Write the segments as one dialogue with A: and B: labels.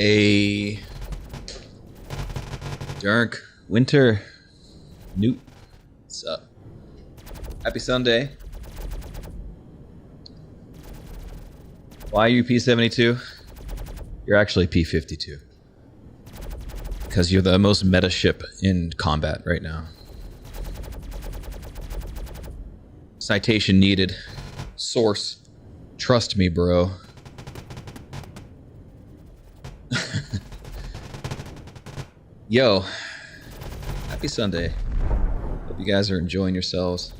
A: A Dirk, Winter, Newt, what's up? Happy Sunday. Why are you P72? You're actually P52. Because you're the most meta ship in combat right now. Citation needed. Source. Trust me, bro. Yo. Happy Sunday. Hope you guys are enjoying yourselves.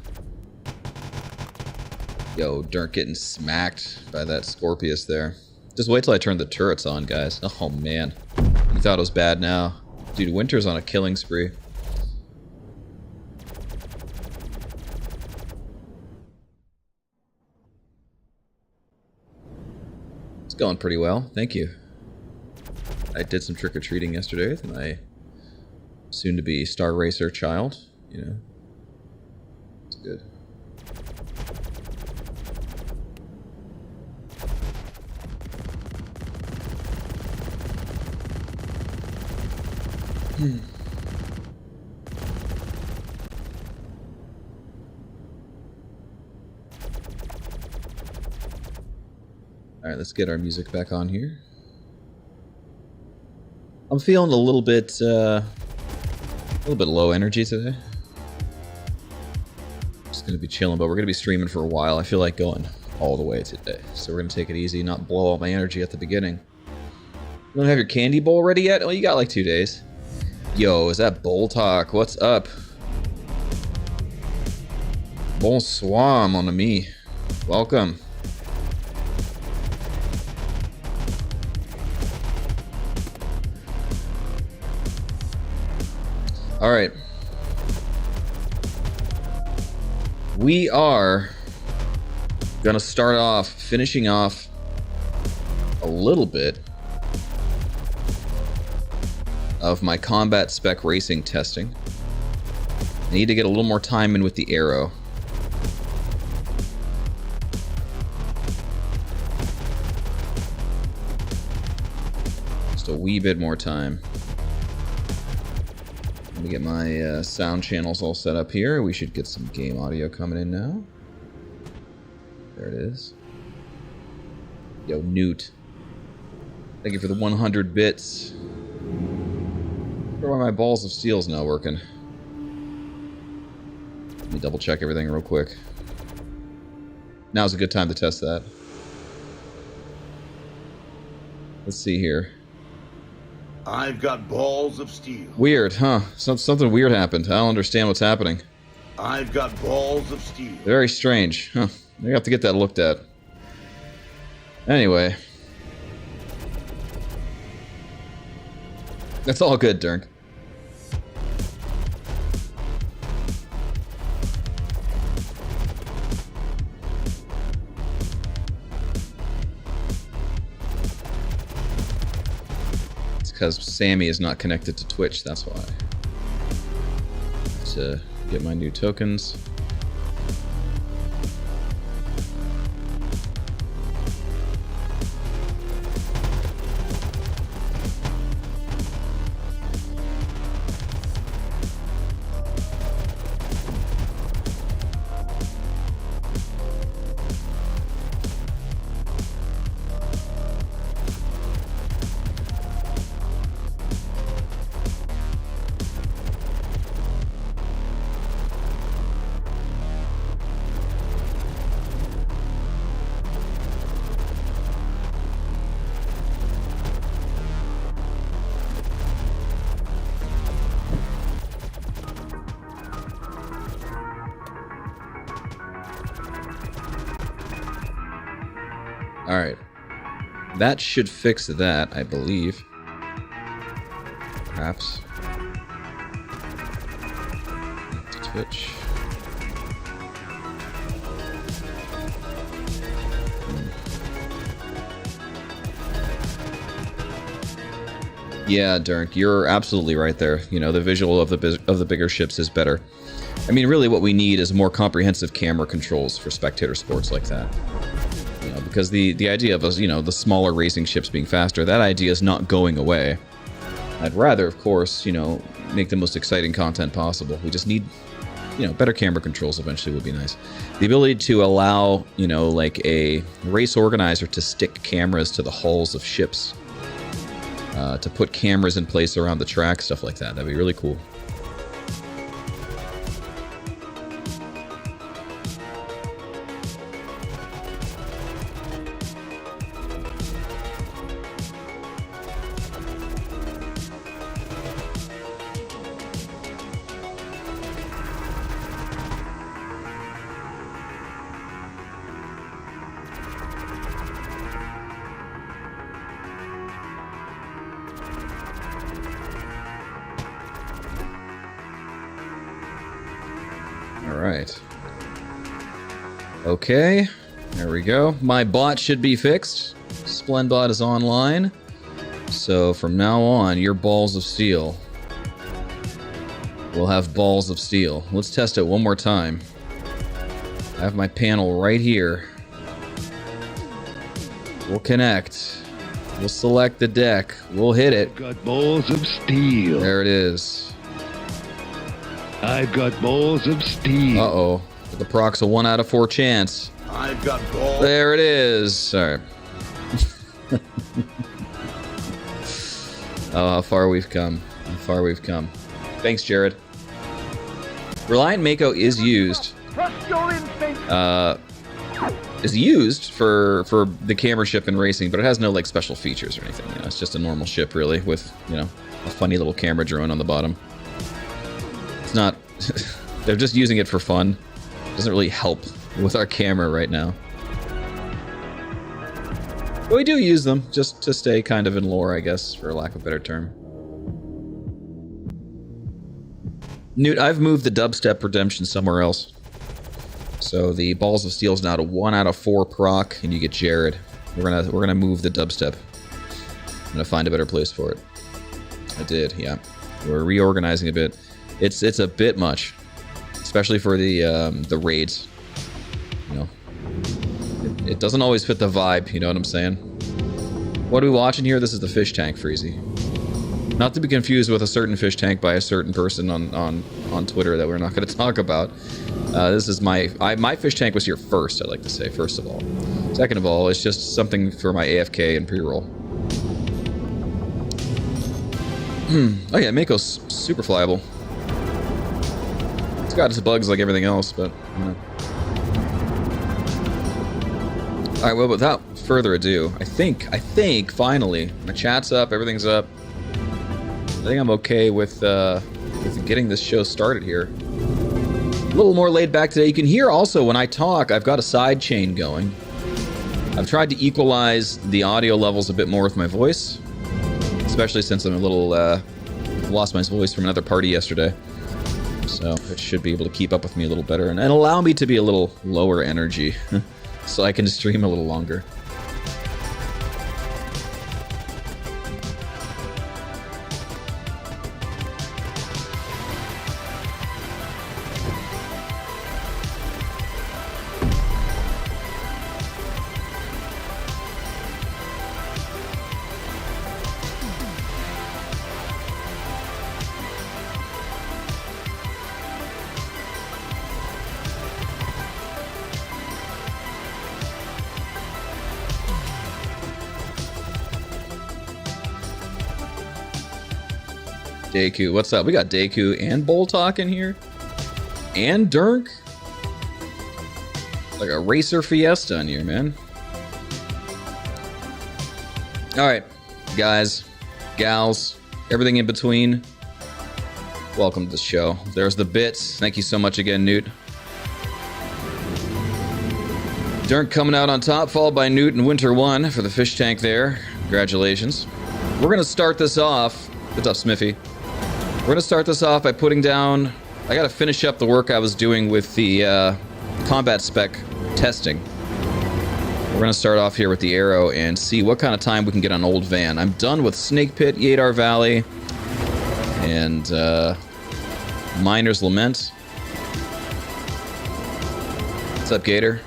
A: Yo, Dirk getting smacked by that Scorpius there. Just wait till I turn the turrets on, guys. Oh, man. You thought it was bad now. Dude, Winter's on a killing spree. It's going pretty well. Thank you. I did some trick-or-treating yesterday with my soon-to-be Star Racer child. You know. It's good. Alright, let's get our music back on here. I'm feeling a little bit low energy today. Just gonna be chilling, but we're gonna be streaming for a while. I feel like going all the way today. So we're gonna take it easy, not blow all my energy at the beginning. You don't have your candy bowl ready yet? Oh, you got like 2 days. Yo, is that Bowl Talk? What's up? Bonsoir, mon ami. Welcome. Alright. We are gonna start off, finishing off a little bit of my combat spec racing testing. I need to get a little more time in with the arrow. Just a wee bit more time. Let me get my sound channels all set up here. We should get some game audio coming in now. There it is. Yo, Newt. Thank you for the 100 bits. I wonder why my balls of steel's not working. Let me double check everything real quick. Now's a good time to test that. Let's see here.
B: I've got balls of steel.
A: Weird, huh? Something weird happened. I don't understand what's happening.
B: I've got balls of steel. Very
A: Very strange. Huh. We have to get that looked at. Anyway. That's all good, Dirk. Because Sammy is not connected to Twitch, that's why. To get my new tokens. Alright. That should fix that, I believe. Perhaps. To Twitch. Yeah, Dirk, you're absolutely right there. You know, the visual of the bigger ships is better. I mean, really what we need is more comprehensive camera controls for spectator sports like that. You know, because the idea of, you know, the smaller racing ships being faster, that idea is not going away. I'd rather, of course, you know, make the most exciting content possible. We just need, you know, better camera controls eventually would be nice. The ability to allow, you know, like a race organizer to stick cameras to the hulls of ships. To put cameras in place around the track, stuff like that. That'd be really cool. Okay, there we go. My bot should be fixed. Splendbot is online. So from now on, your balls of steel will have balls of steel. Let's test it one more time. I have my panel right here. We'll connect. We'll select the deck. We'll hit it.
C: Got balls of steel.
A: There it is.
C: I've got balls of steel.
A: Uh-oh. The proc's a 1 out of 4 chance.
B: I've got balls.
A: There it is. Sorry. Oh, how far we've come. How far we've come. Thanks, Jared. Reliant Mako is used.
D: Trust your instinct.
A: Is used for the camera ship in racing, but it has no like special features or anything. You know, it's just a normal ship really with, you know, a funny little camera drone on the bottom. It's not. They're just using it for fun. Doesn't really help with our camera right now. But we do use them just to stay kind of in lore, I guess, for lack of a better term. Newt, I've moved the dubstep redemption somewhere else. So the Balls of Steel is now a 1 out of 4 proc, and you get Jared. We're gonna move the dubstep. I'm gonna find a better place for it. I did, yeah. We're reorganizing a bit. It's a bit much. Especially for the raids, you know, it doesn't always fit the vibe. You know what I'm saying? What are we watching here? This is the fish tank, Freezy. Not to be confused with a certain fish tank by a certain person on Twitter that we're not going to talk about. This is my fish tank was here first. I'd like to say first of all. Second of all, it's just something for my AFK and pre-roll. Oh yeah, Mako's super flyable. It's got its bugs like everything else, but, you know. Alright, well, without further ado, I think, finally, my chat's up, everything's up. I think I'm okay with getting this show started here. A little more laid back today. You can hear also when I talk, I've got a side chain going. I've tried to equalize the audio levels a bit more with my voice, especially since I'm a little, lost my voice from another party yesterday. So it should be able to keep up with me a little better and allow me to be a little lower energy so I can stream a little longer. Deku, what's up? We got Deku and Boltok in here. And Dirk. Like a racer fiesta in here, man. Alright, guys, gals, everything in between. Welcome to the show. There's the bits. Thank you so much again, Newt. Dirk coming out on top, followed by Newt in Winter 1 for the fish tank there. Congratulations. We're going to start this off. What's up, Smithy? We're going to start this off by putting down... I got to finish up the work I was doing with the combat spec testing. We're going to start off here with the arrow and see what kind of time we can get on Old Van. I'm done with Snake Pit, Yadar Valley, and Miner's Lament. What's up, Gator?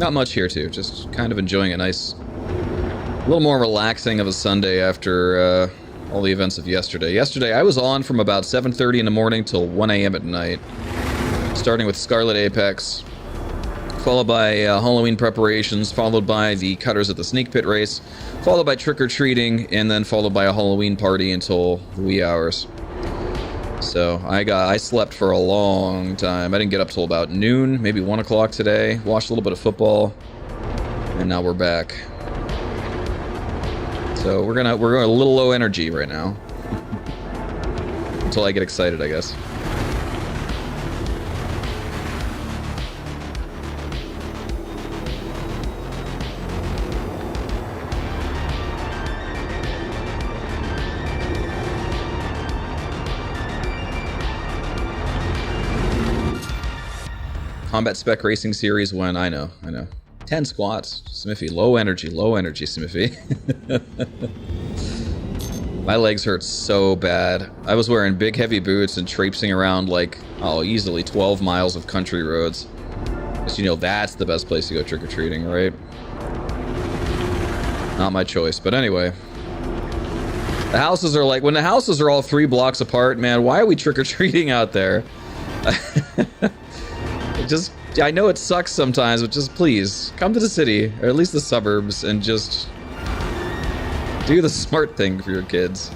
A: Not much here, too. Just kind of enjoying a nice... a little more relaxing of a Sunday after all the events of yesterday. Yesterday, I was on from about 7:30 in the morning till 1 a.m. at night. Starting with Scarlet Apex, followed by Halloween preparations, followed by the Cutters at the Sneak Pit race, followed by trick-or-treating, and then followed by a Halloween party until the wee hours. So I slept for a long time. I didn't get up till about noon, maybe 1 o'clock today. Watched a little bit of football, and now we're back. So we're going a little low energy right now. Until I get excited, I guess. Combat Spec Racing Series when I know. 10 squats, Smithy. Low energy, Smithy. My legs hurt so bad. I was wearing big heavy boots and traipsing around like, easily 12 miles of country roads. Because you know that's the best place to go trick-or-treating, right? Not my choice, but anyway. The houses are like, when the houses are all 3 blocks apart, man, why are we trick-or-treating out there? I know it sucks sometimes, but just please, come to the city, or at least the suburbs, and just do the smart thing for your kids.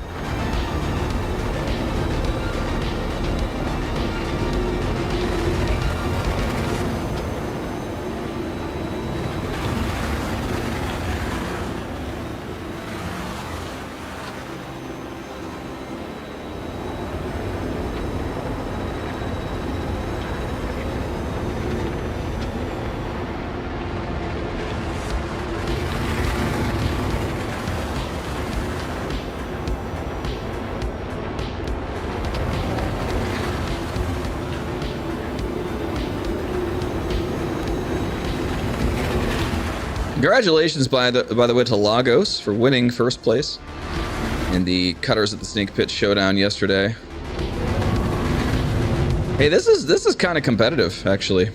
A: Congratulations, by the way, to Lagos for winning first place in the Cutters at the Snake Pit showdown yesterday. Hey, this is kind of competitive, actually.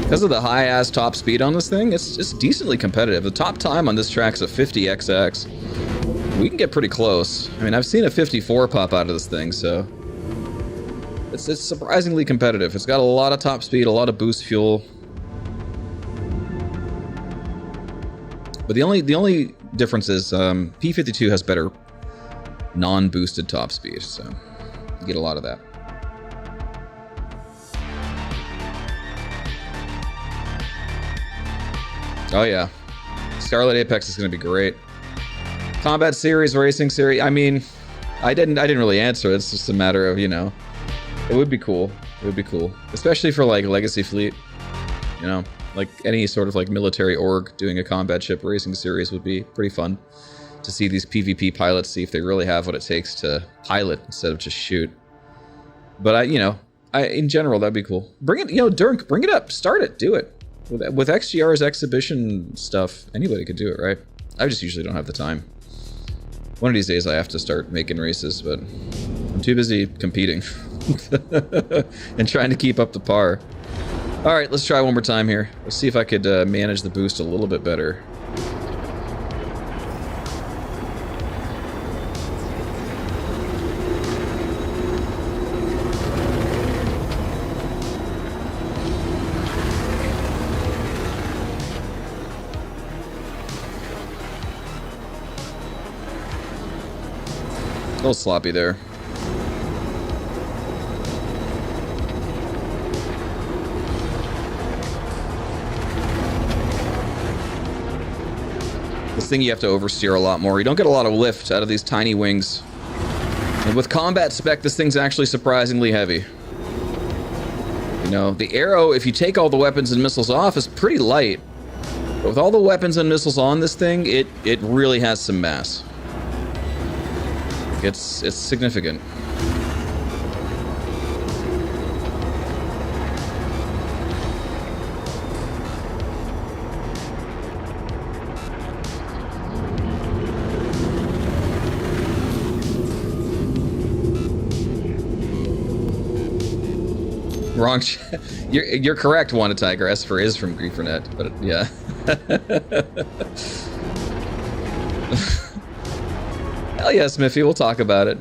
A: Because of the high-ass top speed on this thing, it's just decently competitive. The top time on this track is a 50XX. We can get pretty close. I mean, I've seen a 54 pop out of this thing, so... It's surprisingly competitive. It's got a lot of top speed, a lot of boost fuel. But the only difference is P52 has better non-boosted top speed, so you get a lot of that. Oh yeah, Scarlet Apex is going to be great. Combat Series, Racing Series. I mean, I didn't really answer. It's just a matter of, you know, it would be cool. It would be cool, especially for like Legacy Fleet, you know. Like any sort of like military org doing a combat ship racing series would be pretty fun to see these PvP pilots, see if they really have what it takes to pilot instead of just shoot. But in general, that'd be cool. Bring it, Dirk, bring it up, start it, do it. With XGR's exhibition stuff, anybody could do it, right? I just usually don't have the time. One of these days I have to start making races, but I'm too busy competing and trying to keep up the par. All right, let's try one more time here. Let's see if I could manage the boost a little bit better. A little sloppy there. This thing you have to oversteer a lot more. You don't get a lot of lift out of these tiny wings. And with combat spec, this thing's actually surprisingly heavy. You know, the arrow, if you take all the weapons and missiles off, is pretty light. But with all the weapons and missiles on this thing, it really has some mass. It's significant. Wrong. You're correct, Wanda Tiger. S for is from Griefernet, but yeah. Hell yeah, Smithy. We'll talk about it.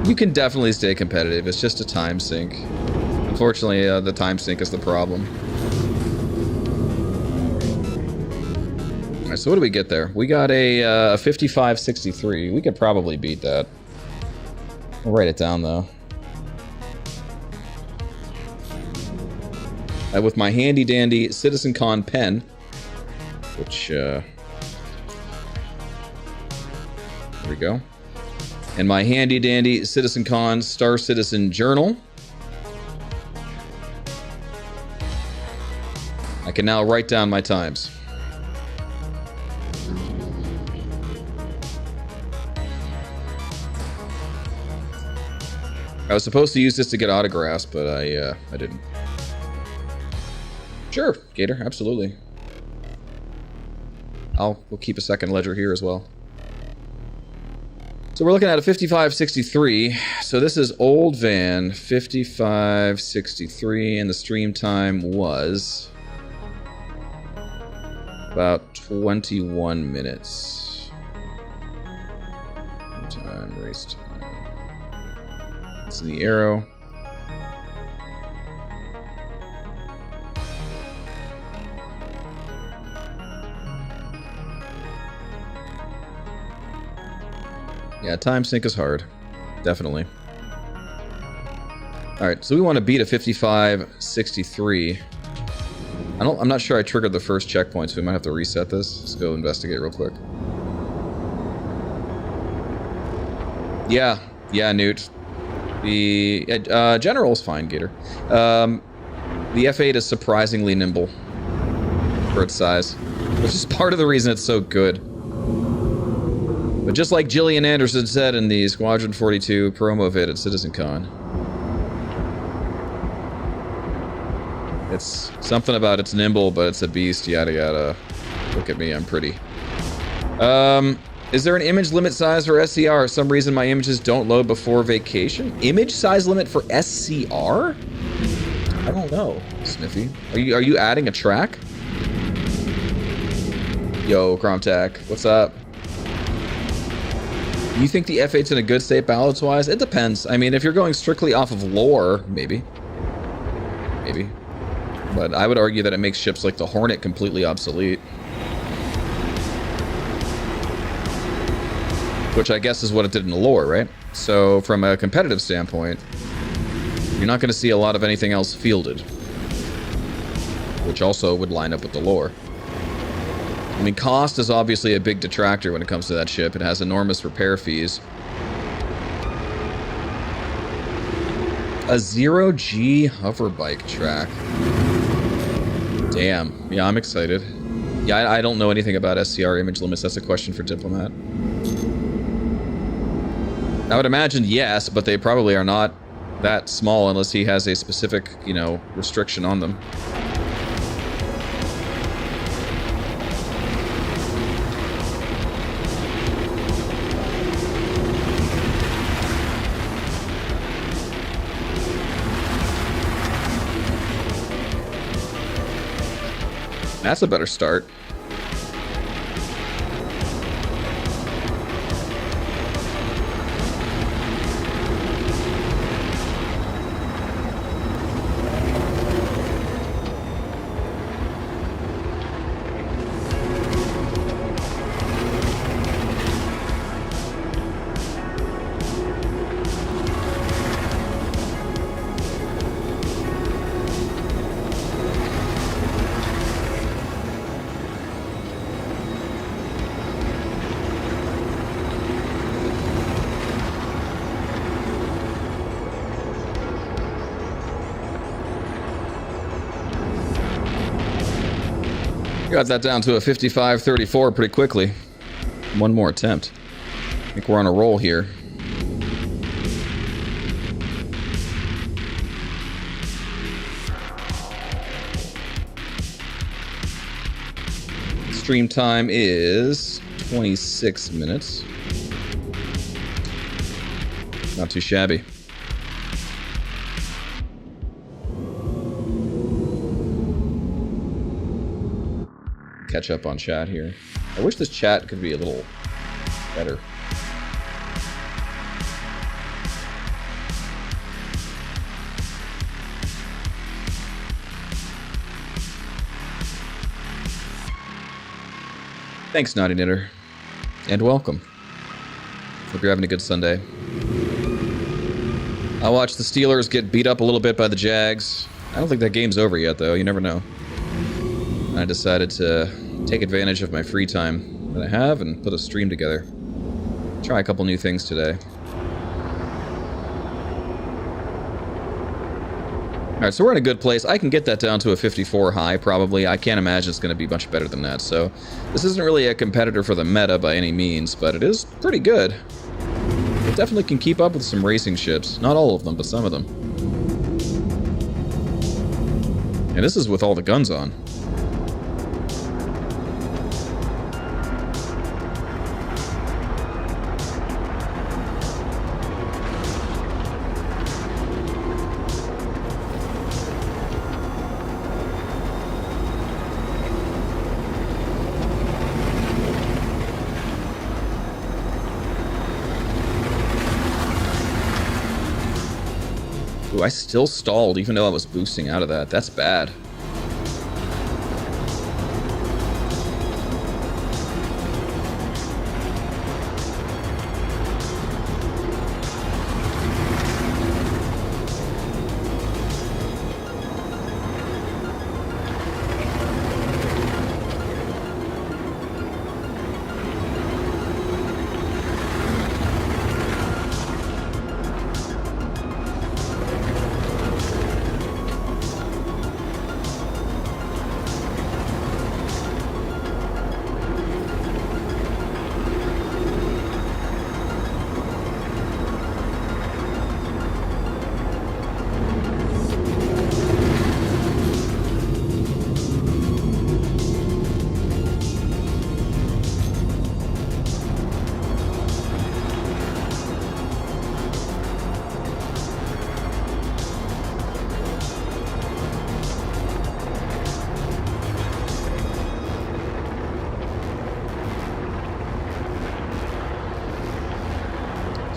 A: You can definitely stay competitive. It's just a time sink. Unfortunately, the time sink is the problem. All right, so what do we get there? We got a 55-63. We could probably beat that. I'll write it down though. With my handy dandy CitizenCon pen, which there we go, and my handy dandy CitizenCon Star Citizen journal, I can now write down my times. I was supposed to use this to get autographs, but I didn't. Sure, Gator, absolutely. We'll keep a second ledger here as well. So we're looking at a 55-63. So this is old van 55-63, and the stream time was about 21 minutes. Time, race time. It's in the arrow. Yeah, time sync is hard. Definitely. Alright, so we want to beat a 55-63. I'm not sure I triggered the first checkpoint, so we might have to reset this. Let's go investigate real quick. Yeah, Newt. The General's fine, Gator. The F8 is surprisingly nimble for its size, which is part of the reason it's so good. But just like Gillian Anderson said in the Squadron 42 promo vid at CitizenCon, it's something about it's nimble, but it's a beast, yada yada. Look at me, I'm pretty. Is there an image limit size for SCR? For some reason my images don't load before vacation. Image size limit for SCR? I don't know, Sniffy. Are you adding a track? Yo, Cromtac, what's up? You think the F8's in a good state balance-wise? It depends. I mean, if you're going strictly off of lore, maybe. Maybe. But I would argue that it makes ships like the Hornet completely obsolete. Which I guess is what it did in the lore, right? So, from a competitive standpoint, you're not going to see a lot of anything else fielded. Which also would line up with the lore. I mean, cost is obviously a big detractor when it comes to that ship. It has enormous repair fees. A 0G hoverbike track. Damn. Yeah, I'm excited. Yeah, I don't know anything about SCR image limits. That's a question for Diplomat. I would imagine yes, but they probably are not that small unless he has a specific, you know, restriction on them. That's a better start. Got that down to a 55-34 pretty quickly. One more attempt. I think we're on a roll here. Stream time is 26 minutes. Not too shabby. catch up on chat here. I wish this chat could be a little better. Thanks, Naughty Knitter. And welcome. Hope you're having a good Sunday. I watched the Steelers get beat up a little bit by the Jags. I don't think that game's over yet, though. You never know. I decided to take advantage of my free time that I have and put a stream together. Try a couple new things today. Alright, so we're in a good place. I can get that down to a 54 high, probably. I can't imagine it's going to be much better than that. So this isn't really a competitor for the meta by any means, but it is pretty good. It definitely can keep up with some racing ships. Not all of them, but some of them. And this is with all the guns on. Ooh, I still stalled even though I was boosting out of that. That's bad.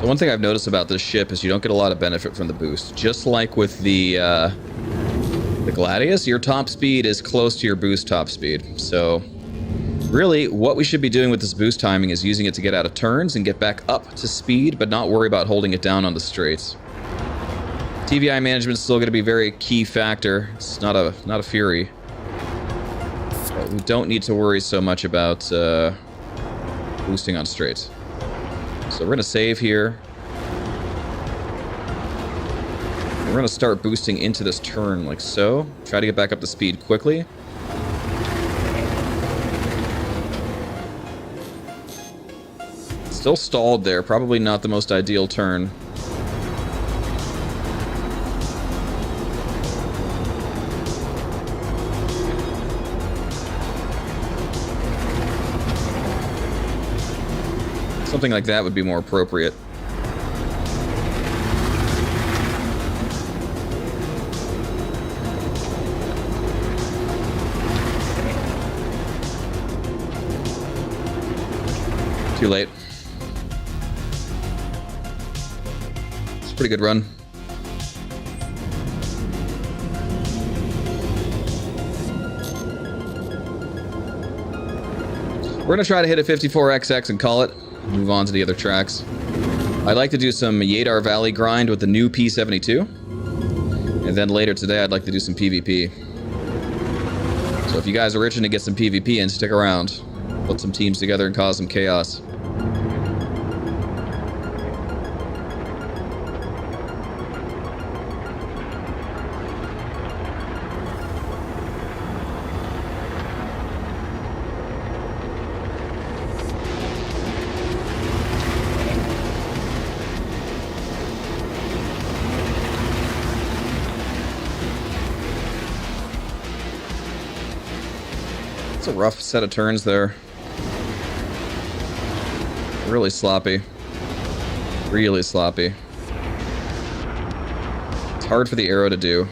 A: One thing I've noticed about this ship is you don't get a lot of benefit from the boost. Just like with the Gladius, your top speed is close to your boost top speed. So really, what we should be doing with this boost timing is using it to get out of turns and get back up to speed, but not worry about holding it down on the straights. TVI management is still going to be a very key factor. It's not a Fury. But we don't need to worry so much about boosting on straights. So we're going to save here. We're going to start boosting into this turn like so. Try to get back up to speed quickly. Still stalled there. Probably not the most ideal turn. Something like that would be more appropriate. Too late. It's a pretty good run. We're going to try to hit a 54XX and call it. Move on to the other tracks. I'd like to do some Yadar Valley grind with the new P-72. And then later today, I'd like to do some PvP. So if you guys are itching to get some PvP in, stick around. Put some teams together and cause some chaos. A rough set of turns there. Really sloppy. Really sloppy. It's hard for the arrow to do.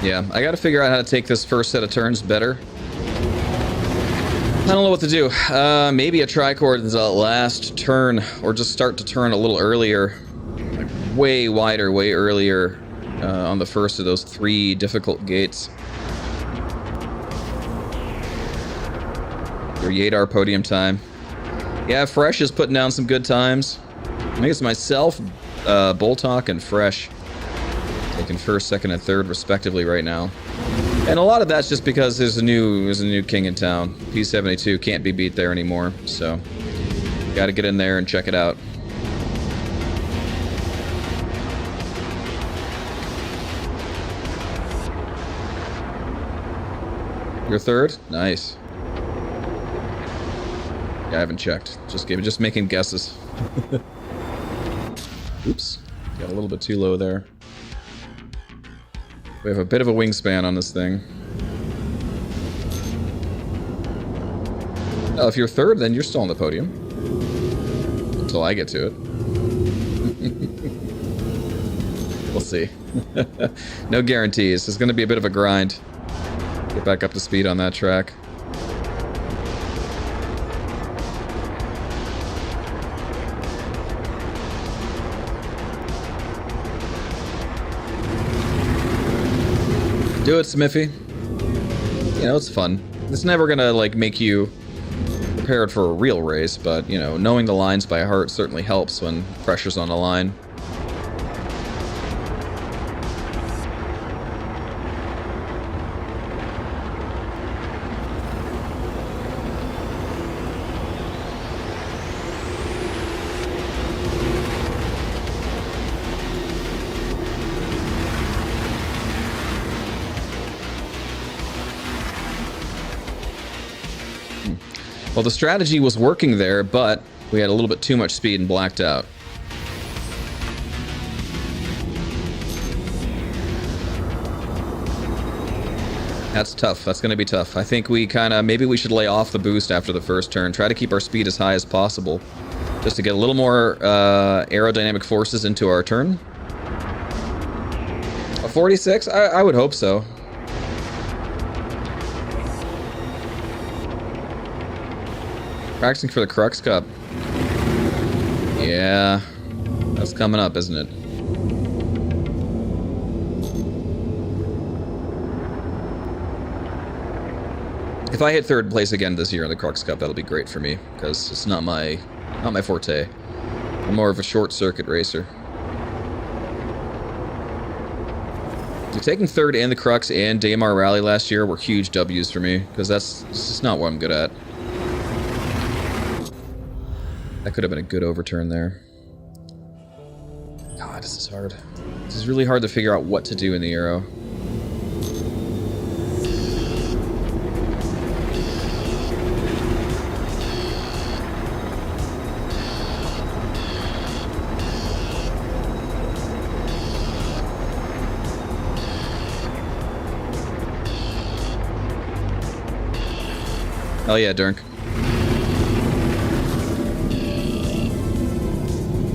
A: Yeah, I gotta figure out how to take this first set of turns better. I don't know what to do. Maybe a tricord is the last turn, or just start to turn a little earlier. Like way wider, way earlier on the first of those 3 difficult gates. Your Yadar podium time. Yeah, Fresh is putting down some good times. I think it's myself, Boltok, and Fresh taking first, second, and third respectively right now. And a lot of that's just because there's a new king in town. P72 can't be beat there anymore, so got to get in there and check it out. You're third? Nice. Yeah, I haven't checked. Just making guesses. Oops. Got a little bit too low there. We have a bit of a wingspan on this thing. Oh, if you're third, then you're still on the podium. Until I get to it. We'll see. No guarantees. It's going to be a bit of a grind. Get back up to speed on that track. Do it, Smithy. You know, it's fun. It's never gonna, like, make you prepared for a real race, but, you know, knowing the lines by heart certainly helps when pressure's on the line. Well, the strategy was working there, but we had a little bit too much speed and blacked out. That's tough. That's going to be tough. I think we maybe we should lay off the boost after the first turn. Try to keep our speed as high as possible. Just to get a little more aerodynamic forces into our turn. A 46? I would hope so. Practicing for the Crux Cup. Yeah. That's coming up, isn't it? If I hit third place again this year in the Crux Cup, that'll be great for me, because it's not my forte. I'm more of a short circuit racer. So taking third in the Crux and Daymar Rally last year were huge W's for me, because that's just not what I'm good at. That could have been a good overturn there. God, this is hard. This is really hard to figure out what to do in the aero. Oh yeah, Dirk.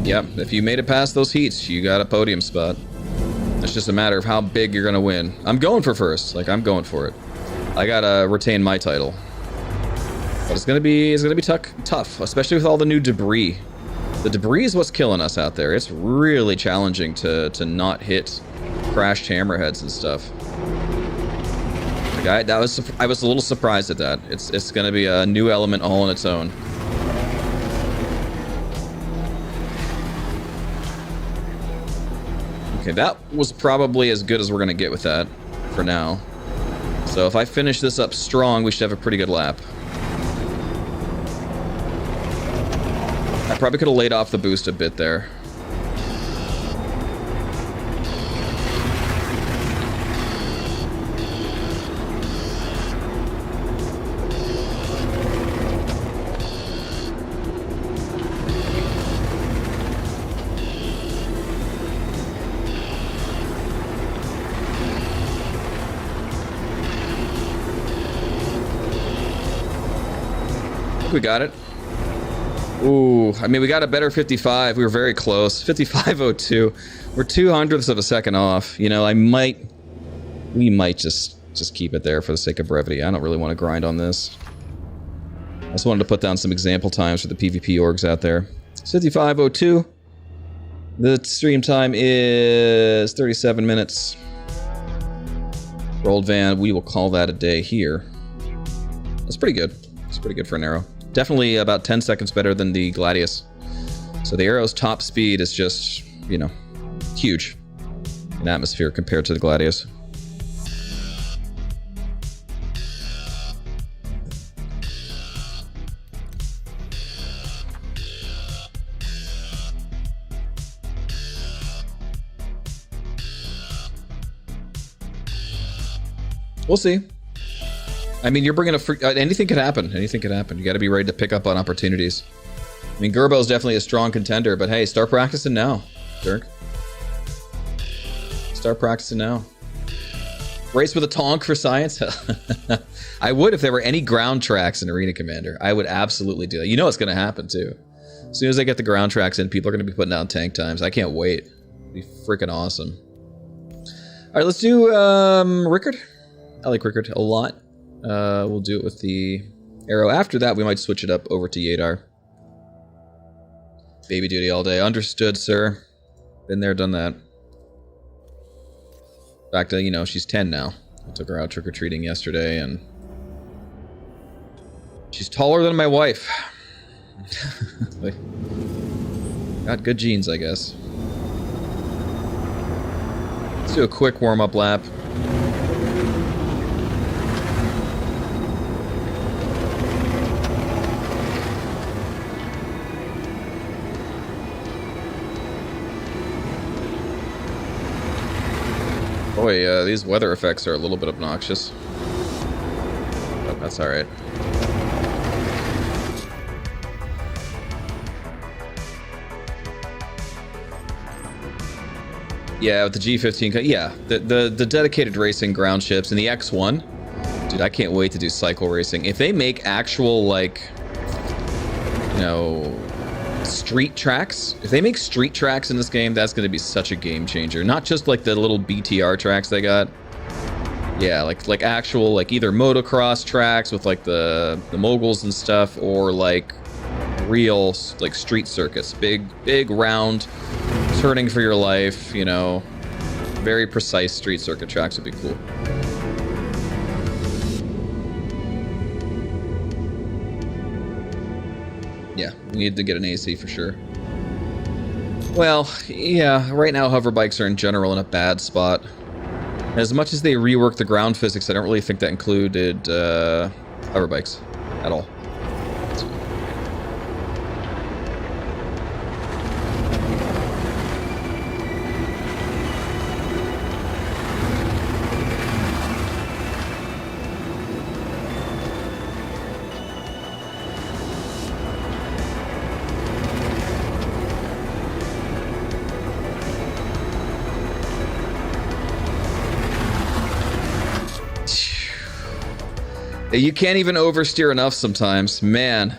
A: Yep, if you made it past those heats, you got a podium spot. It's just a matter of how big you're gonna win. I'm going for first, like I'm going for it. I gotta retain my title. But it's gonna be tough, especially with all the new debris. The debris is what's killing us out there. It's really challenging to not hit crashed hammerheads and stuff. Like I was a little surprised at that. It's gonna be a new element all on its own. Okay, that was probably as good as we're gonna get with that for now. So if I finish this up strong, we should have a pretty good lap. I probably could have laid off the boost a bit there. We got it. Ooh, I mean, we got a better 55. We were very close. 55.02. We're 0.02 of a second off. You know, I might We might just keep it there for the sake of brevity. I don't really want to grind on this. I just wanted to put down some example times for the PvP orgs out there. 55:02. The stream time is 37 minutes. For Old Van, we will call that a day here. That's pretty good. It's pretty good for an arrow. Definitely about 10 seconds better than the Gladius. So the arrow's top speed is just, you know, huge in atmosphere compared to the Gladius. We'll see. I mean, you're bringing anything could happen. Anything could happen. You got to be ready to pick up on opportunities. I mean, Gerbo's definitely a strong contender, but hey, start practicing now, Dirk. Start practicing now. Race with a tonk for science? I would if there were any ground tracks in Arena Commander. I would absolutely do that. You know it's going to happen, too. As soon as I get the ground tracks in, people are going to be putting down tank times. I can't wait. It'll be freaking awesome. All right, let's do Rickard. I like Rickard a lot. We'll do it with the arrow. After that, we might switch it up over to Yadar. Baby duty all day. Understood, sir. Been there, done that. In fact, you know, she's 10 now. I took her out trick-or-treating yesterday, and she's taller than my wife. Got good genes, I guess. Let's do a quick warm-up lap. Boy, these weather effects are a little bit obnoxious. But that's alright. Yeah, with the G15, yeah, the dedicated racing ground ships and the X1. Dude, I can't wait to do cycle racing. If they make actual, like, you know, street tracks. If they make street tracks in this game, that's going to be such a game changer. Not just like the little BTR tracks they got. Yeah, like actual, like either motocross tracks with like the moguls and stuff, or like real like street circuits. Big round, turning for your life, you know. Very precise street circuit tracks would be cool. Yeah, we need to get an AC for sure. Well, yeah, right now hover bikes are in general in a bad spot. As much as they reworked the ground physics, I don't really think that included hover bikes at all. You can't even oversteer enough sometimes. Man,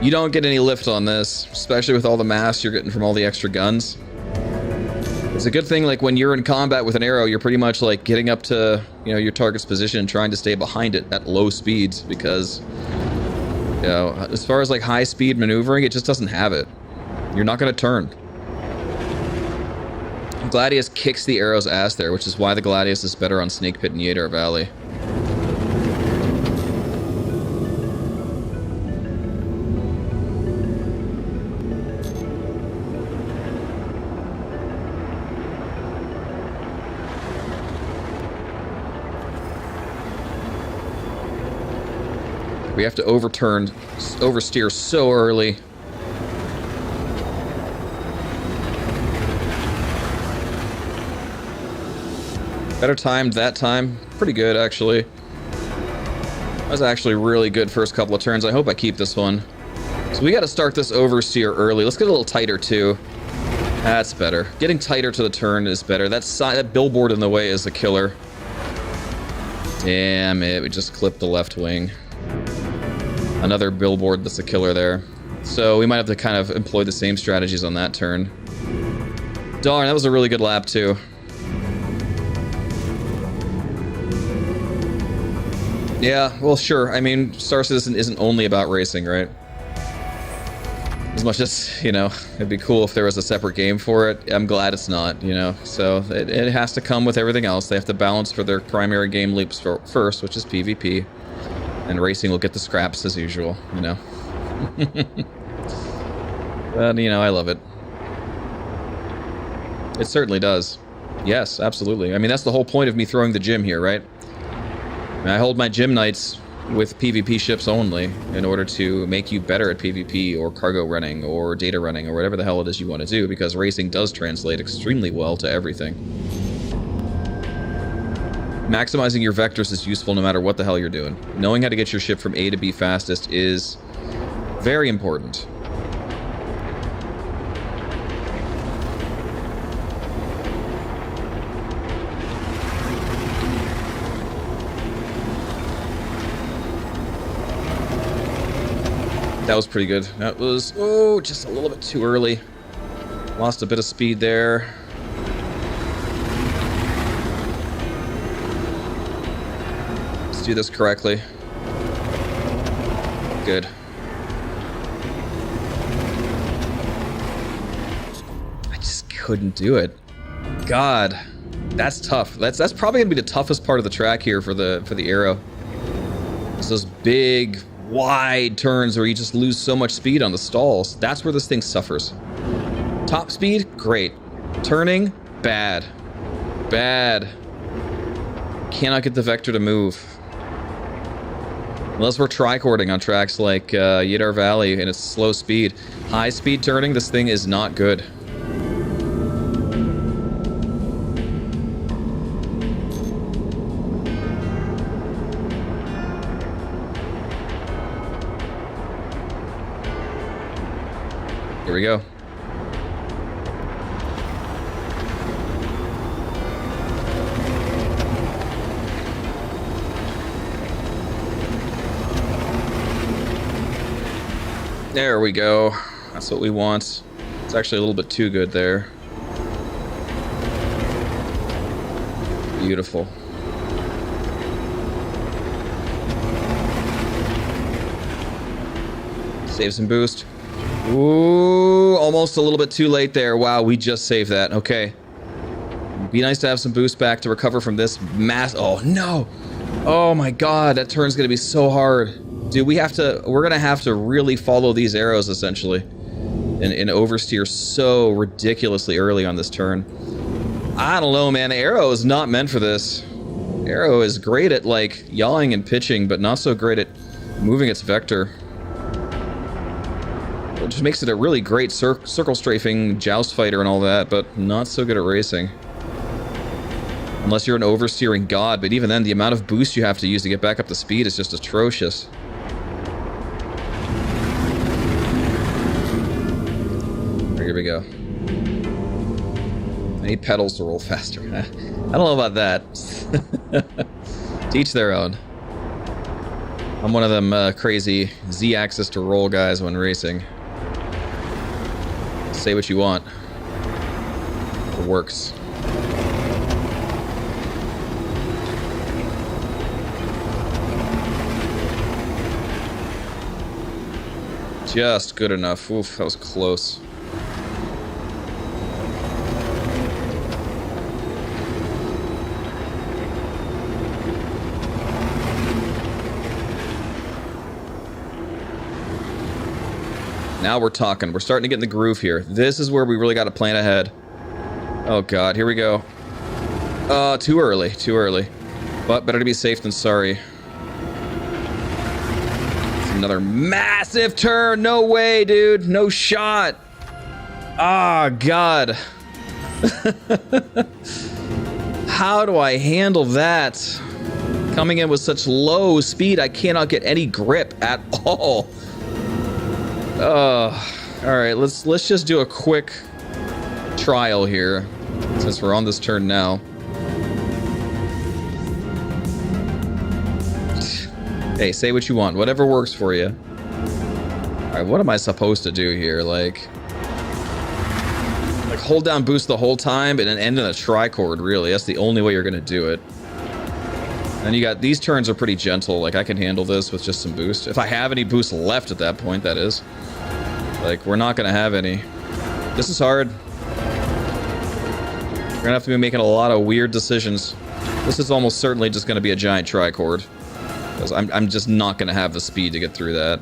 A: you don't get any lift on this, especially with all the mass you're getting from all the extra guns. It's a good thing, like, when you're in combat with an arrow, you're pretty much, like, getting up to, you know, your target's position and trying to stay behind it at low speeds, because, you know, as far as, like, high-speed maneuvering, it just doesn't have it. You're not going to turn. Gladius kicks the arrow's ass there, which is why the Gladius is better on Snake Pit and Yadar Valley. We have to oversteer so early. Better timed that time. Pretty good, actually. That was actually really good first couple of turns. I hope I keep this one. So we got to start this oversteer early. Let's get a little tighter, too. That's better. Getting tighter to the turn is better. That billboard in the way is a killer. Damn it, we just clipped the left wing. Another billboard that's a killer there. So we might have to kind of employ the same strategies on that turn. Darn, that was a really good lap too. Yeah, well, sure. I mean, Star Citizen isn't only about racing, right? As much as, you know, it'd be cool if there was a separate game for it. I'm glad it's not, you know. So it has to come with everything else. They have to balance for their primary game loops first, which is PvP. And racing will get the scraps as usual, you know. But, you know, I love it. It certainly does. Yes, absolutely. I mean, that's the whole point of me throwing the gym here, right? I hold my gym nights with PvP ships only in order to make you better at PvP or cargo running or data running or whatever the hell it is you want to do, because racing does translate extremely well to everything. Maximizing your vectors is useful no matter what the hell you're doing. Knowing how to get your ship from A to B fastest is very important. That was pretty good. That was, oh, just a little bit too early. Lost a bit of speed there. Let's do this correctly. Good. I just couldn't do it. God, that's tough. That's probably gonna be the toughest part of the track here for the Arrow. It's those big, wide turns where you just lose so much speed on the stalls. That's where this thing suffers. Top speed, great. Turning, bad. Bad. Cannot get the vector to move. Unless we're tricording on tracks like Yidar Valley and it's slow speed. High speed turning, this thing is not good. Here we go. There we go. That's what we want. It's actually a little bit too good there. Beautiful. Save some boost. Ooh, almost a little bit too late there. Wow, we just saved that. Okay. Be nice to have some boost back to recover from this mass. Oh, no. Oh, my God. That turn's going to be so hard. Dude, we're going to have to really follow these arrows, essentially. And oversteer so ridiculously early on this turn. I don't know, man. Arrow is not meant for this. Arrow is great at, like, yawing and pitching, but not so great at moving its vector. Which makes it a really great circle strafing joust fighter and all that, but not so good at racing. Unless you're an oversteering god, but even then, the amount of boost you have to use to get back up to speed is just atrocious. Here we go. I need pedals to roll faster. I don't know about that. To each their own. I'm one of them crazy Z-axis to roll guys when racing. Say what you want. It works. Just good enough. Oof, that was close. Now we're talking. We're starting to get in the groove here. This is where we really got to plan ahead. Oh god, here we go. Too early. Too early. But better to be safe than sorry. It's another massive turn. No way, dude. No shot. Ah, god. How do I handle that? Coming in with such low speed, I cannot get any grip at all. Alright, let's just do a quick trial here, since we're on this turn now. Hey, say what you want, whatever works for you. Alright, what am I supposed to do here? Like hold down boost the whole time and then end in a trichord, really. That's the only way you're gonna do it. And you got, these turns are pretty gentle. Like, I can handle this with just some boost. If I have any boost left at that point, that is. Like, we're not going to have any. This is hard. We're going to have to be making a lot of weird decisions. This is almost certainly just going to be a giant tricord. Because I'm just not going to have the speed to get through that.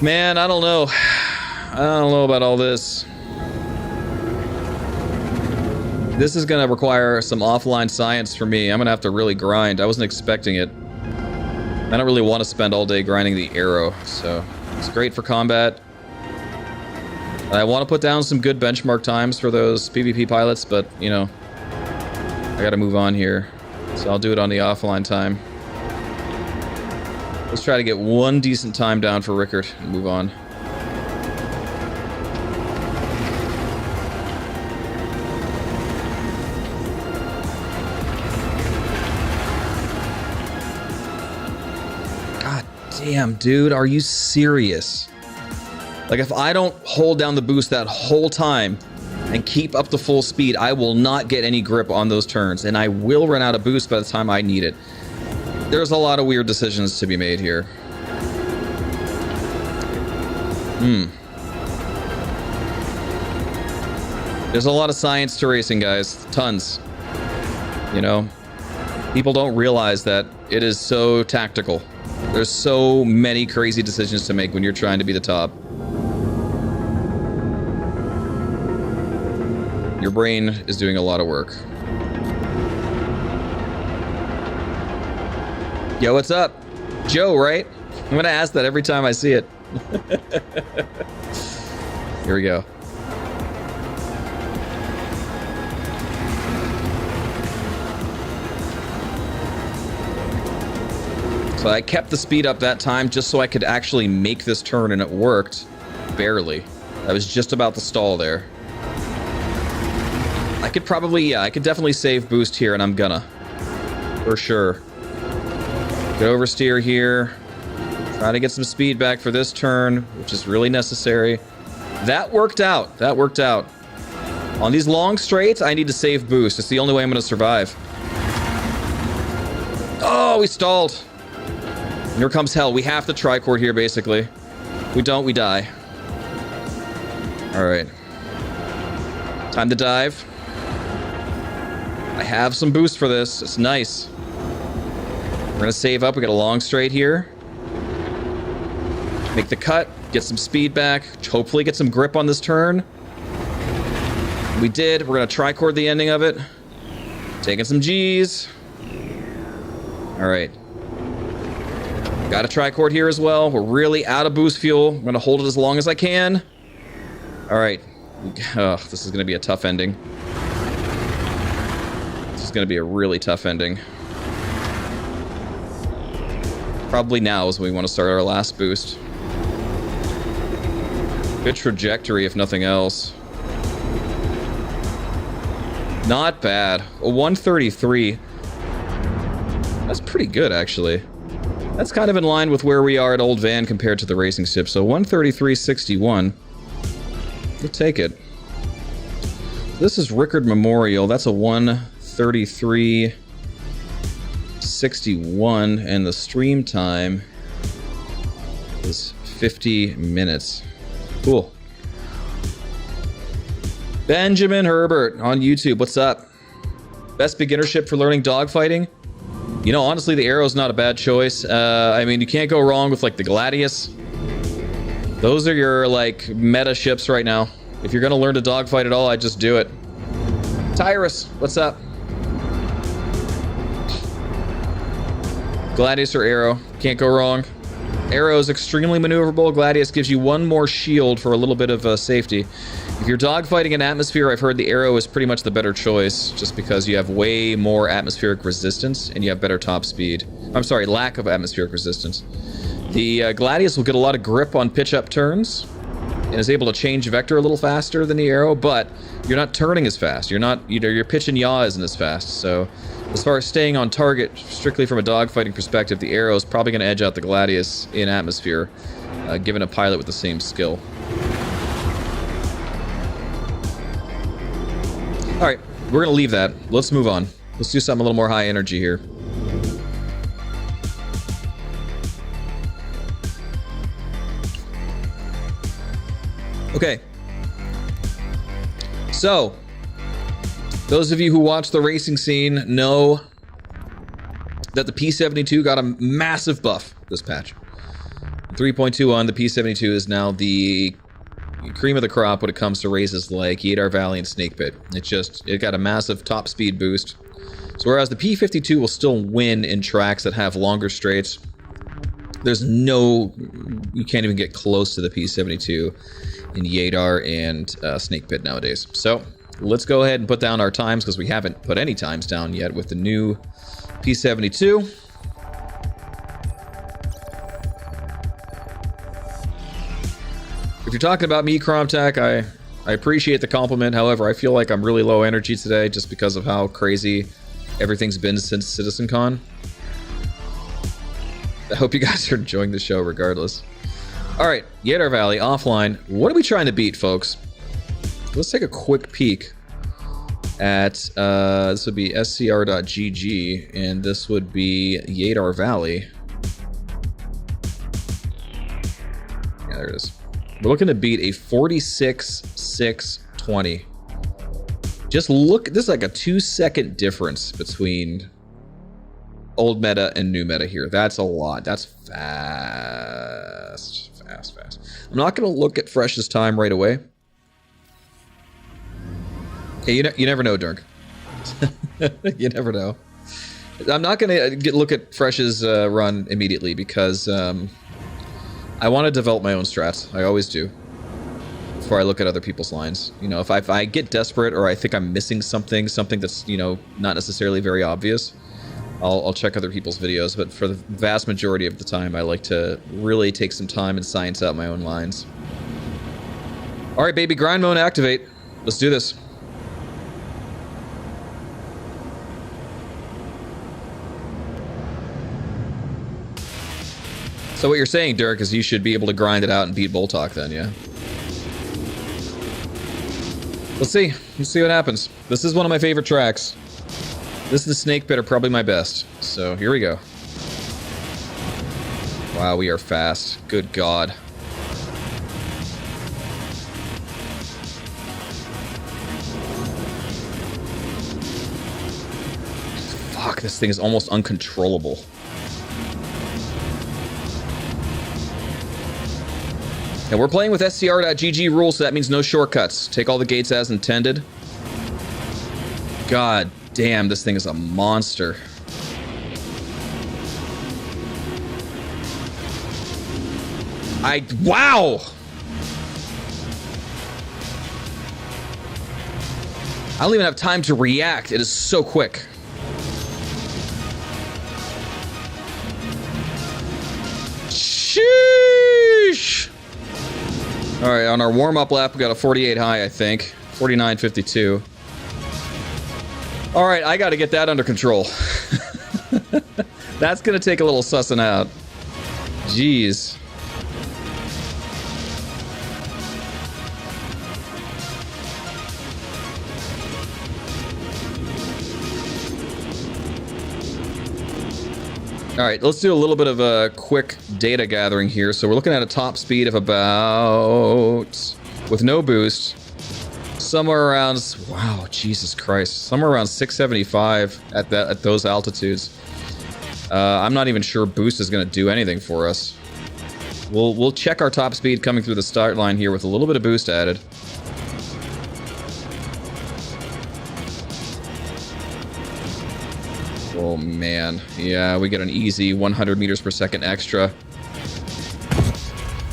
A: Man, I don't know. I don't know about all this. This is going to require some offline science for me. I'm going to have to really grind. I wasn't expecting it. I don't really want to spend all day grinding the arrow, so it's great for combat. I want to put down some good benchmark times for those PvP pilots, but, you know, I got to move on here. So I'll do it on the offline time. Let's try to get one decent time down for Rickard and move on. God damn, dude, are you serious? Like, if I don't hold down the boost that whole time and keep up the full speed, I will not get any grip on those turns, and I will run out of boost by the time I need it. There's a lot of weird decisions to be made here. There's a lot of science to racing, guys. Tons. You know? People don't realize that it is so tactical. There's so many crazy decisions to make when you're trying to be the top. Your brain is doing a lot of work. Yo, what's up? Joe, right? I'm gonna ask that every time I see it. Here we go. So I kept the speed up that time just so I could actually make this turn, and it worked. Barely. I was just about to stall there. I could probably, yeah, I could definitely save boost here, and I'm gonna. For sure. Good oversteer here. Try to get some speed back for this turn, which is really necessary. That worked out. That worked out. On these long straights, I need to save boost. It's the only way I'm going to survive. Oh, we stalled. And here comes hell. We have to tricord here, basically. If we don't, we die. All right. Time to dive. I have some boost for this. It's nice. We're going to save up. We got a long straight here. Make the cut. Get some speed back. Hopefully get some grip on this turn. We did. We're going to tricord the ending of it. Taking some G's. All right. Got a tricord here as well. We're really out of boost fuel. I'm going to hold it as long as I can. All right. Oh, this is going to be a tough ending. This is going to be a really tough ending. Probably now is when we want to start our last boost. Good trajectory, if nothing else. Not bad. A 133. That's pretty good, actually. That's kind of in line with where we are at Old Van compared to the racing ship. So 133.61. We'll take it. This is Rickard Memorial. That's a 133.61, and the stream time is 50 minutes. Cool. Benjamin Herbert on YouTube. What's up? Best beginner ship for learning dogfighting? You know, honestly, the Arrow's not a bad choice. I mean, you can't go wrong with, like, the Gladius. Those are your, like, meta ships right now. If you're gonna learn to dogfight at all, I'd just do it. Tyrus, what's up? Gladius or Arrow. Can't go wrong. Arrow is extremely maneuverable. Gladius gives you one more shield for a little bit of safety. If you're dogfighting in atmosphere, I've heard the Arrow is pretty much the better choice, just because you have way more atmospheric resistance and you have better top speed. I'm sorry, lack of atmospheric resistance. The Gladius will get a lot of grip on pitch-up turns and is able to change vector a little faster than the Arrow, but you're not turning as fast. You're not, you know, your pitch and yaw isn't as fast. So as far as staying on target, strictly from a dogfighting perspective, the Arrow is probably going to edge out the Gladius in atmosphere, given a pilot with the same skill. All right, we're going to leave that. Let's move on. Let's do something a little more high energy here. Okay. So, those of you who watch the racing scene know that the P72 got a massive buff this patch. 3.21, the P72 is now the cream of the crop when it comes to races like Yadar Valley and Snake Pit. It got a massive top speed boost. So whereas the P52 will still win in tracks that have longer straights, you can't even get close to the P72 in Yadar and Snake Pit nowadays. So let's go ahead and put down our times, because we haven't put any times down yet with the new P72. If you're talking about me, Cromtech, I appreciate the compliment. However, I feel like I'm really low energy today just because of how crazy everything's been since CitizenCon. I hope you guys are enjoying the show regardless. Alright, Yadar Valley, offline. What are we trying to beat, folks? Let's take a quick peek at, this would be scr.gg, and this would be Yadar Valley. Yeah, there it is. We're looking to beat a 46.620. Just look, this is like a 2-second difference between old meta and new meta here. That's a lot. That's fast. Fast. I'm not going to look at Fresh's time right away. Hey, you never know, Dirk. You never know. I'm not going to look at Fresh's run immediately because I want to develop my own strats. I always do. Before I look at other people's lines. You know, if I get desperate or I think I'm missing something that's, you know, not necessarily very obvious, I'll check other people's videos, but for the vast majority of the time, I like to really take some time and science out my own lines. Alright, baby, grind mode activate. Let's do this. So what you're saying, Dirk, is you should be able to grind it out and beat Boltok then, yeah? Let's see. Let's see what happens. This is one of my favorite tracks. This and the Snake Pit are probably my best. So here we go. Wow, we are fast. Good God. Fuck, this thing is almost uncontrollable. And we're playing with scr.gg rules, so that means no shortcuts. Take all the gates as intended. God damn, this thing is a monster. Wow! I don't even have time to react. It is so quick. Sheesh! Alright, on our warm-up lap, we got a 48 high, I think. 49.52. Alright, I gotta get that under control. That's gonna take a little sussing out. Jeez. Alright, let's do a little bit of a quick data gathering here. So we're looking at a top speed of about, with no boost, somewhere around, wow, Jesus Christ, somewhere around 675 at those altitudes. I'm not even sure boost is going to do anything for us. We'll check our top speed coming through the start line here with a little bit of boost added. Oh man, yeah, we get an easy 100 meters per second extra.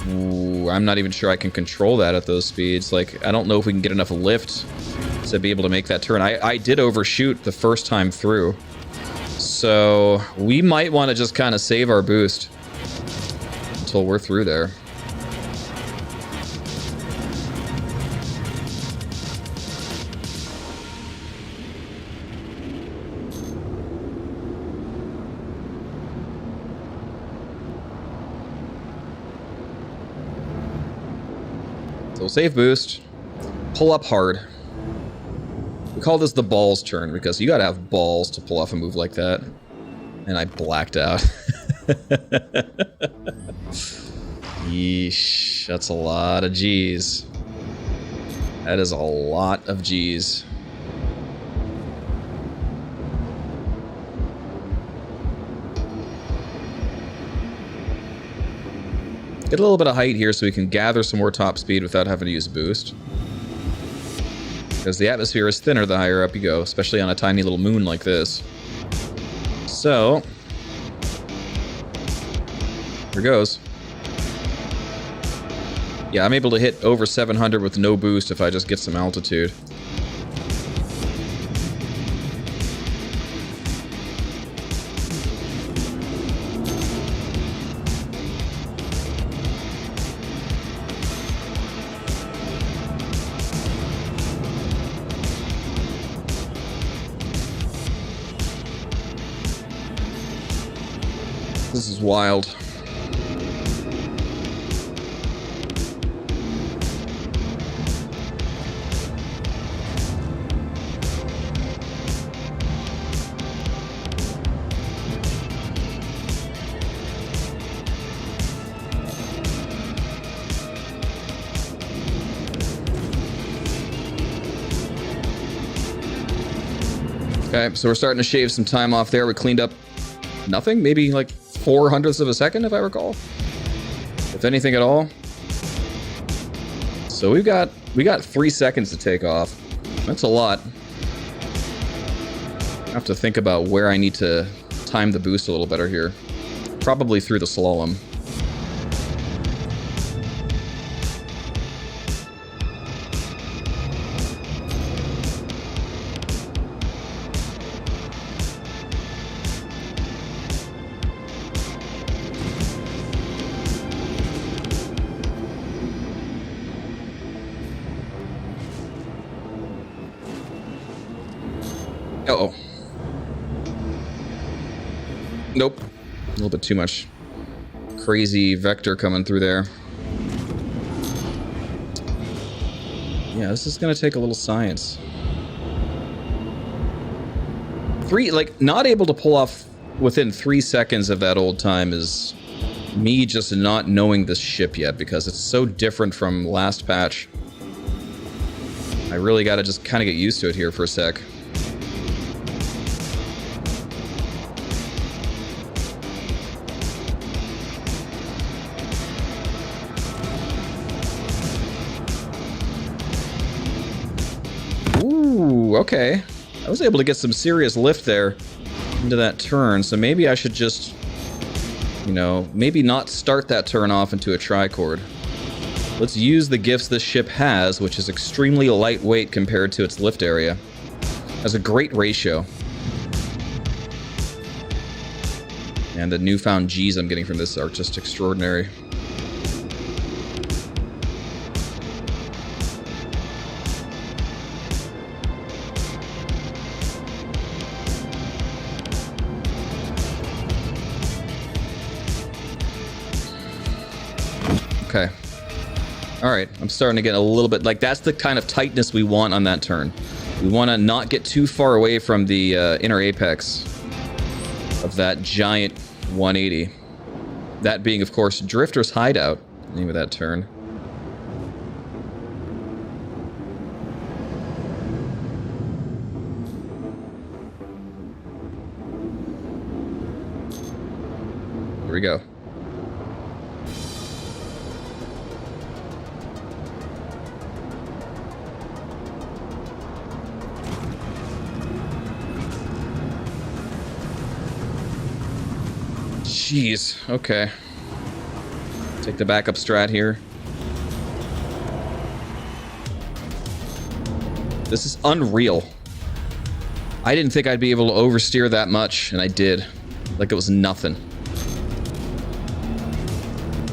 A: Ooh, I'm not even sure I can control that at those speeds. Like, I don't know if we can get enough lift to be able to make that turn. I did overshoot the first time through. So, we might want to just kind of save our boost until we're through there. So save boost, pull up hard. We call this the balls turn because you gotta have balls to pull off a move like that. And I blacked out. Yeesh, that's a lot of G's. That is a lot of G's. Get a little bit of height here so we can gather some more top speed without having to use a boost. Because the atmosphere is thinner the higher up you go, especially on a tiny little moon like this. So, here goes. Yeah, I'm able to hit over 700 with no boost if I just get some altitude. This is wild. Okay, so we're starting to shave some time off there. We cleaned up nothing, maybe like 0.04 of a second, if I recall. If anything at all. So we got 3 seconds to take off. That's a lot. I have to think about where I need to time the boost a little better here. Probably through the slalom. Uh-oh. Nope. A little bit too much crazy vector coming through there. Yeah, this is gonna take a little science. Not able to pull off within 3 seconds of that old time is me just not knowing this ship yet because it's so different from last patch. I really gotta just kind of get used to it here for a sec. Okay. I was able to get some serious lift there into that turn, so maybe I should just, you know, maybe not start that turn off into a trichord. Let's use the gifts this ship has, which is extremely lightweight compared to its lift area. Has a great ratio. And the newfound G's I'm getting from this are just extraordinary. Okay. Alright, I'm starting to get a little bit... Like, that's the kind of tightness we want on that turn. We want to not get too far away from the inner apex of that giant 180. That being, of course, Drifter's Hideout, the name of that turn. Here we go. Jeez, okay. Take the backup strat here. This is unreal. I didn't think I'd be able to oversteer that much, and I did. Like it was nothing.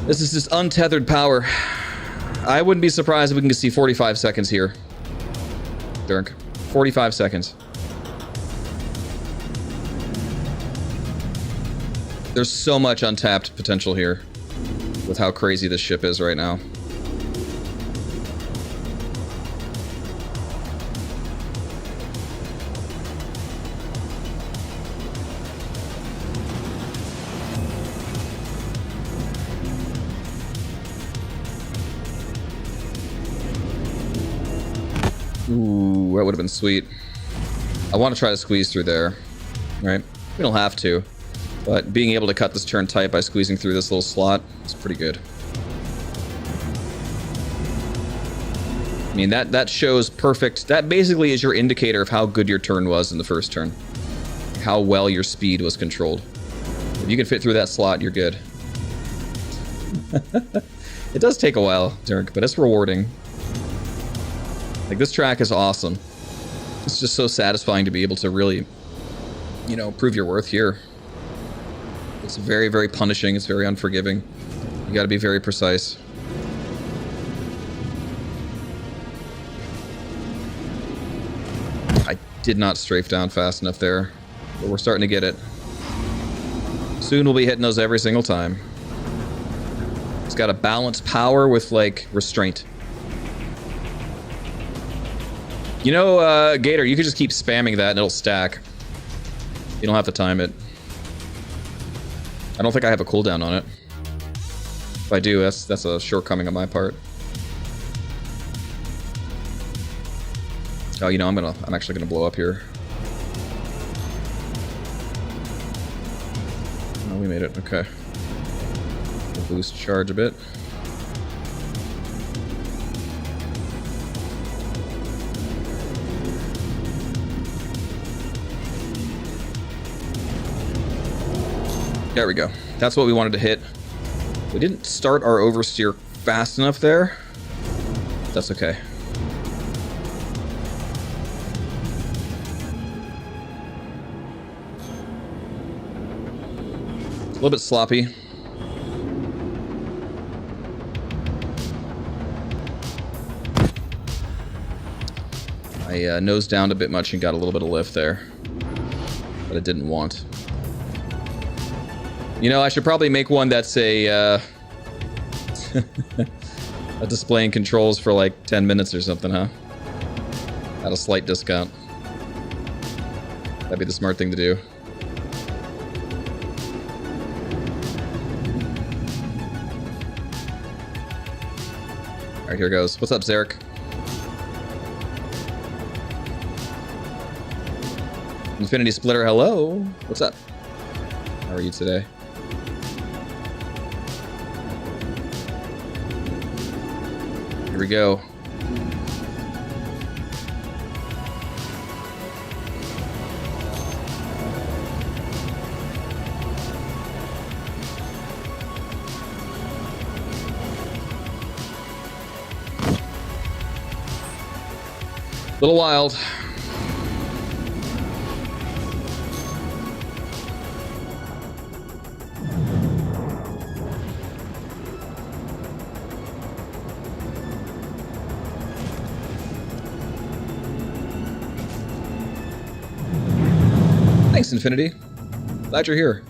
A: This is just untethered power. I wouldn't be surprised if we can see 45 seconds here. Dirk. 45 seconds. There's so much untapped potential here with how crazy this ship is right now. Ooh, that would have been sweet. I want to try to squeeze through there, right? We don't have to, but being able to cut this turn tight by squeezing through this little slot is pretty good. I mean, that shows perfect. That basically is your indicator of how good your turn was in the first turn. How well your speed was controlled. If you can fit through that slot, you're good. It does take a while, Dirk, but it's rewarding. Like, this track is awesome. It's just so satisfying to be able to really, you know, prove your worth here. It's very, very punishing. It's very unforgiving. You gotta be very precise. I did not strafe down fast enough there, but we're starting to get it. Soon we'll be hitting those every single time. It's got to balance power with, like, restraint. You know, Gator, you could just keep spamming that and it'll stack. You don't have to time it. I don't think I have a cooldown on it. If I do, that's a shortcoming on my part. Oh, you know, I'm actually gonna blow up here. Oh, we made it. Okay. We'll boost charge a bit. There we go. That's what we wanted to hit. We didn't start our oversteer fast enough there. That's okay. A little bit sloppy. I nosed down a bit much and got a little bit of lift there. But I didn't want. You know, I should probably make one that's a displaying controls for like 10 minutes or something, huh? At a slight discount. That'd be the smart thing to do. Alright, here goes. What's up, Zarek? Infinity Splitter, hello. What's up? How are you today? Here we go. Little wild. Thanks, Infinity. Glad you're here.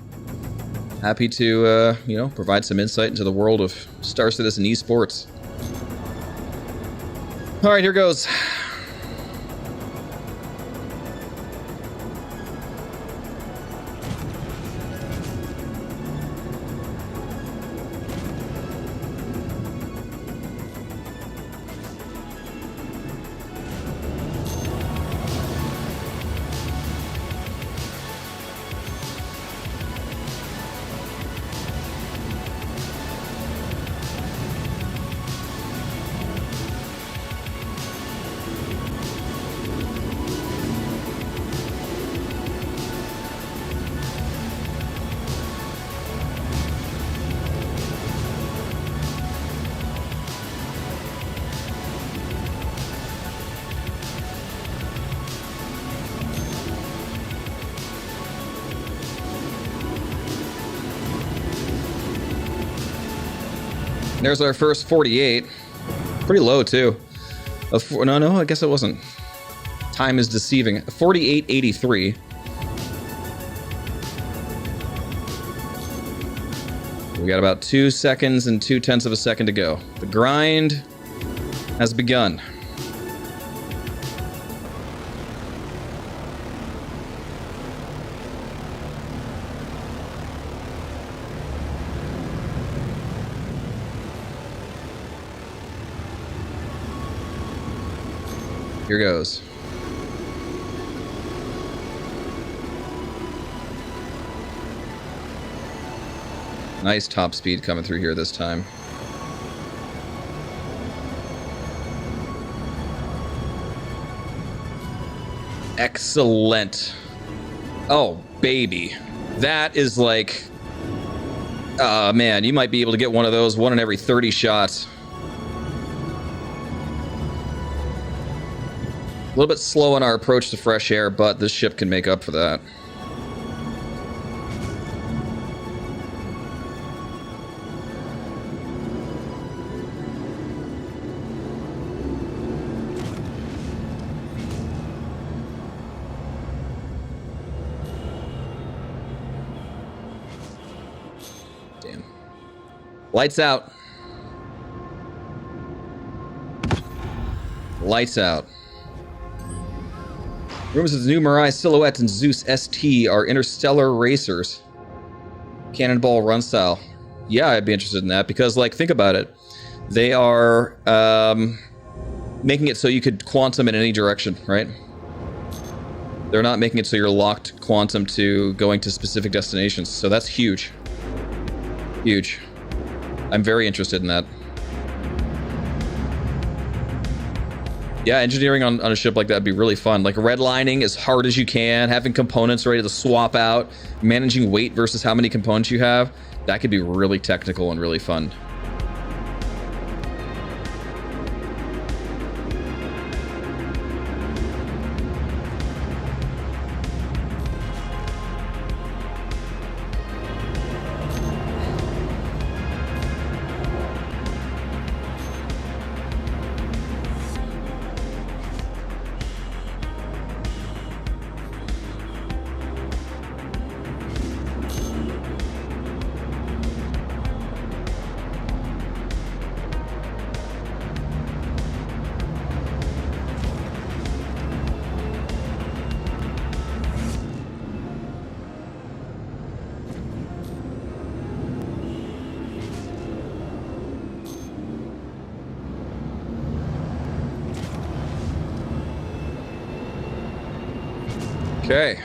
A: Happy to, you know, provide some insight into the world of Star Citizen esports. All right, here goes. There's our first 48. Pretty low, too. No, I guess it wasn't. Time is deceiving. 48.83. We got about 2 seconds and 0.2 of a second to go. The grind has begun. Here goes. Nice top speed coming through here this time. Excellent. Oh, baby. That is like... man, you might be able to get one of those 1 in every 30 shots. A little bit slow on our approach to fresh air, but this ship can make up for that. Damn. Lights out. Lights out. Rumors of the new Mirai Silhouette and Zeus ST are interstellar racers. Cannonball run style. Yeah, I'd be interested in that because, like, think about it. They are making it so you could quantum in any direction, right? They're not making it so you're locked quantum to going to specific destinations. So that's huge. Huge. I'm very interested in that. Yeah, engineering on a ship like that would be really fun. Like redlining as hard as you can, having components ready to swap out, managing weight versus how many components you have. That could be really technical and really fun. Okay.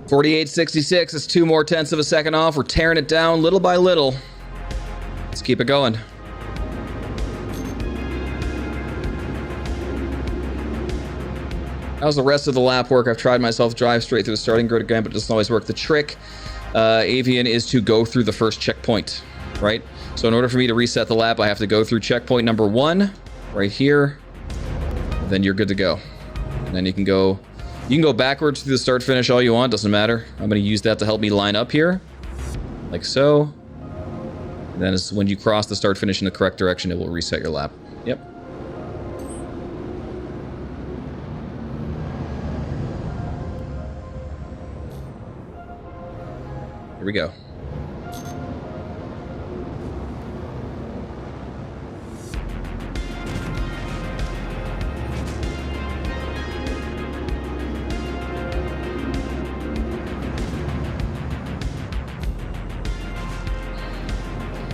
A: 48.66 is 2 more tenths of a second off. We're tearing it down little by little. Let's keep it going. How's the rest of the lap work? I've tried myself drive straight through the starting grid again, but it doesn't always work. The trick, Avian, is to go through the first checkpoint, right? So in order for me to reset the lap, I have to go through checkpoint number 1 right here. Then you're good to go. And then you can go backwards through the start finish all you want, doesn't matter. I'm going to use that to help me line up here, like so. And then when you cross the start finish in the correct direction, it will reset your lap. Yep. Here we go.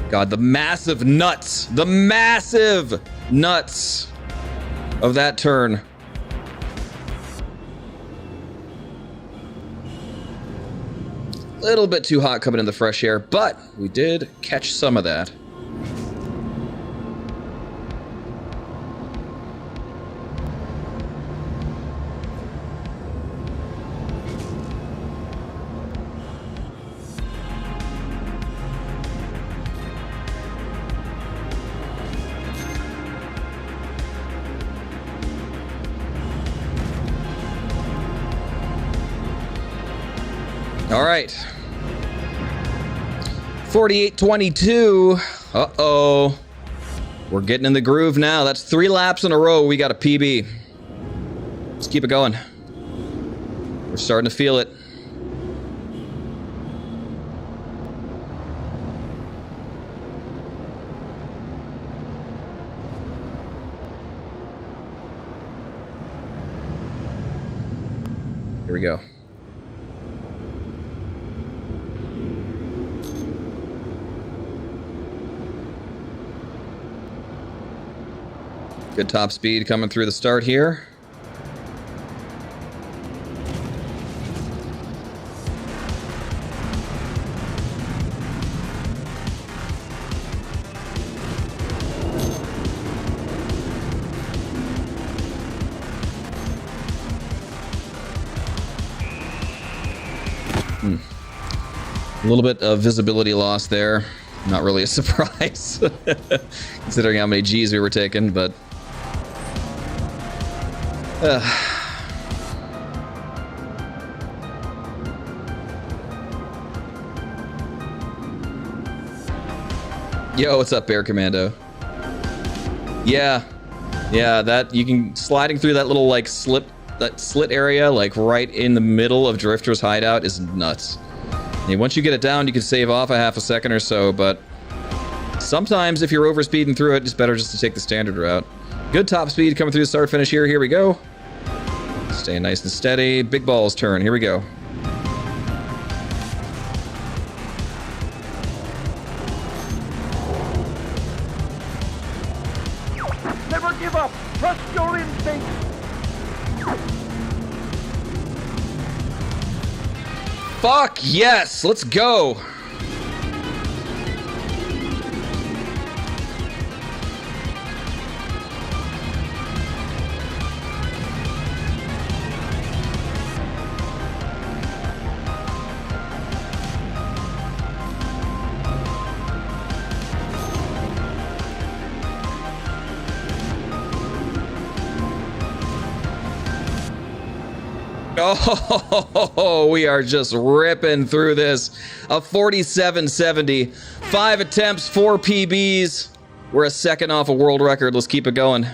A: God, the massive nuts of that turn. Little bit too hot coming in the fresh air, but we did catch some of that. All right. 48.22. Uh-oh. We're getting in the groove now. That's 3 laps in a row. We got a PB. Let's keep it going. We're starting to feel it. Here we go. Good top speed coming through the start here. A little bit of visibility loss there. Not really a surprise, considering how many G's we were taking, but... Yo, what's up, Bear Commando? Yeah, that you can sliding through that little like slit area, like right in the middle of Drifter's hideout, is nuts. And once you get it down, you can save off a half a second or so, but sometimes if you're overspeeding through it, it's better just to take the standard route. Good top speed coming through the start finish here. Here we go. Staying nice and steady. Big balls turn. Here we go.
D: Never give up. Trust your instincts.
A: Fuck yes, let's go. Oh, we are just ripping through this. A 47.70. 5 attempts, 4 PBs. We're a second off a world record. Let's keep it going.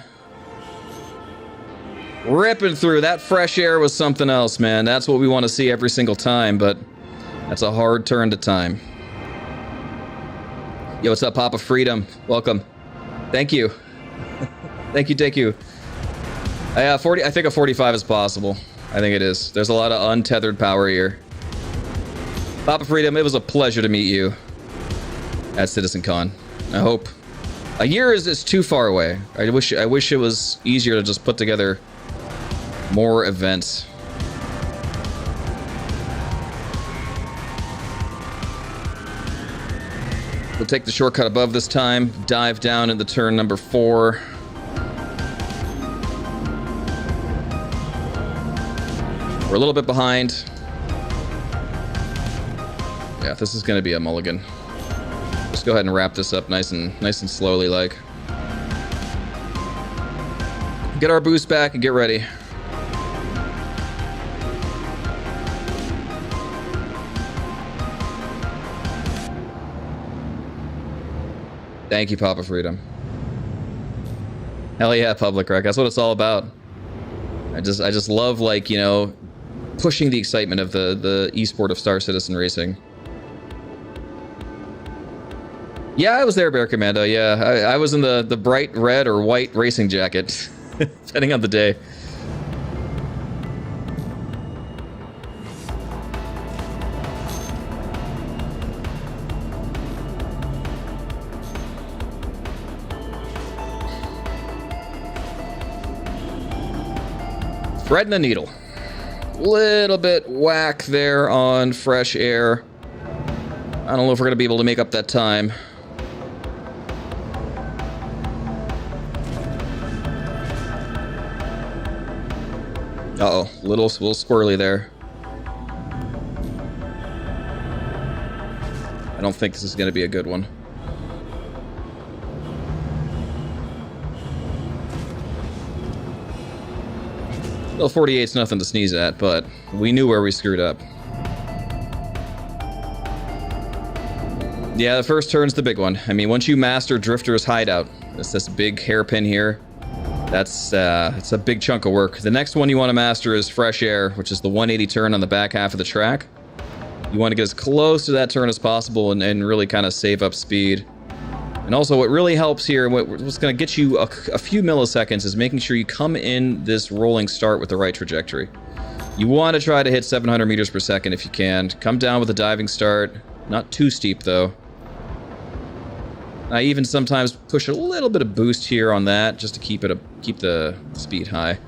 A: Ripping through. That fresh air was something else, man. That's what we want to see every single time, but that's a hard turn to time. Yo, what's up, Papa Freedom? Welcome. Thank you. Thank you. I think a 45 is possible. I think it is. There's a lot of untethered power here. Papa Freedom, it was a pleasure to meet you at CitizenCon. I hope. A year is too far away. I wish it was easier to just put together more events. We'll take the shortcut above this time. Dive down into turn number 4. We're a little bit behind. Yeah, this is going to be a mulligan. Just go ahead and wrap this up nice and slowly, like. Get our boost back and get ready. Thank you, Papa Freedom. Hell yeah, Public Rec. That's what it's all about. I just love, like, you know, pushing the excitement of the esport of Star Citizen Racing. Yeah, I was there, Bear Commando. Yeah, I was in the bright red or white racing jacket, depending on the day. Threading the needle. Little bit whack there on fresh air. I don't know if we're gonna be able to make up that time. Uh-oh, little squirrely there. I don't think this is gonna be a good one. Well, 48's nothing to sneeze at, but we knew where we screwed up. Yeah, the first turn's the big one. I mean, once you master Drifter's hideout, it's this big hairpin here. It's a big chunk of work. The next one you want to master is Fresh Air, which is the 180 turn on the back half of the track. You want to get as close to that turn as possible and really kind of save up speed. And also, what really helps here, what's going to get you a few milliseconds, is making sure you come in this rolling start with the right trajectory. You want to try to hit 700 meters per second if you can. Come down with a diving start. Not too steep, though. I even sometimes push a little bit of boost here on that just to keep the speed high.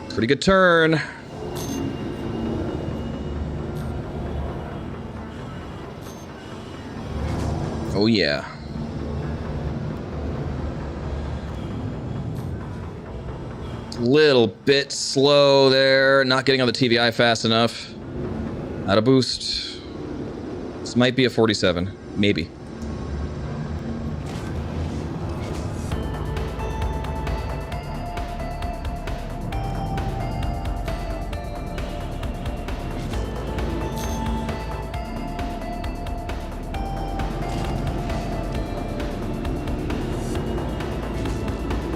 A: Pretty good turn. Oh yeah. Little bit slow there, not getting on the TVI fast enough. Out of boost. This might be a 47, maybe.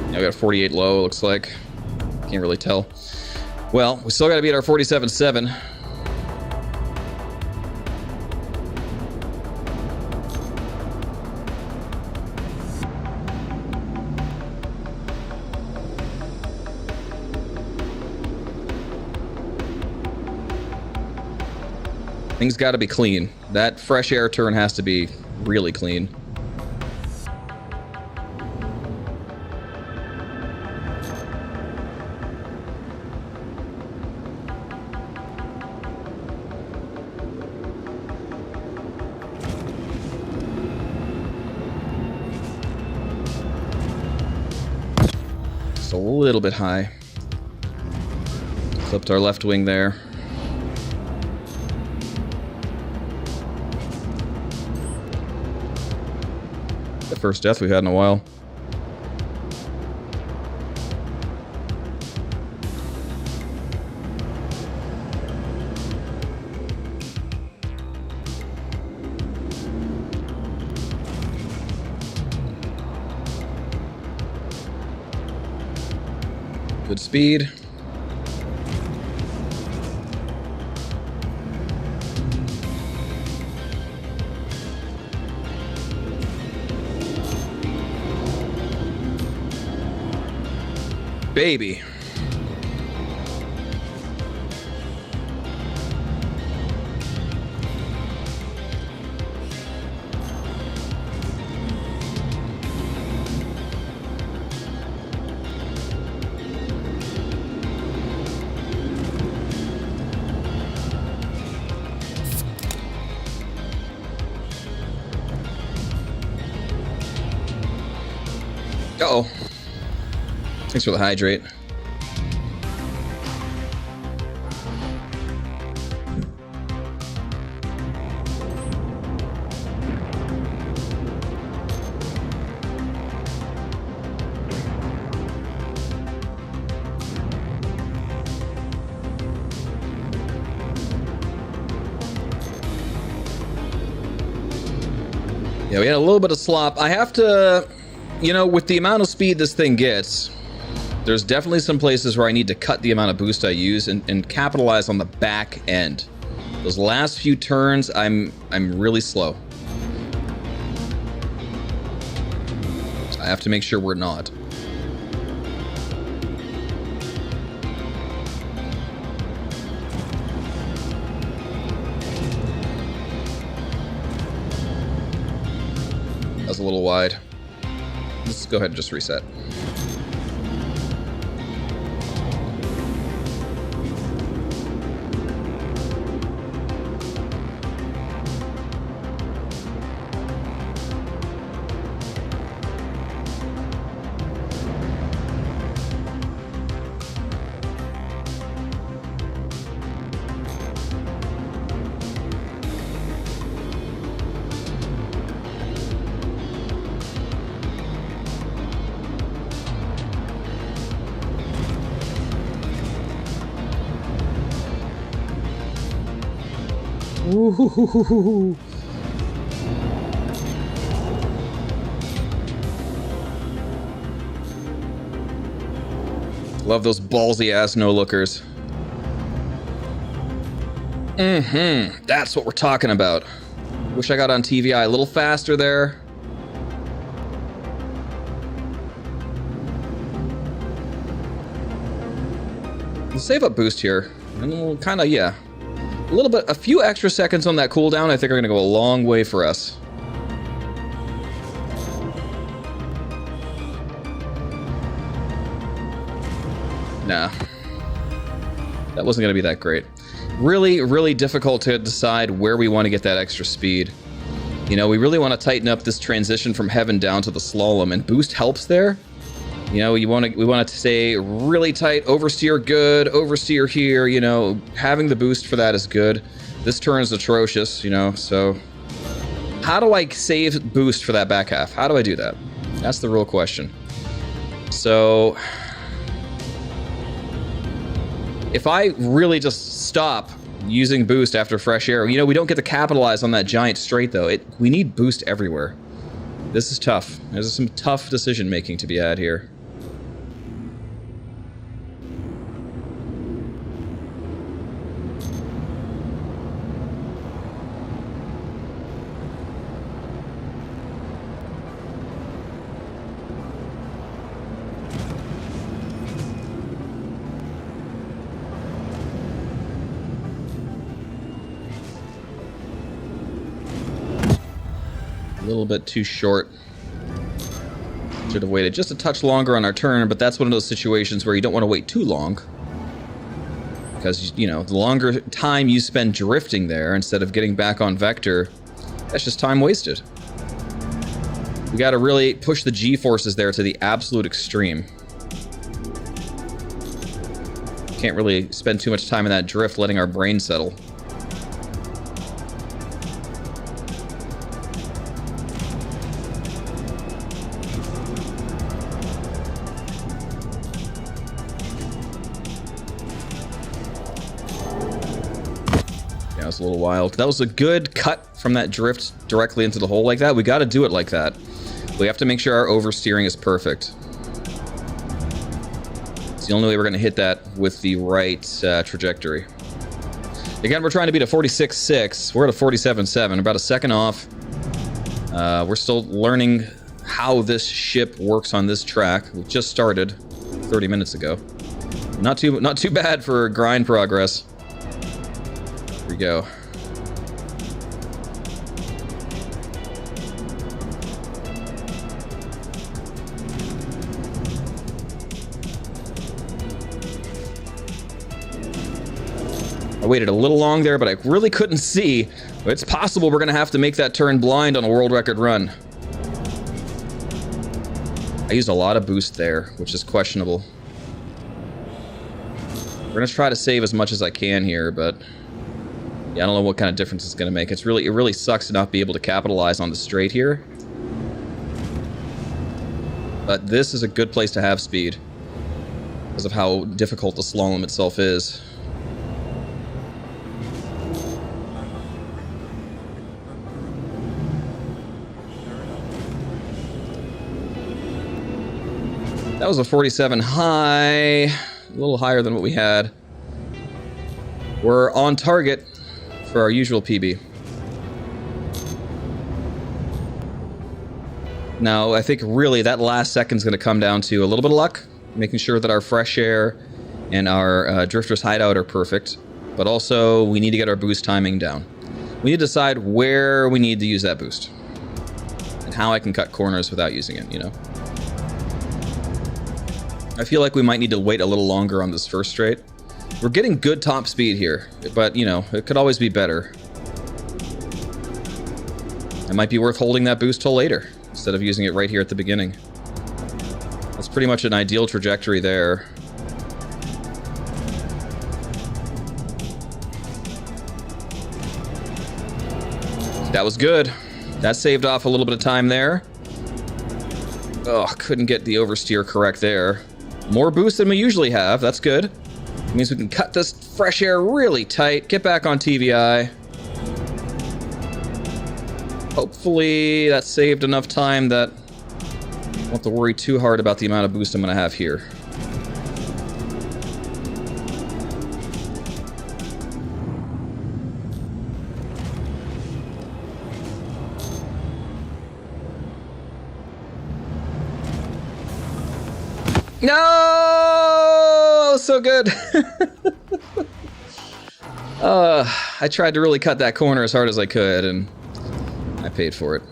A: Now we got a 48 low, looks like. Can't really tell. Well, we still got to beat our 47.7. Things got to be clean. That fresh air turn has to be really clean. Just a little bit high. Flipped our left wing there. The first death we've had in a while. Good speed. Baby. Uh-oh. Thanks for the hydrate. Yeah, we had a little bit of slop. I have to, you know, with the amount of speed this thing gets, there's definitely some places where I need to cut the amount of boost I use and capitalize on the back end. Those last few turns, I'm really slow. I have to make sure we're not. That was a little wide. Let's go ahead and just reset. Ooh. Love those ballsy ass no-lookers. That's what we're talking about. Wish I got on TVI a little faster there. Let's save up boost here. And we'll kind of, yeah. A few extra seconds on that cooldown, I think are going to go a long way for us. Nah. That wasn't going to be that great. Really, really difficult to decide where we want to get that extra speed. You know, we really want to tighten up this transition from heaven down to the slalom, and boost helps there. You know, we want to stay really tight, oversteer good, oversteer here, you know, having the boost for that is good. This turn is atrocious, you know, so how do I save boost for that back half? How do I do that? That's the real question. So if I really just stop using boost after fresh air, you know, we don't get to capitalize on that giant straight though. We need boost everywhere. This is tough. There's some tough decision making to be had here. A little bit too short. Should have waited just a touch longer on our turn, but that's one of those situations where you don't want to wait too long. Because, you know, the longer time you spend drifting there instead of getting back on vector, that's just time wasted. We got to really push the G-forces there to the absolute extreme. Can't really spend too much time in that drift letting our brain settle. A little wild. That was a good cut from that drift directly into the hole like that. We got to do it like that. We have to make sure our oversteering is perfect. It's the only way we're going to hit that with the right trajectory. Again, we're trying to beat a 46.6. We're at a 47.7, about a second off. We're still learning how this ship works on this track. We just started 30 minutes ago. Not too bad for grind progress. Here we go. I waited a little long there, but I really couldn't see. It's possible we're going to have to make that turn blind on a world record run. I used a lot of boost there, which is questionable. We're going to try to save as much as I can here, but yeah, I don't know what kind of difference it's going to make. It really sucks to not be able to capitalize on the straight here. But this is a good place to have speed because of how difficult the slalom itself is. That was a 47 high, a little higher than what we had. We're on target for our usual PB. Now, I think really that last second's going to come down to a little bit of luck, making sure that our fresh air and our drifter's hideout are perfect, but also we need to get our boost timing down. We need to decide where we need to use that boost and how I can cut corners without using it, you know? I feel like we might need to wait a little longer on this first straight. We're getting good top speed here, but, you know, it could always be better. It might be worth holding that boost till later, instead of using it right here at the beginning. That's pretty much an ideal trajectory there. That was good. That saved off a little bit of time there. Oh, couldn't get the oversteer correct there. More boost than we usually have. That's good. It means we can cut this fresh air really tight, get back on TVI. Hopefully that saved enough time that I won't have to worry too hard about the amount of boost I'm going to have here. No, so good. I tried to really cut that corner as hard as I could, and I paid for it.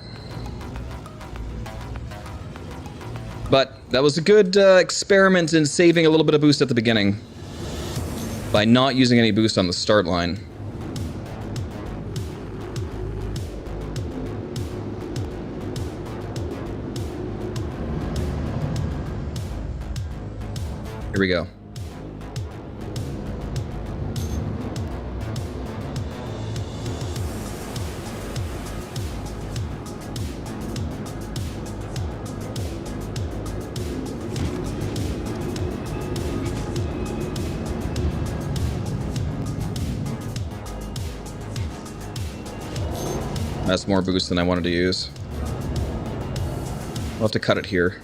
A: But that was a good experiment in saving a little bit of boost at the beginning by not using any boost on the start line. Here we go. That's more boost than I wanted to use. I'll have to cut it here.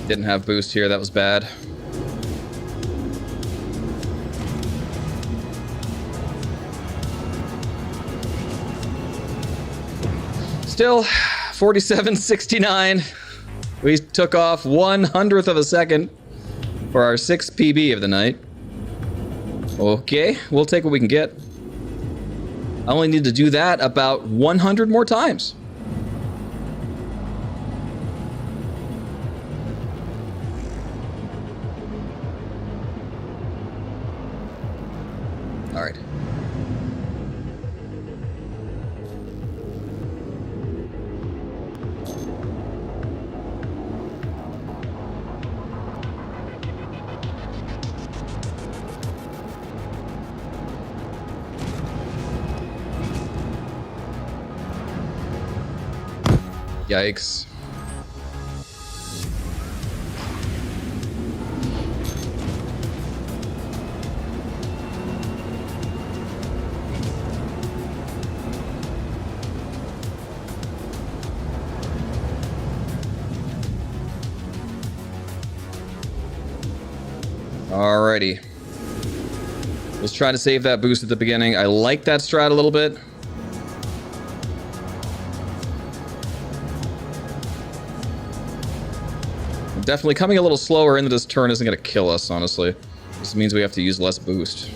A: Didn't have boost here, that was bad. Still, 47.69. We took off 1/100th of a second for our 6th PB of the night. Okay, we'll take what we can get. I only need to do that about 100 more times. All right. Yikes. Alrighty. Let's try to save that boost at the beginning. I like that strat a little bit. Definitely coming a little slower into this turn isn't going to kill us, honestly. This means we have to use less boost.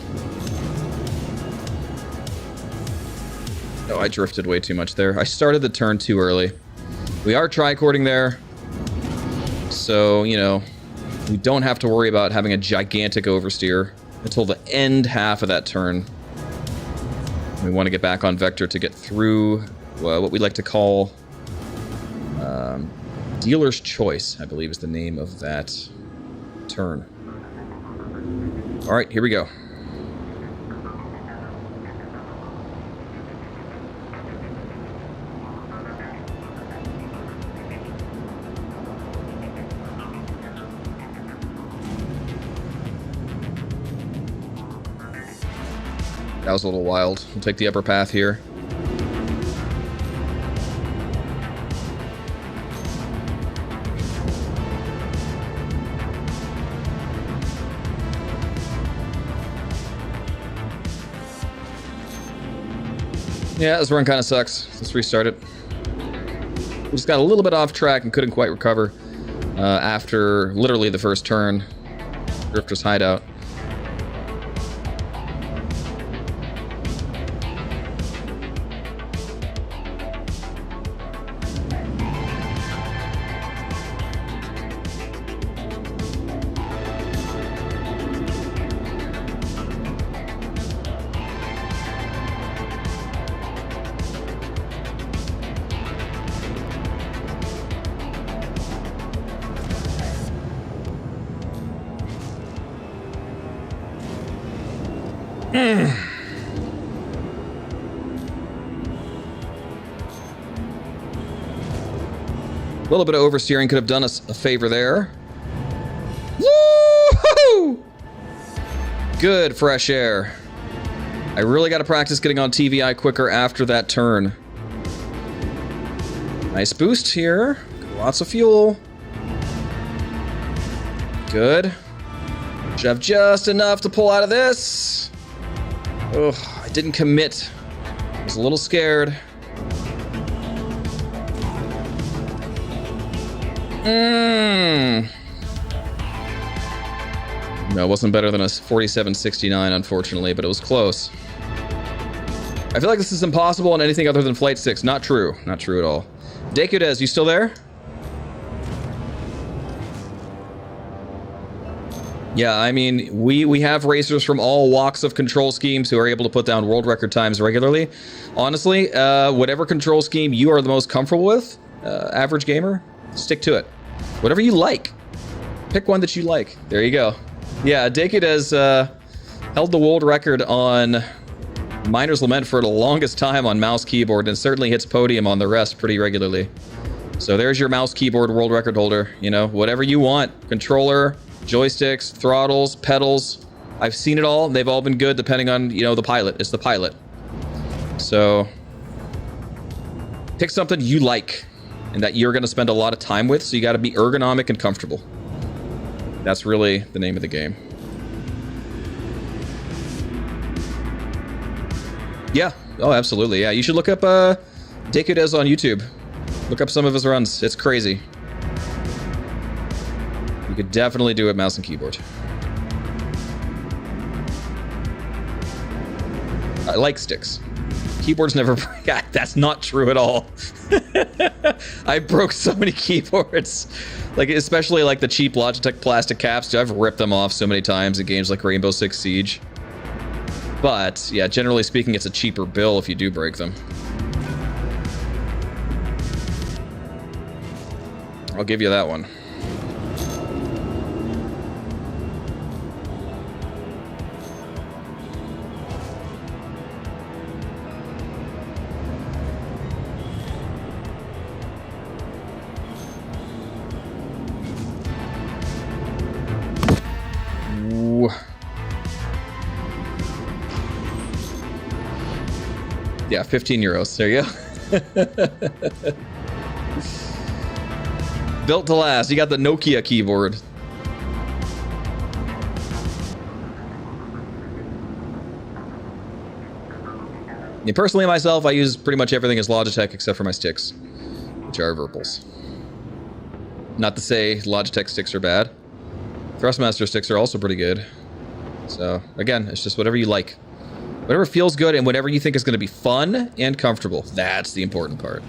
A: Oh, I drifted way too much there. I started the turn too early. We are tricording there. So, you know, we don't have to worry about having a gigantic oversteer until the end half of that turn. We want to get back on vector to get through what we like to call Dealer's Choice, I believe is the name of that turn. All right, here we go. That was a little wild. We'll take the upper path here. Yeah, this run kind of sucks. Let's restart it. We just got a little bit off track and couldn't quite recover after literally the first turn. Drifter's hideout. A little bit of oversteering could have done us a favor there. Woo-hoo! Good fresh air. I really got to practice getting on TVI quicker after that turn. Nice boost here. Lots of fuel. Good. Should have just enough to pull out of this. Ugh, I didn't commit. I was a little scared. No, it wasn't better than a 4769, unfortunately, but it was close. I feel like this is impossible on anything other than Flight 6. Not true. Not true at all. Dekudez, you still there? Yeah, I mean, we have racers from all walks of control schemes who are able to put down world record times regularly. Honestly, whatever control scheme you are the most comfortable with, average gamer, stick to it. Whatever you like. Pick one that you like. There you go. Yeah, Dekudez held the world record on Miner's Lament for the longest time on mouse keyboard, and certainly hits podium on the rest pretty regularly. So there's your mouse keyboard world record holder. You know, whatever you want. Controller, joysticks, throttles, pedals. I've seen it all. They've all been good depending on, you know, the pilot. It's the pilot. So pick something you like and that you're going to spend a lot of time with, so you got to be ergonomic and comfortable. That's really the name of the game. Yeah. Oh, absolutely. Yeah, you should look up Dekudez on YouTube. Look up some of his runs. It's crazy. You could definitely do it mouse and keyboard. I like sticks. Keyboards never break. That's not true at all. I broke so many keyboards. Like, especially like the cheap Logitech plastic caps. I've ripped them off so many times in games like Rainbow Six Siege. But, yeah, generally speaking, it's a cheaper bill if you do break them. I'll give you that one. Ooh. Yeah, 15 euros. There you go. Built to last. You got the Nokia keyboard. Yeah, personally, myself, I use pretty much everything as Logitech except for my sticks, which are Virpils. Not to say Logitech sticks are bad. Thrustmaster sticks are also pretty good. So, again, it's just whatever you like. Whatever feels good and whatever you think is going to be fun and comfortable. That's the important part.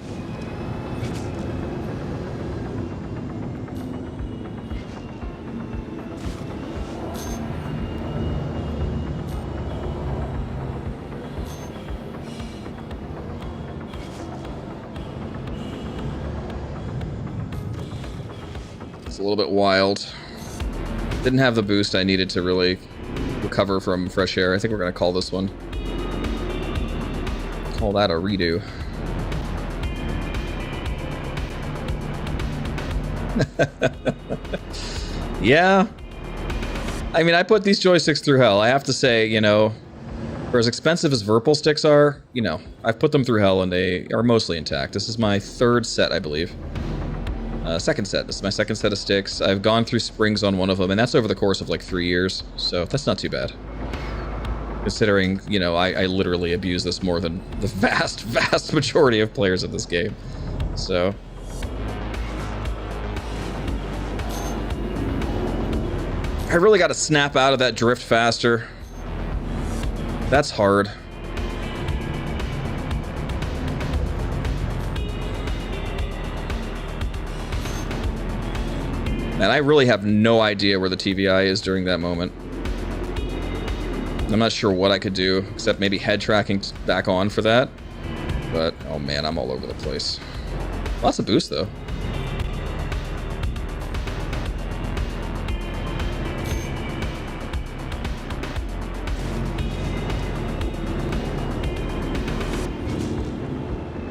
A: It's a little bit wild. Didn't have the boost I needed to really recover from fresh air. I think we're going to call this one. Call that a redo. Yeah. I mean, I put these joysticks through hell. I have to say, you know, for as expensive as Virpil sticks are, you know, I've put them through hell and they are mostly intact. This is my third set, I believe. Second set. This is my second set of sticks. I've gone through springs on one of them, and that's over the course of like 3 years, so that's not too bad. Considering, you know, I literally abuse this more than the vast majority of players of this game. So... I really got to snap out of that drift faster. That's hard. And I really have no idea where the TVI is during that moment. I'm not sure what I could do, except maybe head tracking back on for that. But, oh man, I'm all over the place. Lots of boost, though.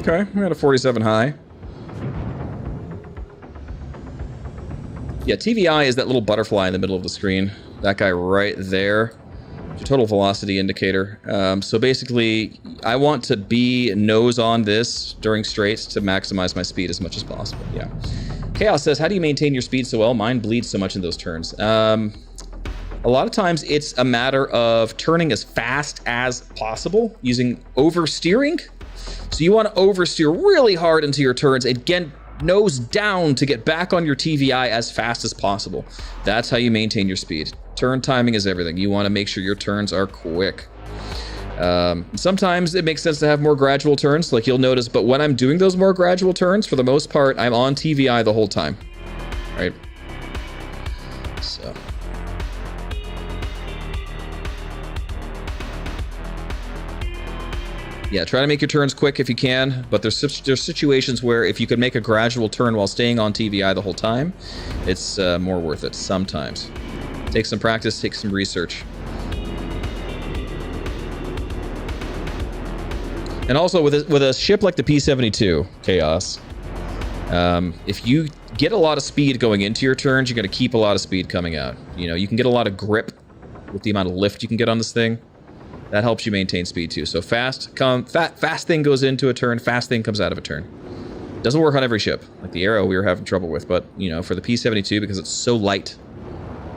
A: Okay, we got a 47 high. Yeah, TVI is that little butterfly in the middle of the screen. That guy right there. Your total velocity indicator. So basically, I want to be nose on this during straights to maximize my speed as much as possible. Yeah. Chaos says, how do you maintain your speed so well? Mine bleeds so much in those turns. A lot of times it's a matter of turning as fast as possible using oversteering. So you want to oversteer really hard into your turns and get nose down to get back on your TVI as fast as possible. That's how you maintain your speed. Turn timing is everything. You want to make sure your turns are quick. Sometimes it makes sense to have more gradual turns, like you'll notice, but when I'm doing those more gradual turns, for the most part, I'm on TVI the whole time, right? So. Yeah, try to make your turns quick if you can, but there's situations where if you could make a gradual turn while staying on TVI the whole time, it's more worth it sometimes. Take some practice, take some research. And also with a ship like the P-72, Chaos, if you get a lot of speed going into your turns, you're going to keep a lot of speed coming out. You know, you can get a lot of grip with the amount of lift you can get on this thing. That helps you maintain speed too. So fast thing goes into a turn, fast thing comes out of a turn. Doesn't work on every ship. Like the Arrow we were having trouble with, but you know, for the P-72, because it's so light,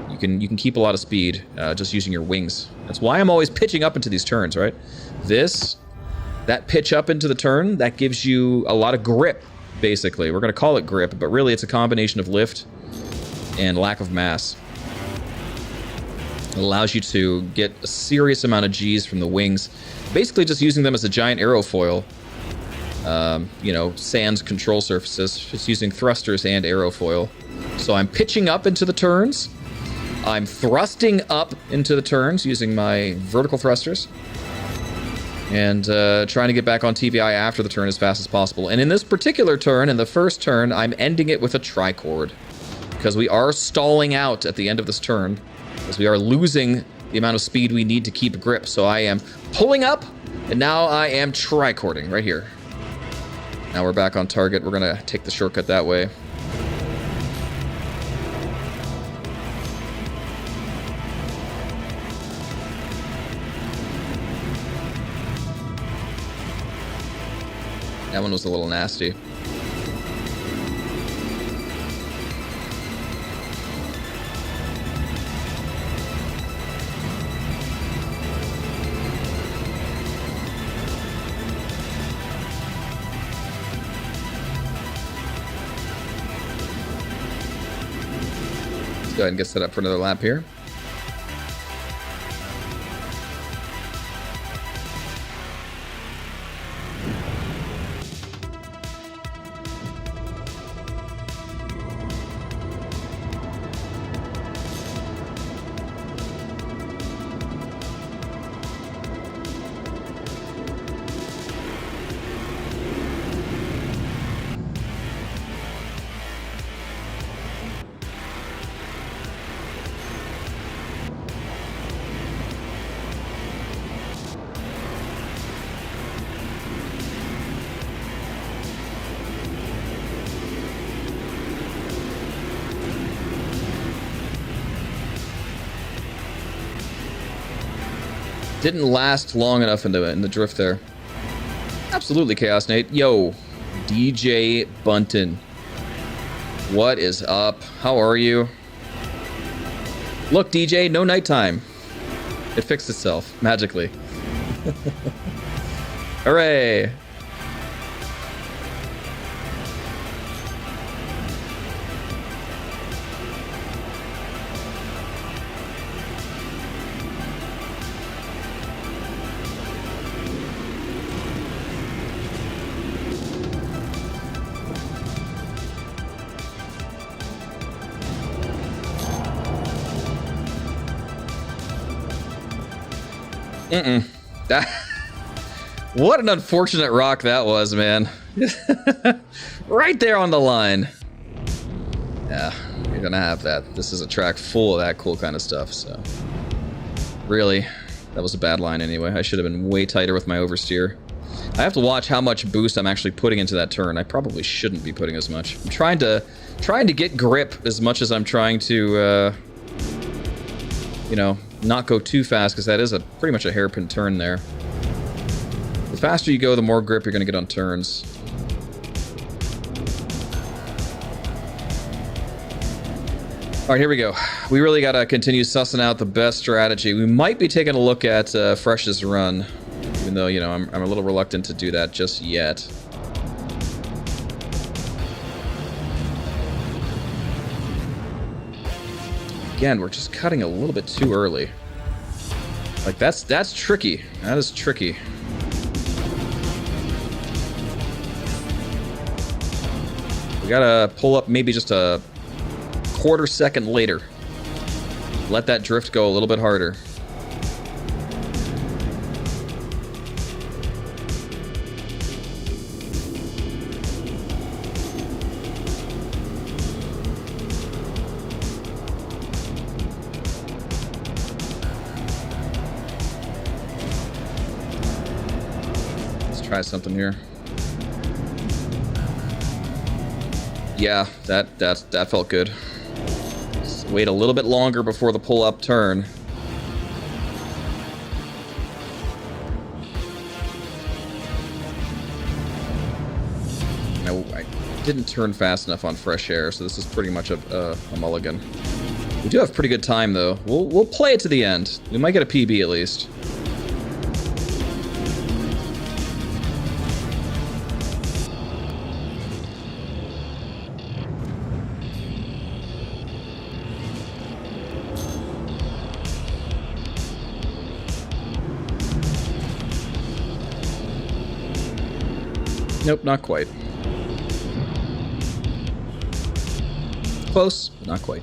A: you can keep a lot of speed just using your wings. That's why I'm always pitching up into these turns, right? That pitch up into the turn, that gives you a lot of grip, basically. We're gonna call it grip, but really it's a combination of lift and lack of mass. It allows you to get a serious amount of G's from the wings, basically just using them as a giant aerofoil. You know, sans control surfaces, just using thrusters and aerofoil. So I'm pitching up into the turns. I'm thrusting up into the turns using my vertical thrusters. And trying to get back on TVI after the turn as fast as possible. And in this particular turn, in the first turn, I'm ending it with a tricord. Because we are stalling out at the end of this turn. Because we are losing the amount of speed we need to keep grip. So I am pulling up, and now I am tricording right here. Now we're back on target. We're going to take the shortcut that way. That one was a little nasty. Let's go ahead and get set up for another lap here. Didn't last long enough in the drift there. Absolutely, Chaos Nate. Yo, DJ Bunton. What is up? How are you? Look, DJ, no nighttime. It fixed itself, magically. Hooray! What an unfortunate rock that was, man. Right there on the line. Yeah, you're gonna have that. This is a track full of that cool kind of stuff, so. Really, that was a bad line anyway. I should have been way tighter with my oversteer. I have to watch how much boost I'm actually putting into that turn. I probably shouldn't be putting as much. I'm trying to get grip as much as I'm trying to, you know, not go too fast, because that is pretty much a hairpin turn there. The faster you go, the more grip you're going to get on turns. All right, here we go. We really got to continue sussing out the best strategy. We might be taking a look at Fresh's run, even though, you know, I'm a little reluctant to do that just yet. Again, we're just cutting a little bit too early. Like, that's tricky. That is tricky. We gotta pull up maybe just a quarter second later. Let that drift go a little bit harder. Let's try something here. Yeah, that felt good. Just wait a little bit longer before the pull-up turn. No, I didn't turn fast enough on fresh air, so this is pretty much a mulligan. We do have pretty good time, though. We'll play it to the end. We might get a PB at least. Nope, not quite. Close, but not quite.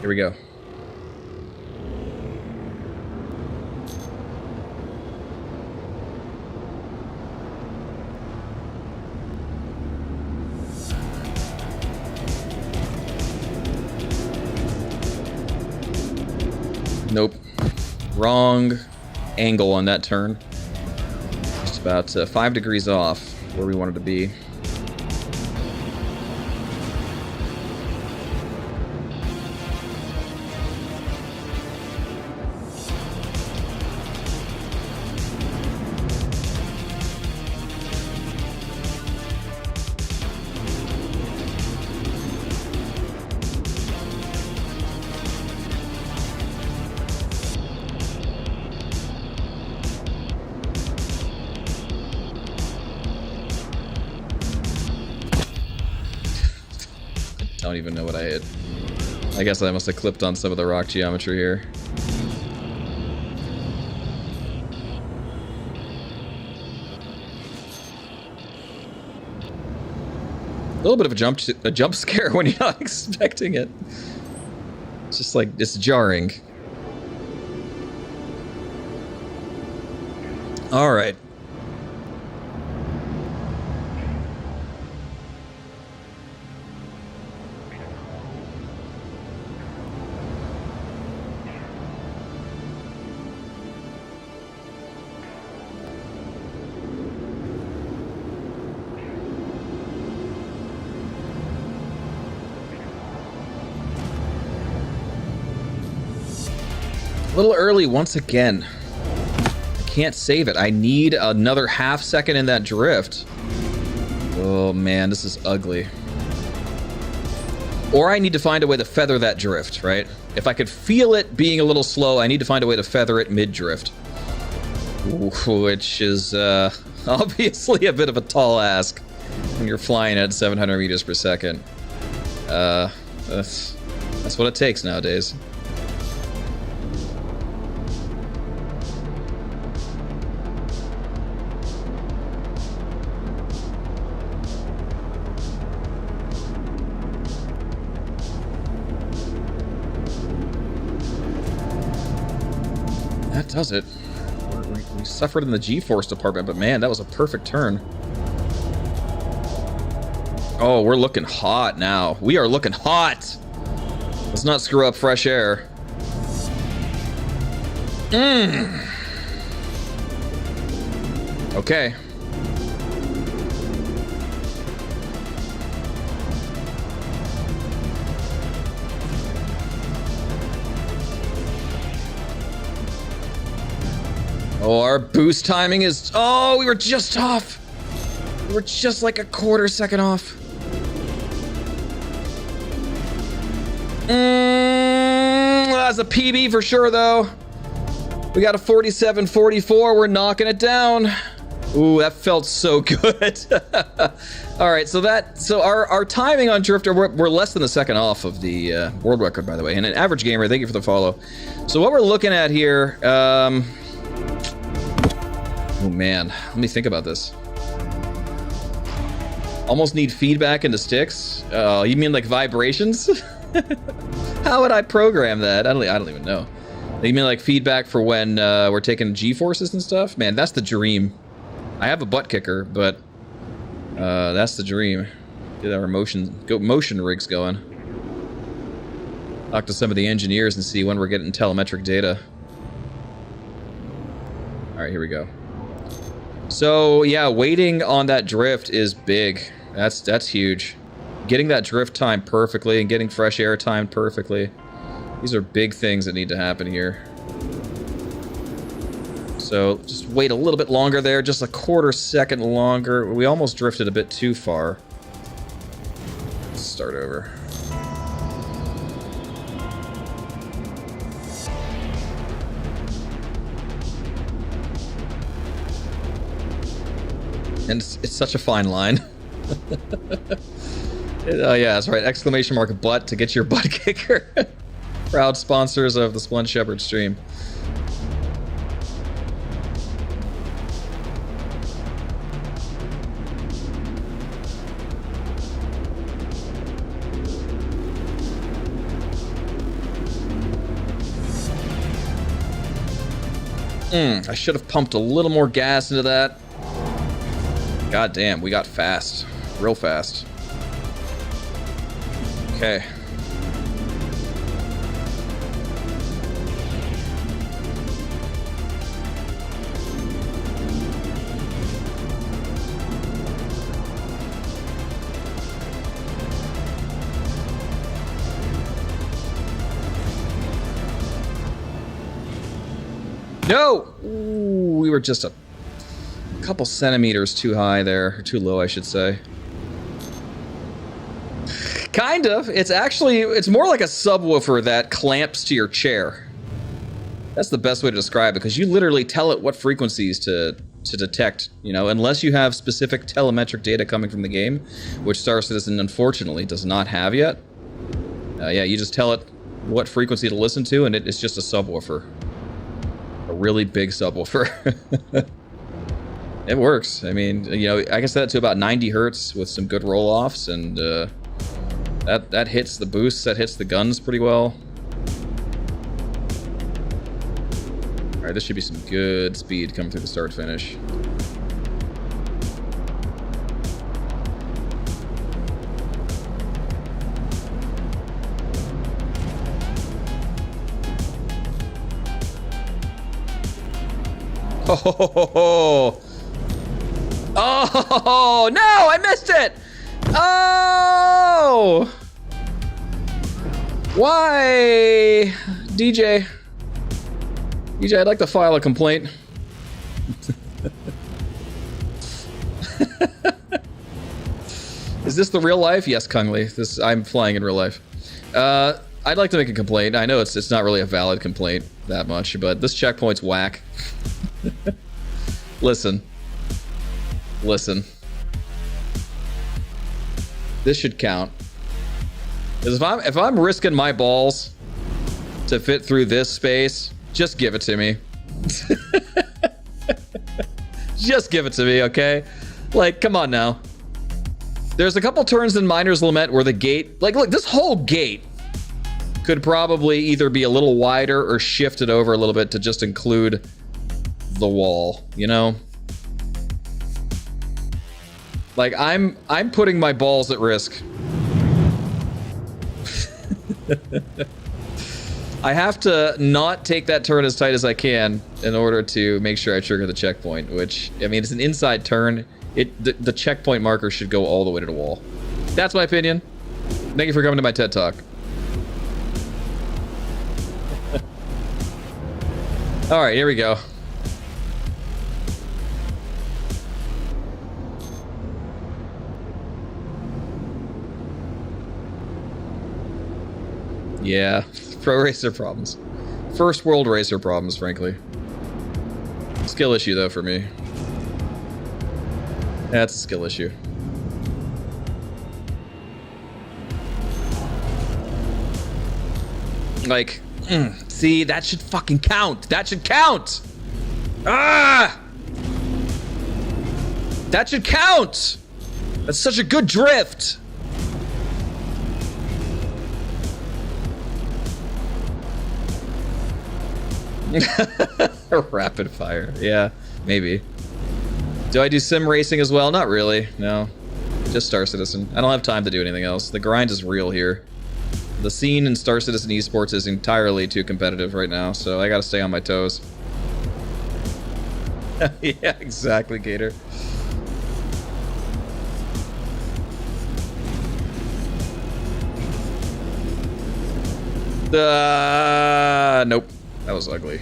A: Here we go. Nope. Wrong angle on that turn. Just about 5 degrees off where we wanted to be. I don't even know what I hit. I guess I must have clipped on some of the rock geometry here. A little bit of a jump scare when you're not expecting it. It's just like, it's jarring. All right. A little early once again. I can't save it. I need another half second in that drift. Oh man, this is ugly. Or I need to find a way to feather that drift, right? If I could feel it being a little slow, I need to find a way to feather it mid-drift. Which is obviously a bit of a tall ask when you're flying at 700 meters per second. That's what it takes nowadays. That does it. We suffered in the G-force department, but man, that was a perfect turn. Oh, we're looking hot now. We are looking hot. Let's not screw up fresh air. Okay. Oh, our boost timing is... Oh, we were just off. We were just like a quarter second off. That's a PB for sure, though. We got a 47.44. We're knocking it down. Ooh, that felt so good. All right, so our timing on Drifter, we're less than a second off of the world record, by the way. And an average gamer, thank you for the follow. So what we're looking at here, oh man, let me think about this. Almost need feedback in the sticks. You mean like vibrations? How would I program that? I don't even know. You mean like feedback for when we're taking G-forces and stuff? Man, that's the dream. I have a butt kicker, but that's the dream. Get our motion rigs going. Talk to some of the engineers and see when we're getting telemetric data. All right, here we go. So yeah, waiting on that drift is big. That's huge. Getting that drift time perfectly and getting fresh air timed perfectly. These are big things that need to happen here. So just wait a little bit longer there, just a quarter second longer. We almost drifted a bit too far. Let's start over. And it's such a fine line. Oh yeah, that's right. Exclamation mark butt to get your butt kicker. Proud sponsors of the Splend Shepherd stream. I should have pumped a little more gas into that. God damn, we got fast. Real fast. Okay. No! Ooh, we were just a couple centimeters too high there. Or too low, I should say. Kind of. It's more like a subwoofer that clamps to your chair. That's the best way to describe it, because you literally tell it what frequencies to detect, you know, unless you have specific telemetric data coming from the game, which Star Citizen unfortunately does not have yet. Yeah, you just tell it what frequency to listen to, and it's just a subwoofer. A really big subwoofer. It works. I mean, you know, I can set it to about 90 hertz with some good roll-offs, and that hits the boosts, that hits the guns pretty well. Alright, this should be some good speed coming through the start-finish. Oh, oh no, I missed it. Oh, why, DJ, I'd like to file a complaint. Is this the real life? Yes, Kungli. I'm flying in real life. I'd like to make a complaint. I know it's not really a valid complaint that much, but this checkpoint's whack. Listen. This should count. Because if I'm risking my balls to fit through this space, just give it to me. Just give it to me, okay? Like, come on now. There's a couple turns in Miner's Lament where the gate, like, look, this whole gate could probably either be a little wider or shifted over a little bit to just include the wall, you know? Like, I'm putting my balls at risk. I have to not take that turn as tight as I can in order to make sure I trigger the checkpoint, which, I mean, it's an inside turn. The checkpoint marker should go all the way to the wall. That's my opinion. Thank you for coming to my TED Talk. All right, here we go. Yeah, pro racer problems. First world racer problems, frankly. Skill issue, though, for me. That's a skill issue. Like, see, that should fucking count. That should count. Ah! That should count. That's such a good drift. Rapid fire. Yeah, maybe. Do I do sim racing as well? Not really. No. Just Star Citizen. I don't have time to do anything else. The grind is real here. The scene in Star Citizen esports is entirely too competitive right now, so I gotta stay on my toes. Yeah, exactly, Gator. Nope. That was ugly.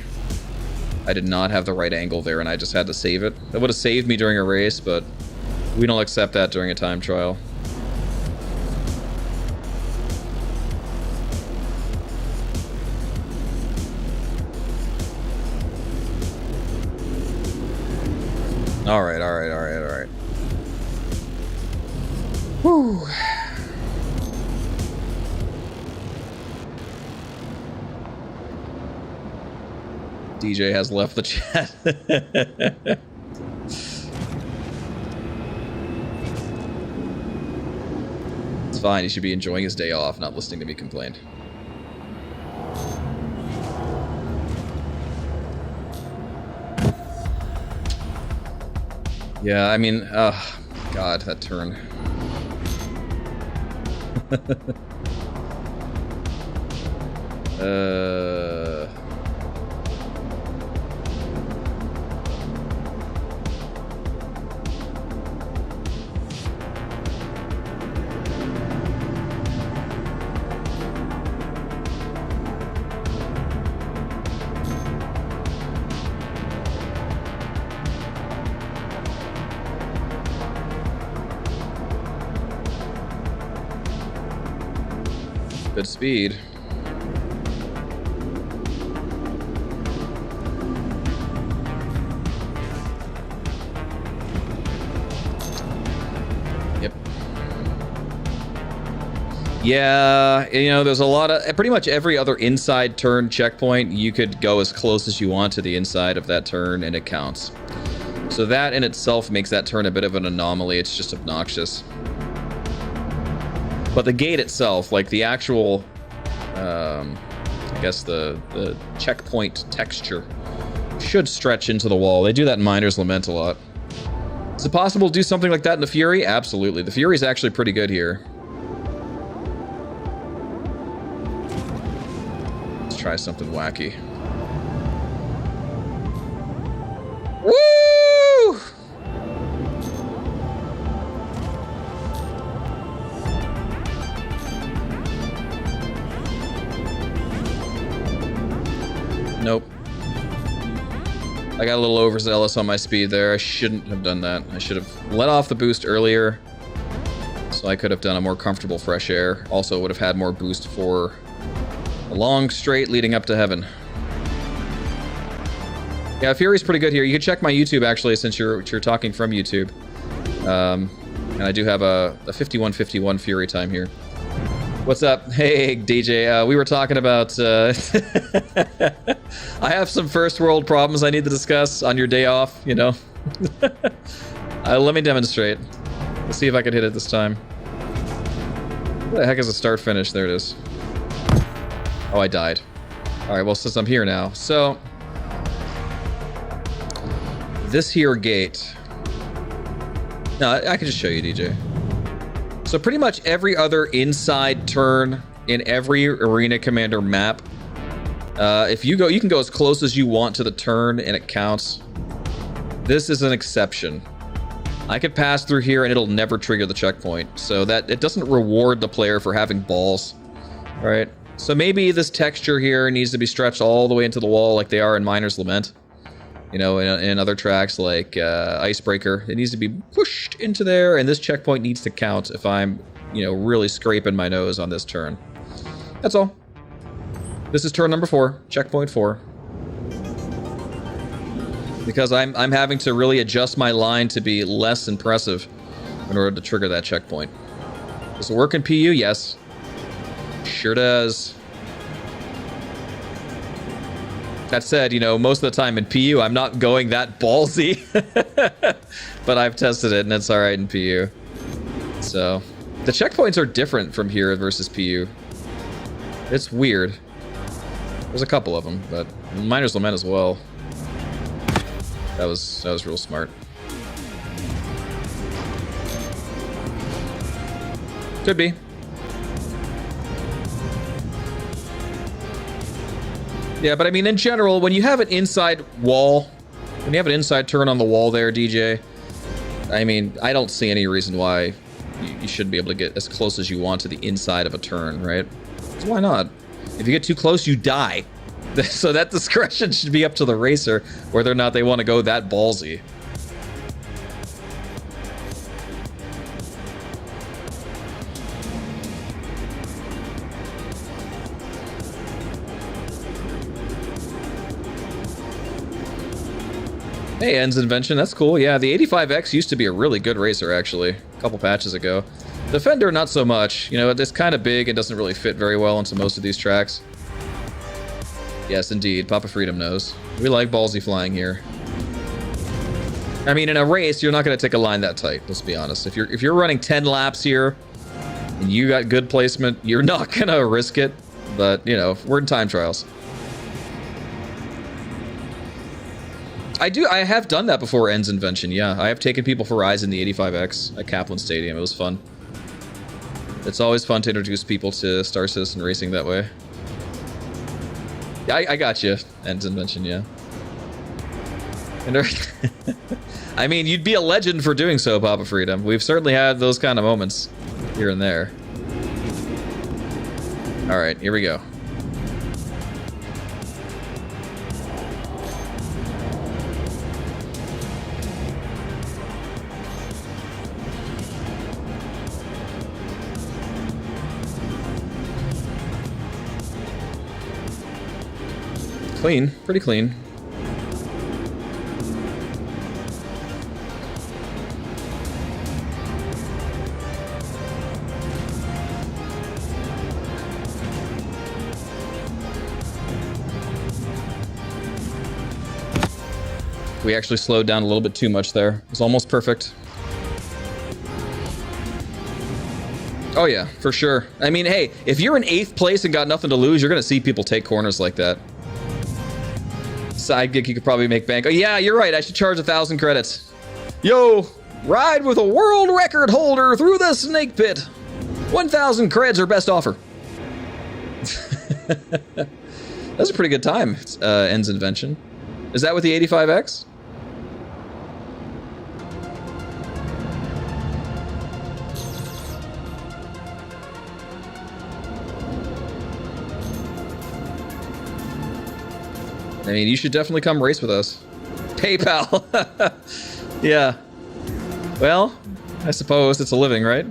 A: I did not have the right angle there, and I just had to save it. That would have saved me during a race, but we don't accept that during a time trial. Alright, alright, alright, alright. Whew. DJ has left the chat. It's fine, he should be enjoying his day off, not listening to me complain. Yeah, I mean, God, that turn. Good speed. Yep. Yeah, you know, there's a lot of... Pretty much every other inside turn checkpoint, you could go as close as you want to the inside of that turn, and it counts. So that in itself makes that turn a bit of an anomaly. It's just obnoxious. But the gate itself, like the actual, I guess the checkpoint texture, should stretch into the wall. They do that in Miner's Lament a lot. Is it possible to do something like that in the Fury? Absolutely. The Fury's actually pretty good here. Let's try something wacky. Woo! Nope. I got a little overzealous on my speed there. I shouldn't have done that. I should have let off the boost earlier, so I could have done a more comfortable fresh air. Also would have had more boost for a long straight leading up to heaven. Yeah, Fury's pretty good here. You can check my YouTube, actually, since you're talking from YouTube. And I do have a 51:51 Fury time here. What's up? Hey, DJ. We were talking about... I have some first world problems I need to discuss on your day off, you know. Let me demonstrate. Let's see if I can hit it this time. What the heck is a start finish? There it is. Oh, I died. Alright, well, since I'm here now. So... this here gate... No, I can just show you, DJ. So pretty much every other inside turn in every Arena Commander map, if you go, you can go as close as you want to the turn and it counts. This is an exception. I could pass through here and it'll never trigger the checkpoint, so that it doesn't reward the player for having balls, right? So maybe this texture here needs to be stretched all the way into the wall like they are in Miner's Lament. You know, in other tracks like Icebreaker, it needs to be pushed into there, and this checkpoint needs to count if I'm, you know, really scraping my nose on this turn. That's all. This is turn number 4, checkpoint 4. Because I'm having to really adjust my line to be less impressive in order to trigger that checkpoint. Does it work in PU? Yes. Sure does. That said, you know, most of the time in PU, I'm not going that ballsy. But I've tested it, and it's alright in PU. So, the checkpoints are different from here versus PU. It's weird. There's a couple of them, but Miner's Lament as well. That was real smart. Could be. Yeah, but I mean, in general, when you have an inside wall, when you have an inside turn on the wall there, DJ, I mean, I don't see any reason why you shouldn't be able to get as close as you want to the inside of a turn, right? So why not? If you get too close, you die. So that discretion should be up to the racer, whether or not they want to go that ballsy. Hey, En's Invention, that's cool. Yeah, the 85X used to be a really good racer, actually, a couple patches ago. Defender, not so much. You know, it's kind of big and doesn't really fit very well into most of these tracks. Yes, indeed. Papa Freedom knows. We like ballsy flying here. I mean, in a race, you're not going to take a line that tight, let's be honest. If you're running 10 laps here, and you got good placement, you're not going to risk it. But, you know, we're in time trials. I have done that before En's Invention, yeah. I have taken people for rides in the 85X at Kaplan Stadium. It was fun. It's always fun to introduce people to Star Citizen racing that way. Yeah, I got you, En's Invention, yeah. And I mean, you'd be a legend for doing so, Papa Freedom. We've certainly had those kind of moments here and there. All right, here we go. Clean, pretty clean. We actually slowed down a little bit too much there. It was almost perfect. Oh yeah, for sure. I mean, hey, if you're in 8th place and got nothing to lose, you're gonna see people take corners like that. Side gig, you could probably make bank. Oh yeah, you're right. I should charge 1,000 credits. Yo, ride with a world record holder through the snake pit. 1,000 creds or best offer. That's a pretty good time. En's Invention. Is that with the 85X? I mean, you should definitely come race with us. PayPal. Yeah. Well, I suppose it's a living, right?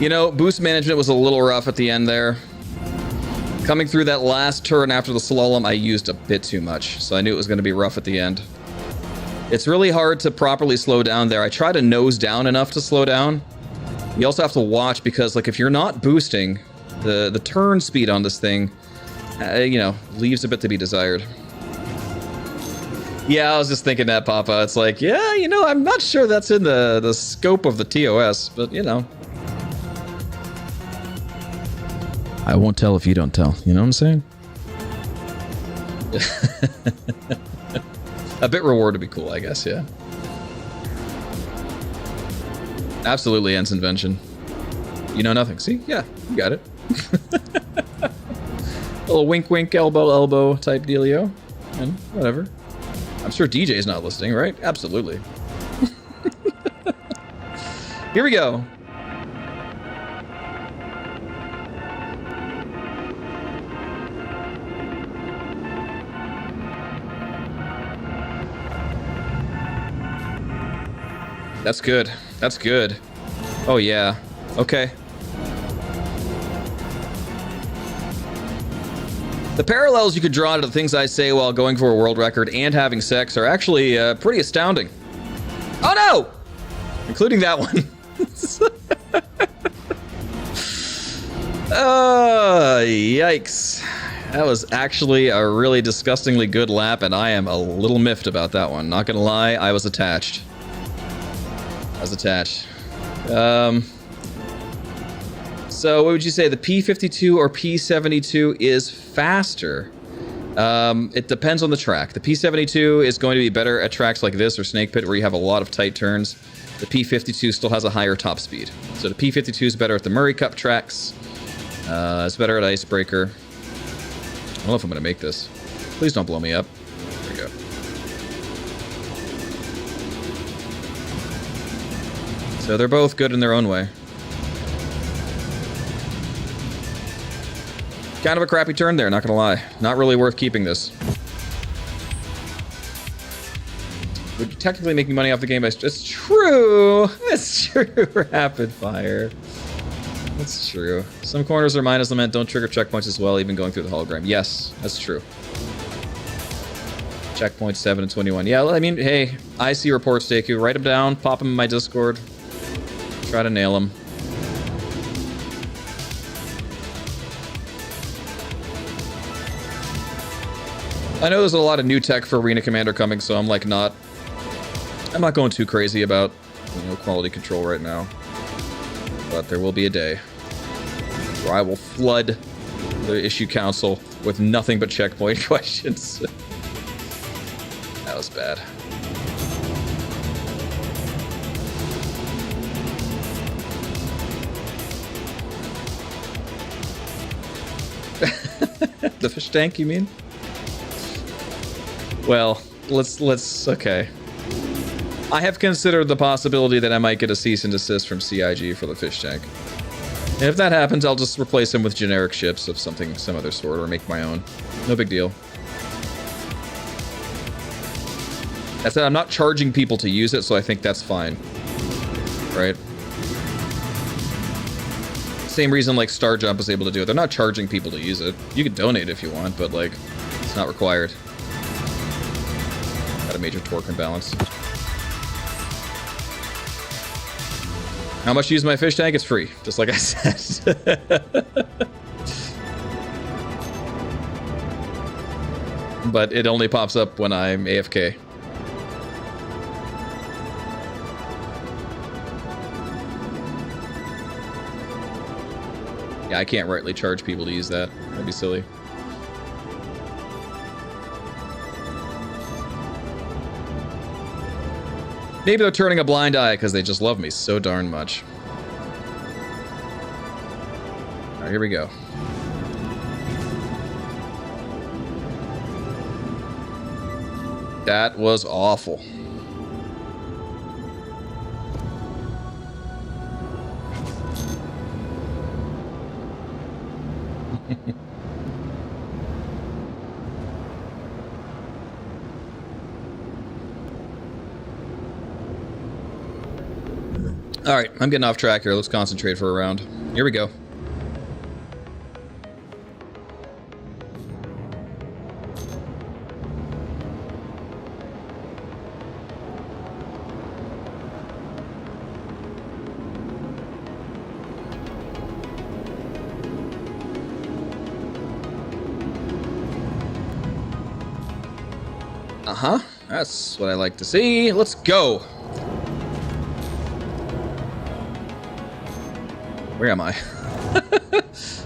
A: You know, boost management was a little rough at the end there. Coming through that last turn after the slalom, I used a bit too much, so I knew it was going to be rough at the end. It's really hard to properly slow down there. I try to nose down enough to slow down. You also have to watch because, like, if you're not boosting, the turn speed on this thing, you know, leaves a bit to be desired. Yeah, I was just thinking that, Papa. It's like, yeah, you know, I'm not sure that's in the scope of the TOS, but, you know. I won't tell if you don't tell. You know what I'm saying? A bit reward would be cool, I guess, yeah. Absolutely, Ensign Invention. You know nothing. See? Yeah, you got it. A little wink wink, elbow elbow type dealio. And whatever. I'm sure DJ's not listening, right? Absolutely. Here we go. That's good. That's good. Oh, yeah. Okay. The parallels you could draw to the things I say while going for a world record and having sex are actually pretty astounding. Oh, no! Including that one. Yikes. That was actually a really disgustingly good lap, and I am a little miffed about that one. Not gonna lie, I was attached. So what would you say, the P52 or P72 is faster? It depends on the track. The P72 is going to be better at tracks like this or Snake Pit where you have a lot of tight turns. The P52 still has a higher top speed. So the P52 is better at the Murray Cup tracks. It's better at Icebreaker. I don't know if I'm going to make this. Please don't blow me up. There we go. So they're both good in their own way. Kind of a crappy turn there, not gonna lie. Not really worth keeping this. Would you technically make money off the game by... It's true! It's true, rapid fire. That's true. Some corners are minus lament, don't trigger checkpoints as well, even going through the hologram. Yes, that's true. Checkpoint 7 and 21. Yeah, I mean, hey, I see reports, Deku. Write them down, pop them in my Discord. Try to nail them. I know there's a lot of new tech for Arena Commander coming, so I'm like I'm not going too crazy about, quality control right now. But there will be a day where I will flood the issue council with nothing but checkpoint questions. That was bad. The fish tank, you mean? Well, let's okay. I have considered the possibility that I might get a cease and desist from CIG for the fish tank. And if that happens, I'll just replace them with generic ships of some other sort, or make my own. No big deal. That said, I'm not charging people to use it, so I think that's fine. Right? Same reason like Star Jump is able to do it. They're not charging people to use it. You can donate if you want, but like, it's not required. Got a major torque imbalance. How much to use my fish tank? It's free, just like I said. But it only pops up when I'm AFK. Yeah, I can't rightly charge people to use that. That'd be silly. Maybe they're turning a blind eye because they just love me so darn much. Alright, here we go. That was awful. Alright, I'm getting off track here. Let's concentrate for a round. Here we go. Uh-huh. That's what I like to see. Let's go. Where am I?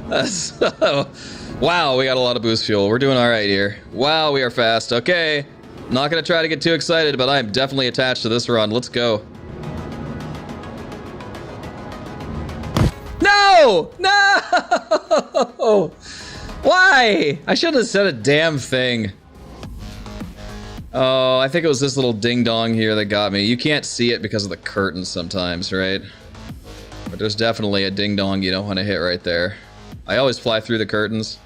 A: Wow, we got a lot of boost fuel. We're doing all right here. Wow, we are fast. Okay. Not going to try to get too excited, but I'm definitely attached to this run. Let's go. No! No! Why? I shouldn't have said a damn thing. Oh, I think it was this little ding-dong here that got me. You can't see it because of the curtains sometimes, right? But there's definitely a ding-dong you don't want to hit right there. I always fly through the curtains.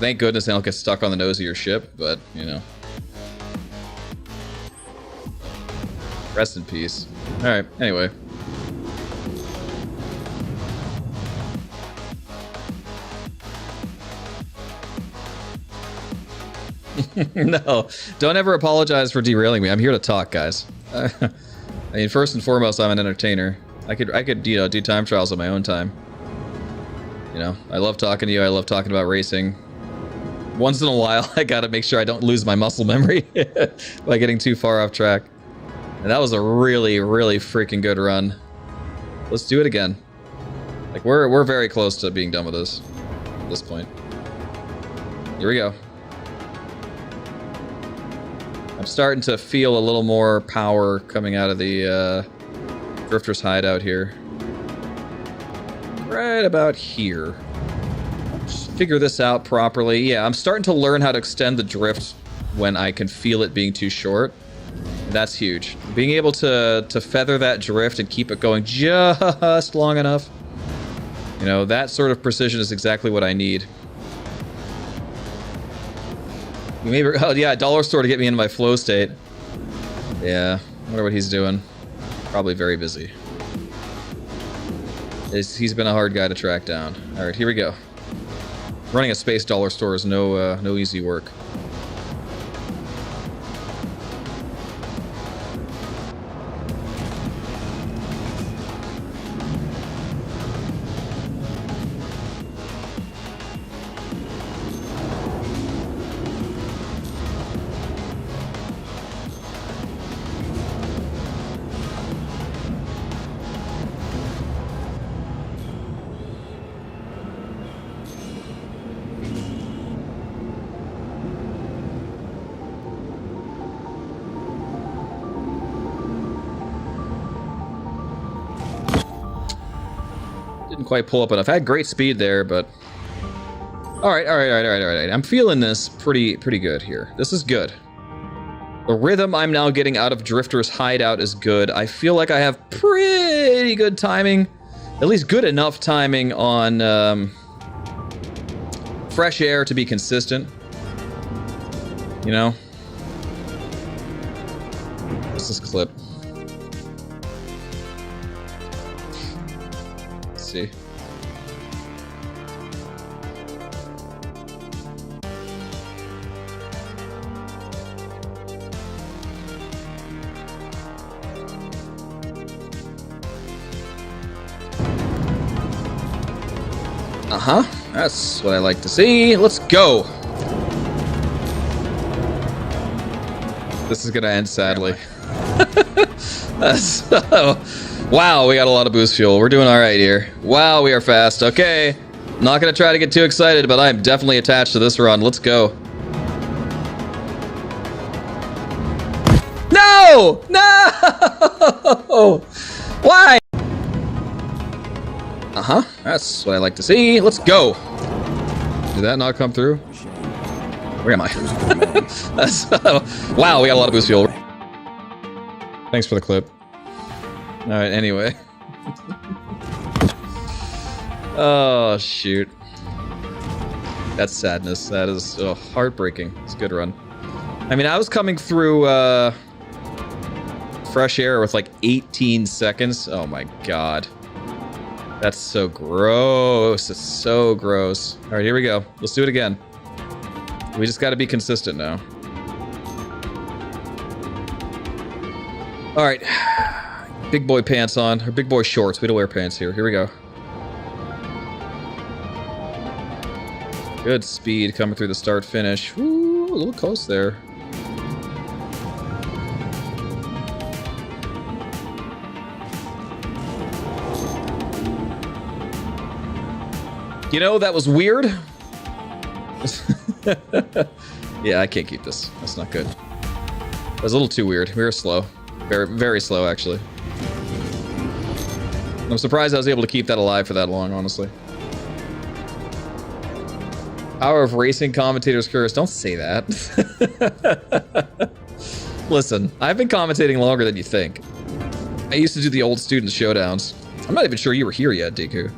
A: Thank goodness they don't get stuck on the nose of your ship, but, you know. Rest in peace. Alright, anyway. No, don't ever apologize for derailing me. I'm here to talk, guys. I mean, first and foremost, I'm an entertainer. I could, you know, do time trials on my own time. You know, I love talking to you. I love talking about racing. Once in a while, I gotta make sure I don't lose my muscle memory by getting too far off track. And that was a really, really freaking good run. Let's do it again. Like, we're very close to being done with this at this point. Here we go. I'm starting to feel a little more power coming out of the Drifter's hideout here. Right about here. Just figure this out properly. Yeah, I'm starting to learn how to extend the drift when I can feel it being too short. That's huge. Being able to feather that drift and keep it going just long enough. You know, that sort of precision is exactly what I need. Maybe, oh yeah, dollar store to get me into my flow state. Yeah, I wonder what he's doing. Probably very busy. He's been a hard guy to track down. Alright, here we go. Running a space dollar store is no easy work. Didn't quite pull up enough. I had great speed there, but... Alright. I'm feeling this pretty good here. This is good. The rhythm I'm now getting out of Drifter's hideout is good. I feel like I have pretty good timing. At least good enough timing on fresh air to be consistent. You know? What's this clip? See. Uh-huh. That's what I like to see. Let's go. This is gonna end sadly. Wow, we got a lot of boost fuel. We're doing all right here. Wow, we are fast. Okay. Not gonna try to get too excited, but I'm definitely attached to this run. Let's go. No! No! Why? Uh-huh. That's what I like to see. Let's go. Did that not come through? Where am I? Wow, we got a lot of boost fuel. Thanks for the clip. Alright, anyway. Oh, shoot. That's sadness. That is heartbreaking. It's a good run. I mean, I was coming through fresh air with like 18 seconds. Oh my god. That's so gross. It's so gross. Alright, here we go. Let's do it again. We just gotta be consistent now. Alright. Big boy pants on. Or big boy shorts. We don't wear pants here. Here we go. Good speed coming through the start finish. Ooh, a little close there. You know, that was weird. Yeah, I can't keep this. That's not good. That was a little too weird. We were slow. Very, very slow, actually. I'm surprised I was able to keep that alive for that long, honestly. Power of racing commentator's curse. Don't say that. Listen, I've been commentating longer than you think. I used to do the old student showdowns. I'm not even sure you were here yet, Deku.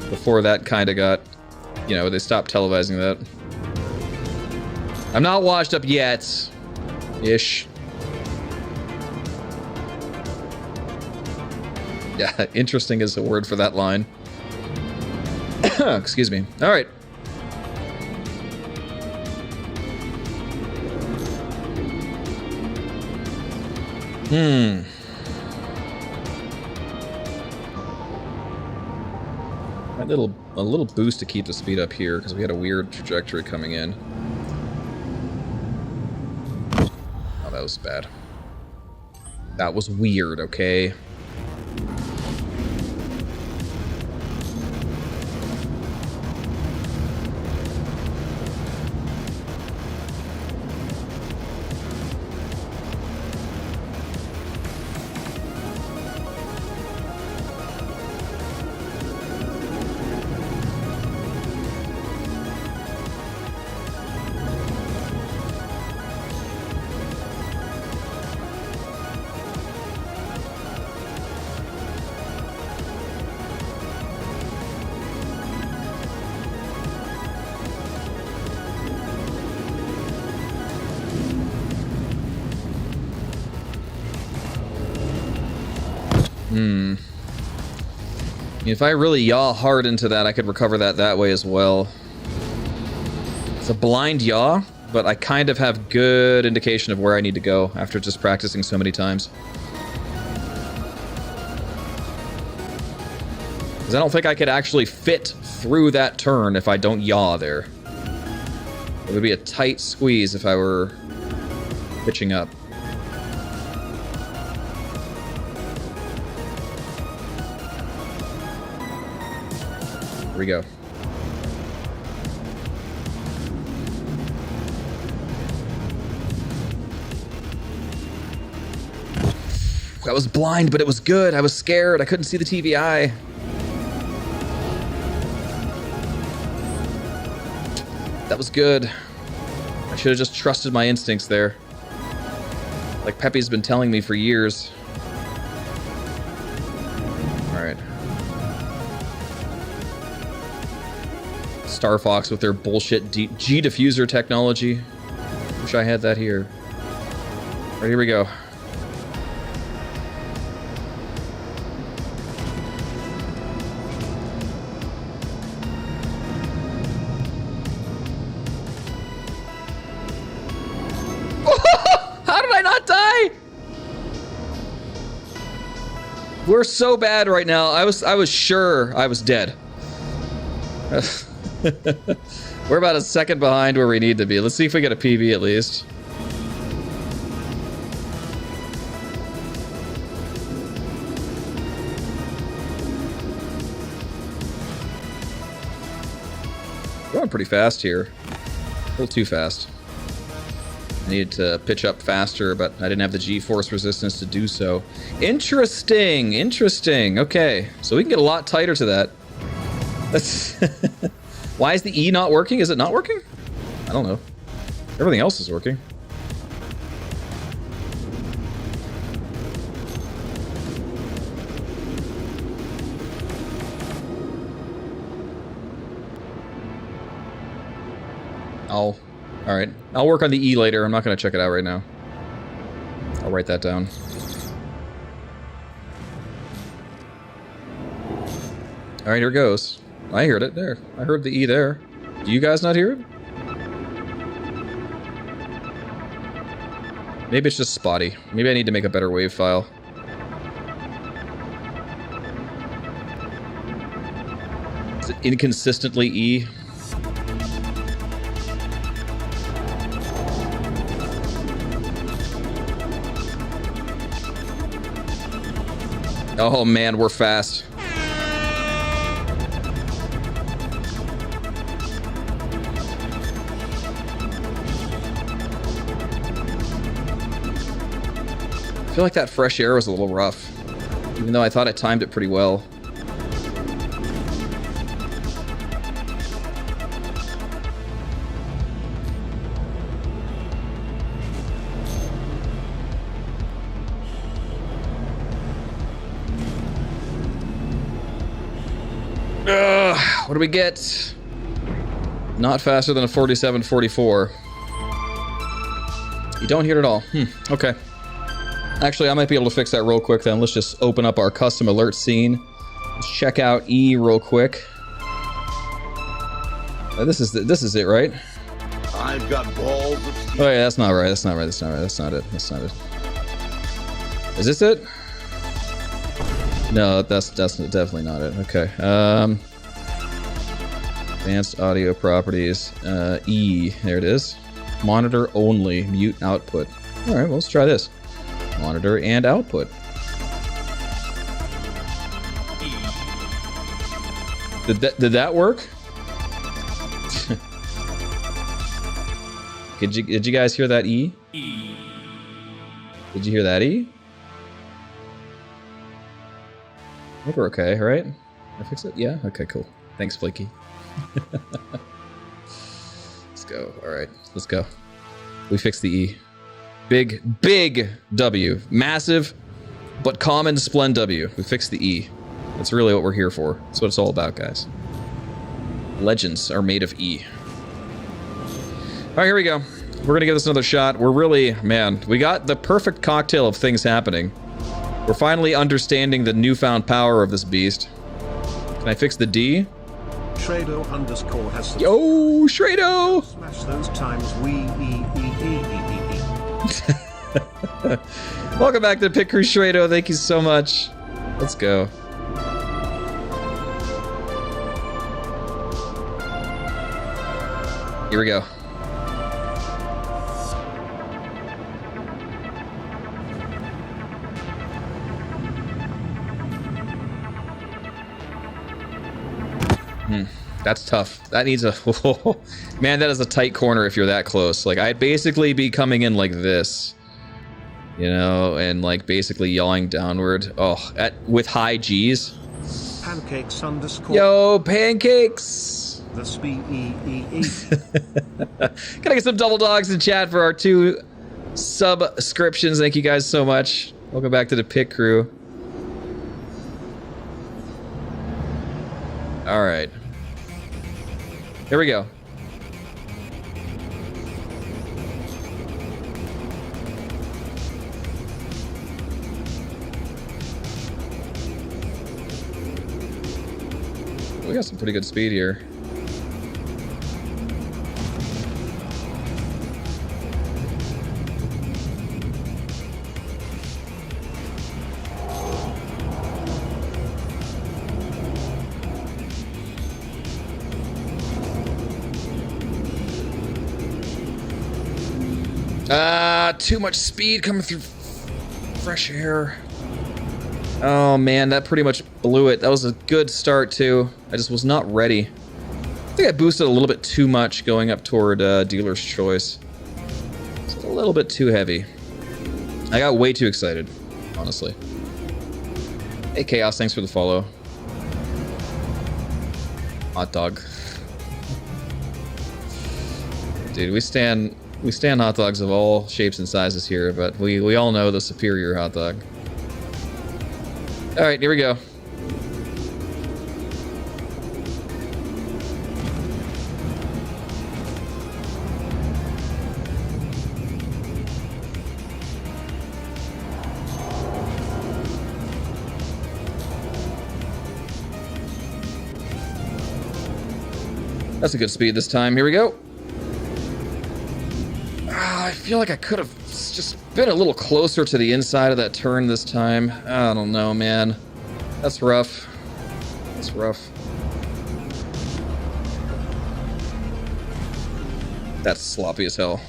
A: Before that kind of got, you know, they stopped televising that. I'm not washed up yet. Ish. Yeah, interesting is a word for that line. Excuse me. All right. A little boost to keep the speed up here because we had a weird trajectory coming in. Oh, that was bad. That was weird, okay? If I really yaw hard into that, I could recover that way as well. It's a blind yaw, but I kind of have good indication of where I need to go after just practicing so many times. Because I don't think I could actually fit through that turn if I don't yaw there. It would be a tight squeeze if I were pitching up. Here we go. That was blind, but it was good. I was scared. I couldn't see the TVI. That was good. I should have just trusted my instincts there. Like Pepe's been telling me for years. Alright. Star Fox with their bullshit G diffuser technology. Wish I had that here. Alright, here we go. How did I not die? We're so bad right now. I was sure I was dead. We're about a second behind where we need to be. Let's see if we get a PB at least. Going pretty fast here. A little too fast. I needed to pitch up faster, but I didn't have the G-force resistance to do so. Interesting, interesting. Okay, so we can get a lot tighter to that. That's why is the E not working? Is it not working? I don't know. Everything else is working. Alright. I'll work on the E later. I'm not going to check it out right now. I'll write that down. Alright, here it goes. I heard it there. I heard the E there. Do you guys not hear it? Maybe it's just spotty. Maybe I need to make a better wave file. Is it inconsistently E? Oh man, we're fast. feel like that fresh air was a little rough, even though I thought I timed it pretty well. What do we get? Not faster than a 47-44. You don't hear it at all. Okay. Actually, I might be able to fix that real quick then. Let's just open up our custom alert scene. Let's check out E real quick. This is it, right?
B: I've got balls of steel.
A: Oh yeah, that's not right. That's not right. That's not right. That's not it. That's not it. Is this it? No, that's definitely not it. Okay. Advanced audio properties. E. There it is. Monitor only. Mute output. All right. Well, let's try this. Monitor and output. Did that work? Did you guys hear that E? Did you hear that E? I think we're okay, right? I fix it? Yeah? Okay, cool. Thanks, Flaky. Let's go. Alright, let's go. We fixed the E. Big W. Massive, but common Splend W. We fixed the E. That's really what we're here for. That's what it's all about, guys. Legends are made of E. Alright, here we go. We're gonna give this another shot. We're really, man, we got the perfect cocktail of things happening. We're finally understanding the newfound power of this beast. Can I fix the D?
E: Shrado _ has some.
A: Yo, Shrado!
E: Smash those times we
A: Welcome back to Pit Crew, Shrado. Thank you so much. Let's go. Here we go. That's tough. That needs a... Man, that is a tight corner if you're that close. Like, I'd basically be coming in like this. You know, and like basically yawing downward. Oh, with high G's.
E: Pancakes _
A: Yo, pancakes!
E: The SPEEE.
A: Can I get some double dogs in chat for our 2 subscriptions? Thank you guys so much. Welcome back to the Pit Crew. Alright. Here we go. We got some pretty good speed here. Too much speed coming through fresh air. Oh man, that pretty much blew it. That was a good start too. I just was not ready. I think I boosted a little bit too much going up toward dealer's choice. It's a little bit too heavy. I got way too excited, honestly. Hey Chaos, thanks for the follow. Hot dog. Dude, we stand hot dogs of all shapes and sizes here, but we all know the superior hot dog. Alright, here we go. That's a good speed this time. Here we go. I feel like I could have just been a little closer to the inside of that turn this time. I don't know, man. That's rough. That's rough. That's sloppy as hell.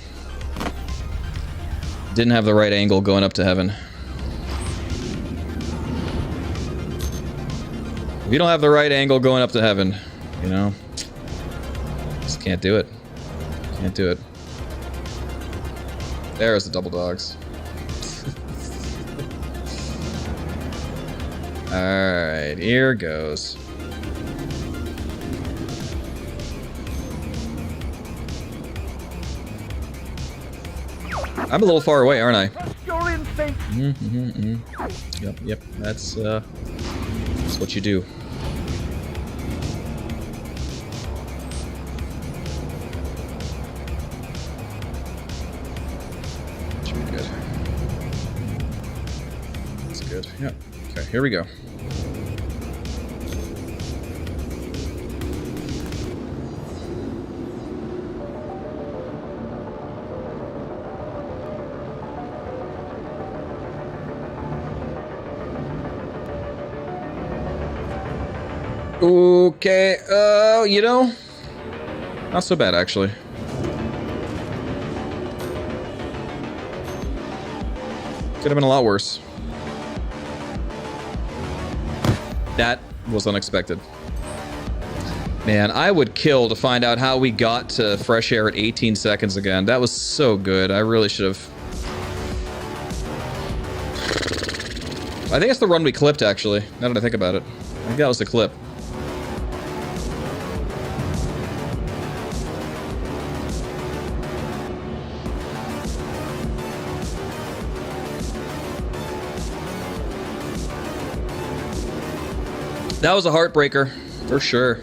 A: Didn't have the right angle going up to heaven. If you don't have the right angle going up to heaven, you know, just can't do it. Can't do it. There's the double dogs. Alright, here goes. I'm a little far away, aren't I?
D: Trust your instincts.
A: Yep, that's what you do. Should be good. That's good, yeah. Okay, here we go. Okay, you know, not so bad actually. Could have been a lot worse. That was unexpected. Man, I would kill to find out how we got to fresh air at 18 seconds again. That was so good. I really should have. I think it's the run we clipped actually, now that I think about it. I think that was the clip. That was a heartbreaker, for sure.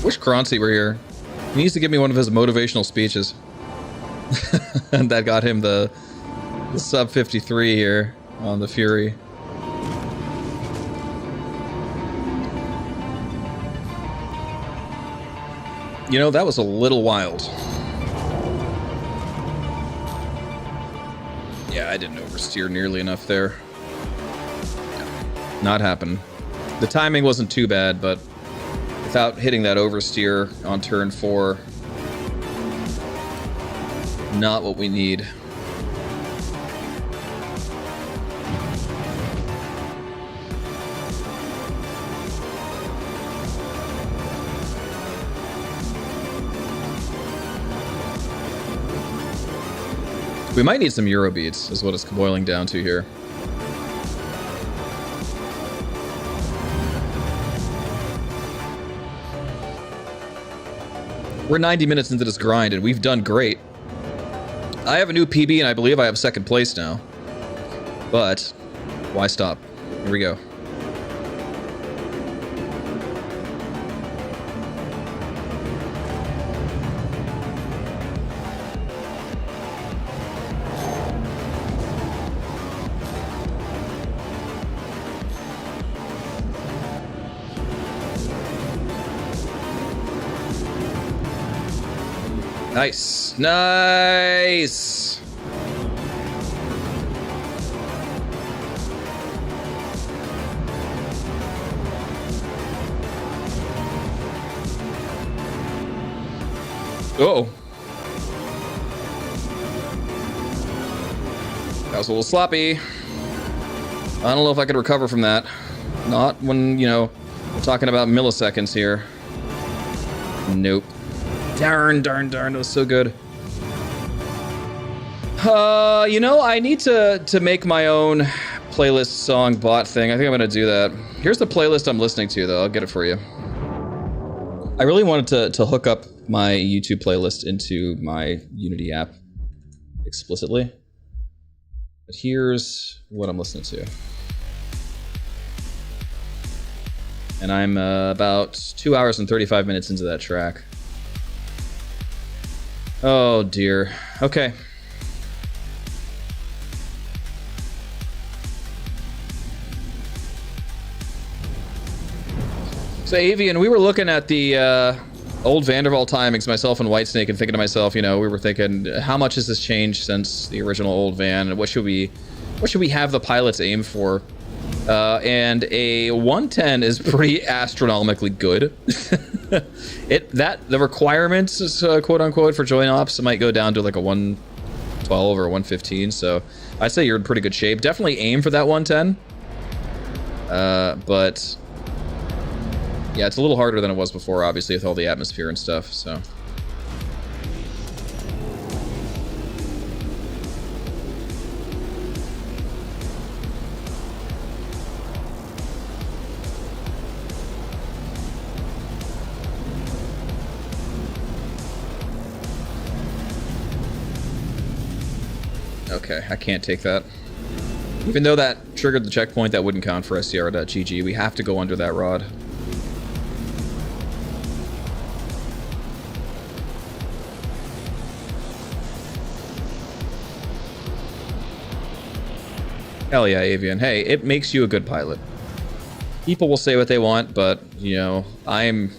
A: Wish Kroncy were here. He needs to give me one of his motivational speeches. And that got him the sub 53 here on the Fury. You know, that was a little wild. Yeah, I didn't oversteer nearly enough there. Not happening. The timing wasn't too bad, but without hitting that oversteer on turn 4, not what we need. We might need some Euro beads, is what it's boiling down to here. We're 90 minutes into this grind, and we've done great. I have a new PB, and I believe I have second place now. But, why stop? Here we go. Nice. Nice. Uh-oh. That was a little sloppy. I don't know if I could recover from that. Not when, you know, we're talking about milliseconds here. Nope. Darn, that was so good. You know, I need to make my own playlist song bot thing. I think I'm gonna do that. Here's the playlist I'm listening to, though. I'll get it for you. I really wanted to hook up my YouTube playlist into my Unity app explicitly. But here's what I'm listening to. And I'm about 2 hours and 35 minutes into that track. Oh dear. Okay. So Avian, we were looking at the old Vanderval timings, myself and Whitesnake, and thinking to myself, you know, we were thinking, how much has this changed since the original old van, and what should we have the pilots aim for? And a 110 is pretty astronomically good. The requirements, quote unquote, for joint ops might go down to like a 112 or 115. So I'd say you're in pretty good shape. Definitely aim for that 110. But yeah, it's a little harder than it was before, obviously, with all the atmosphere and stuff. So Okay, I can't take that. Even though that triggered the checkpoint, that wouldn't count for SCR.GG. We have to go under that rod. Hell yeah, Avian. Hey, it makes you a good pilot. People will say what they want, but, you know, I've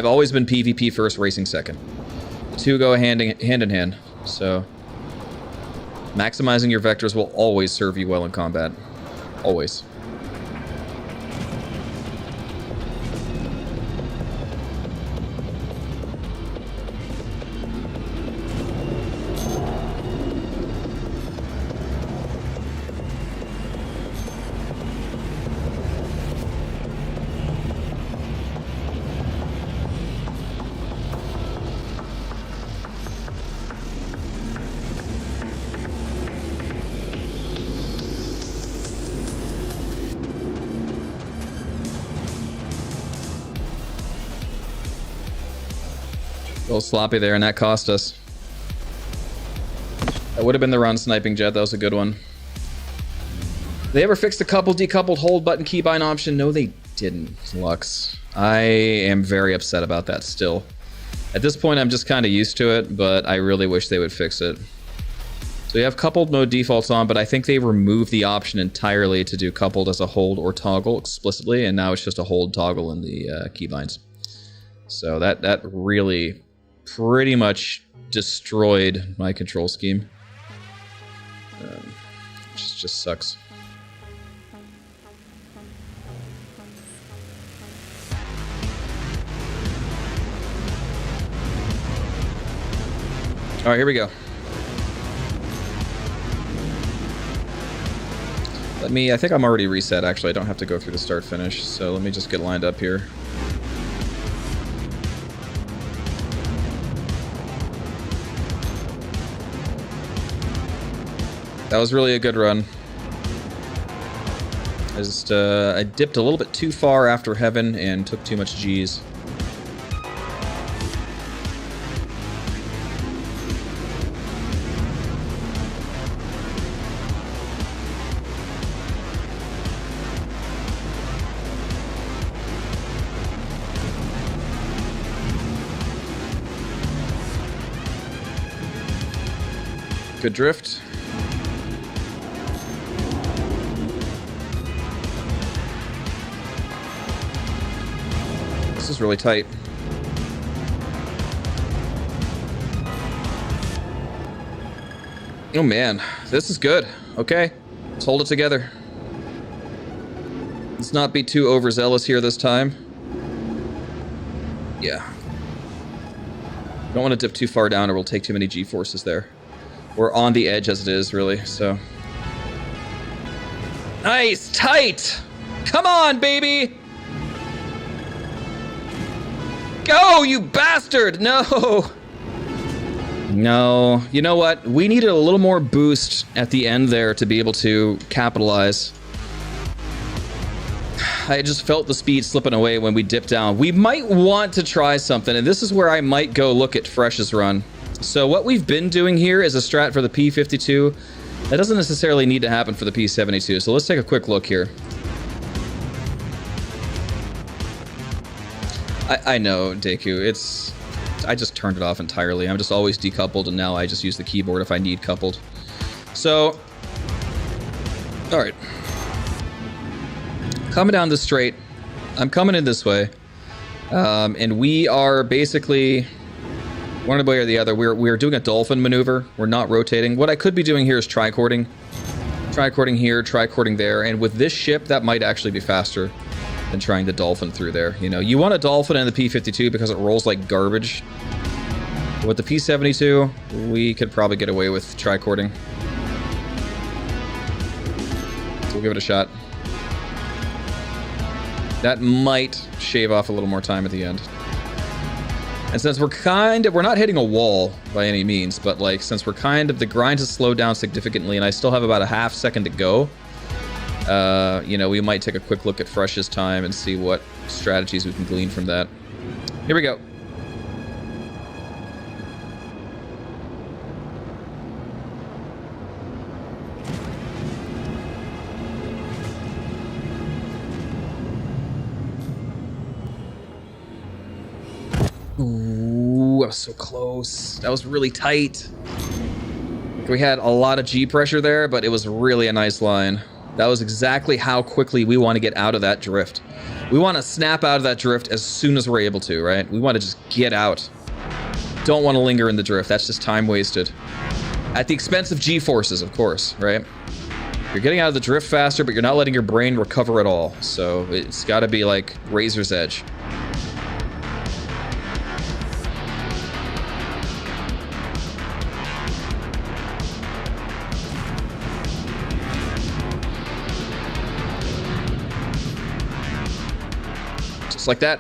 A: always been PvP first, racing second. The two go hand in hand, so maximizing your vectors will always serve you well in combat. Always. A little sloppy there, and that cost us. That would have been the round sniping jet. That was a good one. They ever fixed a couple decoupled hold button keybind option? No, they didn't, Lux. I am very upset about that still. At this point, I'm just kind of used to it, but I really wish they would fix it. So you have coupled mode defaults on, but I think they removed the option entirely to do coupled as a hold or toggle explicitly, and now it's just a hold toggle in the keybinds. So that really pretty much destroyed my control scheme. Just sucks. All right, here we go. I think I'm already reset, actually. I don't have to go through the start finish, so let me just get lined up here. That was really a good run. I dipped a little bit too far after heaven and took too much G's. Good drift. This is really tight. Oh man, this is good. Okay, let's hold it together. Let's not be too overzealous here this time. Yeah. Don't want to dip too far down or we'll take too many G-forces there. We're on the edge as it is, really, so. Nice! Tight! Come on, baby! Go, you bastard! No! No. You know what? We needed a little more boost at the end there to be able to capitalize. I just felt the speed slipping away when we dipped down. We might want to try something, and this is where I might go look at Fresh's run. So what we've been doing here is a strat for the P-52. That doesn't necessarily need to happen for the P-72, so let's take a quick look here. I know, Deku, I just turned it off entirely. I'm just always decoupled, and now I just use the keyboard if I need coupled. So, alright. Coming down this straight. I'm coming in this way. And we are basically one way or the other. We're doing a dolphin maneuver. We're not rotating. What I could be doing here is tricording. Tricording here, tricording there. And with this ship, that might actually be faster than trying to dolphin through there. You know, you want a dolphin in the P-52 because it rolls like garbage. With the P-72, we could probably get away with tricording. So we'll give it a shot. That might shave off a little more time at the end. And since we're not hitting a wall by any means, but like, since the grind has slowed down significantly and I still have about a half second to go, you know, we might take a quick look at Fresh's time and see what strategies we can glean from that. Here we go. Ooh, I was so close. That was really tight. We had a lot of G pressure there, but it was really a nice line. That was exactly how quickly we want to get out of that drift. We want to snap out of that drift as soon as we're able to, right? We want to just get out. Don't want to linger in the drift. That's just time wasted. At the expense of G-forces, of course, right? You're getting out of the drift faster, but you're not letting your brain recover at all. So it's got to be like razor's edge. Just like that.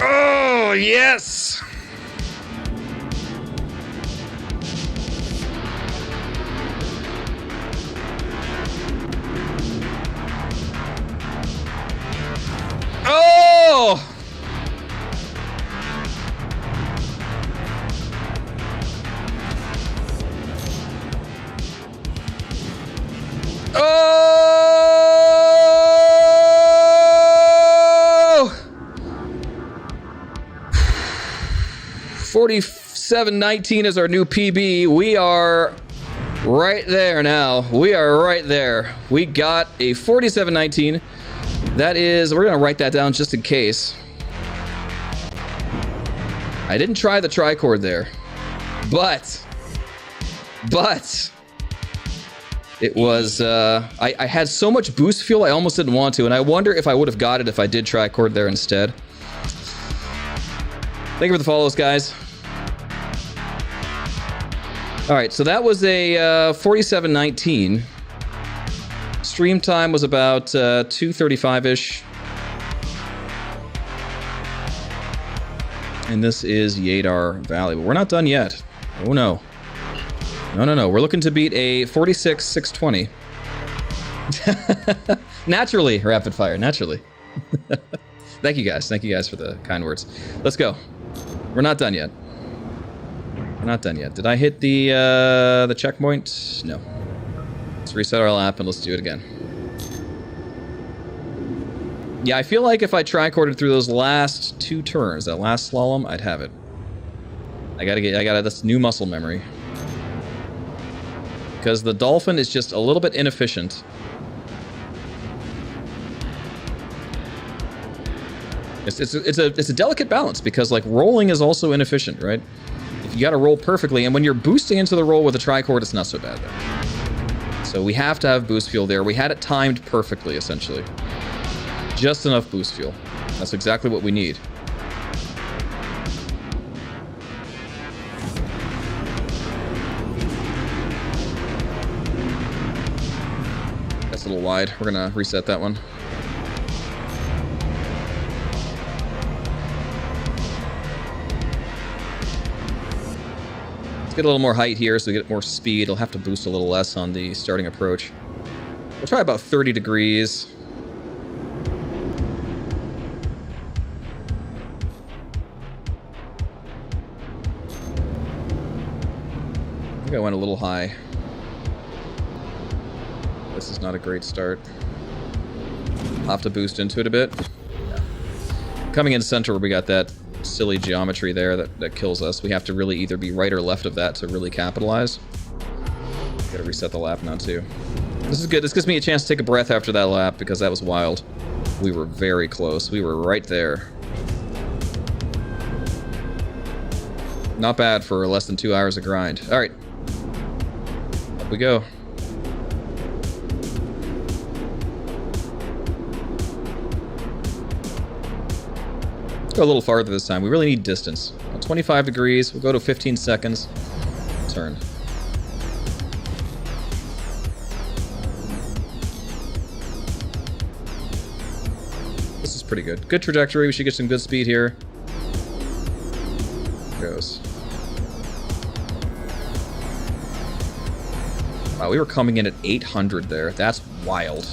A: Oh, yes! Oh! Oh! 47.19 is our new PB. We are right there now. We are right there. We got a 47.19. That is, we're going to write that down just in case. I didn't try the tricord there. But it was, I had so much boost fuel I almost didn't want to, and I wonder if I would have got it if I did tricord there instead. Thank you for the follows, guys. Alright, so that was a 47.19. Stream time was about 2:35-ish. And this is Yadar Valley, but we're not done yet. Oh no. No. We're looking to beat a 46.620. Naturally, rapid fire, naturally. Thank you guys for the kind words. Let's go. We're not done yet. We're not done yet. Did I hit the checkpoint? No. Let's reset our lap and let's do it again. Yeah, I feel like if I tricorded through those last 2 turns, that last slalom, I'd have it. I gotta this new muscle memory. Because the Dolphin is just a little bit inefficient. It's a delicate balance because like rolling is also inefficient, right? You gotta roll perfectly, and when you're boosting into the roll with a tricord, it's not so bad though. So we have to have boost fuel there. We had it timed perfectly, essentially. Just enough boost fuel. That's exactly what we need. That's a little wide. We're gonna reset that one. Let's get a little more height here so we get more speed. I'll have to boost a little less on the starting approach. We'll try about 30 degrees. I think I went a little high. This is not a great start. I'll have to boost into it a bit. Yeah. Coming in center, we got that silly geometry there that kills us. We have to really either be right or left of that to really capitalize. Gotta reset the lap now too. This is good. This gives me a chance to take a breath after that lap because that was wild. We were very close. We were right there. Not bad for less than 2 hours of grind. Alright. Up we go. Go a little farther this time. We really need distance. 25 degrees. We'll go to 15 seconds. Turn. This is pretty good. Good trajectory. We should get some good speed here. Goes. Wow, we were coming in at 800 there. That's wild.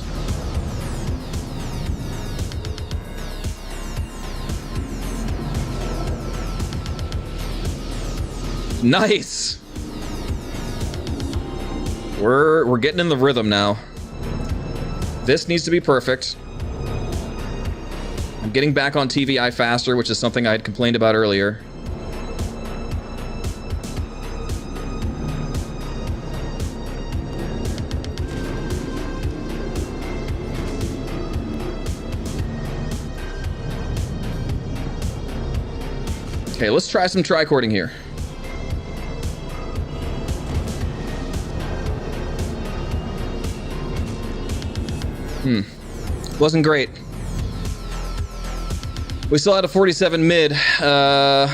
A: Nice! We're getting in the rhythm now. This needs to be perfect. I'm getting back on TVI faster, which is something I had complained about earlier. Okay, let's try some tricording here. Wasn't great. We still had a 47 mid. I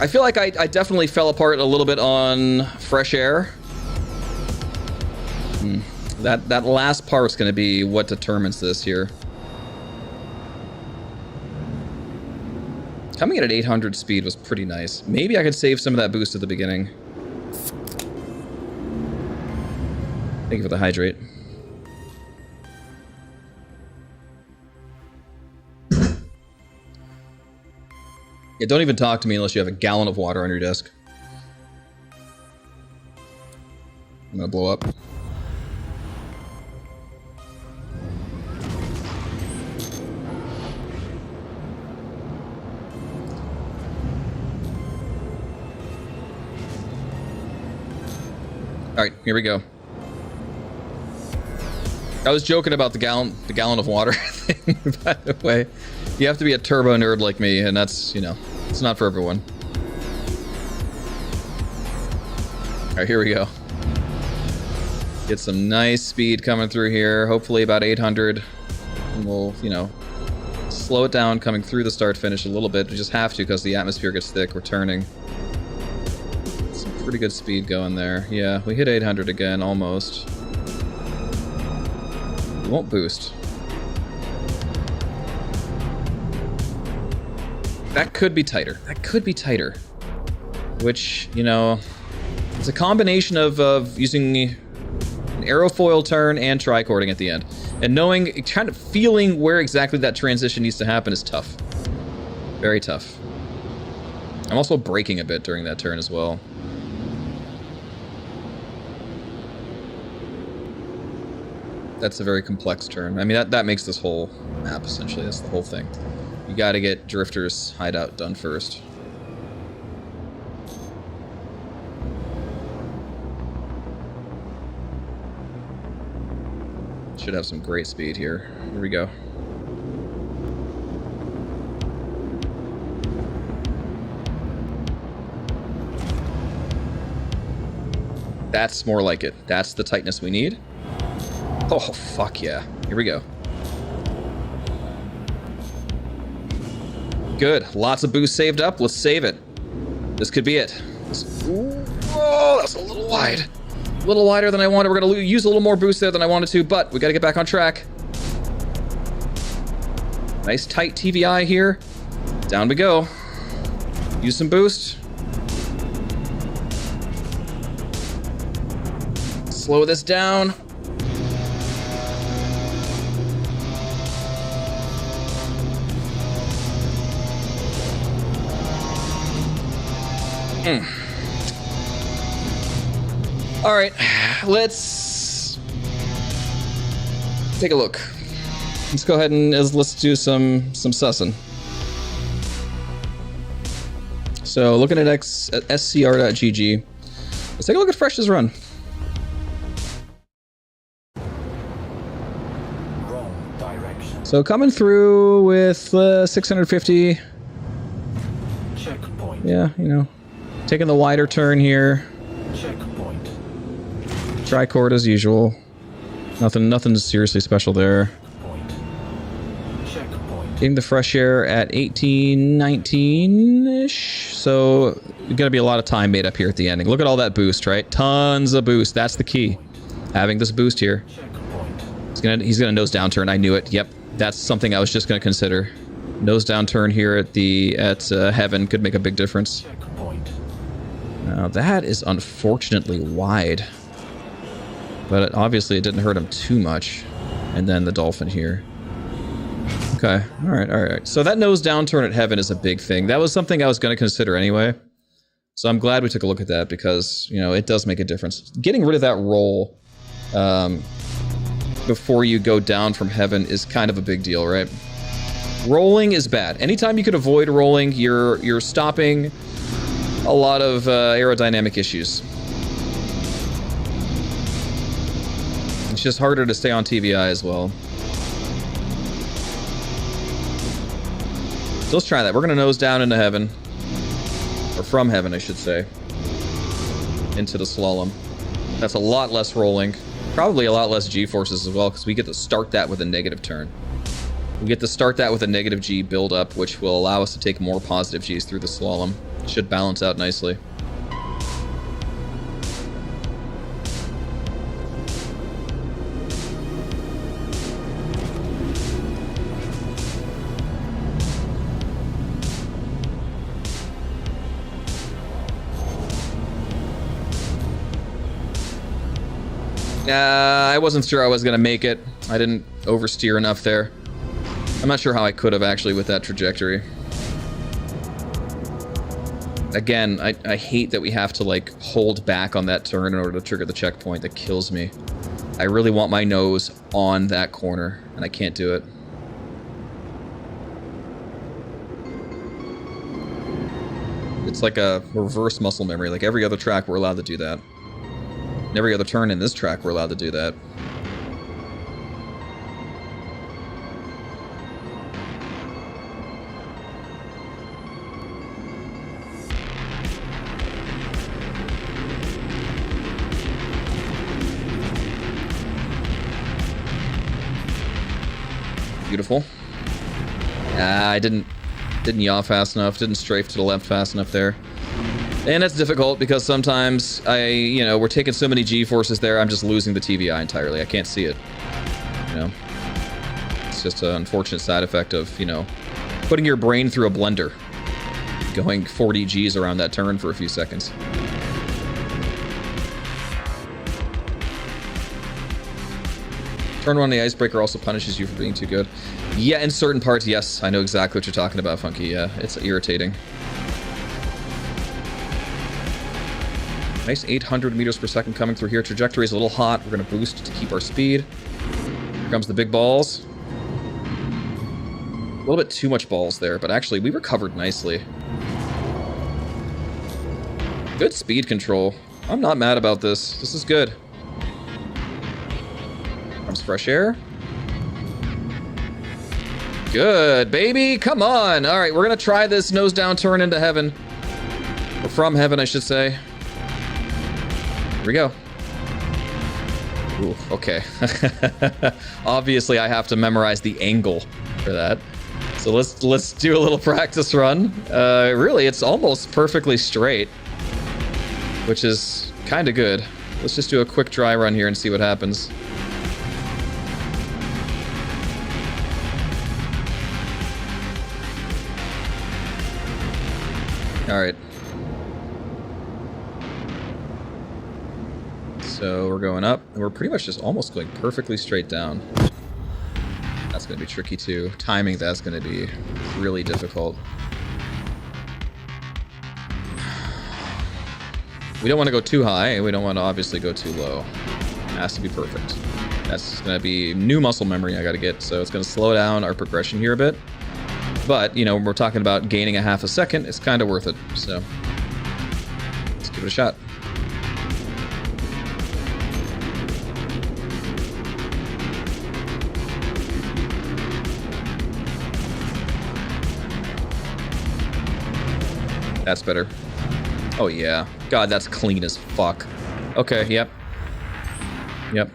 A: feel like I definitely fell apart a little bit on fresh air. That last part's gonna be what determines this here. Coming in at 800 speed was pretty nice. Maybe I could save some of that boost at the beginning. Thank you for the hydrate. Yeah, don't even talk to me unless you have a gallon of water on your desk. I'm gonna blow up. Alright, here we go. I was joking about the gallon of water thing, by the way. You have to be a turbo nerd like me, and that's, you know, it's not for everyone. Alright, here we go. Get some nice speed coming through here, hopefully about 800. And we'll, you know, slow it down coming through the start-finish a little bit. We just have to because the atmosphere gets thick, we're turning. Some pretty good speed going there. Yeah, we hit 800 again, almost. It won't boost. That could be tighter. That could be tighter. Which, you know, it's a combination of using an aerofoil turn and tricording at the end. And knowing, kind of feeling where exactly that transition needs to happen is tough. Very tough. I'm also braking a bit during that turn as well. That's a very complex turn. I mean, that makes this whole map, essentially. That's the whole thing. You gotta get Drifter's hideout done first. Should have some great speed here. Here we go. That's more like it. That's the tightness we need. Oh, fuck yeah. Here we go. Good. Lots of boost saved up. Let's save it. This could be it. Whoa, that's a little wide. A little wider than I wanted. We're going to use a little more boost there than I wanted to, but we got to get back on track. Nice tight TVI here. Down we go. Use some boost. Slow this down. All right, let's take a look. Let's go ahead and let's do some sussing. So looking at scr.gg, let's take a look at Fresh's run.
F: Wrong direction.
A: So coming through with 650.
F: Checkpoint.
A: Yeah, you know, taking the wider turn here.
F: Checkpoint.
A: Tricord as usual. Nothing seriously special there.
F: Point. Checkpoint.
A: Getting the fresh air at 18, 19-ish. So gonna be a lot of time made up here at the ending. Look at all that boost, right? Tons of boost. That's the key. Having this boost here.
F: Checkpoint.
A: He's gonna nose down turn. I knew it. Yep. That's something I was just gonna consider. Nose down turn here at Heaven could make a big difference.
F: Checkpoint.
A: Now that is unfortunately wide. But obviously it didn't hurt him too much. And then the Dolphin here. Okay, alright. So that nose down turn at Heaven is a big thing. That was something I was going to consider anyway. So I'm glad we took a look at that because, you know, it does make a difference. Getting rid of that roll before you go down from heaven is kind of a big deal, right? Rolling is bad. Anytime you could avoid rolling, you're stopping a lot of aerodynamic issues. It's just harder to stay on TVI as well. So let's try that. We're gonna nose down into heaven. Or from heaven, I should say. Into the slalom. That's a lot less rolling. Probably a lot less G-forces as well, because we get to start that with a negative turn. We get to start that with a negative G build-up, which will allow us to take more positive Gs through the slalom. Should balance out nicely. I wasn't sure I was going to make it. I didn't oversteer enough there. I'm not sure how I could have actually with that trajectory. Again, I hate that we have to like hold back on that turn in order to trigger the checkpoint. That kills me. I really want my nose on that corner, and I can't do it. It's like a reverse muscle memory. Like every other track, we're allowed to do that. And every other turn in this track, we're allowed to do that. Beautiful. I didn't yaw fast enough, didn't strafe to the left fast enough there. And that's difficult because sometimes we're taking so many G-forces there, I'm just losing the TVI entirely. I can't see it. You know? It's just an unfortunate side effect of, you know, putting your brain through a blender. Going 40 Gs around that turn for a few seconds. Turn 1 on the icebreaker also punishes you for being too good. Yeah, in certain parts, yes. I know exactly what you're talking about, Funky. Yeah, it's irritating. Nice 800 meters per second coming through here. Trajectory is a little hot. We're going to boost to keep our speed. Here comes the big balls. A little bit too much balls there, but actually we recovered nicely. Good speed control. I'm not mad about this. This is good. Comes fresh air. Good, baby. Come on. All right, we're going to try this nose down turn into heaven. Or from heaven, I should say. Here we go. Ooh, okay. Obviously, I have to memorize the angle for that. So let's do a little practice run. Really, it's almost perfectly straight, which is kind of good. Let's just do a quick dry run here and see what happens. All right. So we're going up, and we're pretty much just almost going perfectly straight down. That's going to be tricky too. Timing that's going to be really difficult. We don't want to go too high, and we don't want to obviously go too low. It has to be perfect. That's going to be new muscle memory I got to get, so it's going to slow down our progression here a bit. But, you know, when we're talking about gaining a half a second, it's kind of worth it. So, let's give it a shot. That's better. Oh, yeah. God, that's clean as fuck. Okay, yep. Yep.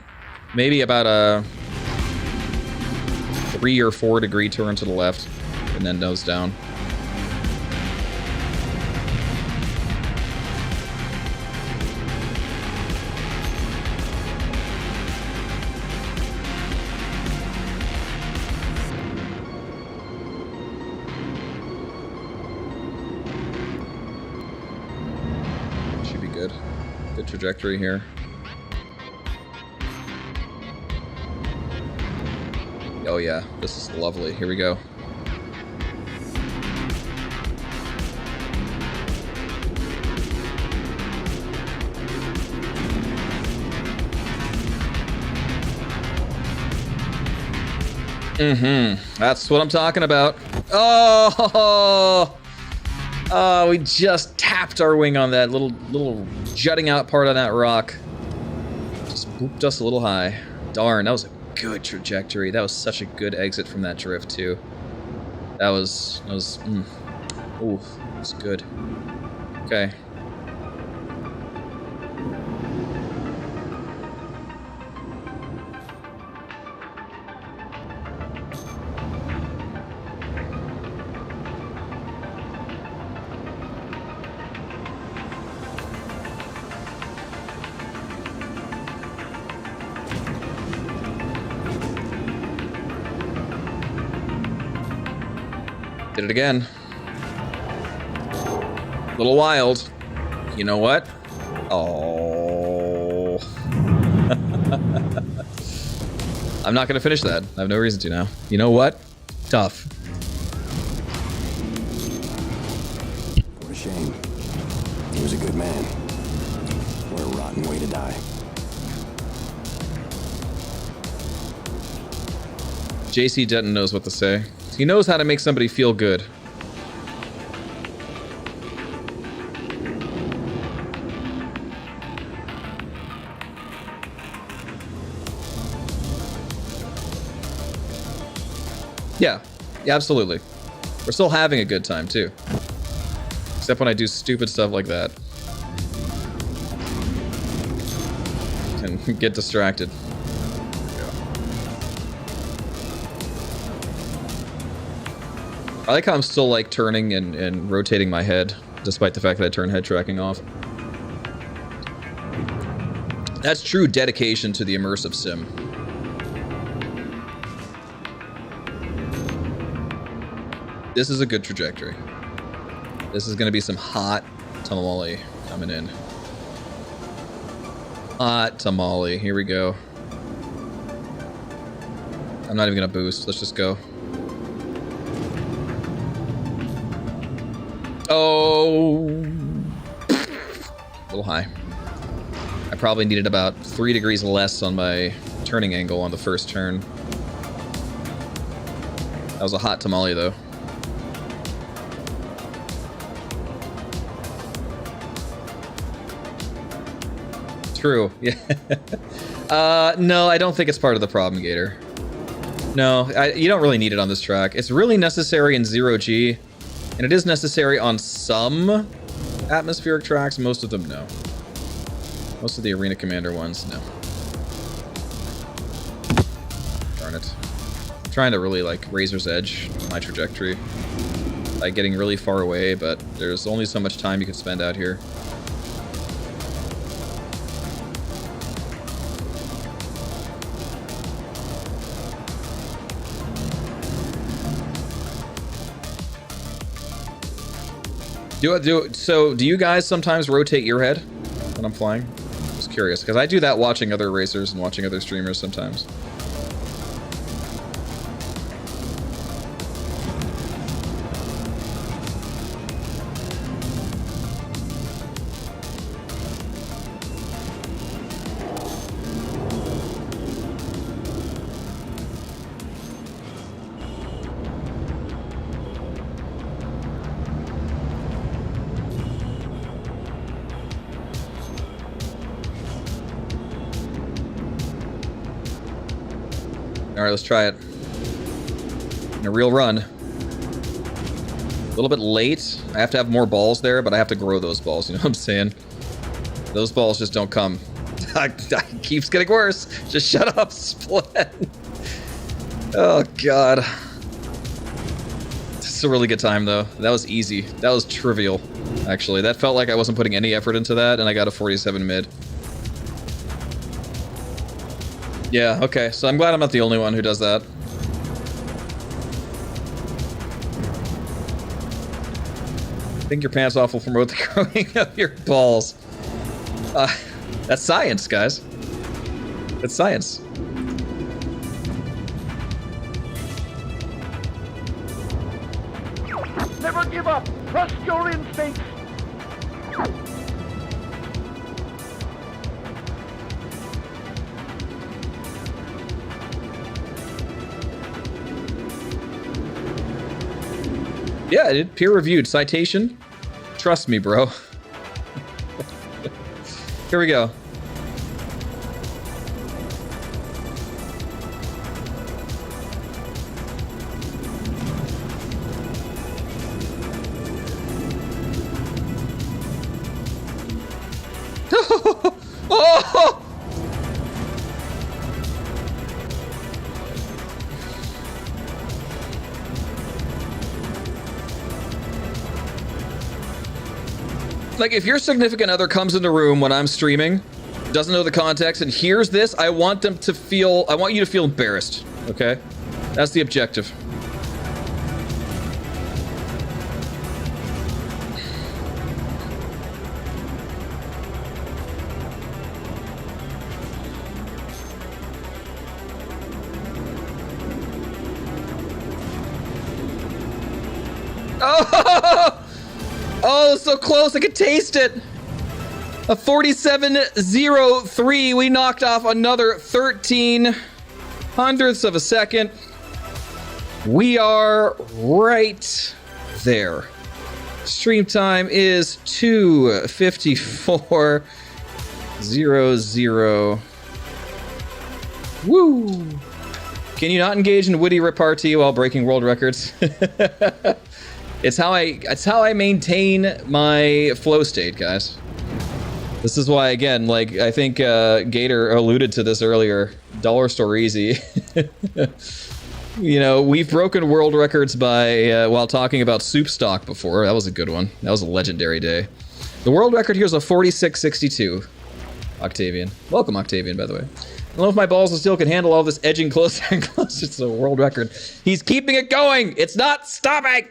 A: Maybe about a 3 or 4 degree turn to the left. And then nose down. Should be good. Good trajectory here. Oh yeah, this is lovely. Here we go. That's what I'm talking about. Oh! Oh, we just tapped our wing on that little jutting out part on that rock. Just booped us a little high. Darn, that was a good trajectory. That was such a good exit from that drift too. That was ooh, it was good. Okay. Did it again. A little wild. You know what? Oh. I'm not gonna finish that. I have no reason to now. You know what? Tough.
G: What a shame. He was a good man. What a rotten way to die.
A: JC Denton knows what to say. He knows how to make somebody feel good. Yeah, absolutely. We're still having a good time, too. Except when I do stupid stuff like that. And get distracted. I like how I'm still, like, turning and rotating my head, despite the fact that I turn head tracking off. That's true dedication to the immersive sim. This is a good trajectory. This is going to be some hot tamale coming in. Hot tamale. Here we go. I'm not even going to boost. Let's just go. Oh. A little high. I probably needed about 3 degrees less on my turning angle on the first turn. That was a hot tamale, though. True. Yeah. No, I don't think it's part of the problem, Gator. No, you don't really need it on this track. It's really necessary in 0G, and it is necessary on some atmospheric tracks. Most of them, no. Most of the Arena Commander ones, no. Darn it. I'm trying to really, like, razor's edge my trajectory by getting really far away, but there's only so much time you can spend out here. So, do you guys sometimes rotate your head when I'm flying? Just curious, because I do that watching other racers and watching other streamers sometimes. All right, let's try it. In a real run. A little bit late. I have to have more balls there, but I have to grow those balls, you know what I'm saying? Those balls just don't come. It keeps getting worse. Just shut up, Split. Oh, God. This is a really good time, though. That was easy. That was trivial, actually. That felt like I wasn't putting any effort into that, and I got a 47 mid. Yeah, okay, so I'm glad I'm not the only one who does that. I think your pants awful from both the growing of your balls. That's science, guys. It's science.
D: Never give up. Trust your instincts.
A: Yeah, I did. Peer-reviewed. Citation. Trust me, bro. Here we go. Oh! Like, if your significant other comes in the room when I'm streaming, doesn't know the context, and hears this, I want you to feel embarrassed, okay? That's the objective. Oh! Oh, so close, I could taste it! A 47.03, we knocked off another 13 hundredths of a second. We are right there. Stream time is 2:54:00. Woo! Can you not engage in witty repartee while breaking world records? It's how I maintain my flow state, guys. This is why, again, like, I think Gator alluded to this earlier. Dollar store easy. You know, we've broken world records by while talking about soup stock before. That was a good one. That was a legendary day. The world record here is a 46.62. Octavian. Welcome, Octavian, by the way. I don't know if my balls of steel can handle all this edging closer and closer to the world record. He's keeping it going! It's not stopping!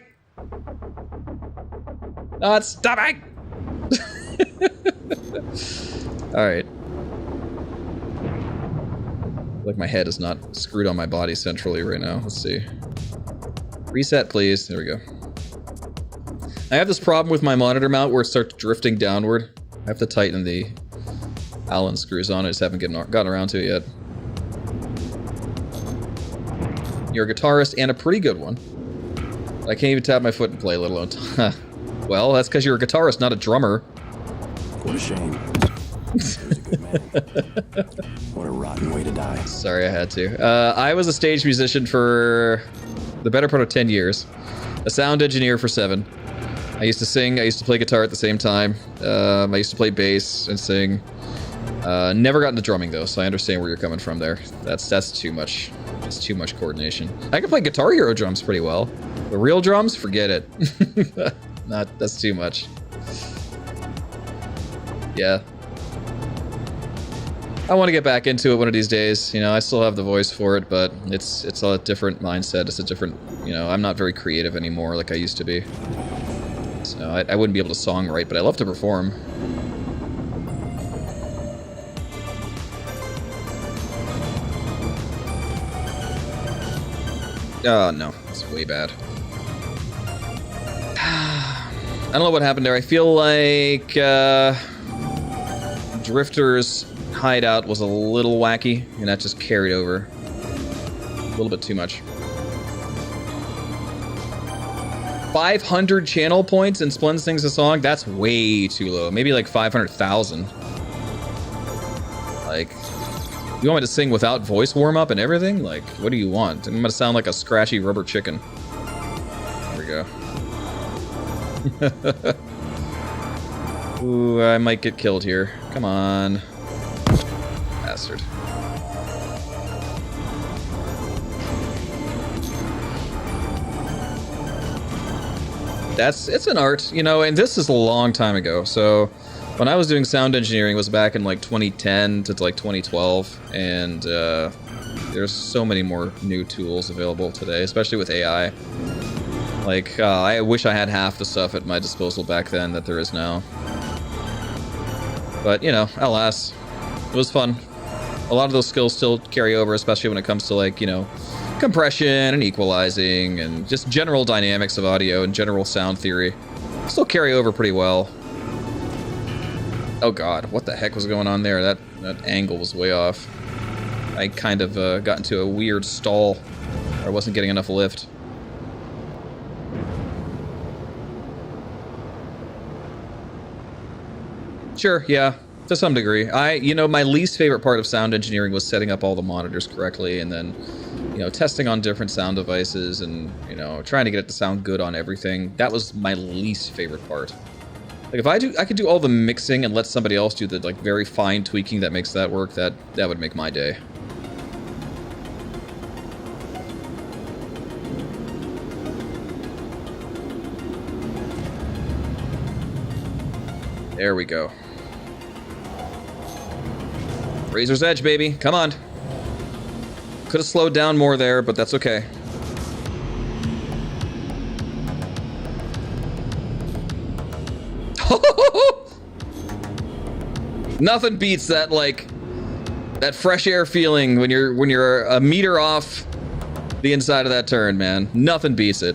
A: Not stopping! Alright. Like my head is not screwed on my body centrally right now. Let's see. Reset, please. There we go. I have this problem with my monitor mount where it starts drifting downward. I have to tighten the Allen screws on. I just haven't gotten around to it yet. You're a guitarist and a pretty good one. I can't even tap my foot and play, let alone... Well, that's because you're a guitarist, not a drummer.
G: What a shame. He was a good man. What a rotten way to die.
A: Sorry, I had to. I was a stage musician for the better part of 10 years. A sound engineer for 7. I used to sing, I used to play guitar at the same time. I used to play bass and sing. Never got into drumming, though, so I understand where you're coming from there. That's too much. That's too much coordination. I can play Guitar Hero drums pretty well. The real drums, forget it. That's too much. Yeah. I want to get back into it one of these days. You know, I still have the voice for it, but it's a different mindset. It's a different, you know, I'm not very creative anymore like I used to be. So I wouldn't be able to songwrite, but I love to perform. Oh, no. That's way bad. I don't know what happened there. I feel like Drifter's hideout was a little wacky, and that just carried over. A little bit too much. 500 channel points and Splendid sings a song? That's way too low. Maybe like 500,000. Like, you want me to sing without voice warm-up and everything? Like, what do you want? I'm gonna sound like a scratchy rubber chicken. There we go. Ooh, I might get killed here. Come on. Bastard. It's an art, you know, and this is a long time ago. So when I was doing sound engineering, it was back in like 2010 to like 2012, and there's so many more new tools available today, especially with AI. Like, I wish I had half the stuff at my disposal back then that there is now. But, you know, alas, it was fun. A lot of those skills still carry over, especially when it comes to, like, you know, compression and equalizing and just general dynamics of audio and general sound theory. Still carry over pretty well. Oh god, what the heck was going on there? That angle was way off. I kind of got into a weird stall. I wasn't getting enough lift. Sure, yeah, to some degree. My least favorite part of sound engineering was setting up all the monitors correctly and then, testing on different sound devices and, trying to get it to sound good on everything. That was my least favorite part. Like, if I could do all the mixing and let somebody else do the, like, very fine tweaking that makes that work, that would make my day. There we go. Razor's Edge, baby. Come on. Could have slowed down more there, but that's okay. Nothing beats that, like, that fresh air feeling when you're a meter off the inside of that turn, man. Nothing beats it.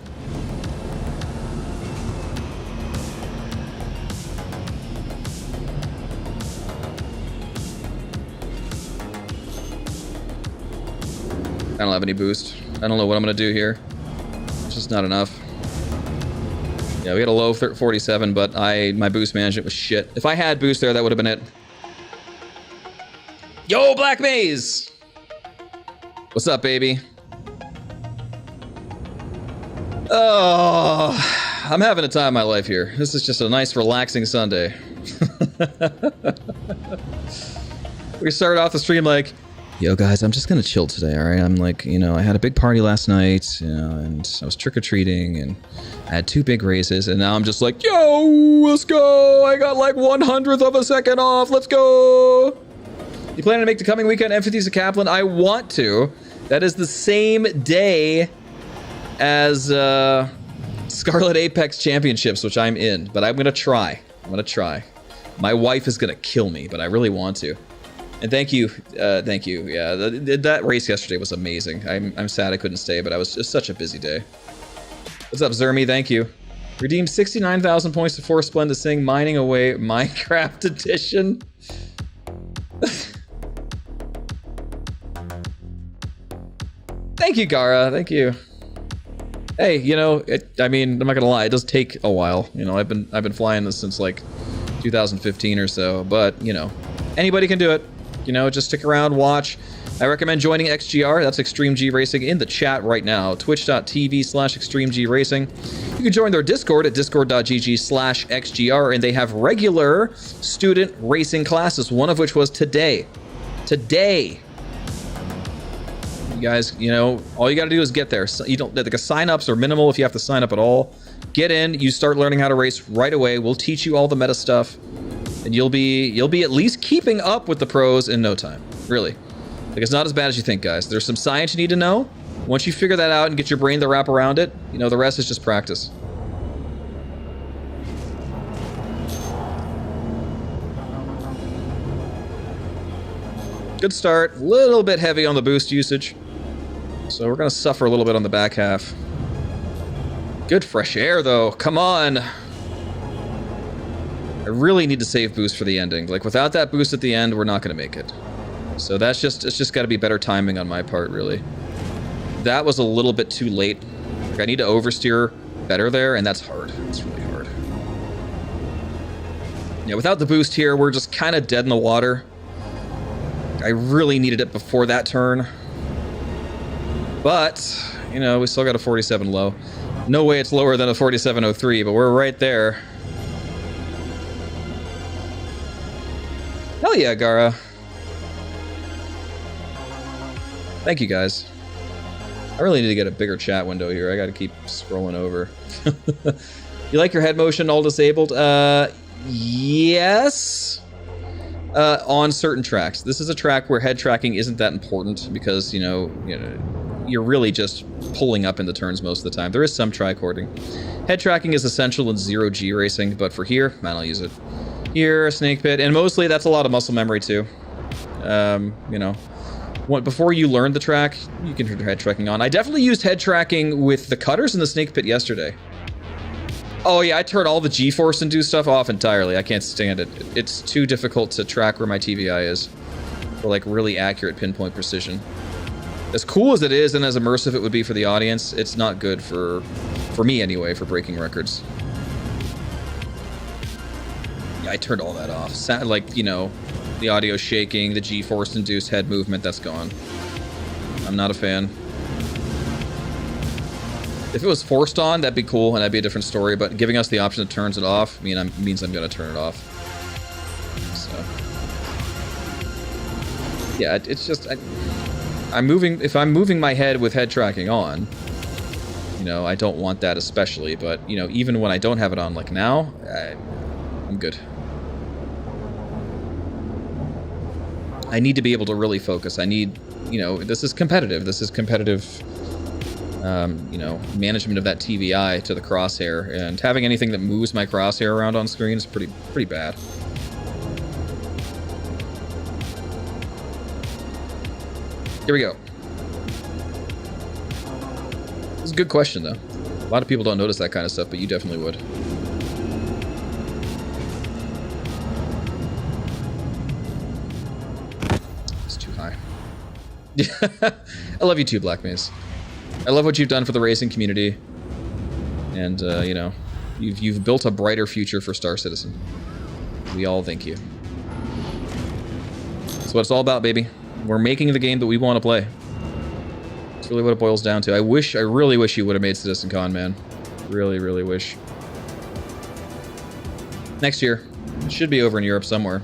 A: I don't have any boost. I don't know what I'm gonna do here. It's just not enough. Yeah, we had a low 47, but my boost management was shit. If I had boost there, that would have been it. Yo, Black Maze! What's up, baby? Oh, I'm having a time of my life here. This is just a nice, relaxing Sunday. We started off the stream like, yo guys, I'm just gonna chill today, alright? I'm like, I had a big party last night, and I was trick-or-treating, and I had 2 big raises, and now I'm just like, yo, let's go! I got like 1/100th of a second off, let's go! You planning to make the coming weekend M50s at Kaplan? I want to. That is the same day as Scarlet Apex Championships, which I'm in, but I'm gonna try. My wife is gonna kill me, but I really want to. And thank you. Yeah, that race yesterday was amazing. I'm sad I couldn't stay, but I was just such a busy day. What's up, Zermy? Thank you. Redeemed 69,000 points to Force Splend to sing Mining Away Minecraft Edition. Thank you, Gara. Thank you. Hey, I'm not gonna lie, it does take a while. I've been flying this since like 2015 or so, but anybody can do it. Just stick around, watch. I recommend joining XGR, that's Extreme G Racing, in the chat right now. Twitch.tv/ExtremeG Racing. You can join their Discord at discord.gg/XGR, and they have regular student racing classes, one of which was today. Today. You guys, all you gotta do is get there. So you don't, like, the sign-ups are minimal if you have to sign up at all. Get in, you start learning how to race right away. We'll teach you all the meta stuff. And you'll be at least keeping up with the pros in no time. Really. Like, it's not as bad as you think, guys. There's some science you need to know. Once you figure that out and get your brain to wrap around it, the rest is just practice. Good start. A little bit heavy on the boost usage. So we're gonna suffer a little bit on the back half. Good fresh air, though. Come on. I really need to save boost for the ending. Like, without that boost at the end, we're not going to make it. So it's just got to be better timing on my part, really. That was a little bit too late. Like, I need to oversteer better there, and that's hard. It's really hard. Yeah, without the boost here, we're just kind of dead in the water. I really needed it before that turn. But, we still got a 47 low. No way it's lower than a 47.03, but we're right there. Hell yeah, Gara. Thank you, guys. I really need to get a bigger chat window here. I gotta keep scrolling over. You like your head motion all disabled? Yes. On certain tracks. This is a track where head tracking isn't that important because, you're really just pulling up in the turns most of the time. There is some tricording. Head tracking is essential in 0G racing, but for here, man, I'll use it. Here, a snake pit, and mostly that's a lot of muscle memory too. Before you learn the track, you can turn head tracking on. I definitely used head tracking with the cutters in the snake pit yesterday. Oh yeah, I turned all the G-force and do stuff off entirely. I can't stand it. It's too difficult to track where my TVI is for like really accurate pinpoint precision. As cool as it is and as immersive it would be for the audience, it's not good for me anyway, for breaking records. Yeah, I turned all that off. Like, you know, the audio shaking, the G-force induced head movement, that's gone. I'm not a fan. If it was forced on, that'd be cool and that'd be a different story, but giving us the option to turn it off means I'm gonna turn it off. So yeah, it's just if I'm moving my head with head tracking on, you know, I don't want that especially, but you know, even when I don't have it on like now, I'm good. I need to be able to really focus. I need, you know, this is competitive. You know, management of that TVI to the crosshair, and having anything that moves my crosshair around on screen is pretty bad. Here we go. This is a good question, though. A lot of people don't notice that kind of stuff, but you definitely would. It's too high. I love you too, Black Maze. I love what you've done for the racing community, and you know, you've built a brighter future for Star Citizen. We all thank you. That's what it's all about, baby. We're making the game that we want to play. That's really what it boils down to. I really wish you would have made Citizen Con, man. Really, really wish. Next year. It should be over in Europe somewhere.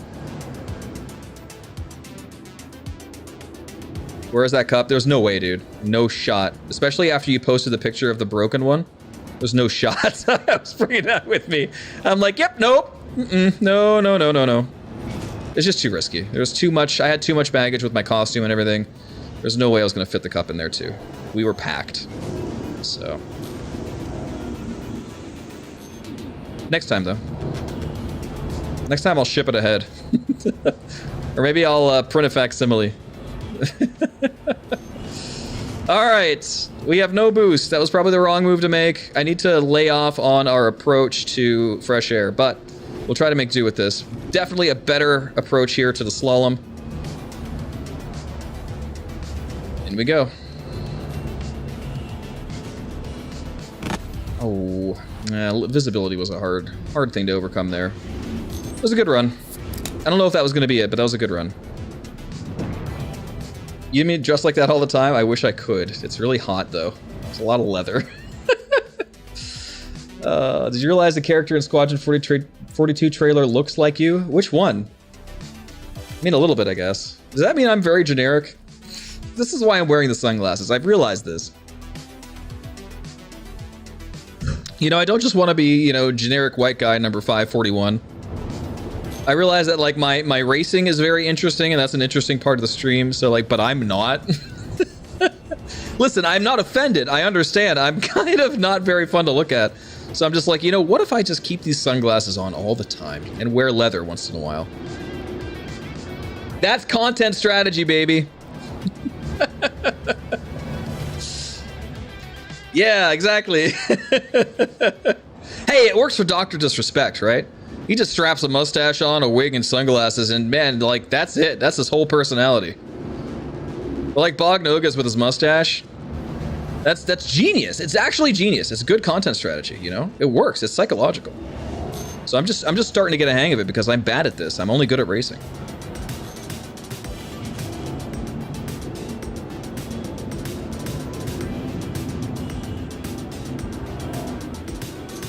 A: Where is that cup? There's no way, dude. No shot. Especially after you posted the picture of the broken one. There's no shot. I was bringing that with me. I'm like, yep, nope. No. It's just too risky. There's too much. I had too much baggage with my costume and everything. There's no way I was going to fit the cup in there, too. We were packed. So. Next time, though. Next time I'll ship it ahead. Or maybe I'll print a facsimile. Alright, we have no boost. That was probably the wrong move to make. I need to lay off on our approach to fresh air, but we'll try to make do with this. Definitely a better approach here to the slalom. In we go. Oh, visibility was a hard thing to overcome there. It was a good run. I don't know if that was going to be it, but that was a good run. You mean just like that all the time? I wish I could. It's really hot, though. It's a lot of leather. Did you realize the character in Squadron 42 trailer looks like you? Which one? I mean, a little bit, I guess. Does that mean I'm very generic? This is why I'm wearing the sunglasses. I've realized this. You know, I don't just want to be, you know, generic white guy number 541. I realize that, like, my racing is very interesting, and that's an interesting part of the stream, so, like, but I'm not. Listen, I'm not offended. I understand. I'm kind of not very fun to look at. So I'm just like, you know, what if I just keep these sunglasses on all the time and wear leather once in a while? That's content strategy, baby. Yeah, exactly. Hey, it works for Dr. Disrespect, right? He just straps a mustache on, a wig, and sunglasses, and man, like, that's it. That's his whole personality. But like Bog Nogas with his mustache, that's genius. It's actually genius. It's a good content strategy, you know? It works. It's psychological. So I'm just starting to get a hang of it because I'm bad at this. I'm only good at racing.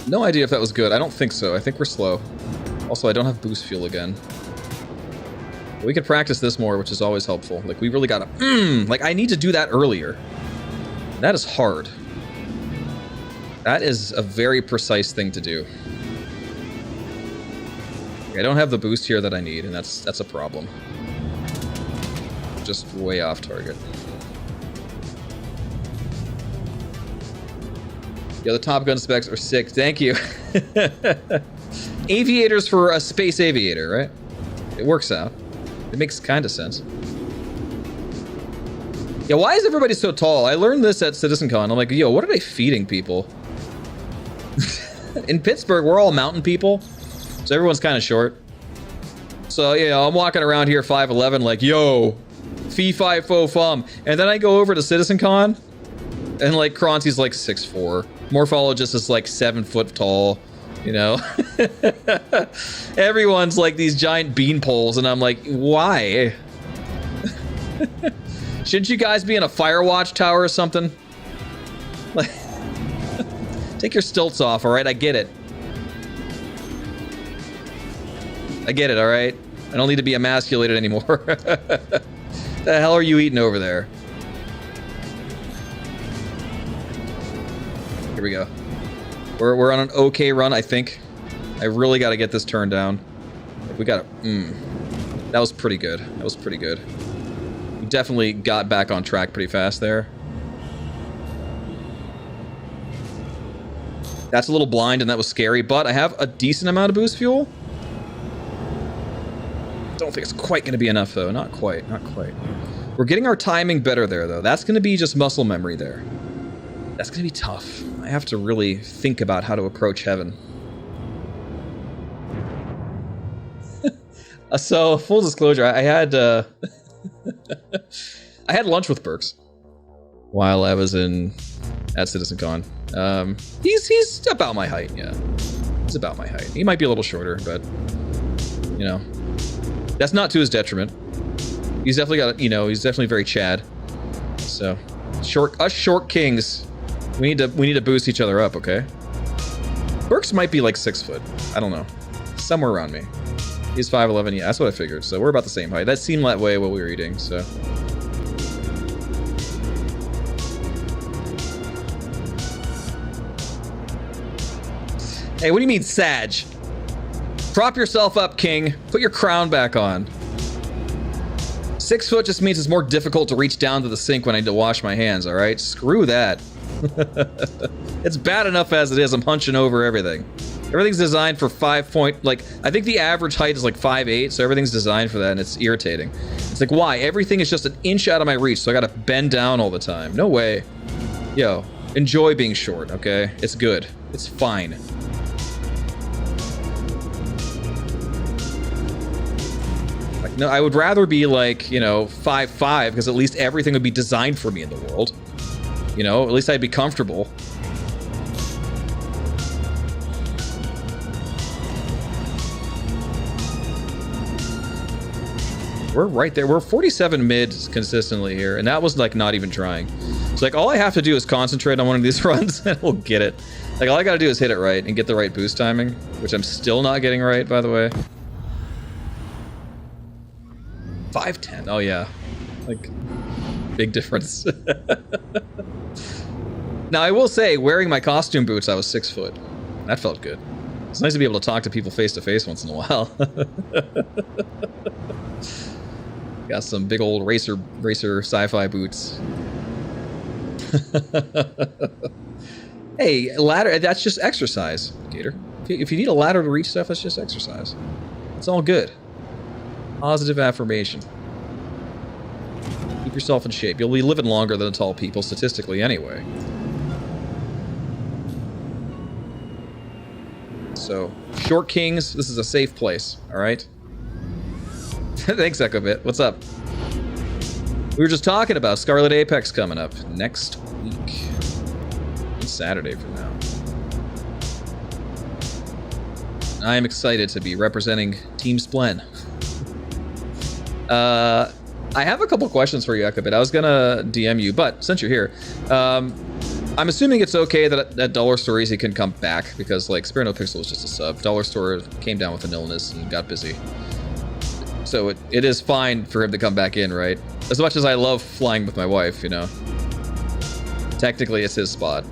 A: No idea if that was good. I don't think so. I think we're slow. Also, I don't have boost fuel again. But we could practice this more, which is always helpful. Like, we really gotta... like, I need to do that earlier. That is hard. That is a very precise thing to do. I don't have the boost here that I need, and that's a problem. Just way off target. Yeah, the Top Gun specs are sick. Thank you. Aviators for a space aviator, right? It works out. It makes kind of sense. Yeah, why is everybody so tall? I learned this at CitizenCon. I'm like, yo, what are they feeding people? In Pittsburgh, we're all mountain people, so everyone's kind of short. So, you know, I'm walking around here 5'11", like, yo, fee fi fo fum. And then I go over to CitizenCon, and like Kronzi's like 6'4". Morphologist is like 7 foot tall. You know? Everyone's like these giant bean poles, and I'm like, why? Shouldn't you guys be in a fire watch tower or something? Like, take your stilts off, alright? I get it. I get it, alright? I don't need to be emasculated anymore. The hell are you eating over there? Here we go. We're on an okay run, I think. I really got to get this turned down. We got to... That was pretty good. That was pretty good. We definitely got back on track pretty fast there. That's a little blind and that was scary, but I have a decent amount of boost fuel. Don't think it's quite going to be enough, though. Not quite. Not quite. We're getting our timing better there, though. That's going to be just muscle memory there. That's going to be tough. I have to really think about how to approach heaven. So, full disclosure, I had I had lunch with Burks while I was at CitizenCon. He's about my height, yeah. He's about my height. He might be a little shorter, but you know, that's not to his detriment. He's definitely got, you know, he's definitely very Chad. So, us short kings, we need to boost each other up, okay? Burks might be like 6 foot. I don't know, somewhere around me. He's 5'11", yeah, that's what I figured. So we're about the same height. That seemed that way while we were eating, so. Hey, what do you mean, Sag? Prop yourself up, King. Put your crown back on. 6 foot just means it's more difficult to reach down to the sink when I need to wash my hands, alright? Screw that. It's bad enough as it is. I'm hunching over everything. Everything's designed for 5 point, like, I think the average height is like 5'8", so everything's designed for that, and it's irritating. It's like, why? Everything is just an inch out of my reach, so I gotta bend down all the time. No way. Yo, enjoy being short, okay? It's good. It's fine. Like, no, I would rather be like, you know, 5'5", because at least everything would be designed for me in the world. You know, at least I'd be comfortable. We're right there. We're 47 mids consistently here, and that was like not even trying. It's like all I have to do is concentrate on one of these runs and we'll get it. Like all I gotta do is hit it right and get the right boost timing, which I'm still not getting right, by the way. 5'10", oh yeah. Like, big difference. Now I will say, wearing my costume boots, I was 6 foot. That felt good. It's nice to be able to talk to people face to face once in a while. Got some big old racer sci-fi boots. Hey, ladder, that's just exercise, Gator. If you need a ladder to reach stuff, that's just exercise. It's all good. Positive affirmation. Keep yourself in shape. You'll be living longer than the tall people, statistically, anyway. So, short kings, this is a safe place, alright? Thanks, EchoBit. What's up? We were just talking about Scarlet Apex coming up next week. It's Saturday from now. I am excited to be representing Team Splen. I have a couple questions for you, EchoBit. I was gonna DM you, but since you're here, I'm assuming it's okay that Dollar Store Easy can come back, because, like, Spare No Pixel was just a sub. Dollar Store came down with an illness and got busy. So it is fine for him to come back in, right? As much as I love flying with my wife, you know. Technically, it's his spot.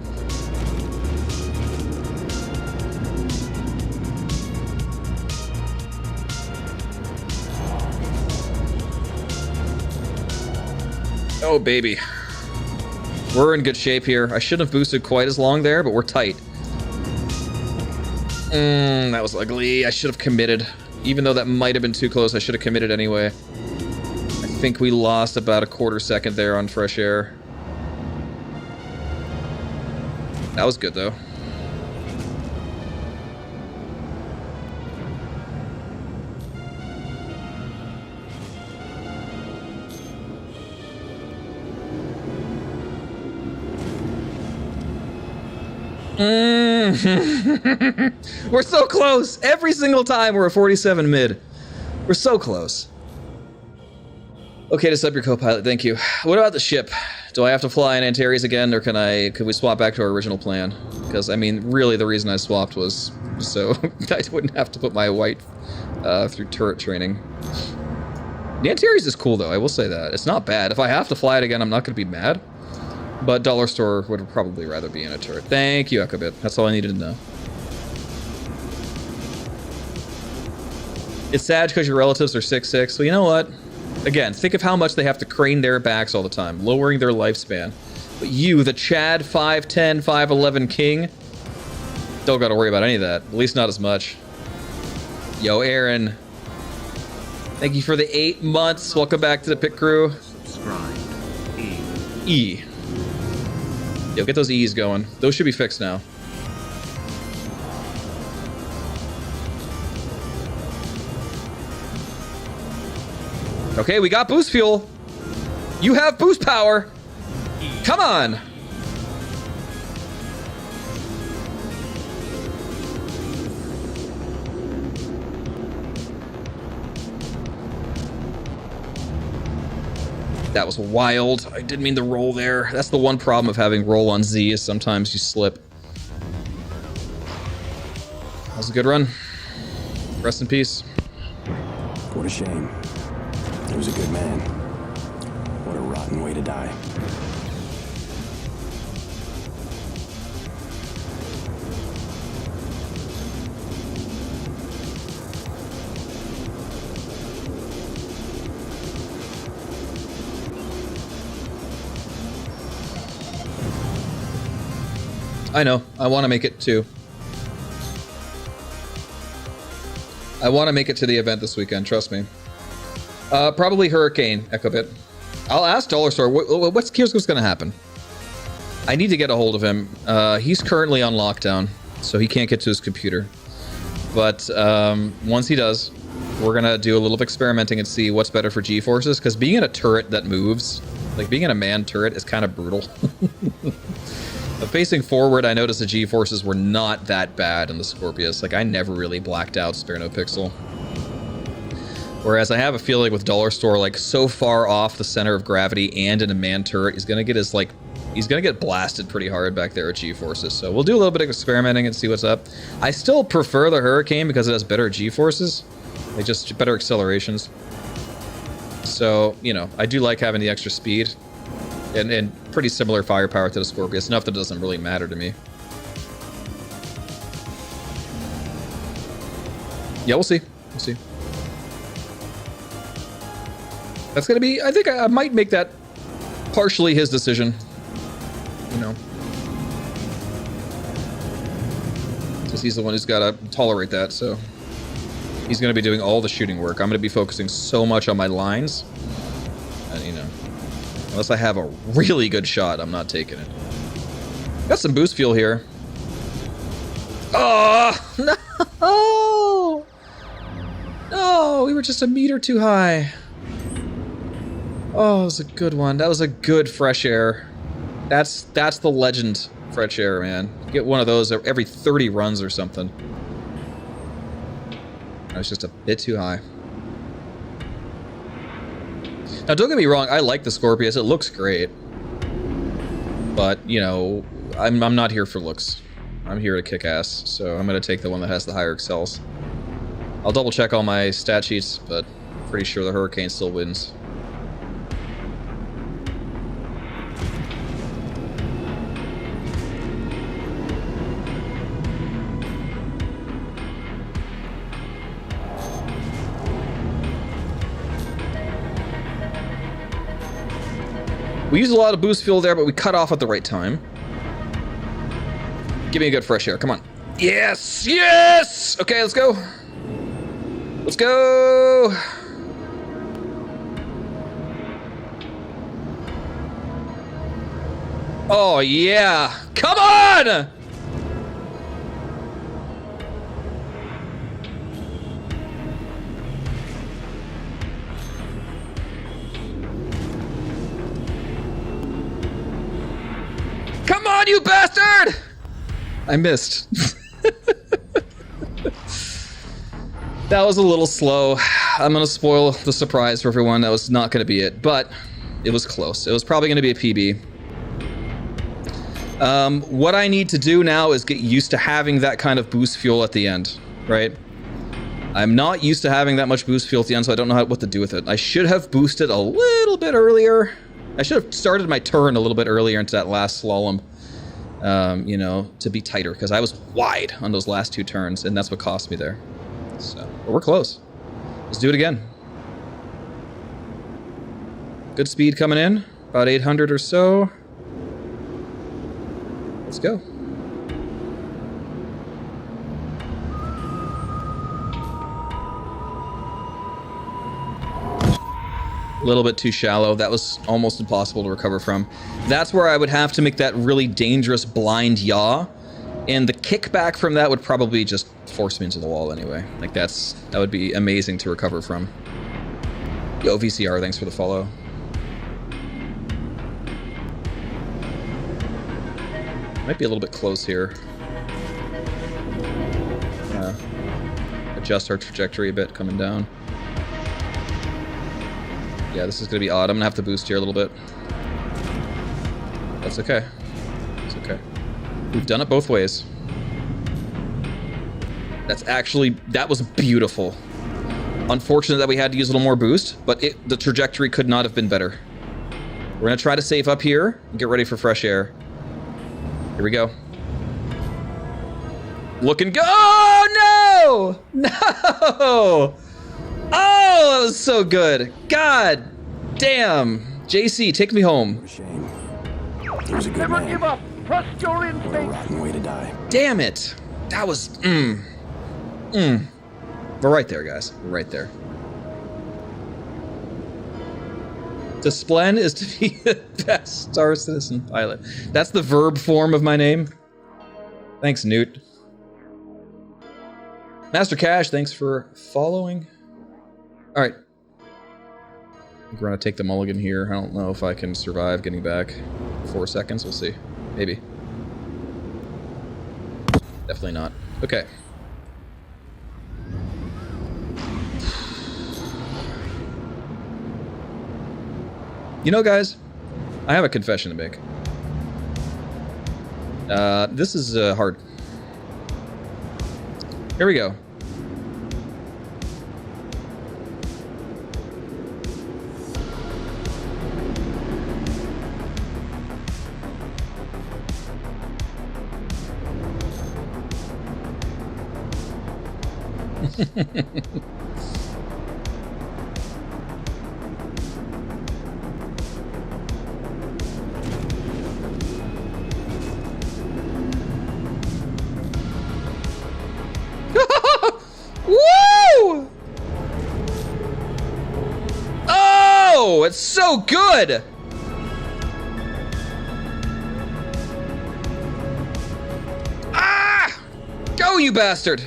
A: Oh, baby. We're in good shape here. I shouldn't have boosted quite as long there, but we're tight. That was ugly. I should have committed. Even though that might have been too close, I should have committed anyway. I think we lost about a quarter second there on fresh air. That was good, though. We're so close! Every single time we're at 47 mid. We're so close. Okay to sub your co-pilot, thank you. What about the ship? Do I have to fly in Antares again, or could we swap back to our original plan? Because, I mean, really the reason I swapped was so I wouldn't have to put my white through turret training. The Antares is cool, though, I will say that. It's not bad. If I have to fly it again, I'm not going to be mad. But Dollar Store would probably rather be in a turret. Thank you, Echobit. That's all I needed to know. It's sad because your relatives are 6'6". Well, you know what? Again, think of how much they have to crane their backs all the time, lowering their lifespan. But you, the Chad 5'10", 5'11" king, don't got to worry about any of that. At least not as much. Yo, Aaron. Thank you for the 8 months. Welcome back to the pit crew.
E: Subscribe.
A: E. Yo, get those E's going. Those should be fixed now. Okay, we got boost fuel. You have boost power. Come on. That was wild. I didn't mean to roll there. That's the one problem of having roll on Z is sometimes you slip. That was a good run. Rest in peace.
G: What a shame. He was a good man. What a rotten way to die.
A: I know. I want to make it too. I want to make it to the event this weekend, trust me. Probably Hurricane, Echobit. I'll ask Dollar Store, here's what's going to happen. I need to get a hold of him. He's currently on lockdown, so he can't get to his computer. But once he does, we're going to do a little experimenting and see what's better for G-forces, because being in a turret that moves, like being in a manned turret is kind of brutal. Facing forward, I noticed the G-forces were not that bad in the Scorpius. Like, I never really blacked out Spare No Pixel. Whereas I have a feeling with Dollar Store, like, so far off the center of gravity and in a manned turret, he's gonna get his, like, he's gonna get blasted pretty hard back there at G-forces. So we'll do a little bit of experimenting and see what's up. I still prefer the Hurricane because it has better G-forces. Like, just better accelerations. So, you know, I do like having the extra speed. And pretty similar firepower to the Scorpius. Enough that it doesn't really matter to me. Yeah, we'll see. We'll see. That's gonna be... I think I might make that partially his decision. You know. Because he's the one who's gotta tolerate that, so... He's gonna be doing all the shooting work. I'm gonna be focusing so much on my lines. And, you know... Unless I have a really good shot, I'm not taking it. Got some boost fuel here. Oh, no! No, we were just a meter too high. Oh, that was a good one. That was a good fresh air. That's the legend fresh air, man. Get one of those every 30 runs or something. I was just a bit too high. Now, don't get me wrong, I like the Scorpius. It looks great. But, you know, I'm not here for looks. I'm here to kick ass, so I'm going to take the one that has the higher excels. I'll double check all my stat sheets, but I'm pretty sure the Hurricane still wins. We used a lot of boost fuel there, but we cut off at the right time. Give me a good fresh air. Come on. Yes! Yes! Okay, let's go. Let's go! Oh, yeah. Come on! Come on, you bastard! I missed. That was a little slow. I'm gonna spoil the surprise for everyone. That was not gonna be it, but it was close. It was probably gonna be a PB. What I need to do now is get used to having that kind of boost fuel at the end, right? I'm not used to having that much boost fuel at the end, so I don't know what to do with it. I should have boosted a little bit earlier. I should have started my turn a little bit earlier into that last slalom, you know, to be tighter, because I was wide on those last 2 turns, and that's what cost me there. So, but we're close. Let's do it again. Good speed coming in, about 800 or so. Let's go. A little bit too shallow. That was almost impossible to recover from. That's where I would have to make that really dangerous blind yaw. And the kickback from that would probably just force me into the wall anyway. Like that would be amazing to recover from. Yo, VCR, thanks for the follow. Might be a little bit close here. Adjust our trajectory a bit coming down. Yeah, this is gonna be odd. I'm gonna have to boost here a little bit. That's okay. It's okay. We've done it both ways. That was beautiful. Unfortunate that we had to use a little more boost, but the trajectory could not have been better. We're gonna try to save up here and get ready for fresh air. Here we go. Looking go! Oh, no! No! Oh, that was so good. God damn. JC, take me home.
G: What a shame. He was a good
D: Never
G: man.
D: give up. Trust your
G: What a
D: instincts.
G: rotten way to die.
A: Damn it. That was, We're right there, guys. We're right there. To splen is to be the best Star Citizen pilot. That's the verb form of my name. Thanks, Newt. Master Cash, thanks for following. All right. I think we're gonna take the mulligan here. I don't know if I can survive getting back 4 seconds. We'll see. Maybe. Definitely not. Okay. You know, guys, I have a confession to make. This is hard. Here we go. Woo! Oh, it's so good! Ah! Go, you bastard!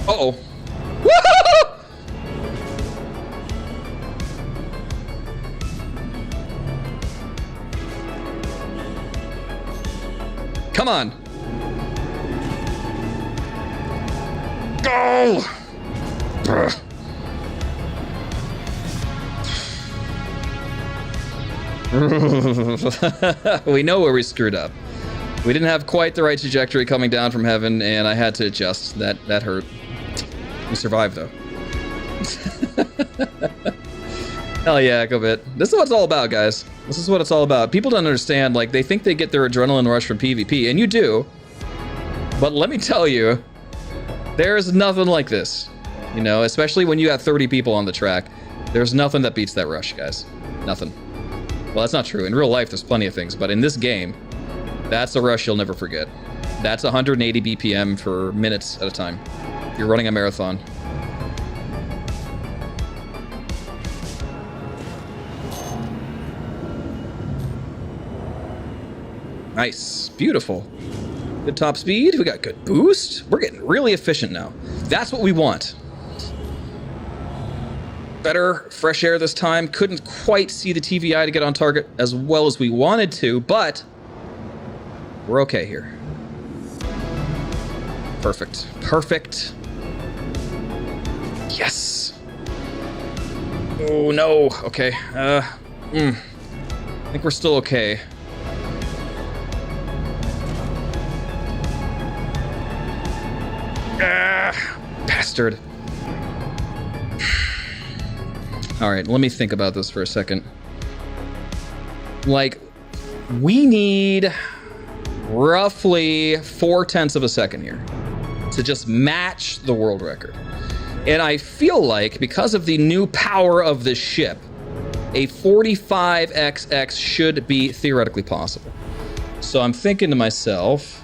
A: Uh-oh. Woo! Come on. Go! We know where we screwed up. We didn't have quite the right trajectory coming down from heaven, and I had to adjust. That hurt. We survived, though. Hell yeah, go bit. This is what it's all about, guys. This is what it's all about. People don't understand, like, they think they get their adrenaline rush from PvP, and you do. But let me tell you, there's nothing like this. You know, especially when you got 30 people on the track. There's nothing that beats that rush, guys. Nothing. Well, that's not true. In real life, there's plenty of things, but in this game, that's a rush you'll never forget. That's 180 BPM for minutes at a time. You're running a marathon. Nice. Beautiful. Good top speed. We got good boost. We're getting really efficient now. That's what we want. better fresh air this time. Couldn't quite see the TVI to get on target as well as we wanted to, but we're okay here. Perfect. Perfect. Yes. Oh, no. Okay. I think we're still okay. Bastard. Alright, let me think about this for a second. Like, we need roughly 0.4 of a second here to just match the world record. And I feel like, because of the new power of this ship, a 45XX should be theoretically possible. So I'm thinking to myself,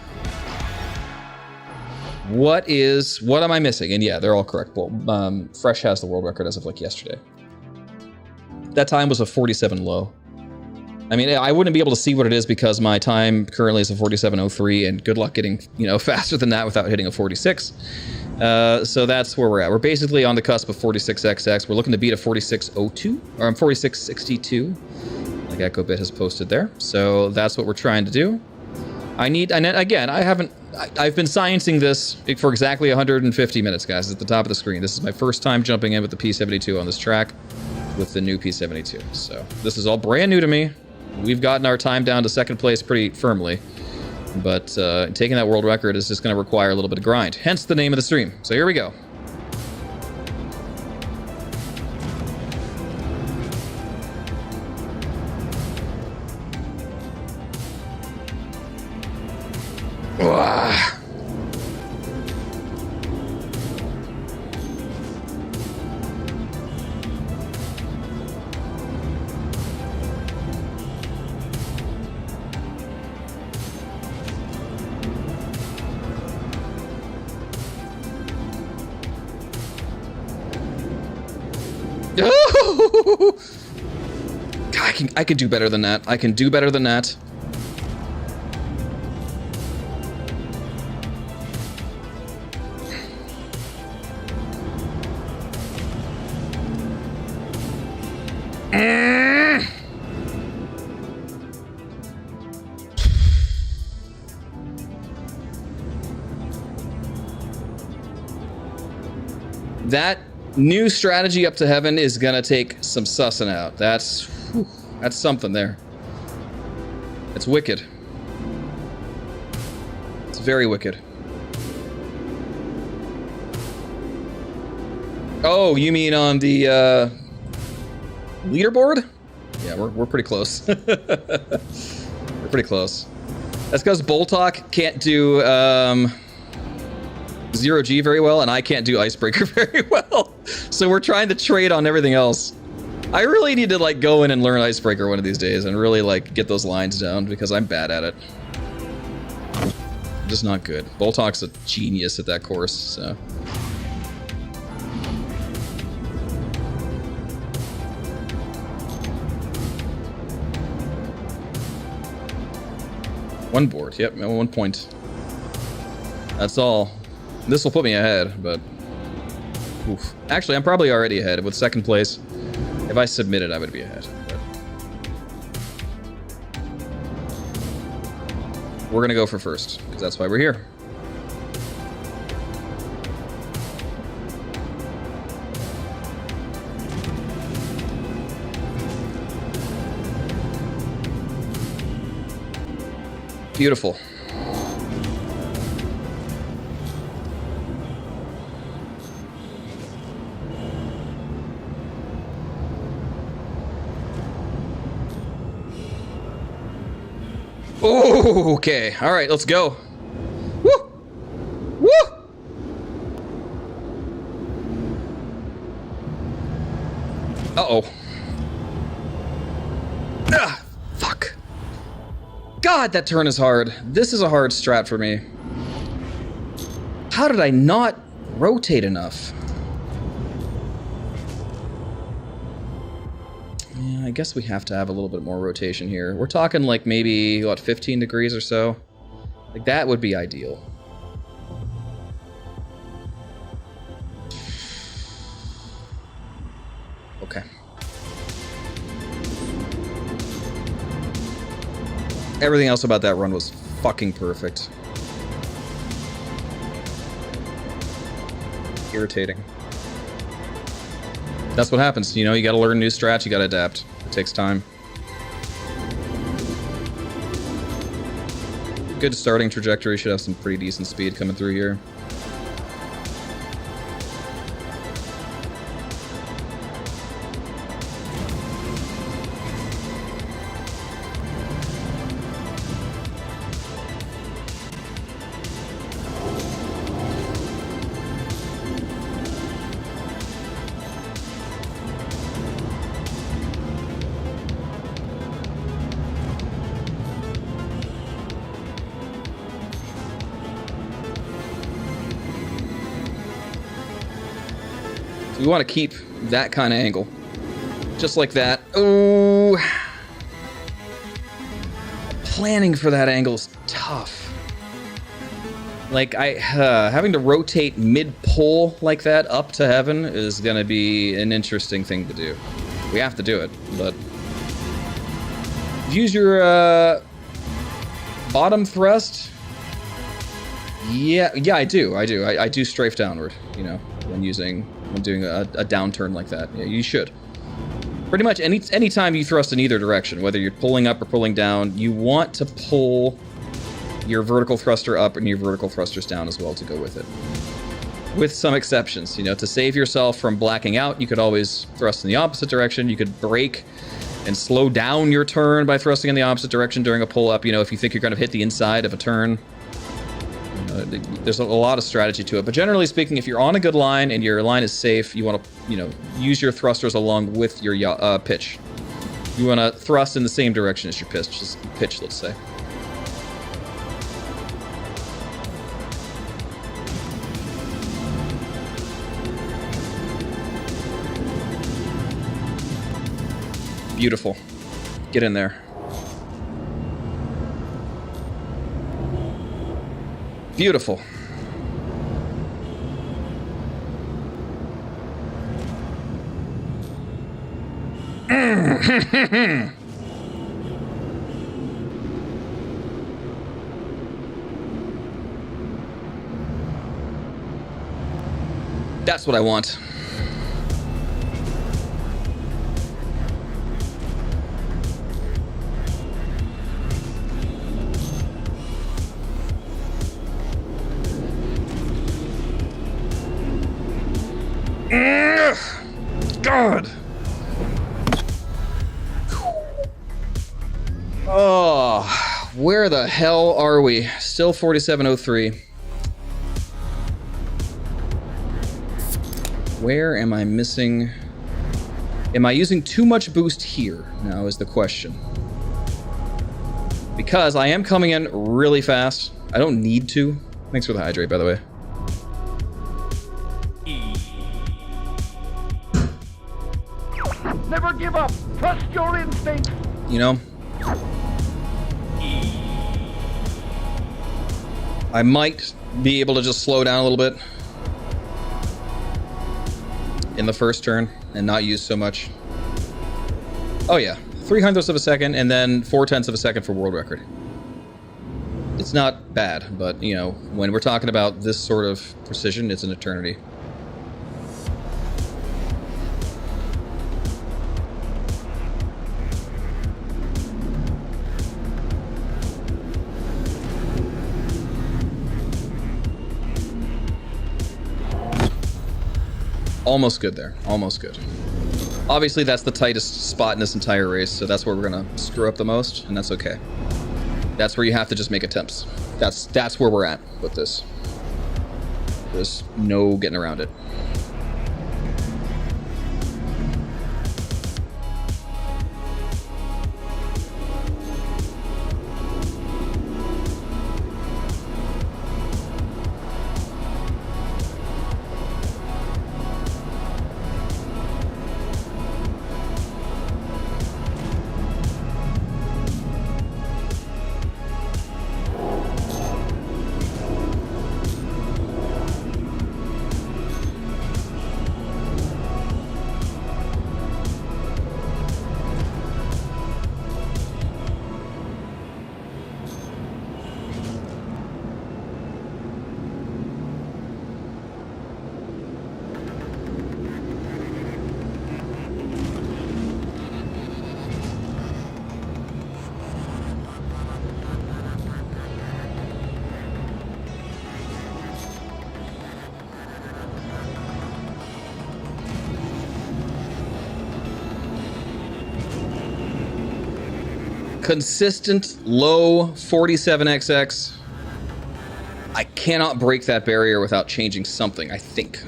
A: what am I missing? And yeah, they're all correct. Well, Fresh has the world record as of like yesterday. That time was a 47 low. I mean, I wouldn't be able to see what it is because my time currently is a 47.03, and good luck getting, faster than that without hitting a 46. So that's where we're at. We're basically on the cusp of 46XX. We're looking to beat a 46.02, or 46.62, like EchoBit has posted there. So that's what we're trying to do. I've been sciencing this for exactly 150 minutes, guys, at the top of the screen. This is my first time jumping in with the P72 on this track with the new P72. So this is all brand new to me. We've gotten our time down to second place pretty firmly, but taking that world record is just going to require a little bit of grind, hence the name of the stream. So here we go. God, I can do better than that. I can do better than that. That new strategy up to heaven is gonna take some sussing out. That's something there. It's wicked. It's very wicked. Oh, you mean on the leaderboard? Yeah, we're pretty close. We're pretty close. That's because Boltok can't do 0G very well, and I can't do Icebreaker very well. So we're trying to trade on everything else. I really need to go in and learn Icebreaker one of these days and really get those lines down because I'm bad at it. I'm just not good. Boltok's a genius at that course, so. One board, yep, 1 point. That's all. This will put me ahead, but oof. Actually, I'm probably already ahead with second place. If I submitted, I would be ahead. But we're gonna go for first, because that's why we're here. Beautiful. Oh, okay. All right, let's go. Woo! Woo! Uh-oh. Ah, fuck. God, that turn is hard. This is a hard strat for me. How did I not rotate enough? Yeah, I guess we have to have a little bit more rotation here. We're talking maybe, 15 degrees or so? That would be ideal. Everything else about that run was fucking perfect. Irritating. That's what happens, you know, you gotta learn new strats, you gotta adapt. It takes time. Good starting trajectory, should have some pretty decent speed coming through here. We want to keep that kind of angle. Just like that. Oh, planning for that angle is tough. Like, having to rotate mid-pull like that up to heaven is going to be an interesting thing to do. We have to do it, but... Use your, bottom thrust. Yeah, I do. I do strafe downward, you know, when doing a downturn like that. Yeah, you should. Pretty much any time you thrust in either direction, whether you're pulling up or pulling down, you want to pull your vertical thruster up and your vertical thrusters down as well to go with it. With some exceptions, you know, to save yourself from blacking out, you could always thrust in the opposite direction. You could brake and slow down your turn by thrusting in the opposite direction during a pull up, you know, if you think you're going to hit the inside of a turn. There's a lot of strategy to it, but generally speaking, if you're on a good line and your line is safe, you want to, you know, use your thrusters along with your pitch. You want to thrust in the same direction as your pitch, let's say. Beautiful. Get in there. Beautiful. That's what I want. God. Oh, where the hell are we? Still 4703. Where am I missing? Am I using too much boost here? Now is the question. Because I am coming in really fast. I don't need to. Thanks for the hydrate, by the way.
D: Never give up. Trust your instincts.
A: You know, I might be able to just slow down a little bit in the first turn and not use so much. Oh yeah, 0.03 of a second and then 0.4 of a second for world record. It's not bad, but you know, when we're talking about this sort of precision, it's an eternity. Almost good there. Almost good. Obviously, that's the tightest spot in this entire race, so that's where we're gonna screw up the most, and that's okay. That's where you have to just make attempts. That's where we're at with this. There's no getting around it. consistent low 47XX. I cannot break that barrier without changing something, I think.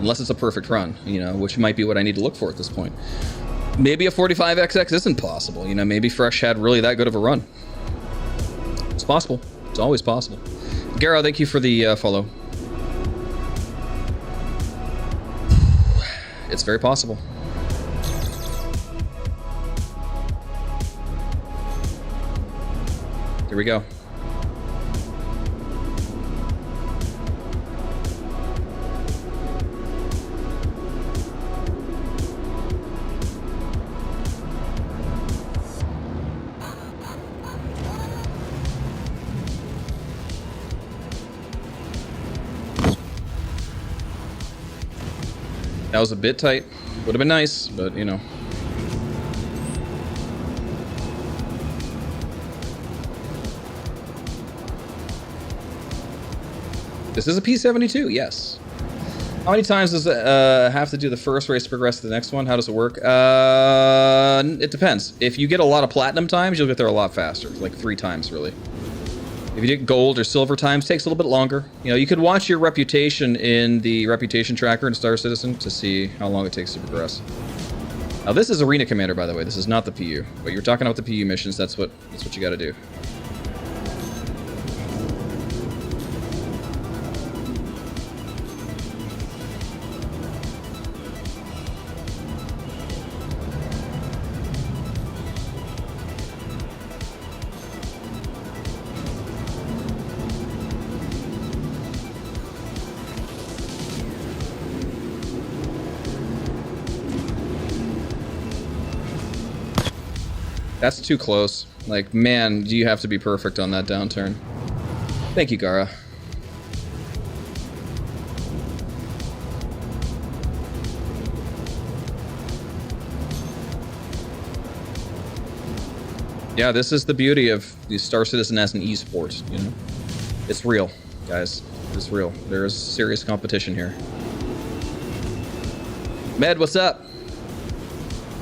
A: Unless it's a perfect run, you know, which might be what I need to look for at this point. Maybe a 45XX isn't possible, you know, maybe Fresh had really that good of a run. It's possible. It's always possible. Garo, thank you for the follow. It's very possible. Here we go. That was a bit tight. Would have been nice, but you know. This is a P72, yes. How many times does it have to do the first race to progress to the next one? How does it work? It depends. If you get a lot of platinum times, you'll get there a lot faster. Like 3 times, really. If you get gold or silver times, it takes a little bit longer. You know, you could watch your reputation in the reputation tracker in Star Citizen to see how long it takes to progress. Now, this is Arena Commander, by the way. This is not the PU. But you're talking about the PU missions. That's what you got to do. That's too close. Like, man, do you have to be perfect on that downturn. Thank you, Gara. Yeah, this is the beauty of the Star Citizen as an esport, you know? It's real, guys. It's real. There is serious competition here. Med, what's up?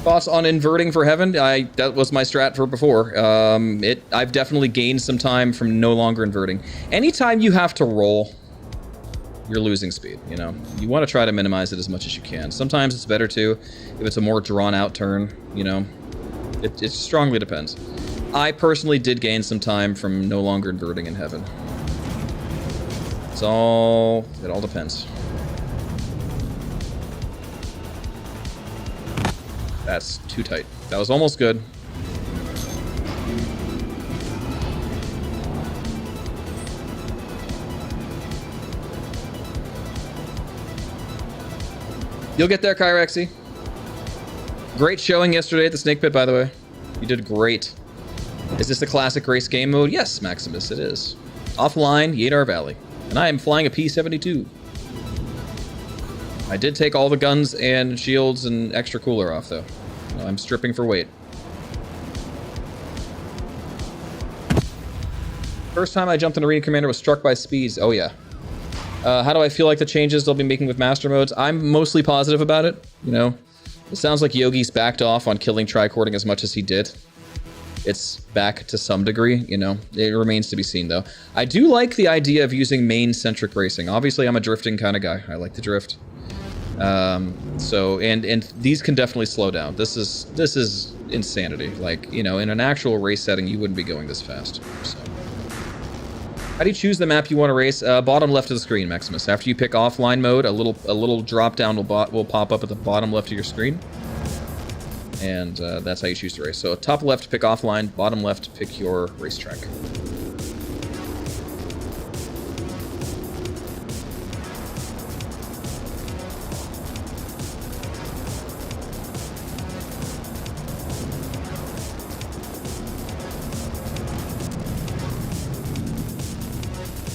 A: Thoughts on inverting for heaven? That was my strat for before. I've definitely gained some time from no longer inverting. Anytime you have to roll, you're losing speed, you know? You want to try to minimize it as much as you can. Sometimes it's better too, if it's a more drawn-out turn, you know? It strongly depends. I personally did gain some time from no longer inverting in heaven. It all depends. That's too tight. That was almost good. You'll get there, Kyrexy. Great showing yesterday at the Snake Pit, by the way. You did great. Is this the classic race game mode? Yes, Maximus, it is. Offline, Yadar Valley. And I am flying a P-72. I did take all the guns and shields and extra cooler off, though. I'm stripping for weight. First time I jumped in Arena Commander was struck by speeds. Oh, yeah. How do I feel like the changes they'll be making with Master Modes? I'm mostly positive about it, you know. It sounds like Yogi's backed off on killing tricording as much as he did. It's back to some degree, you know. It remains to be seen, though. I do like the idea of using main-centric racing. Obviously, I'm a drifting kind of guy. I like to drift. And these can definitely slow down. This is insanity. Like, you know, in an actual race setting, you wouldn't be going this fast. So. How do you choose the map you want to race? Bottom left of the screen, Maximus. After you pick offline mode, a little drop down will pop up at the bottom left of your screen. And that's how you choose to race. So top left, pick offline. Bottom left, pick your racetrack.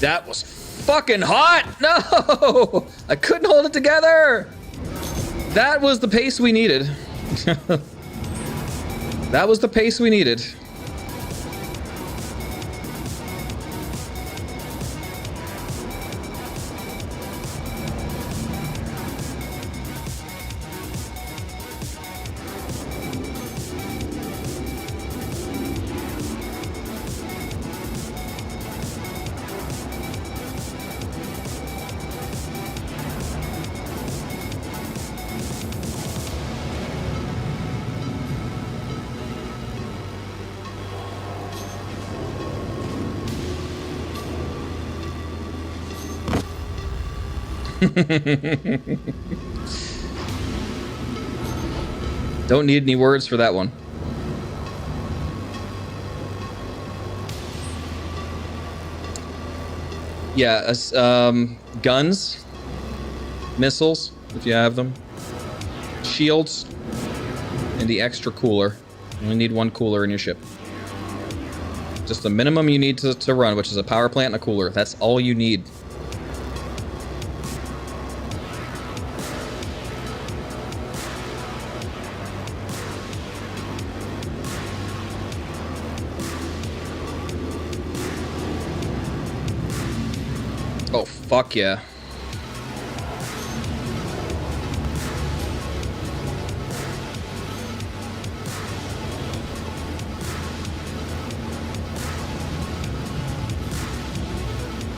A: That was fucking hot! No! I couldn't hold it together! That was the pace we needed. That was the pace we needed. Don't need any words for that one. Yeah, guns, missiles, if you have them, shields, and the extra cooler. You only need one cooler in your ship. Just the minimum you need to run, which is a power plant and a cooler. That's all you need. Oh, fuck yeah.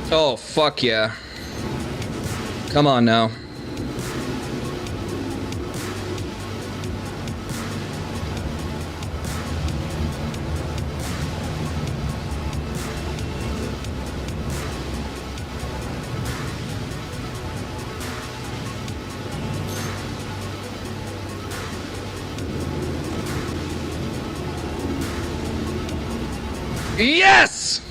A: Oh, fuck yeah. Come on now. Yes!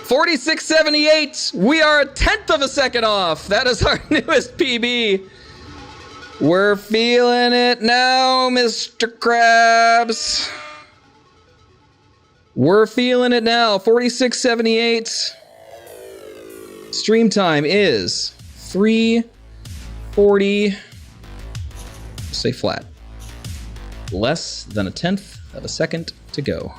A: 4678. We are a 1/10 of a second off. That is our newest PB. We're feeling it now, Mr. Krabs. We're feeling it now. 4678. Stream time is 3:40. Say flat. Less than a 1/10 of a second to go.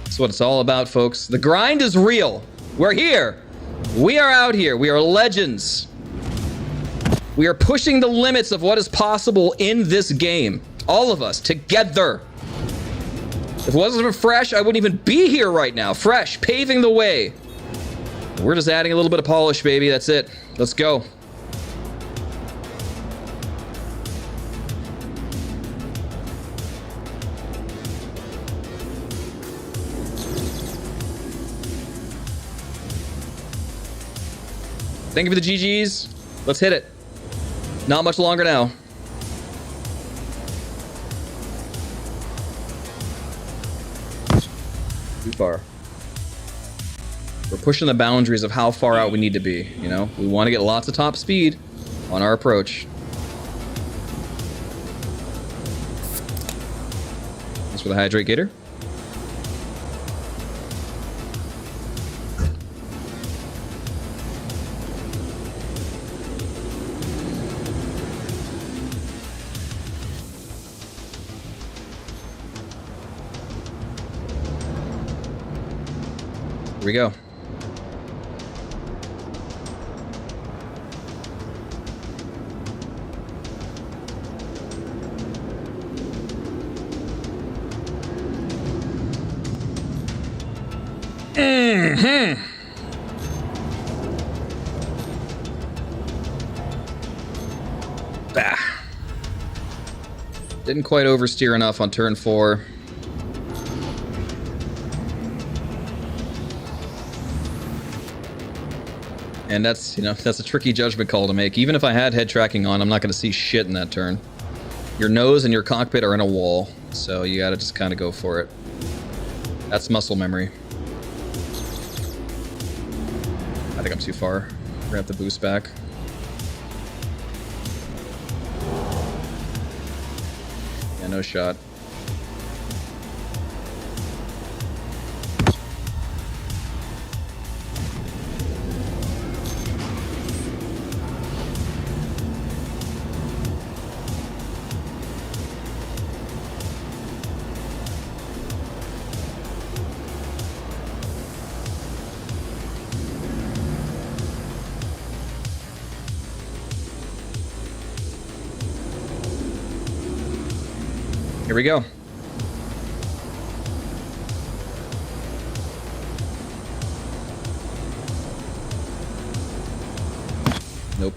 A: That's what it's all about, folks. The grind is real. We're here. We are out here. We are legends. We are pushing the limits of what is possible in this game. All of us together. If it wasn't for Fresh, I wouldn't even be here right now. Fresh, paving the way. We're just adding a little bit of polish, baby. That's it. Let's go. Thank you for the GGs. Let's hit it. Not much longer now. Too far. We're pushing the boundaries of how far out we need to be, you know? We want to get lots of top speed on our approach. Thanks for the hydrate, Gator. Here we go. Bah. Didn't quite oversteer enough on turn 4. And that's, you know, that's a tricky judgment call to make. Even if I had head tracking on, I'm not going to see shit in that turn. Your nose and your cockpit are in a wall, so you got to just kind of go for it. That's muscle memory. I think I'm too far. Grab the boost back. Yeah, no shot. Here we go. Nope.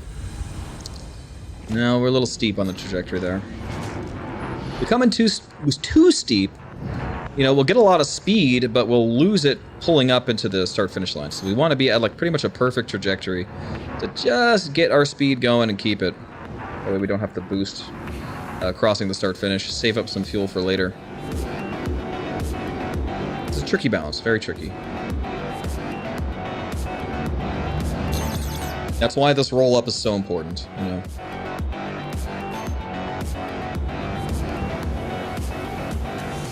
A: No, we're a little steep on the trajectory there. Becoming was too steep. you know, we'll get a lot of speed, but we'll lose it pulling up into the start-finish line. So we want to be at like pretty much a perfect trajectory to just get our speed going and keep it. That way we don't have to boost crossing the start-finish. Save up some fuel for later. It's a tricky balance, very tricky. That's why this roll-up is so important, you know.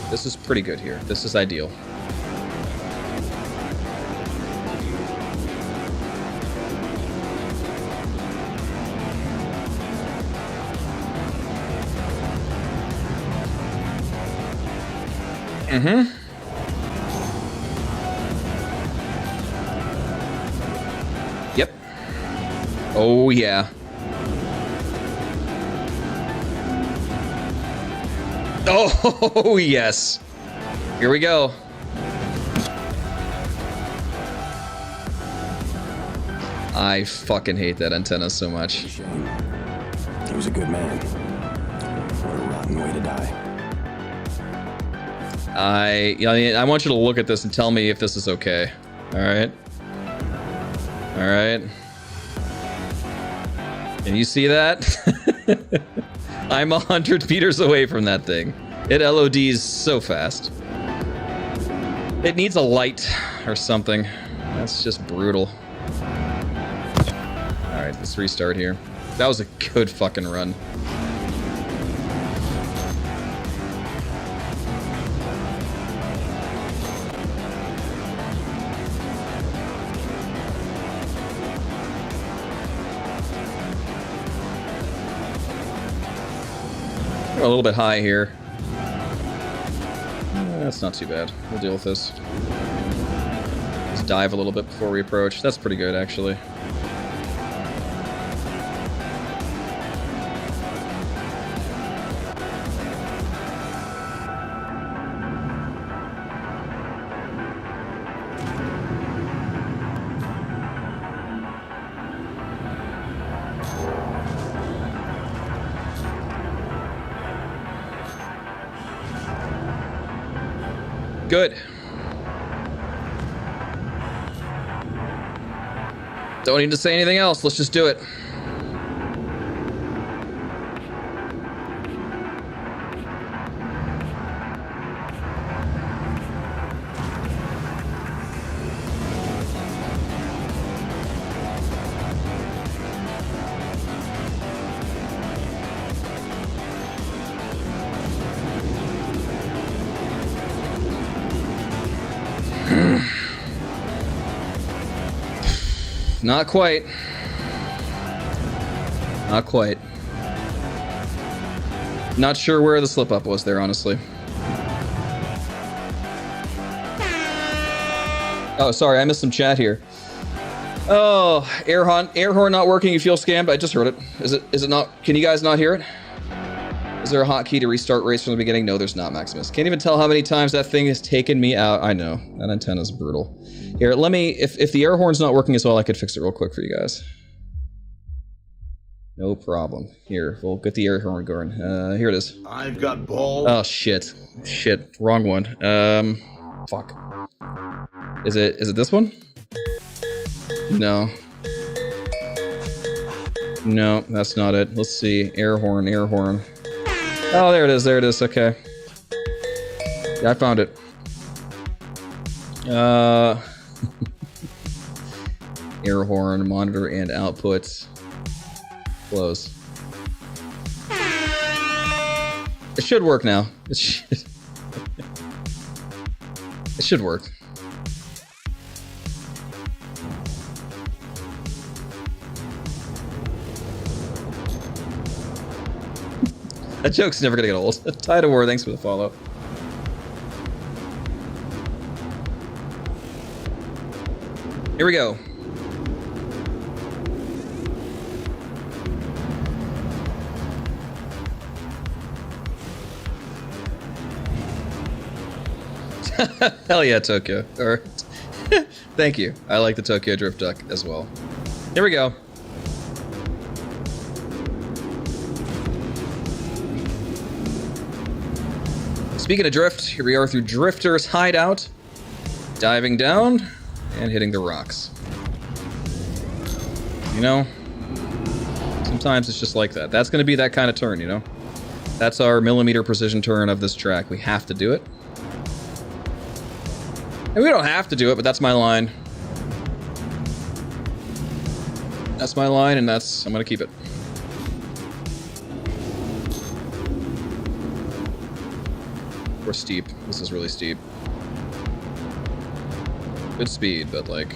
A: This is pretty good here. This is ideal. Mm-hmm. Yep. Oh, yeah. Oh, yes. Here we go. I fucking hate that antenna so much.
G: Shame. He was a good man. What a rotten way to die.
A: I want you to look at this and tell me if this is okay. All right. All right. Can you see that? I'm 100 meters away from that thing. It LODs so fast. It needs a light or something. That's just brutal. Alright, let's restart here. That was a good fucking run. A little bit high here. That's not too bad. We'll deal with this. Let's dive a little bit before we approach. That's pretty good, actually. Good. Don't need to say anything else. Let's just do it. Not quite. Not quite. Not sure where the slip up was there, honestly. Oh, sorry, I missed some chat here. Oh, air horn not working. You feel scammed? I just heard it. Is it not? Can you guys not hear it? Is there a hotkey to restart race from the beginning? No, there's not, Maximus. Can't even tell how many times that thing has taken me out. I know. That antenna's brutal. Here, let me... If the air horn's not working as well, I could fix it real quick for you guys. No problem. Here, we'll get the air horn going. Here it is.
B: I've got balls.
A: Oh, shit. Shit. Wrong one. Fuck. Is it this one? No. No, that's not it. Let's see. Air horn, air horn. Oh, there it is, okay. Yeah, I found it. Air horn, monitor, and output. Close. It should work now. It should work. That joke's never gonna get old. Tide of War, thanks for the follow. Here we go. Hell yeah, Tokyo. Or thank you. I like the Tokyo Drift Duck as well. Here we go. Speaking of drift, here we are through Drifter's hideout. Diving down and hitting the rocks. You know, sometimes it's just like that. That's going to be that kind of turn, you know? That's our millimeter precision turn of this track. We have to do it. And we don't have to do it, but that's my line. That's my line, and I'm going to keep it. We're steep. This is really steep. Good speed, but like...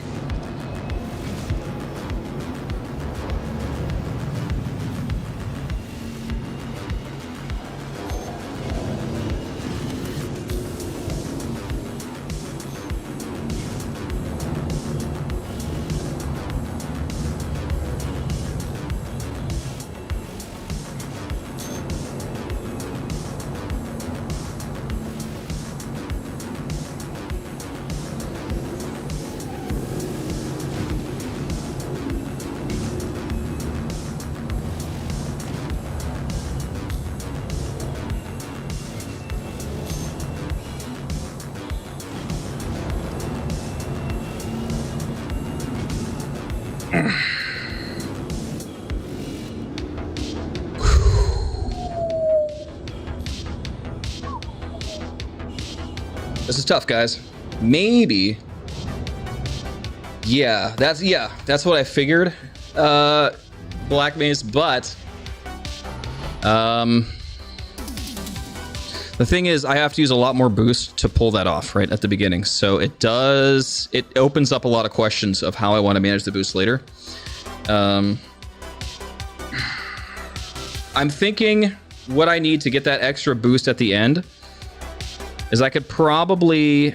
A: This is tough, guys. Maybe. Yeah, that's what I figured. Black Maze, but the thing is, I have to use a lot more boost to pull that off right at the beginning. So it opens up a lot of questions of how I want to manage the boost later. I'm thinking what I need to get that extra boost at the end is I could probably...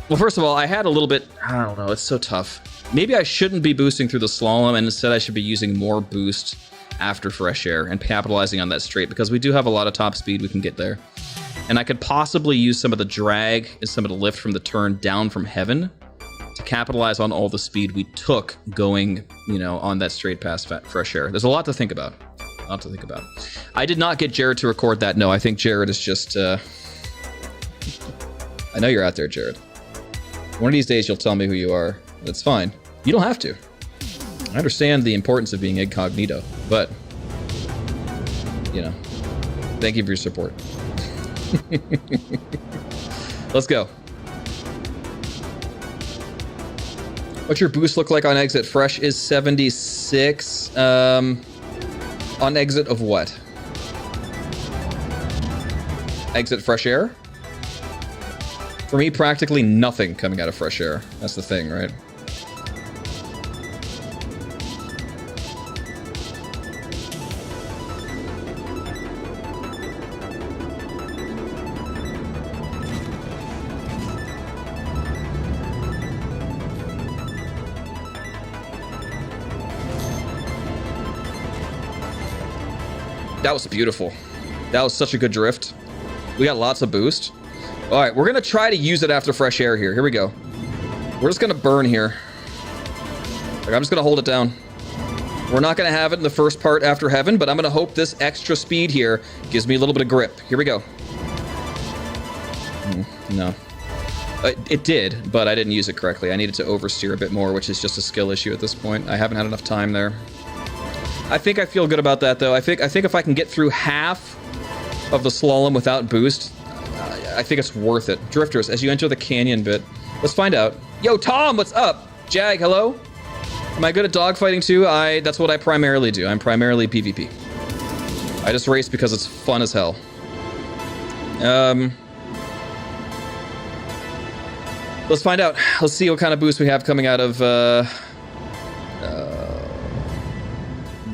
A: Well, first of all, I had a little bit... I don't know, it's so tough. Maybe I shouldn't be boosting through the slalom, and instead I should be using more boost after fresh air and capitalizing on that straight, because we do have a lot of top speed we can get there. And I could possibly use some of the drag and some of the lift from the turn down from heaven to capitalize on all the speed we took going, you know, on that straight past fresh air. There's a lot to think about. A lot to think about. I did not get Jared to record that. No, I think Jared is just... I know you're out there, Jared. One of these days you'll tell me who you are. That's fine. You don't have to. I understand the importance of being incognito, but, you know, thank you for your support. Let's go. What's your boost look like on exit? Fresh is 76. On exit of what? Exit fresh air? For me, practically nothing coming out of fresh air. That's the thing, right? That was beautiful. That was such a good drift. We got lots of boost. All right, we're going to try to use it after fresh air here. Here we go. We're just going to burn here. Like, I'm just going to hold it down. We're not going to have it in the first part after heaven, but I'm going to hope this extra speed here gives me a little bit of grip. Here we go. No. It did, but I didn't use it correctly. I needed to oversteer a bit more, which is just a skill issue at this point. I haven't had enough time there. I think I feel good about that, though. I think if I can get through half of the slalom without boost, I think it's worth it. Drifters, as you enter the canyon bit, let's find out. Yo, Tom, what's up? Jag, hello? Am I good at dogfighting too? That's what I primarily do. I'm primarily PvP. I just race because it's fun as hell. Let's find out. Let's see what kind of boost we have coming out of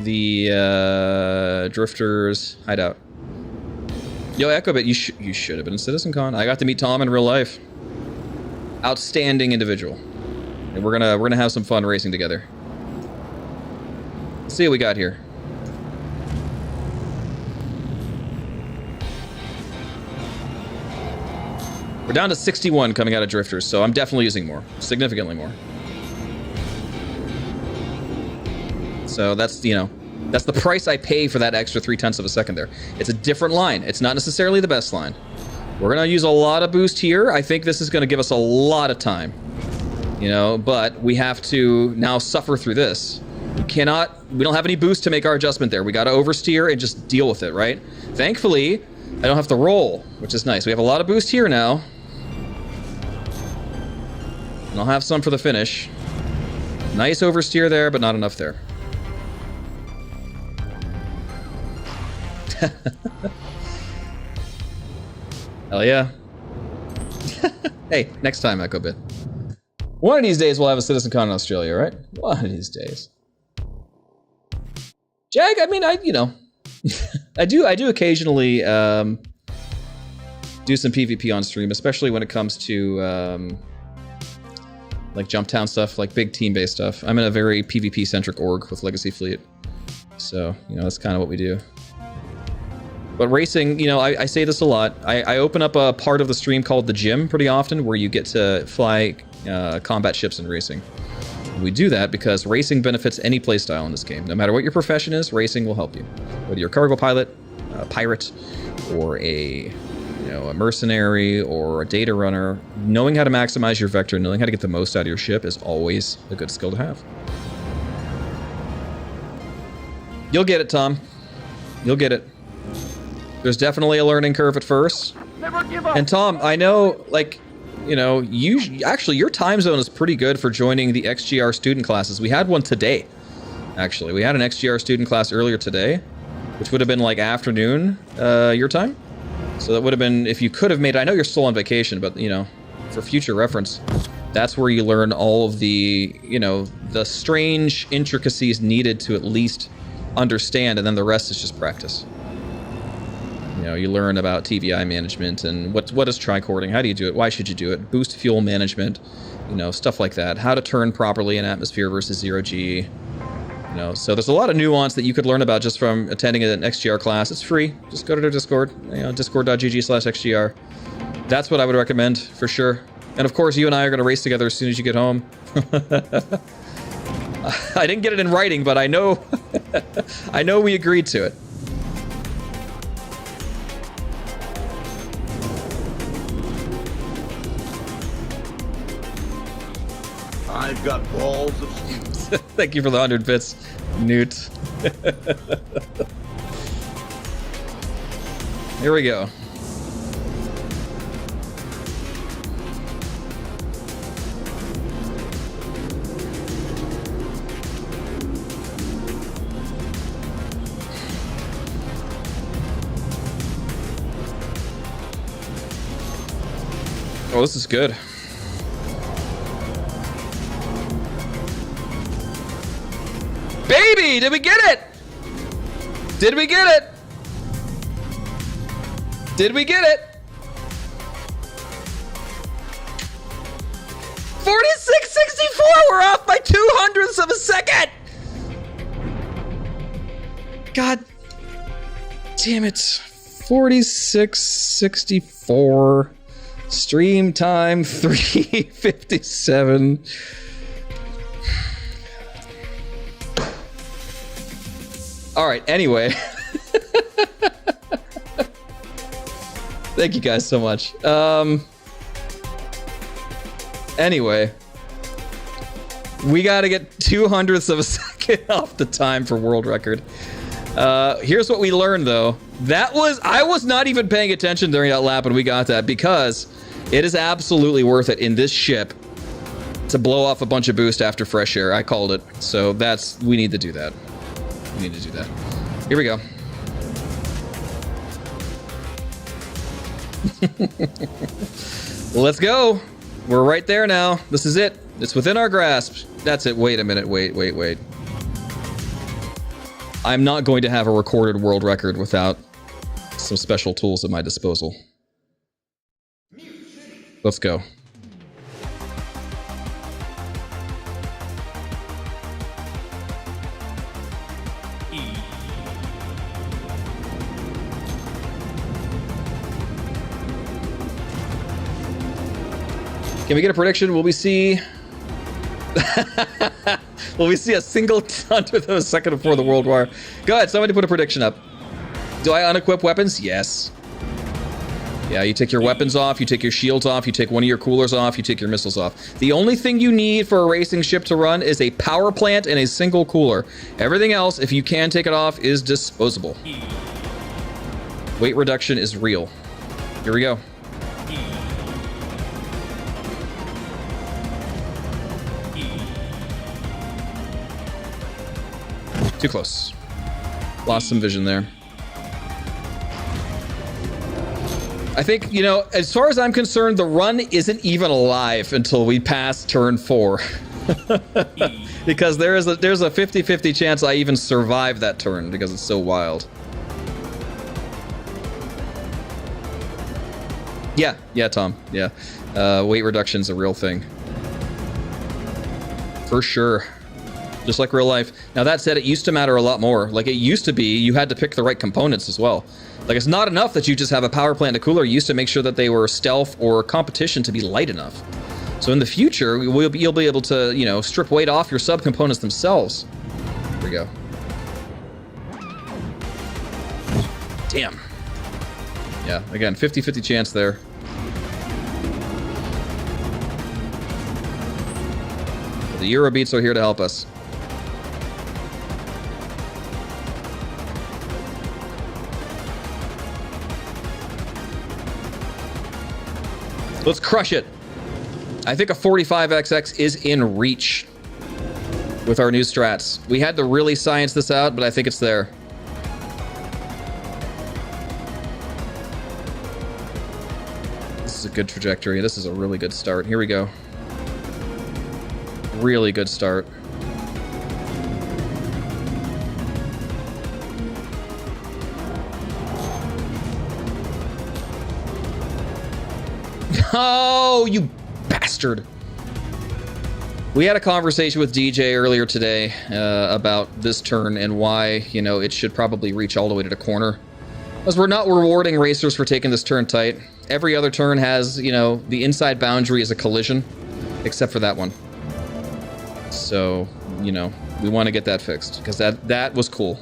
A: the Drifters hideout. Yo, Echobit, you should have been a CitizenCon. I got to meet Tom in real life. Outstanding individual. And we're gonna have some fun racing together. Let's see what we got here. We're down to 61 coming out of Drifters, so I'm definitely using more. Significantly more. So that's, you know, that's the price I pay for that extra 0.3 of a second there. It's a different line. It's not necessarily the best line. We're going to use a lot of boost here. I think this is going to give us a lot of time. You know, but we have to now suffer through this. We don't have any boost to make our adjustment there. We got to oversteer and just deal with it, right? Thankfully, I don't have to roll, which is nice. We have a lot of boost here now. And I'll have some for the finish. Nice oversteer there, but not enough there. Hell yeah. Hey, next time, Echo Bit. One of these days we'll have a CitizenCon in Australia, right? One of these days. Jag, I mean, you know, I do occasionally do some PvP on stream, especially when it comes to like Jump Town stuff, like big team-based stuff. I'm in a very PvP-centric org with Legacy Fleet, so you know that's kind of what we do. But racing, you know, I say this a lot. I open up a part of the stream called the gym pretty often, where you get to fly combat ships in racing. We do that because racing benefits any playstyle in this game. No matter what your profession is, racing will help you. Whether you're a cargo pilot, a pirate, or a mercenary or a data runner, knowing how to maximize your vector, knowing how to get the most out of your ship is always a good skill to have. You'll get it, Tom. You'll get it. There's definitely a learning curve at first.
D: Never give up.
A: And Tom, I know, like, you know, your time zone is pretty good for joining the XGR student classes. We had one today, actually. We had an XGR student class earlier today, which would have been like afternoon your time. So that would have been, if you could have made it, I know you're still on vacation, but, you know, for future reference, that's where you learn all of the, you know, the strange intricacies needed to at least understand, and then the rest is just practice. You know, you learn about TVI management and what is tricording, how do you do it, why should you do it, boost fuel management, you know, stuff like that, how to turn properly in atmosphere versus zero-G, you know, so there's a lot of nuance that you could learn about just from attending an XGR class. It's free. Just go to their Discord, you know, discord.gg/XGR. That's what I would recommend, for sure. And of course, you and I are going to race together as soon as you get home. I didn't get it in writing, but I know, I know we agreed to it.
B: I've got balls of steel.
A: Thank you for the 100 bits, Newt. Here we go. Oh, this is good. Baby, did we get it? Did we get it? Did we get it? 4664, we're off by 200ths of a second. God damn it. 4664. Stream time 357. All right, anyway. Thank you guys so much. Anyway. We gotta get 200ths of a second off the time for world record. Here's what we learned though. I was not even paying attention during that lap when we got that, because it is absolutely worth it in this ship to blow off a bunch of boost after fresh air. I called it. So we need to do that. We need to do that. Here we go. Let's go. We're right there now. This is it. It's within our grasp. That's it. Wait a minute. Wait. I'm not going to have a recorded world record without some special tools at my disposal. Let's go. Can we get a prediction? Will we see... Will we see a single 100th of a second before the World War? Go ahead, somebody put a prediction up. Do I unequip weapons? Yes. Yeah, you take your weapons off, you take your shields off, you take one of your coolers off, you take your missiles off. The only thing you need for a racing ship to run is a power plant and a single cooler. Everything else, if you can take it off, is disposable. Weight reduction is real. Here we go. Too close. Lost some vision there. I think, you know, as far as I'm concerned, the run isn't even alive until we pass turn 4. Because there's a 50-50 chance I even survive that turn because it's so wild. Yeah, Tom. Yeah. Weight reduction's a real thing. For sure. Just like real life. Now that said, it used to matter a lot more. Like it used to be, you had to pick the right components as well. Like it's not enough that you just have a power plant and a cooler. You used to make sure that they were stealth or competition to be light enough. So in the future, you'll be able to, you know, strip weight off your subcomponents themselves. Here we go. Damn. Yeah, again, 50-50 chance there. The Eurobeats are here to help us. Let's crush it. I think a 45XX is in reach with our new strats. We had to really science this out, but I think it's there. This is a good trajectory. This is a really good start. Here we go. Really good start. Oh, you bastard. We had a conversation with DJ earlier today about this turn and why, you know, it should probably reach all the way to the corner. Because we're not rewarding racers for taking this turn tight. Every other turn has, you know, the inside boundary is a collision, except for that one. So, you know, we want to get that fixed because that was cool.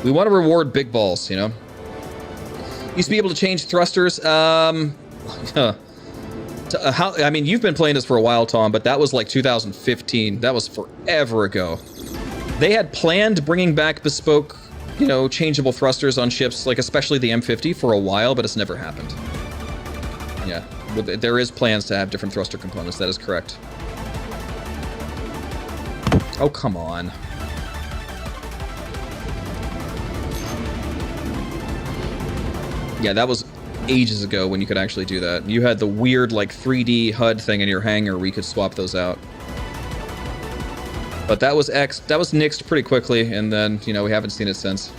A: We want to reward big balls, you know. Used to be able to change thrusters. I mean, you've been playing this for a while, Tom, but that was like 2015. That was forever ago. They had planned bringing back bespoke, you know, changeable thrusters on ships, like especially the M50 for a while, but it's never happened. Yeah, there is plans to have different thruster components. That is correct. Oh, come on. Yeah, that was ages ago when you could actually do that. You had the weird, like, 3D HUD thing in your hangar where you could swap those out. But that was nixed pretty quickly, and then, you know, we haven't seen it since.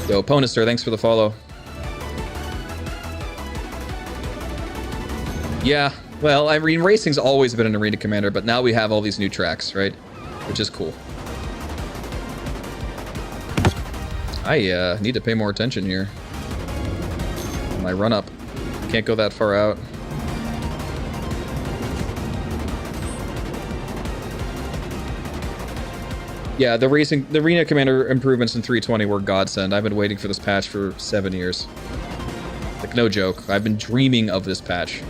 A: Yo, Ponister, thanks for the follow. Yeah, well, I mean, racing's always been an arena commander, but now we have all these new tracks, right? Which is cool. I need to pay more attention here. My run up. Can't go that far out. Yeah, the arena commander improvements in 320 were godsend. I've been waiting for this patch for 7 years. Like, no joke. I've been dreaming of this patch.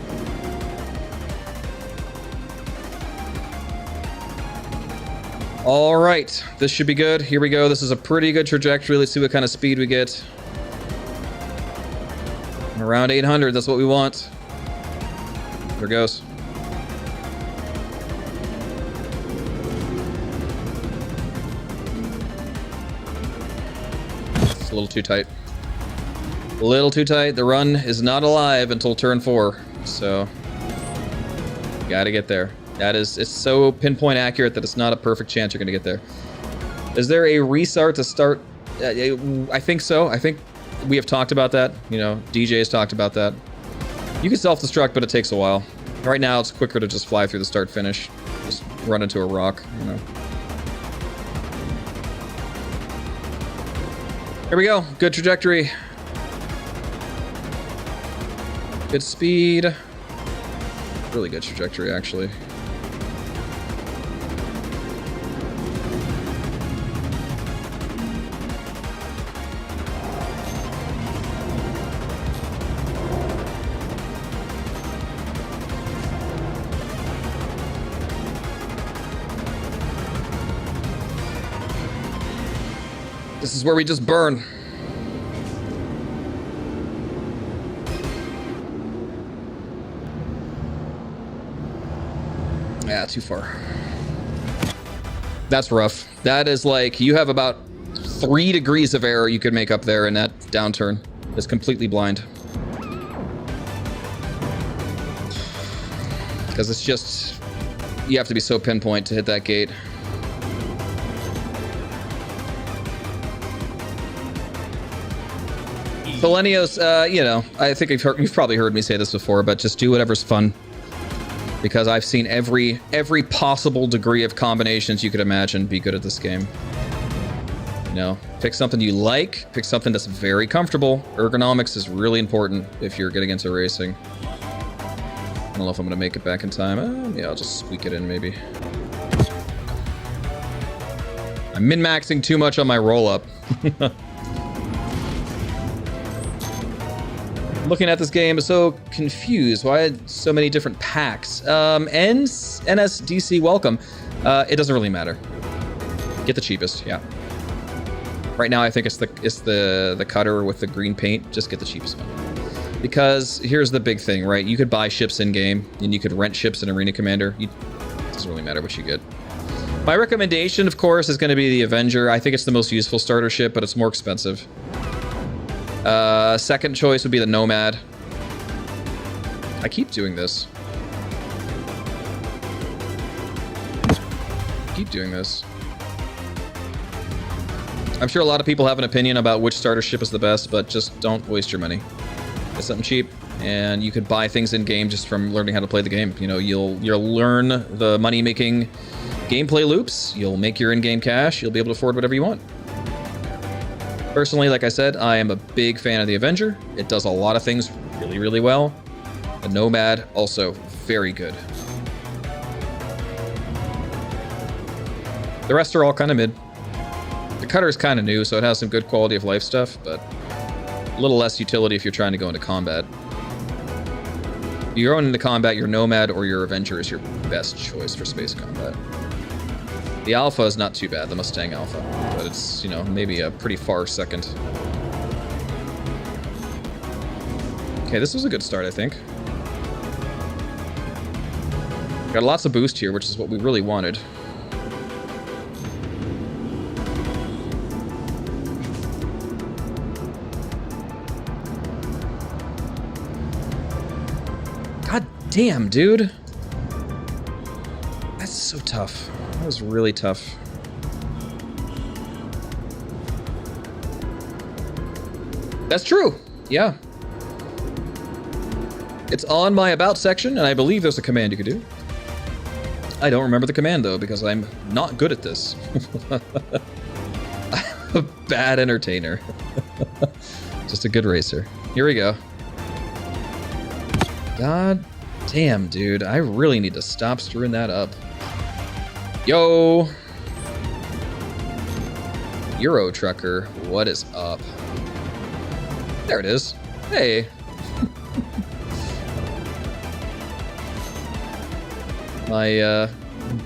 A: All right, this should be good. Here we go. This is a pretty good trajectory. Let's see what kind of speed we get. Around 800, that's what we want. There goes. It's a little too tight. A little too tight. The run is not alive until turn 4, so gotta get there. It's so pinpoint accurate that it's not a perfect chance you're gonna get there. Is there a restart to start? I think so. I think we have talked about that. You know, DJ has talked about that. You can self-destruct, but it takes a while. Right now, it's quicker to just fly through the start-finish. Just run into a rock, you know. Here we go. Good trajectory. Good speed. Really good trajectory, actually. This is where we just burn. Yeah, too far. That's rough. That is like, you have about 3 degrees of error you could make up there in that downturn. It's completely blind. Because it's just, you have to be so pinpoint to hit that gate. Selenios, you know, I think you've probably heard me say this before, but just do whatever's fun. Because I've seen every possible degree of combinations you could imagine be good at this game. You know, pick something you like, pick something that's very comfortable. Ergonomics is really important if you're getting into racing. I don't know if I'm gonna make it back in time. Yeah, I'll just squeak it in maybe. I'm min-maxing too much on my roll-up. Looking at this game, so confused. Why so many different packs? NSDC welcome. It doesn't really matter. Get the cheapest, yeah. Right now, I think it's the cutter with the green paint. Just get the cheapest one. Because here's the big thing, right? You could buy ships in game, and you could rent ships in Arena Commander. It doesn't really matter what you get. My recommendation, of course, is going to be the Avenger. I think it's the most useful starter ship, but it's more expensive. Second choice would be the Nomad. I keep doing this. I'm sure a lot of people have an opinion about which starter ship is the best, but just don't waste your money. Get something cheap, and you could buy things in game just from learning how to play the game. You know, you'll learn the money-making gameplay loops. You'll make your in-game cash. You'll be able to afford whatever you want. Personally, like I said, I am a big fan of the Avenger. It does a lot of things really, really well. The Nomad, also very good. The rest are all kind of mid. The cutter is kind of new, so it has some good quality of life stuff, but a little less utility if you're trying to go into combat. If you're going into combat, your Nomad or your Avenger is your best choice for space combat. The Alpha is not too bad, the Mustang Alpha, but it's, you know, maybe a pretty far second. Okay, this was a good start, I think. Got lots of boost here, which is what we really wanted. God damn, dude. That's so tough. That was really tough. That's true. Yeah. It's on my About section, and I believe there's a command you could do. I don't remember the command, though, because I'm not good at this. I'm a bad entertainer. Just a good racer. Here we go. God damn, dude. I really need to stop screwing that up. Yo! Euro Trucker, what is up? There it is. Hey. My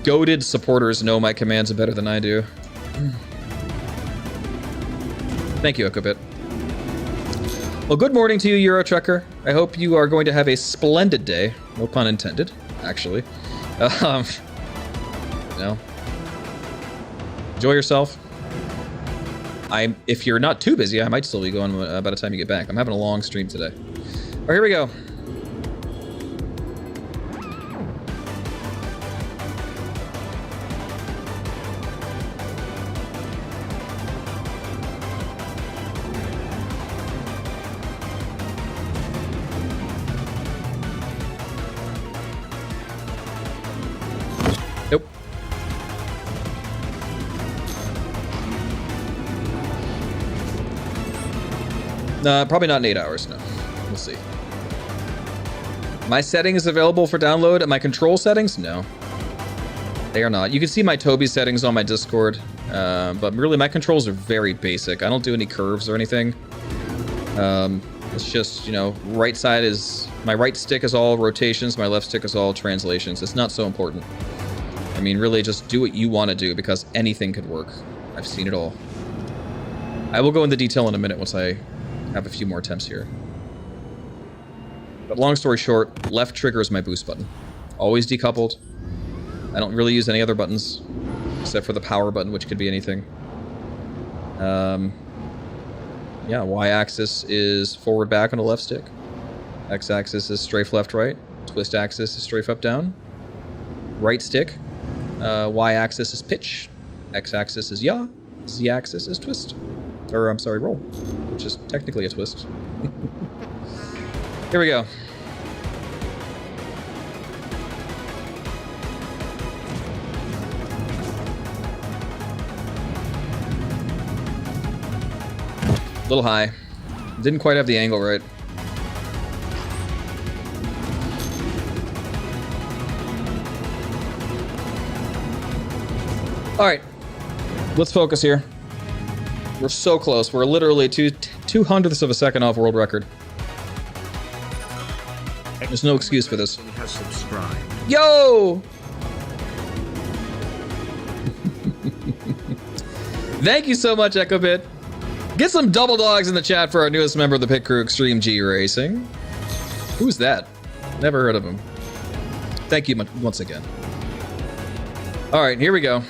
A: goated supporters know my commands better than I do. Thank you, Okobit. Well, good morning to you, Euro Trucker. I hope you are going to have a splendid day. No pun intended, actually. No. Enjoy yourself. If you're not too busy, I might still be going by the time you get back. I'm having a long stream today. All right, here we go. Nope. Probably not in 8 hours, no. We'll see. My settings available for download? My control settings? No. They are not. You can see my Toby settings on my Discord, but really my controls are very basic. I don't do any curves or anything. It's just, you know, right side is... My right stick is all rotations, my left stick is all translations. It's not so important. I mean, really just do what you want to do, because anything could work. I've seen it all. I will go into detail in a minute once I have a few more attempts here. But long story short, left trigger is my boost button. Always decoupled. I don't really use any other buttons, except for the power button, which could be anything. Yeah, Y-axis is forward back on the left stick. X-axis is strafe left right. Twist axis is strafe up down. Right stick. Y-axis is pitch. X-axis is yaw. Z-axis is twist. Or, I'm sorry, roll. Which is technically a twist. Here we go. A little high. Didn't quite have the angle right. Alright. Let's focus here. We're so close. We're literally 2/200ths of a second off world record. There's no excuse for this.
E: Has subscribed.
A: Yo! Thank you so much, EchoBit. Get some double dogs in the chat for our newest member of the pit crew, Extreme G Racing. Who's that? Never heard of him. Thank you once again. All right, here we go.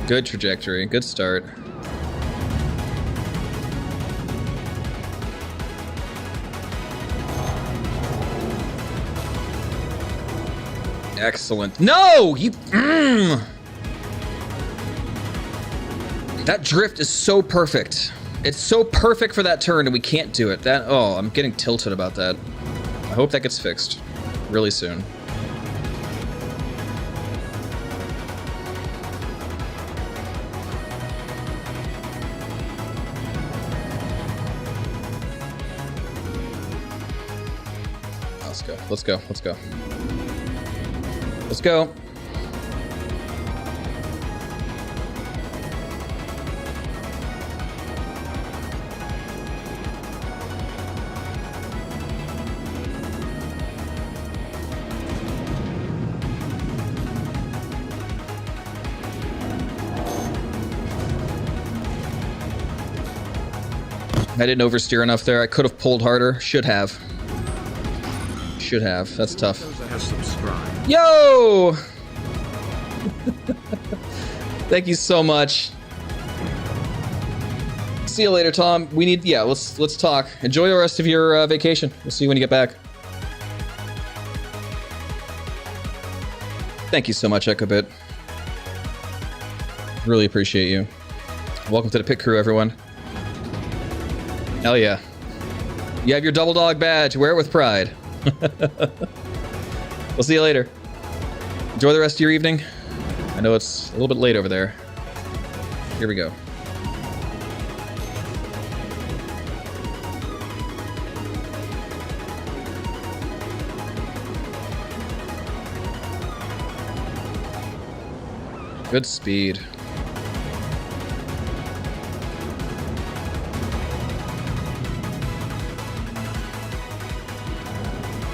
A: Good trajectory, good start. Excellent. No! You... That drift is so perfect. It's so perfect for that turn and we can't do it. That... Oh, I'm getting tilted about that. I hope that gets fixed really soon. Let's go. Let's go. Let's go. Let's go. I didn't oversteer enough there. I could have pulled harder. Should have. Should have. That's tough.
E: Has subscribed.
A: Yo! Thank you so much. See you later, Tom. We need, yeah, let's talk. Enjoy the rest of your vacation. We'll see you when you get back. Thank you so much, EchoBit. Really appreciate you. Welcome to the pit crew, everyone. Hell yeah. You have your double dog badge. Wear it with pride. We'll see you later. Enjoy the rest of your evening. I know it's a little bit late over there. Here we go. Good speed.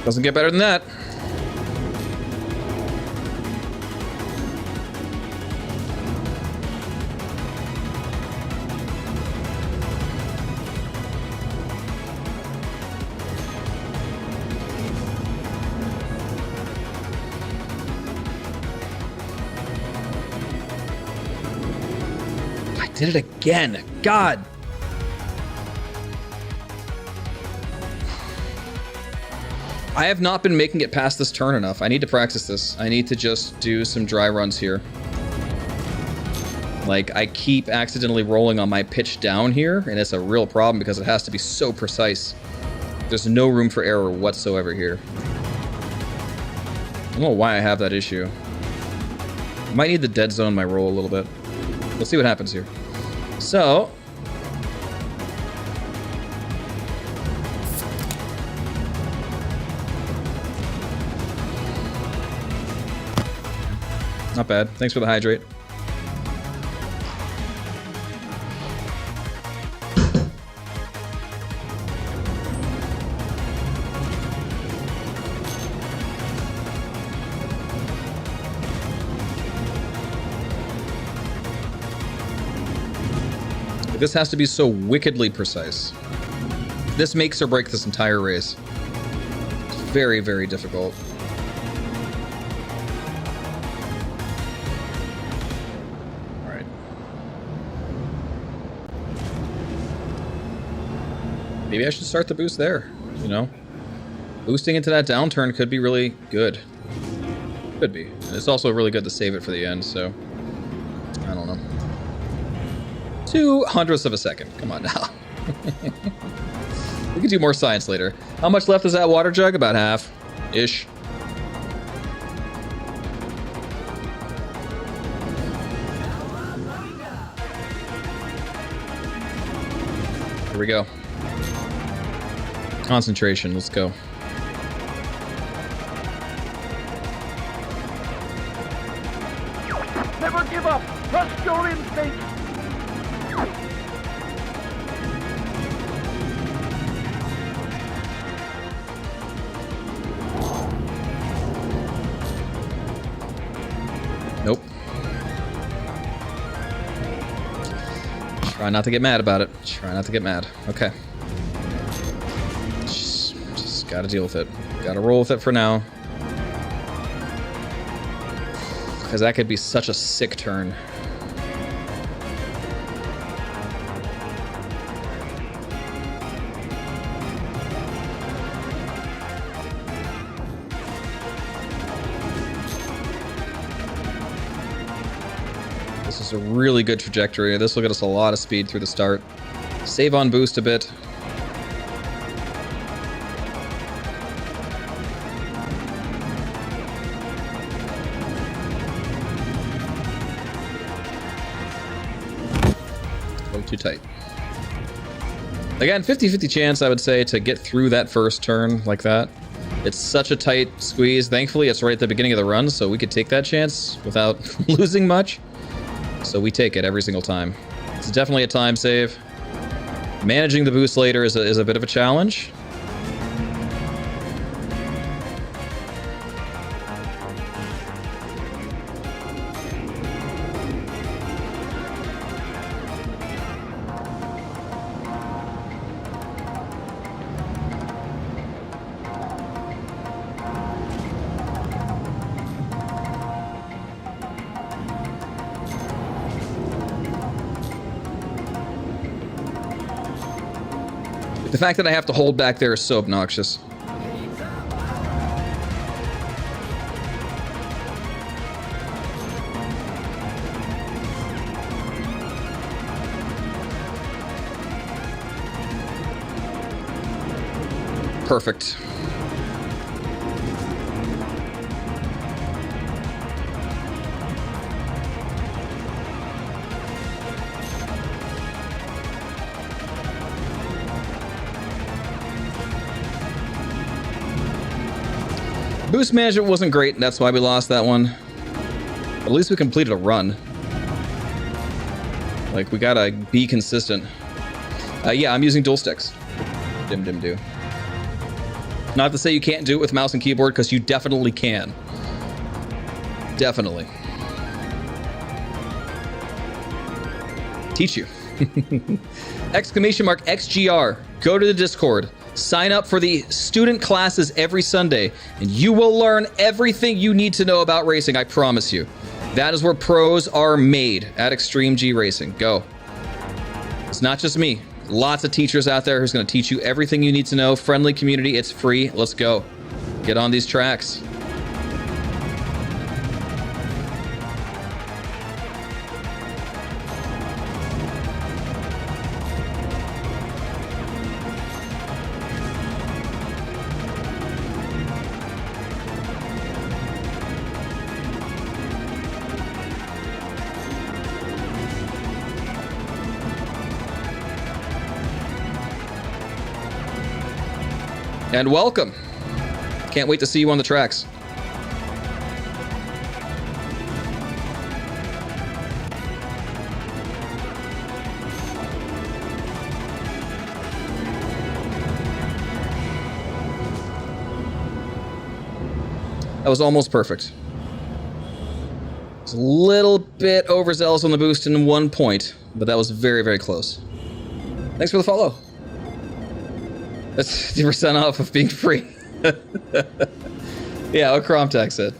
A: Doesn't get better than that. I did it again. God. I have not been making it past this turn enough. I need to practice this. I need to just do some dry runs here. Like, I keep accidentally rolling on my pitch down here, and it's a real problem because it has to be so precise. There's no room for error whatsoever here. I don't know why I have that issue. I might need to dead zone my roll a little bit. Let's see what happens here. So... Not bad. Thanks for the hydrate. This has to be so wickedly precise. This makes or breaks this entire race. It's very, very difficult. Alright. Maybe I should start the boost there, you know? Boosting into that downturn could be really good. Could be. And it's also really good to save it for the end, so... I don't know. 0.02 of a second. Come on now. We can do more science later. How much left is that water jug? About half-ish. Here we go. Concentration. Let's go.
D: Never give up. Trust your instincts.
A: Nope. Try not to get mad about it. Try not to get mad. Okay. Just gotta deal with it. Gotta roll with it for now. Because that could be such a sick turn. This is a really good trajectory. This will get us a lot of speed through the start. Save on boost a bit. Too tight. Again, 50-50 chance, I would say, to get through that first turn like that. It's such a tight squeeze. Thankfully, it's right at the beginning of the run, so we could take that chance without losing much. So we take it every single time. It's definitely a time save. Managing the boost later is a bit of a challenge. The fact that I have to hold back there is so obnoxious. Perfect. Boost management wasn't great, that's why we lost that one. But at least we completed a run. Like, we gotta be consistent. Yeah, I'm using dual sticks. Do. Not to say you can't do it with mouse and keyboard, because you definitely can. Definitely. Teach you. Exclamation mark XGR. Go to the Discord. Sign up for the student classes every Sunday, and you will learn everything you need to know about racing, I promise you. That is where pros are made, at Extreme G Racing. Go. It's not just me. Lots of teachers out there who's going to teach you everything you need to know. Friendly community, it's free. Let's go. Get on these tracks. And welcome. Can't wait to see you on the tracks. That was almost perfect. It's a little bit overzealous on the boost in 1 point, but that was very, very close. Thanks for the follow. That's 50% off of being free. Yeah, what Cromtag said.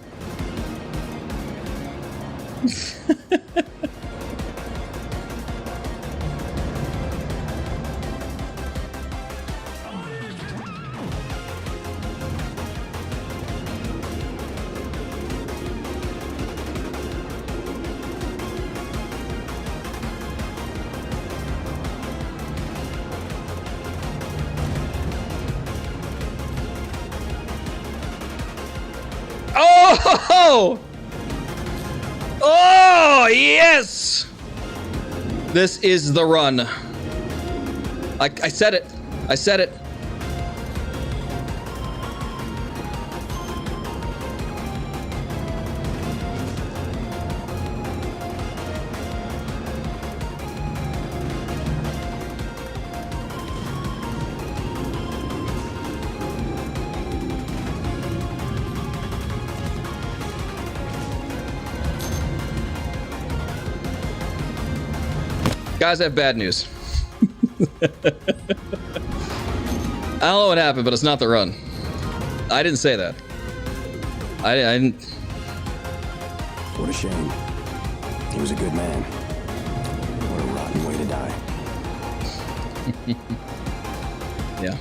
A: Oh! Oh, yes! This is the run. I said it. I said it. Guys, I have bad news. I don't know what happened, but it's not the run. I didn't say that. I didn't.
G: What a shame. He was a good man. What a rotten way to die.
A: Yeah.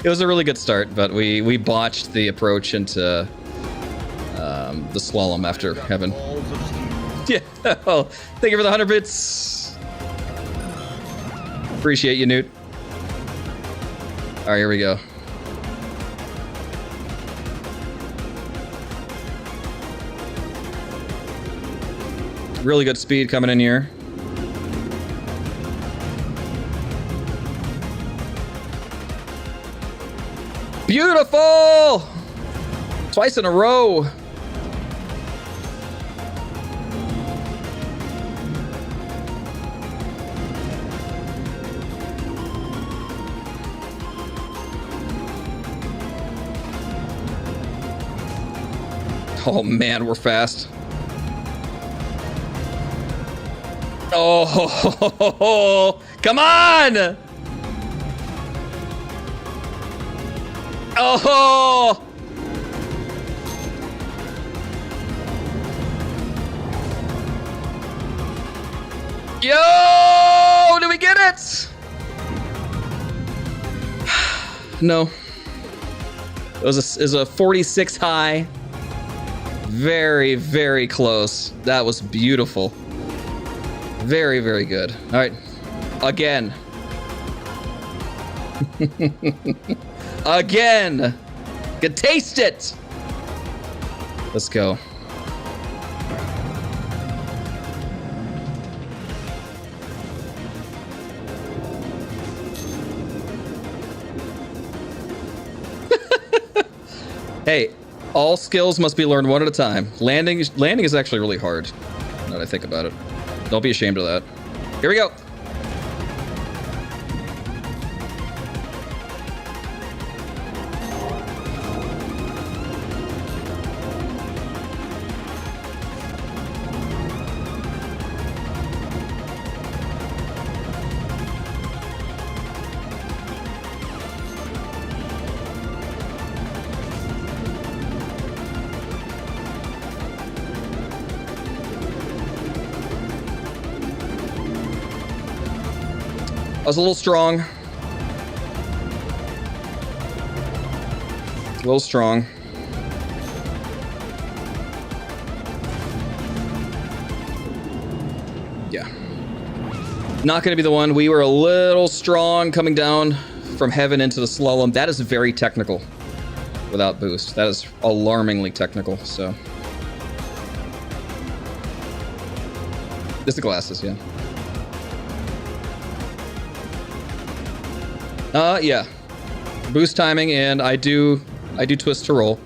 A: It was a really good start, but we botched the approach into the slalom after having.
B: Balls of steel.
A: Yeah. Oh, thank you for the 100 bits. Appreciate you, Newt. All right, here we go. Really good speed coming in here. Beautiful! Twice in a row. Oh man, we're fast. Oh, come on! Oh! Yo! Did we get it? No. It was a 46 high. Very, very close. That was beautiful. Very, very good. All right. Again. Again. Can taste it. Let's go. Hey, all skills must be learned one at a time. Landing is actually really hard, now that I think about it. Don't be ashamed of that. Here we go. I was a little strong. A little strong. Yeah. Not going to be the one. We were a little strong coming down from heaven into the slalom. That is very technical without boost. That is alarmingly technical, so. It's the glasses, yeah. Yeah. Boost timing, and I do twist to roll.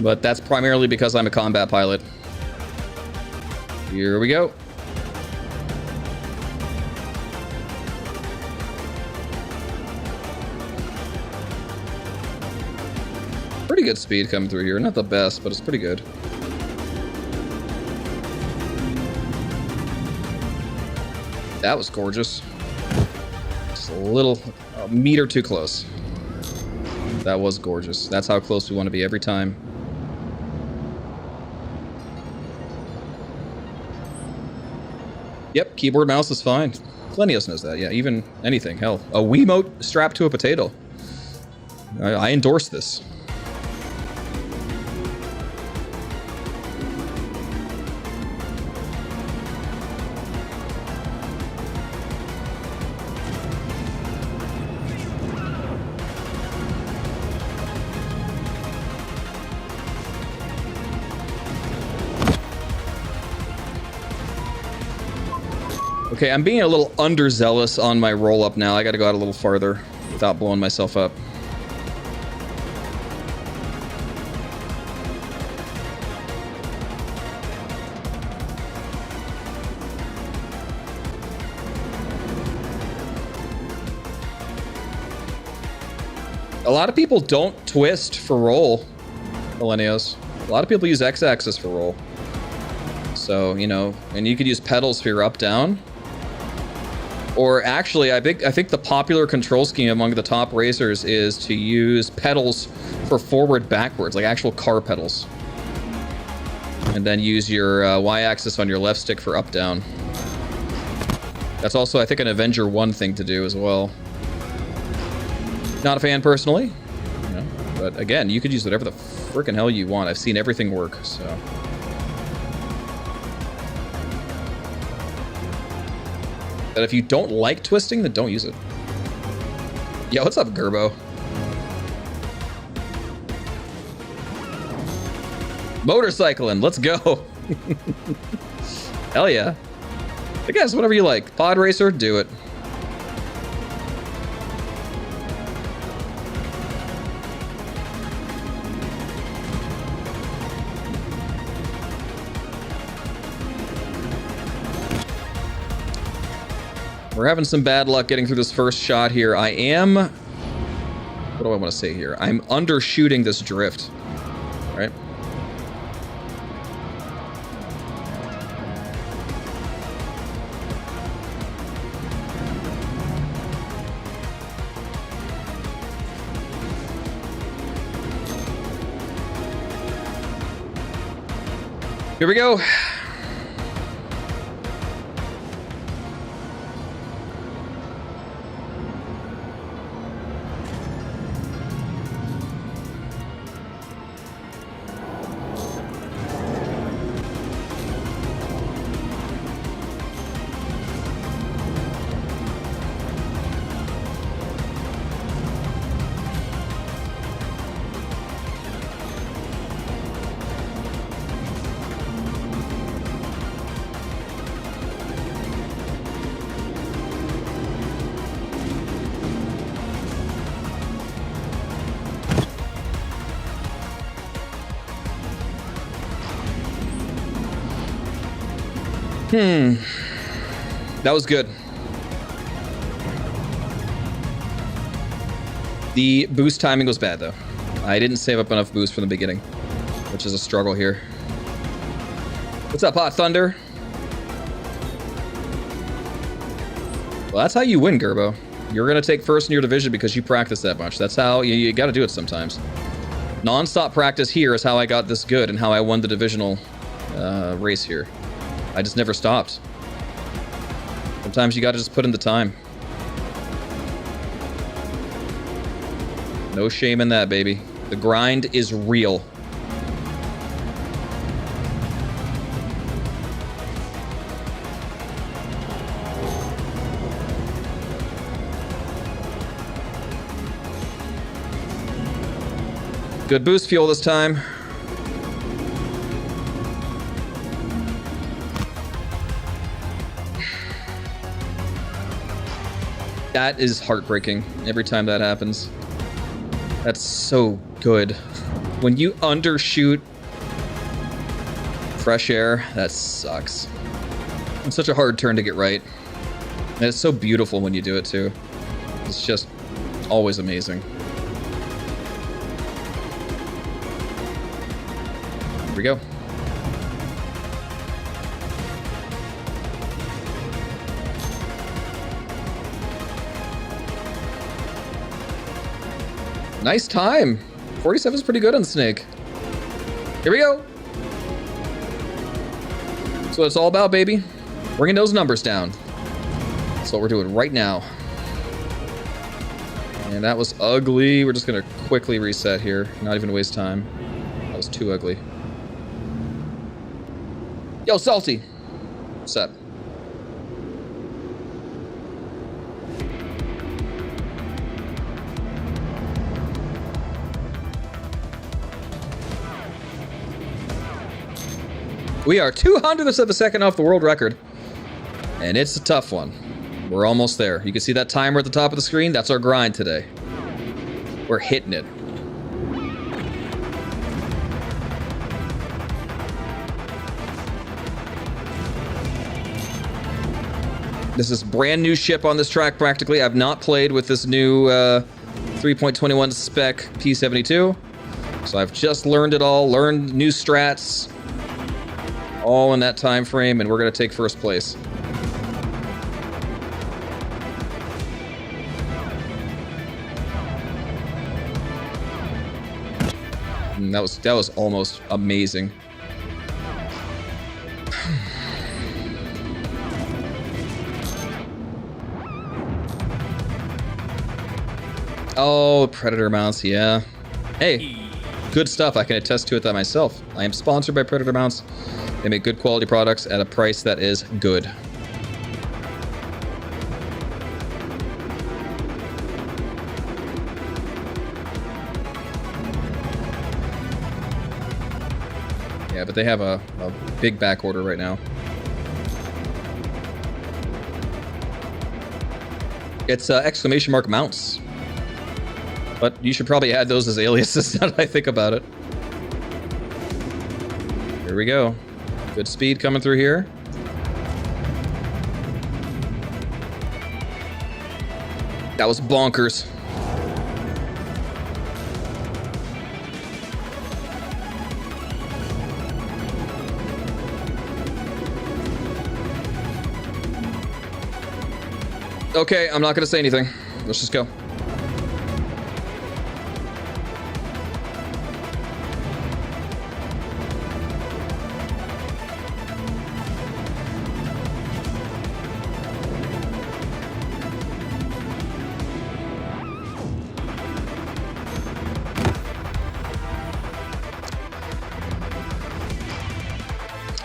A: But that's primarily because I'm a combat pilot. Here we go. Pretty good speed coming through here. Not the best, but it's pretty good. That was gorgeous. Just a meter too close. That was gorgeous. That's how close we want to be every time. Yep, keyboard mouse is fine. Plenios knows that, yeah, even anything, hell. A Wiimote strapped to a potato. I endorse this. Okay, I'm being a little underzealous on my roll-up now. I gotta go out a little farther without blowing myself up. A lot of people don't twist for roll, Millennials. A lot of people use X-axis for roll. So, you know, and you could use pedals for your up-down. Or actually, I think the popular control scheme among the top racers is to use pedals for forward-backwards, like actual car pedals. And then use your Y-axis on your left stick for up-down. That's also, I think, an Avenger 1 thing to do as well. Not a fan personally, you know, but again, you could use whatever the frickin' hell you want. I've seen everything work, so... But if you don't like twisting, then don't use it. Yo, what's up, Gerbo? Motorcycling, let's go. Hell yeah. I guess, whatever you like. Pod racer, do it. We're having some bad luck getting through this first shot here. I am... What do I want to say here? I'm undershooting this drift. All right? Here we go. That was good. The boost timing was bad, though. I didn't save up enough boost from the beginning, which is a struggle here. What's up, Hot Thunder? Well, that's how you win, Gerbo. You're going to take first in your division because you practice that much. That's how you got to do it sometimes. Non-stop practice here is how I got this good and how I won the divisional race here. I just never stopped. Sometimes you gotta just put in the time. No shame in that, baby. The grind is real. Good boost fuel this time. That is heartbreaking every time that happens. That's so good. When you undershoot fresh air, that sucks. It's such a hard turn to get right. And it's so beautiful when you do it too. It's just always amazing. Here we go. Nice time. 47 is pretty good on Snake. Here we go. That's what it's all about, baby. Bringing those numbers down. That's what we're doing right now. And that was ugly. We're just gonna quickly reset here. Not even waste time. That was too ugly. Yo, Salty. What's up? We are 200ths of a second off the world record. And it's a tough one. We're almost there. You can see that timer at the top of the screen? That's our grind today. We're hitting it. This is brand new ship on this track practically. I've not played with this new 3.21 spec P72. So I've just learned it all, learned new strats, all in that time frame, and we're gonna take first place. And that was almost amazing. Oh, Predator mounts, yeah. Hey, good stuff. I can attest to it that myself. I am sponsored by Predator mounts. They make good quality products at a price that is good. Yeah, but they have a big back order right now. It's exclamation mark mounts. But you should probably add those as aliases now that I think about it. Here we go. Good speed coming through here. That was bonkers. Okay, I'm not gonna say anything. Let's just go.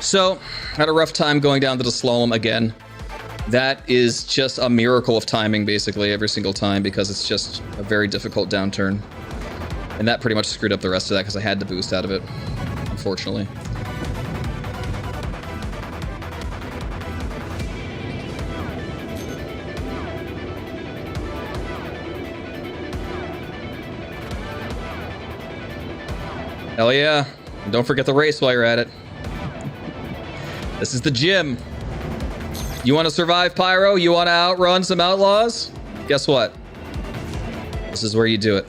A: So, had a rough time going down to the slalom again. That is just a miracle of timing, basically, every single time, because it's just a very difficult downturn. And that pretty much screwed up the rest of that, because I had to boost out of it, unfortunately. Hell yeah. And don't forget the race while you're at it. This is the gym. You want to survive, Pyro? You want to outrun some outlaws? Guess what? This is where you do it.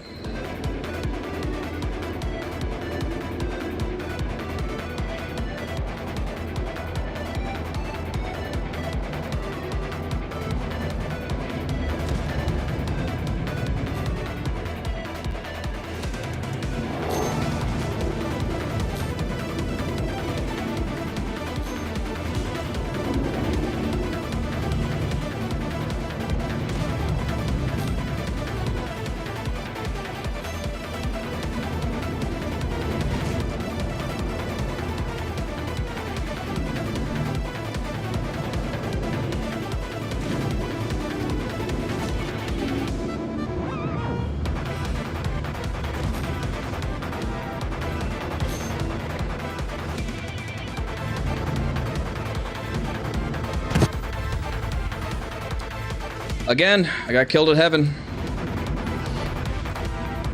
A: Again, I got killed at heaven.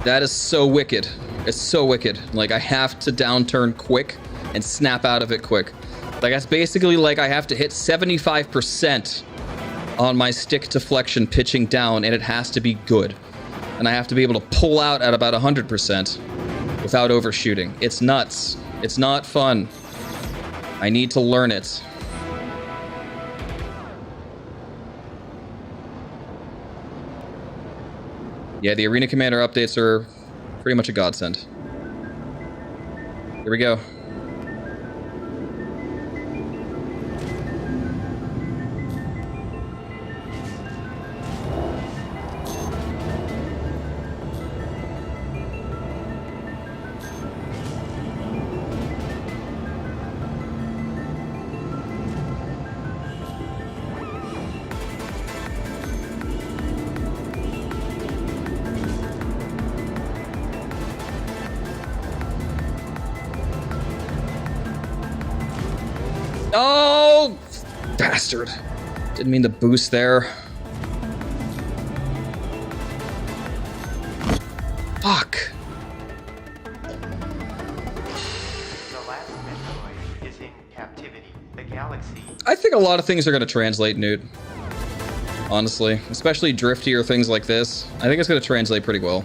A: That is so wicked. It's so wicked. Like, I have to downturn quick and snap out of it quick. Like, that's basically like I have to hit 75% on my stick deflection pitching down, and it has to be good. And I have to be able to pull out at about 100% without overshooting. It's nuts. It's not fun. I need to learn it. Yeah, the Arena Commander updates are Pretty much a godsend. Here we go. Oh, bastard. Didn't mean to boost there. Fuck.
H: The last Metroid is in captivity. The galaxy.
A: I think a lot of things are going to translate, Newt. Honestly. Especially drifty or things like this. I think it's going to translate pretty well.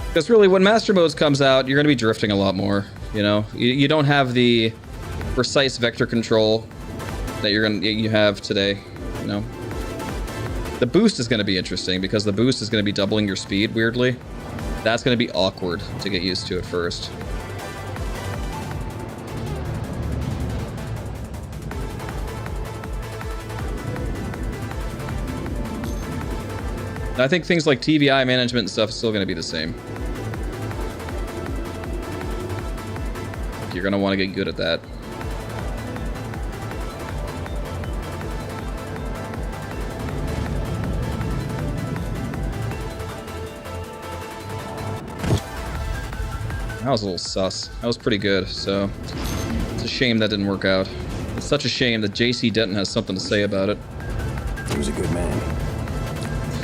A: Because really, when Master Modes comes out, you're going to be drifting a lot more. You know? You don't have the precise vector control that you have today, you know. The boost is going to be interesting because the boost is going to be doubling your speed weirdly. That's going to be awkward to get used to at first. I think things like TVI management and stuff is still going to be the same. You're going to want to get good at that. That was a little sus. That was pretty good, so it's a shame that didn't work out. It's such a shame that JC Denton has something to say about it.
G: He was a good man.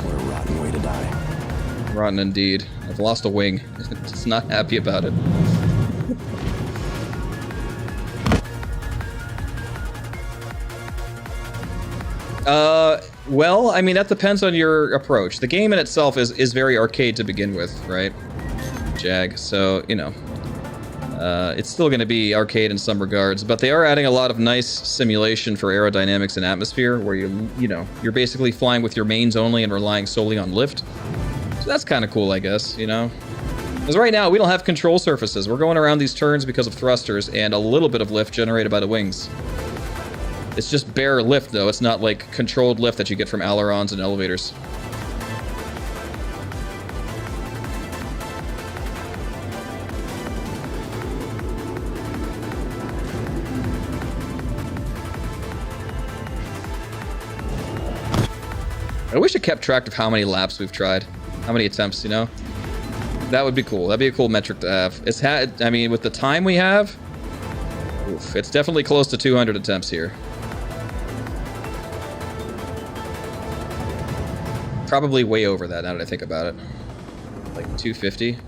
G: What a rotten way to die.
A: Rotten indeed. I've lost a wing. Just not happy about it. Well, I mean, that depends on your approach. The game in itself is very arcade to begin with, right? Jag, so, you know. It's still going to be arcade in some regards, but they are adding a lot of nice simulation for aerodynamics and atmosphere, where you're basically flying with your mains only and relying solely on lift. So that's kind of cool, I guess, you know? Because right now, we don't have control surfaces. We're going around these turns because of thrusters and a little bit of lift generated by the wings. It's just bare lift, though. It's not like controlled lift that you get from ailerons and elevators. I wish it kept track of how many laps we've tried. How many attempts, you know? That would be cool. That'd be a cool metric to have. I mean, with the time we have, oof, it's definitely close to 200 attempts here. Probably way over that now that I think about it. Like 250.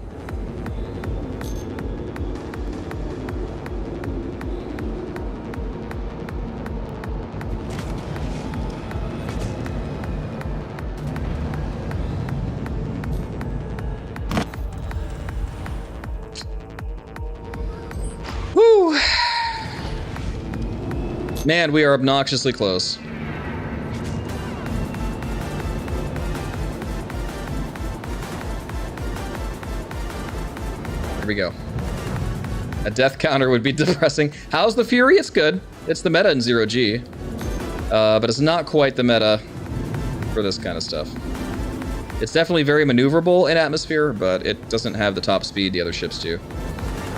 A: Woo! Man, we are obnoxiously close. We go. A death counter would be depressing. How's the Fury? It's good. It's the meta in 0G. But it's not quite the meta for this kind of stuff. It's definitely very maneuverable in atmosphere, but it doesn't have the top speed the other ships do.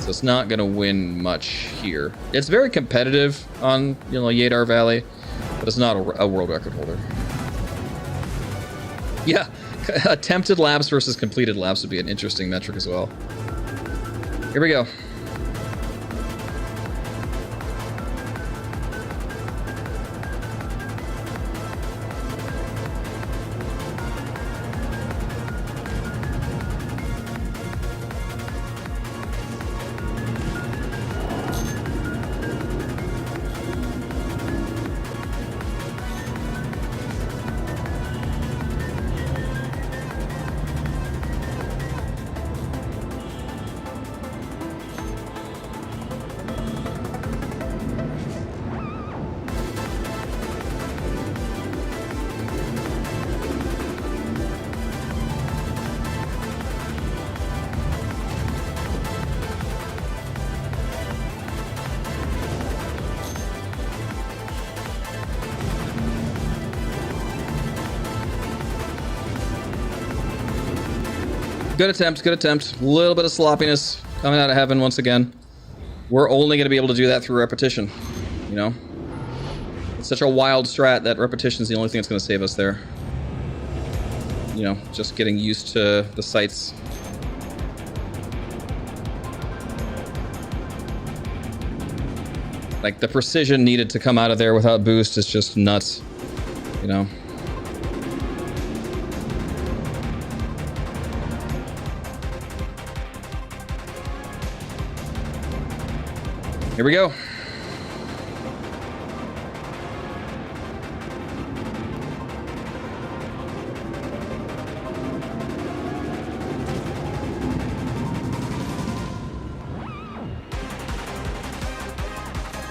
A: So it's not going to win much here. It's very competitive on, Yadar Valley, but it's not a world record holder. Yeah, attempted laps versus completed laps would be an interesting metric as well. Here we go. Good attempt, good attempt. A little bit of sloppiness coming out of heaven once again. We're only going to be able to do that through repetition, you know? It's such a wild strat that repetition is the only thing that's going to save us there. You know, just getting used to the sights. Like, the precision needed to come out of there without boost is just nuts, you know? Here we go.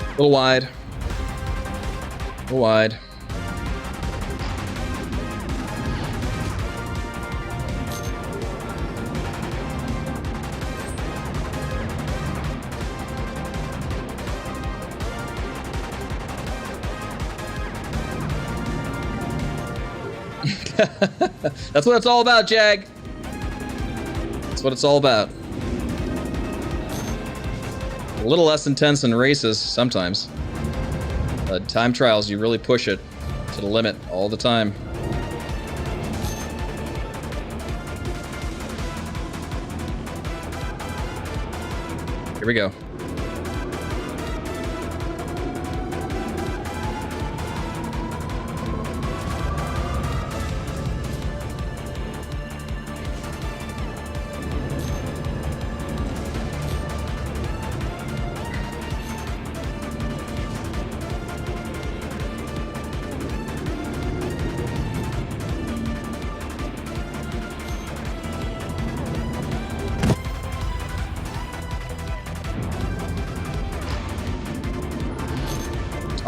A: A little wide. A little wide. That's what it's all about, Jag. That's what it's all about. A little less intense in races sometimes. Time trials, you really push it to the limit all the time. Here we go.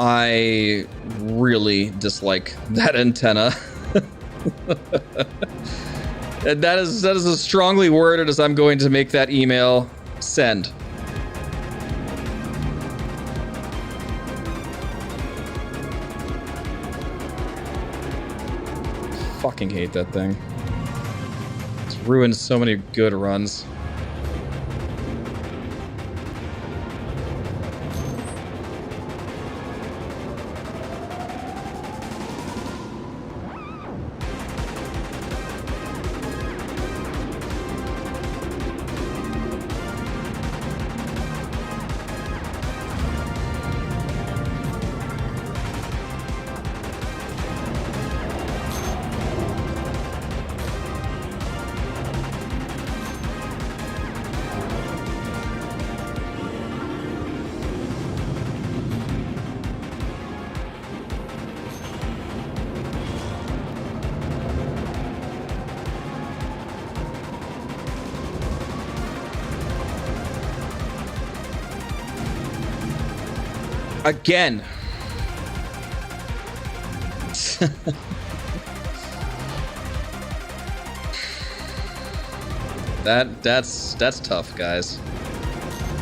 A: I really dislike that antenna. And that is as strongly worded as I'm going to make that email. Send. Fucking hate that thing. It's ruined so many good runs. Again. That's tough, guys.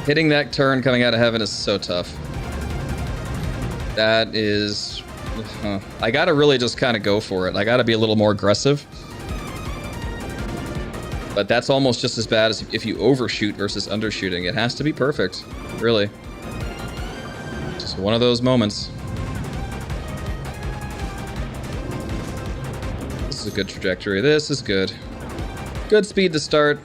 A: Hitting that turn coming out of heaven is so tough. That is... I gotta really just kind of go for it. I gotta be a little more aggressive. But that's almost just as bad as if you overshoot versus undershooting. It has to be perfect, really. Just one of those moments. This is a good trajectory. This is good. Good speed to start.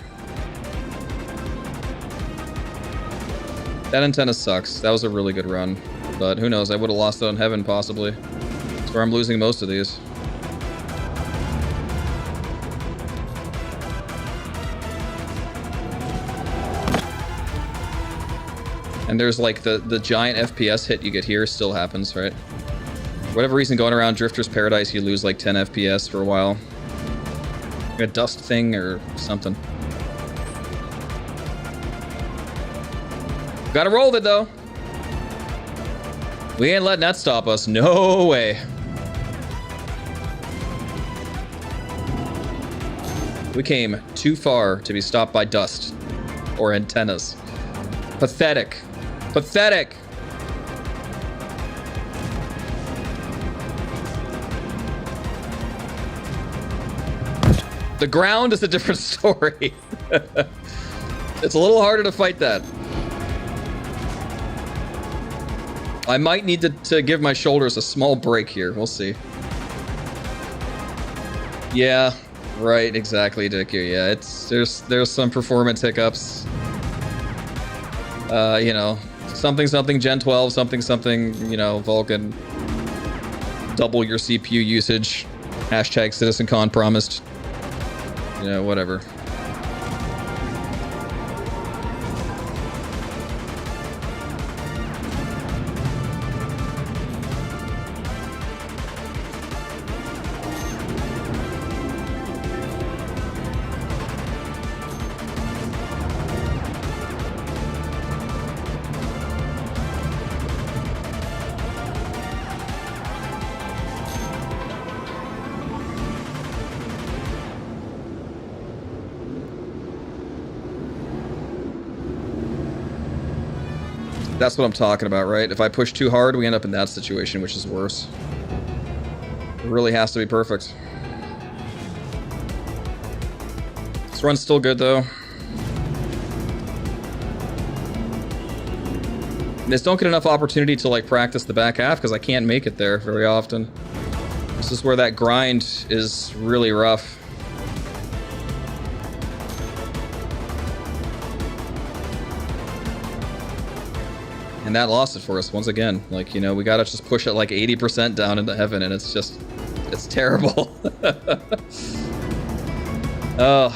A: That antenna sucks. That was a really good run. But who knows? I would have lost it on heaven, possibly. That's where I'm losing most of these. And there's like the giant FPS hit you get here still happens, right? For whatever reason, going around Drifter's Paradise, you lose like 10 FPS for a while. Like a dust thing or something. Gotta roll with it though. We ain't letting that stop us. No way. We came too far to be stopped by dust or antennas. Pathetic. Pathetic. The ground is a different story. It's a little harder to fight that. I might need to give my shoulders a small break here. We'll see. Yeah, right, exactly, Dicky. Yeah, there's some performance hiccups. You know, something Gen 12, something, you know, Vulcan. Double your CPU usage. Hashtag CitizenCon promised. You know, whatever. That's what I'm talking about, right? If I push too hard, we end up in that situation, which is worse. It really has to be perfect. This run's still good, though. I just don't get enough opportunity to, like, practice the back half, because I can't make it there very often. This is where that grind is really rough. And that lost it for us once again. Like, you know, we gotta just push it like 80% down into heaven, and it's just, it's terrible. Oh.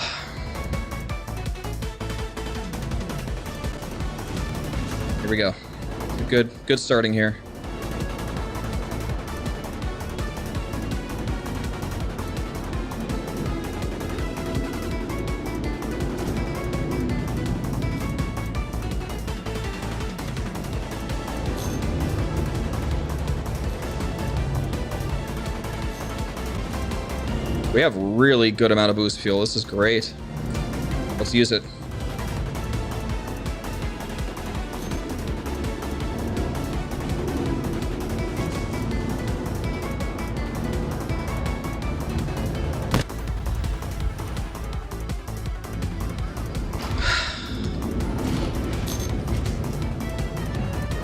A: Here we go. Good starting here. We have really good amount of boost fuel. This is great. Let's use it.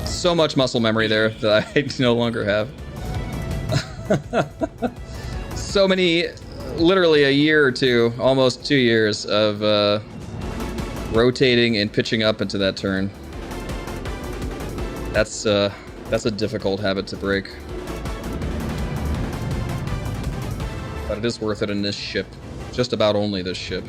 A: So much muscle memory there that I no longer have. So many, literally a year or two, almost 2 years of rotating and pitching up into that turn. That's a difficult habit to break. But it is worth it in this ship. Just about only this ship.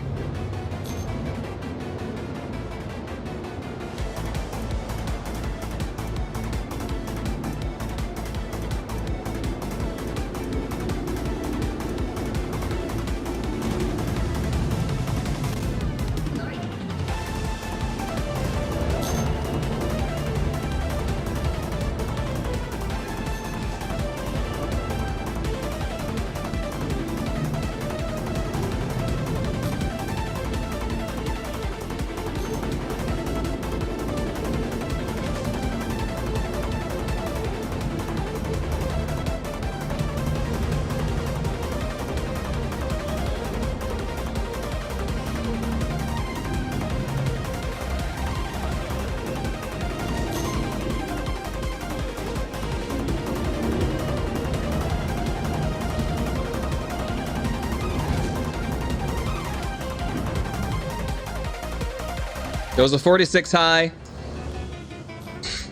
A: It was a 46 high.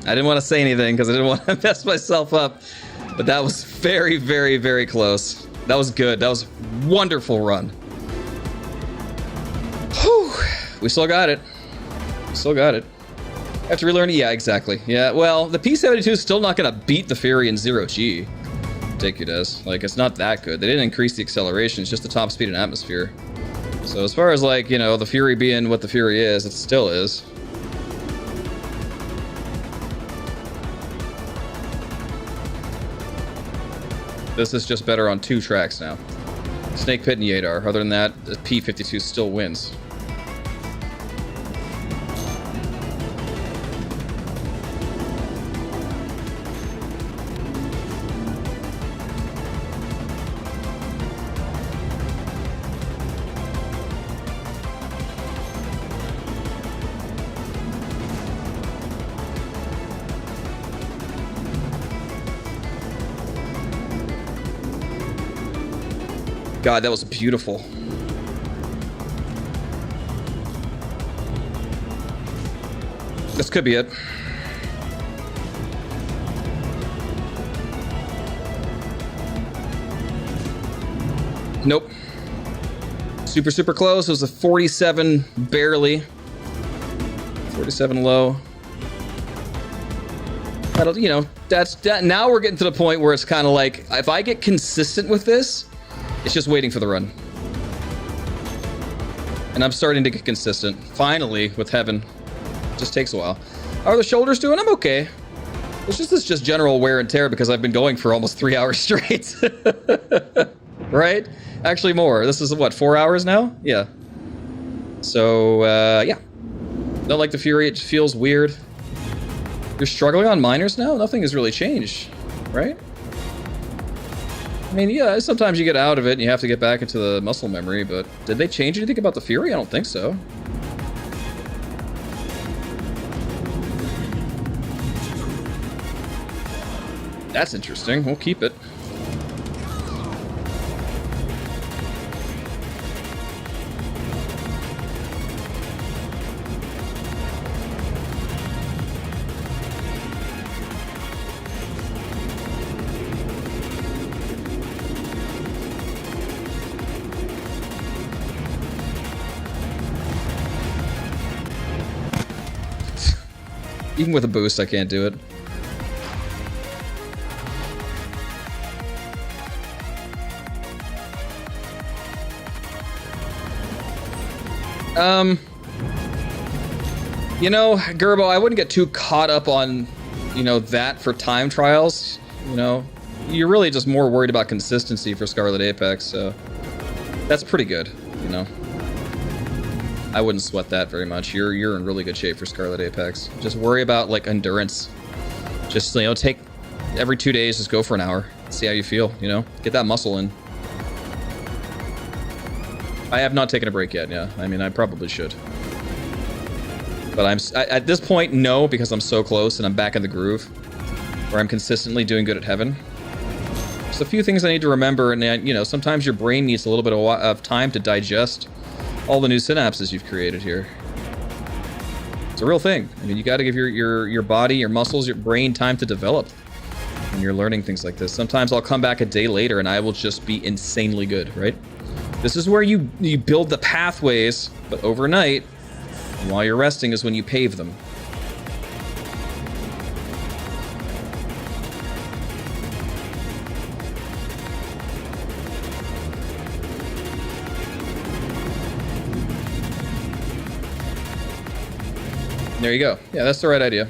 A: I didn't want to say anything because I didn't want to mess myself up. But that was very, very, very close. That was good. That was a wonderful run. Whew. We still got it. Still got it. Have to relearn it? Yeah, exactly. Yeah, well, the P-72 is still not going to beat the Fury in 0G. Take it as. Like, it's not that good. They didn't increase the acceleration. It's just the top speed and atmosphere. So as far as, like, you know, the Fury being what the Fury is, it still is. This is just better on 2 tracks now. Snake Pit and Yadar. Other than that, the P-52 still wins. God, that was beautiful. This could be it. Nope. Super, super close. It was a 47 barely. 47 low. That'll, you know, that. Now we're getting to the point where it's kind of like, if I get consistent with this, it's just waiting for the run. And I'm starting to get consistent. Finally, with Heaven. Just takes a while. How are the shoulders doing? I'm okay. It's just general wear and tear because I've been going for almost 3 hours straight. Right? Actually more. This is what, 4 hours now? Yeah. So, yeah. Don't like the Fury. It feels weird. You're struggling on minors now? Nothing has really changed, right? I mean, yeah, sometimes you get out of it and you have to get back into the muscle memory, but did they change anything about the Fury? I don't think so. That's interesting. We'll keep it. Even with a boost, I can't do it. You know, Gerbo, I wouldn't get too caught up on, you know, that for time trials. You know, you're really just more worried about consistency for Scarlet Apex, so that's pretty good, you know. I wouldn't sweat that very much. You're in really good shape for Scarlet Apex. Just worry about, like, endurance. Just, you know, take every 2 days, just go for an hour. See how you feel, you know? Get that muscle in. I have not taken a break yet, yeah. I mean, I probably should. But at this point, no, because I'm so close and I'm back in the groove. Where I'm consistently doing good at Heaven. There's a few things I need to remember, and, you know, sometimes your brain needs a little bit of time to digest all the new synapses you've created here. It's a real thing. I mean, you got to give your body, your muscles, your brain time to develop when you're learning things like this. Sometimes I'll come back a day later and I will just be insanely good, right? This is where you build the pathways, but overnight, and while you're resting is when you pave them. There you go. Yeah, that's the right idea.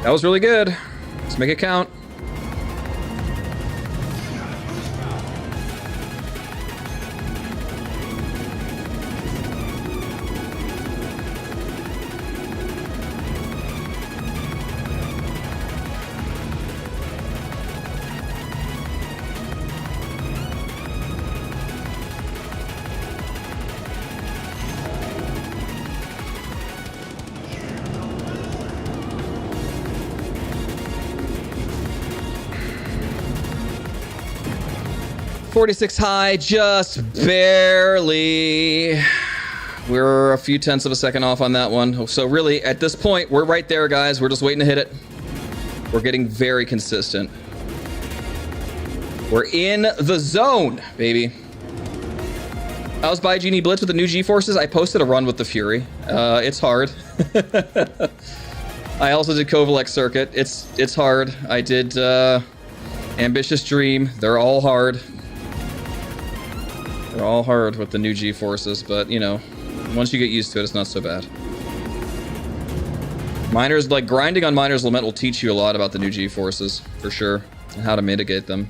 A: That was really good. Let's make it count. .46 high, just barely. We're a few tenths of a second off on that one. So really, at this point, we're right there, guys. We're just waiting to hit it. We're getting very consistent. We're in the zone, baby. I was by Genie Blitz with the new G-Forces. I posted a run with the Fury. It's hard. I also did Kovalek Circuit. It's hard. I did Ambitious Dream. They're all hard. They're all hard with the new G-Forces, but, you know, once you get used to it, it's not so bad. Miners, like, grinding on Miners Lament will teach you a lot about the new G-Forces, for sure, and how to mitigate them.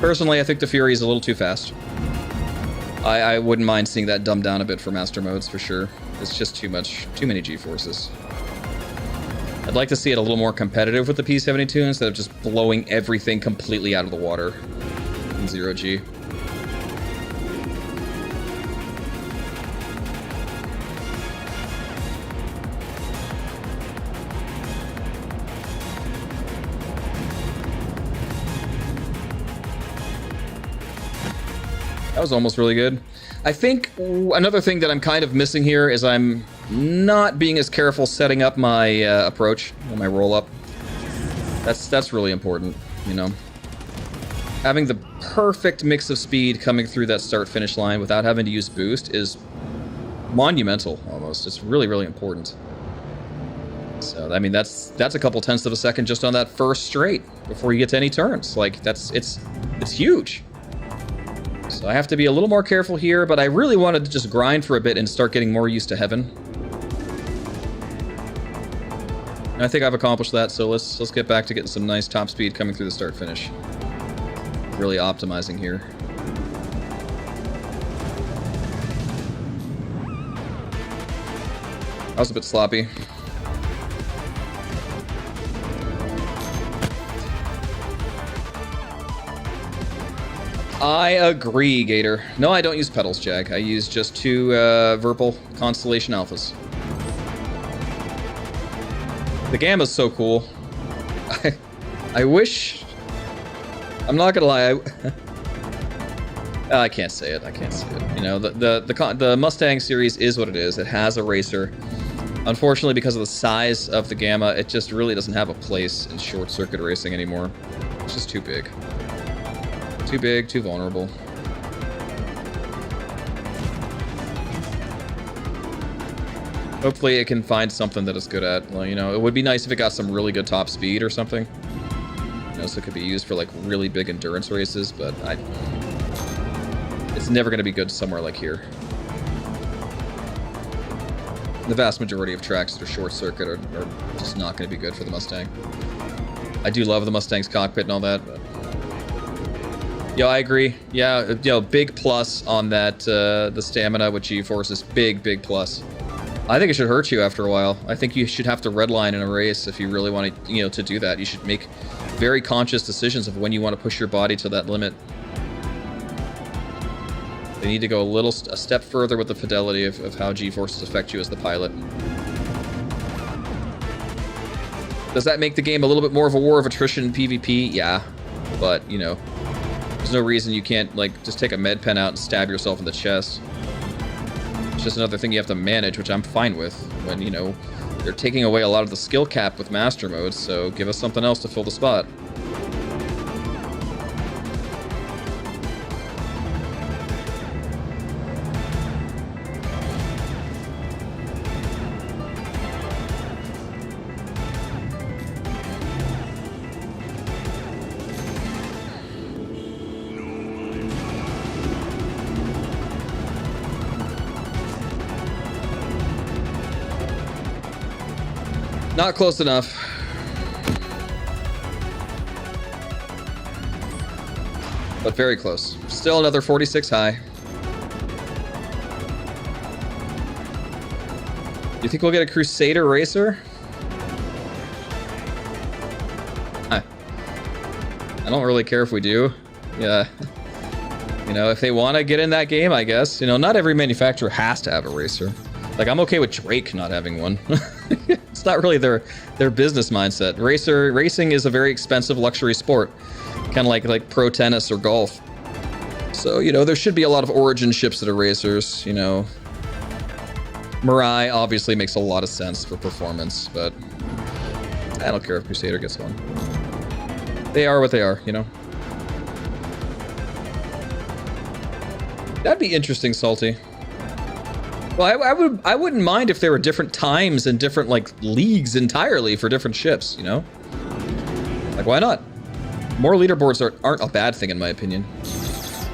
A: Personally, I think the Fury is a little too fast. I wouldn't mind seeing that dumbed down a bit for master modes for sure. It's just too many G-forces. I'd like to see it a little more competitive with the P72 instead of just blowing everything completely out of the water in 0G. That was almost really good. I think another thing that I'm kind of missing here is I'm not being as careful setting up my approach, my roll-up. That's really important, you know. Having the perfect mix of speed coming through that start-finish line without having to use boost is monumental, almost. It's really, really important. So, I mean, that's a couple tenths of a second just on that first straight before you get to any turns. Like, it's huge. So I have to be a little more careful here, but I really wanted to just grind for a bit and start getting more used to heaven. And I think I've accomplished that, so let's get back to getting some nice top speed coming through the start finish. Really optimizing here. That was a bit sloppy. I agree, Gator. No, I don't use pedals, Jag. I use just two Virpil Constellation Alphas. The Gamma's so cool. I wish... I'm not gonna lie, I can't say it. I can't say it. You know, the Mustang series is what it is. It has a racer. Unfortunately, because of the size of the Gamma, it just really doesn't have a place in short circuit racing anymore. It's just too big. Too big, too vulnerable. Hopefully it can find something that it's good at. Well, you know, it would be nice if it got some really good top speed or something. You know, so it could be used for like really big endurance races, but it's never going to be good somewhere like here. The vast majority of tracks that are short circuit are just not going to be good for the Mustang. I do love the Mustang's cockpit and all that, but... Yo, I agree. Yeah, yo, big plus on that, the stamina with G-forces. Big plus. I think it should hurt you after a while. I think you should have to redline in a race if you really want to, you know, to do that. You should make very conscious decisions of when you want to push your body to that limit. They need to go a step further with the fidelity of how G-forces affect you as the pilot. Does that make the game a little bit more of a war of attrition in PvP? Yeah, but, you know... There's no reason you can't, like, just take a med pen out and stab yourself in the chest. It's just another thing you have to manage, which I'm fine with, when, you know, they're taking away a lot of the skill cap with master modes, so give us something else to fill the spot. Not close enough. But very close. Still another 46 high. You think we'll get a Crusader racer? I don't really care if we do. Yeah. You know, if they want to get in that game, I guess. You know, not every manufacturer has to have a racer. Like, I'm okay with Drake not having one. It's not really their business mindset. Racing is a very expensive luxury sport. Kind of like pro tennis or golf. So, you know, there should be a lot of origin ships that are racers, you know. Mirai obviously makes a lot of sense for performance, but I don't care if Crusader gets one. They are what they are, you know. That'd be interesting, Salty. Well, I wouldn't mind if there were different times and different, like, leagues entirely for different ships, you know? Like, why not? More leaderboards aren't a bad thing, in my opinion.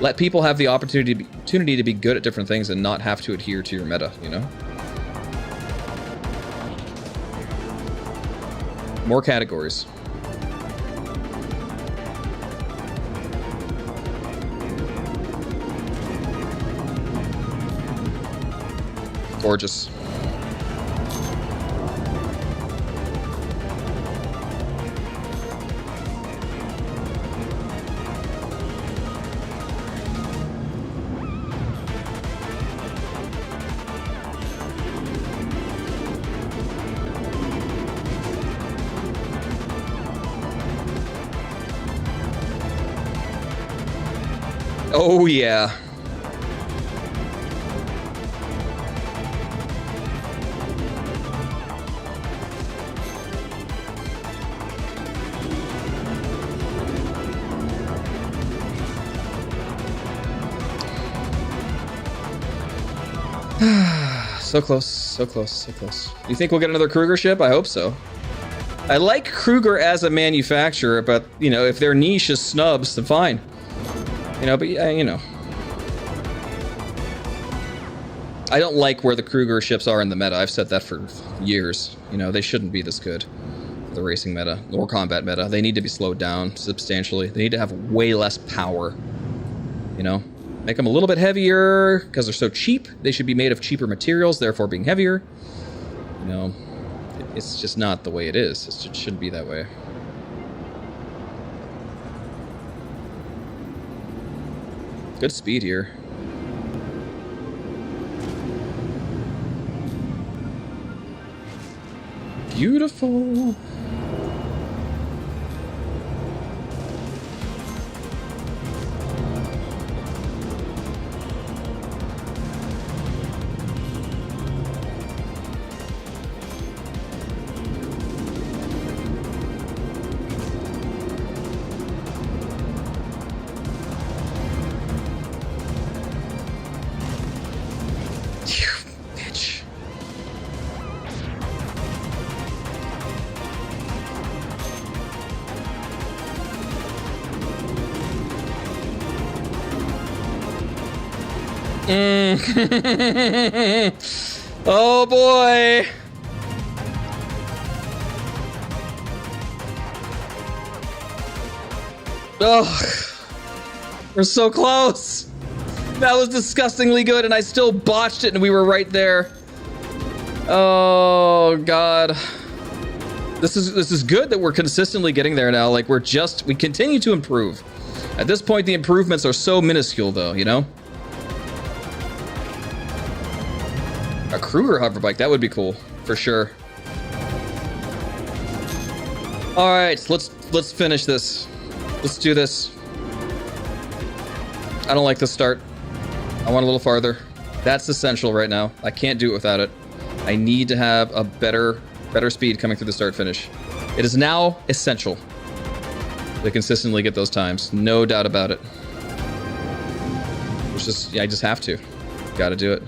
A: Let people have the opportunity to be good at different things and not have to adhere to your meta, you know? More categories. Gorgeous. Oh, yeah. So close, so close, so close. You think we'll get another Kruger ship? I hope so. I like Kruger as a manufacturer, but, you know, if their niche is snubs, then fine. You know, but yeah, you know. I don't like where the Kruger ships are in the meta. I've said that for years. You know, they shouldn't be this good for the racing meta or combat meta. They need to be slowed down substantially. They need to have way less power. You know? Make them a little bit heavier because they're so cheap. They should be made of cheaper materials, therefore being heavier. You know, it's just not the way it is. It shouldn't be that way. Good speed here. Beautiful. Bitch. Oh boy. Oh, we're so close. That was disgustingly good, and I still botched it, and we were right there. Oh God, this is good that we're consistently getting there now. Like we continue to improve. At this point, the improvements are so minuscule, though. You know, a Kruger hoverbike, that would be cool for sure. All right, let's finish this. Let's do this. I don't like the start. I want a little farther. That's essential right now. I can't do it without it. I need to have a better speed coming through the start finish. It is now essential to consistently get those times. No doubt about it. It's just, yeah, I just have to. Gotta do it.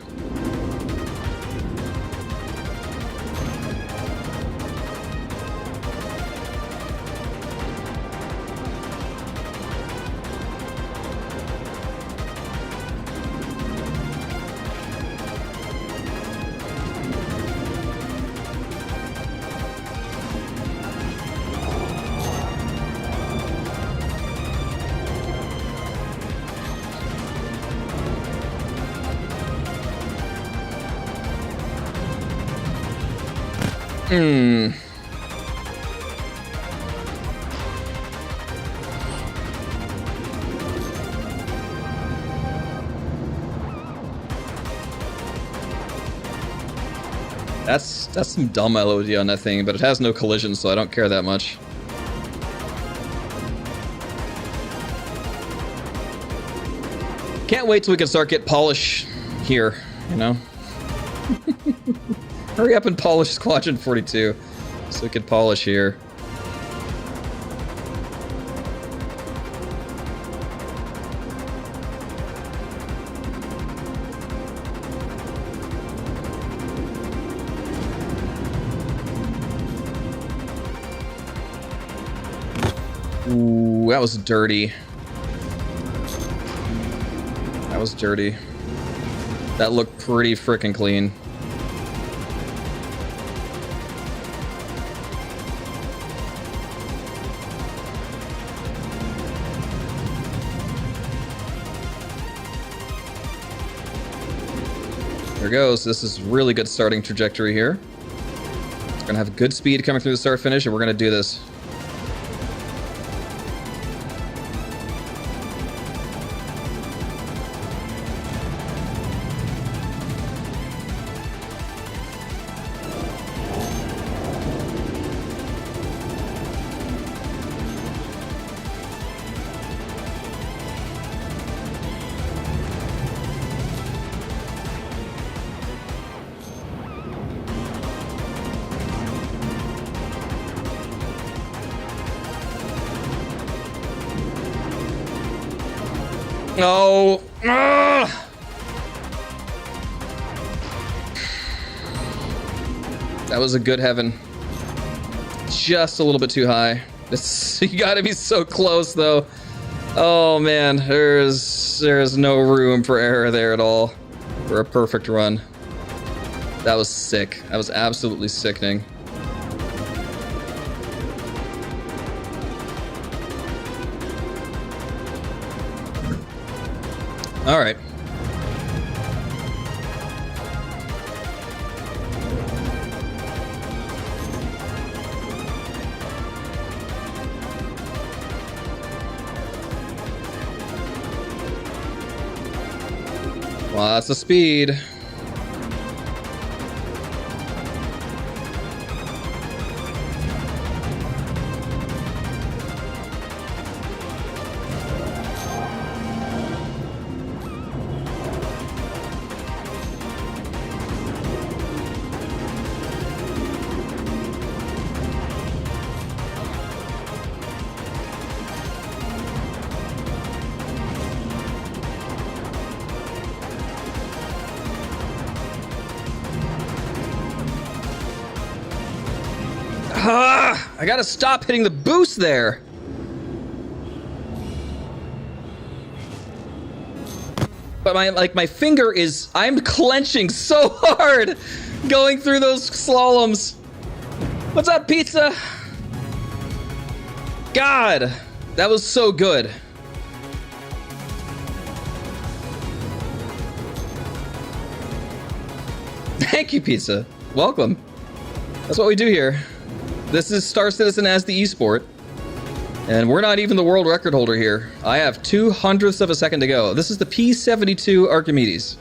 A: That's some dumb LOD on that thing, but it has no collision, so I don't care that much. Can't wait till we can start get polish here, you know? Hurry up and polish Squadron 42 so we can polish here. Ooh, that was dirty. That was dirty. That looked pretty freaking clean. There goes. This is really good starting trajectory here. It's gonna have good speed coming through the start finish, and we're gonna do this. No. That was a good heaven. Just a little bit too high. You gotta be so close though. Oh man, there's no room for error there at all for a perfect run. That was sick. That was absolutely sickening. All right. Lots of speed. I gotta stop hitting the boost there. But my finger is, I'm clenching so hard going through those slaloms. What's up, pizza? God, that was so good. Thank you, pizza. Welcome. That's what we do here. This is Star Citizen as the esport, and we're not even the world record holder here. I have 2/100ths of a second to go. This is the P-72 Archimedes.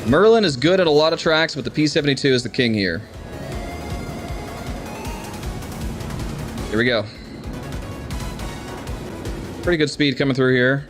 A: Merlin is good at a lot of tracks, but the P-72 is the king here. Here we go. Pretty good speed coming through here.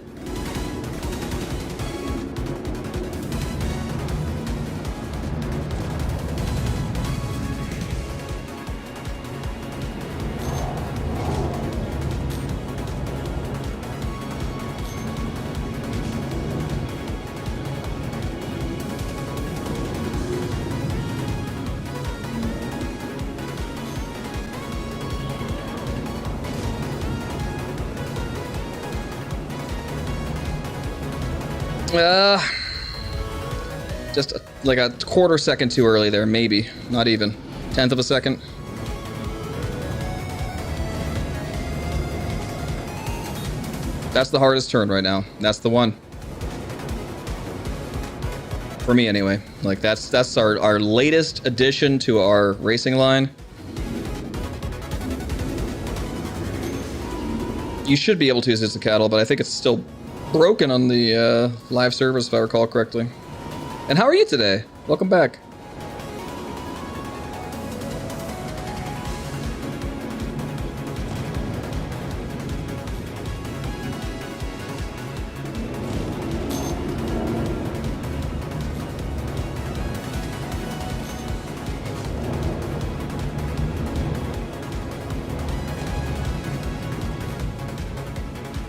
A: Just like a quarter second too early there, maybe. Not even. 1/10 of a second. That's the hardest turn right now. That's the one. For me anyway. Like that's our latest addition to our racing line. You should be able to use this as a cattle, but I think it's still broken on the live servers if I recall correctly. And how are you today? Welcome back.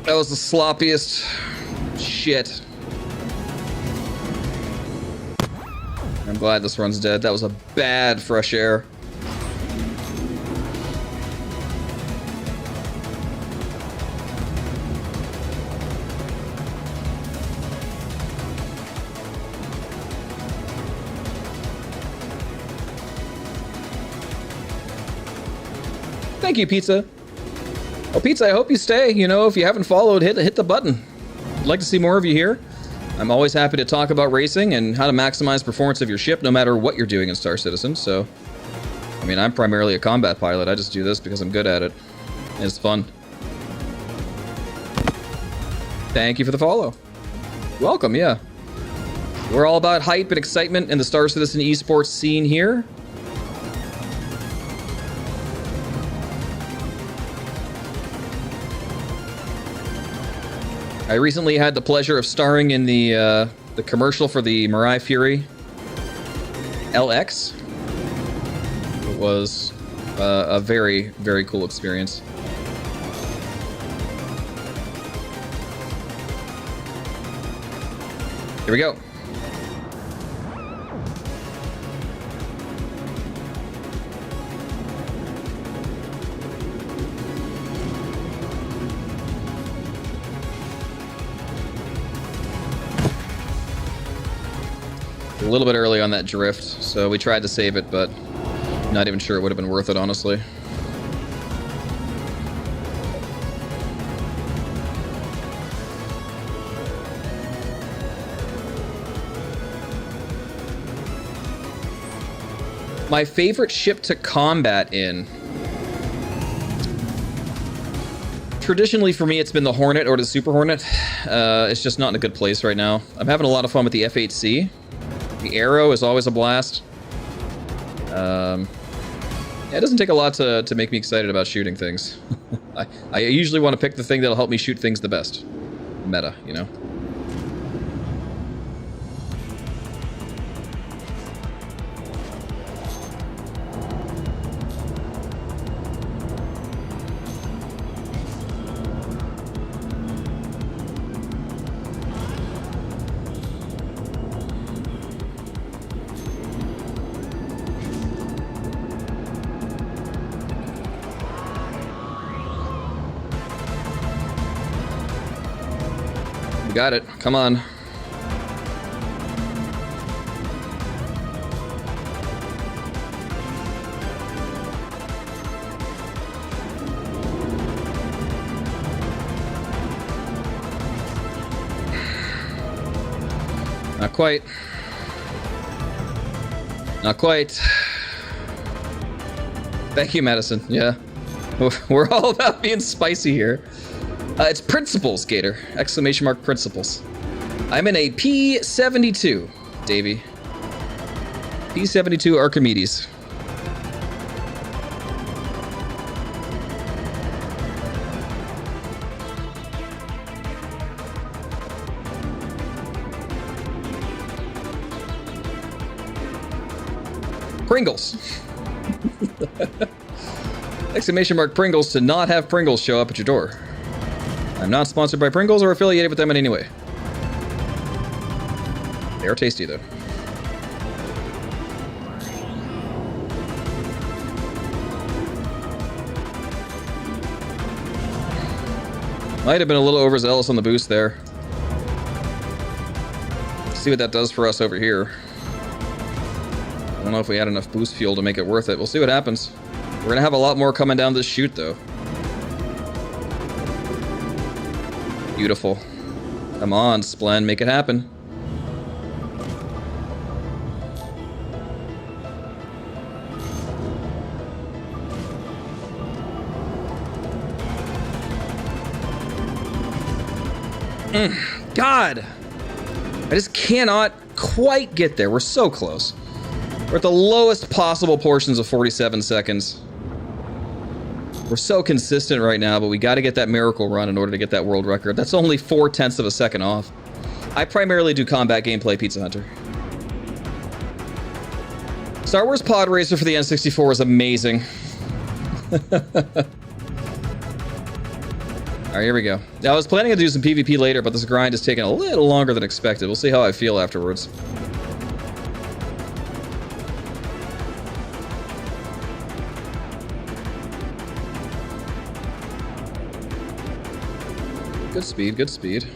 A: That was the sloppiest shit. I'm glad this run's dead. That was a bad fresh air. Thank you, Pizza. Oh, Pizza, I hope you stay. You know, if you haven't followed, hit the button. I'd like to see more of you here. I'm always happy to talk about racing and how to maximize performance of your ship no matter what you're doing in Star Citizen, so... I mean, I'm primarily a combat pilot. I just do this because I'm good at it. And it's fun. Thank you for the follow. Welcome, yeah. We're all about hype and excitement in the Star Citizen esports scene here. I recently had the pleasure of starring in the commercial for the Mirai Fury LX. It was a very, very cool experience. Here we go. A little bit early on that drift, so we tried to save it, but not even sure it would have been worth it, honestly. My favorite ship to combat in. Traditionally for me, it's been the Hornet or the Super Hornet. It's just not in a good place right now. I'm having a lot of fun with the F-8C. The Arrow is always a blast. Yeah, it doesn't take a lot to make me excited about shooting things. I usually want to pick the thing that'll help me shoot things the best. Meta, you know? Got it. Come on. Not quite. Not quite. Thank you, Madison. Yeah. We're all about being spicy here. It's principles, Gator! Exclamation mark principles. I'm in a P-72, Davey. P-72 Archimedes. Pringles. Exclamation mark Pringles to not have Pringles show up at your door. I'm not sponsored by Pringles or affiliated with them in any way. They are tasty, though. Might have been a little overzealous on the boost there. Let's see what that does for us over here. I don't know if we had enough boost fuel to make it worth it. We'll see what happens. We're gonna have a lot more coming down this chute, though. Beautiful. Come on, Splen, make it happen. God! I just cannot quite get there. We're so close. We're at the lowest possible portions of 47 seconds. We're so consistent right now, but we got to get that miracle run in order to get that world record. That's only 0.4 of a second off. I primarily do combat gameplay, Pizza Hunter. Star Wars Pod Racer for the N64 is amazing. Alright, here we go. Now, I was planning to do some PvP later, but this grind is taking a little longer than expected. We'll see how I feel afterwards. Good speed, good speed.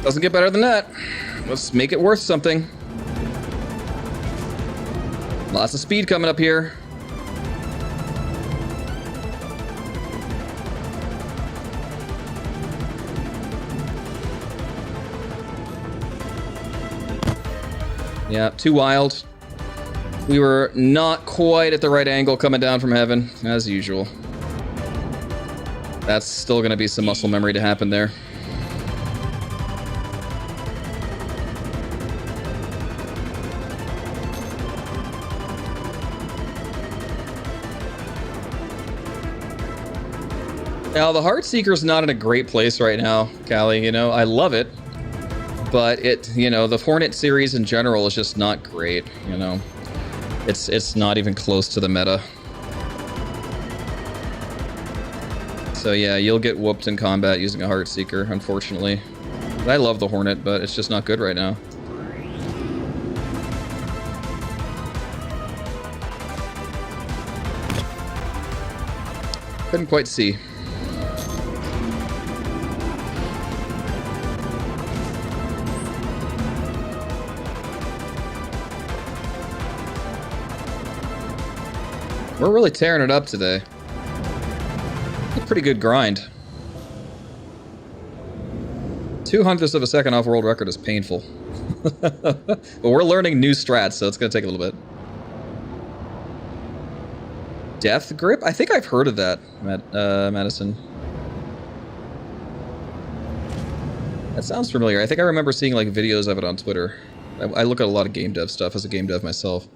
A: Doesn't get better than that. Let's make it worth something. Lots of speed coming up here. Yeah, too wild. We were not quite at the right angle coming down from heaven, as usual. That's still going to be some muscle memory to happen there. Now, the Heartseeker's not in a great place right now, Callie. You know, I love it. But it, you know, the Hornet series in general is just not great, you know. It's not even close to the meta. So yeah, you'll get whooped in combat using a Heartseeker, unfortunately. But I love the Hornet, but it's just not good right now. Couldn't quite see. We're really tearing it up today. A pretty good grind. 0.02 of a second off world record is painful. But we're learning new strats, so it's going to take a little bit. Death Grip? I think I've heard of that, Madison. That sounds familiar. I think I remember seeing like videos of it on Twitter. I look at a lot of game dev stuff as a game dev myself.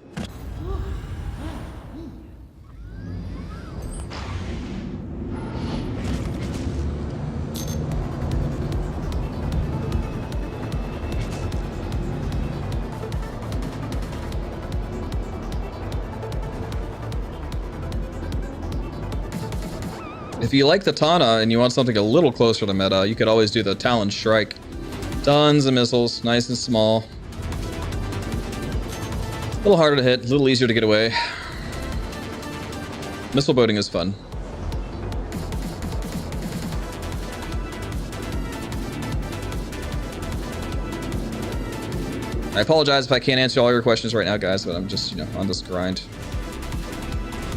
A: If you like the Tana and you want something a little closer to meta, you could always do the Talon Strike. Tons of missiles, nice and small. A little harder to hit, a little easier to get away. Missile boating is fun. I apologize if I can't answer all your questions right now, guys, but I'm just, you know, on this grind.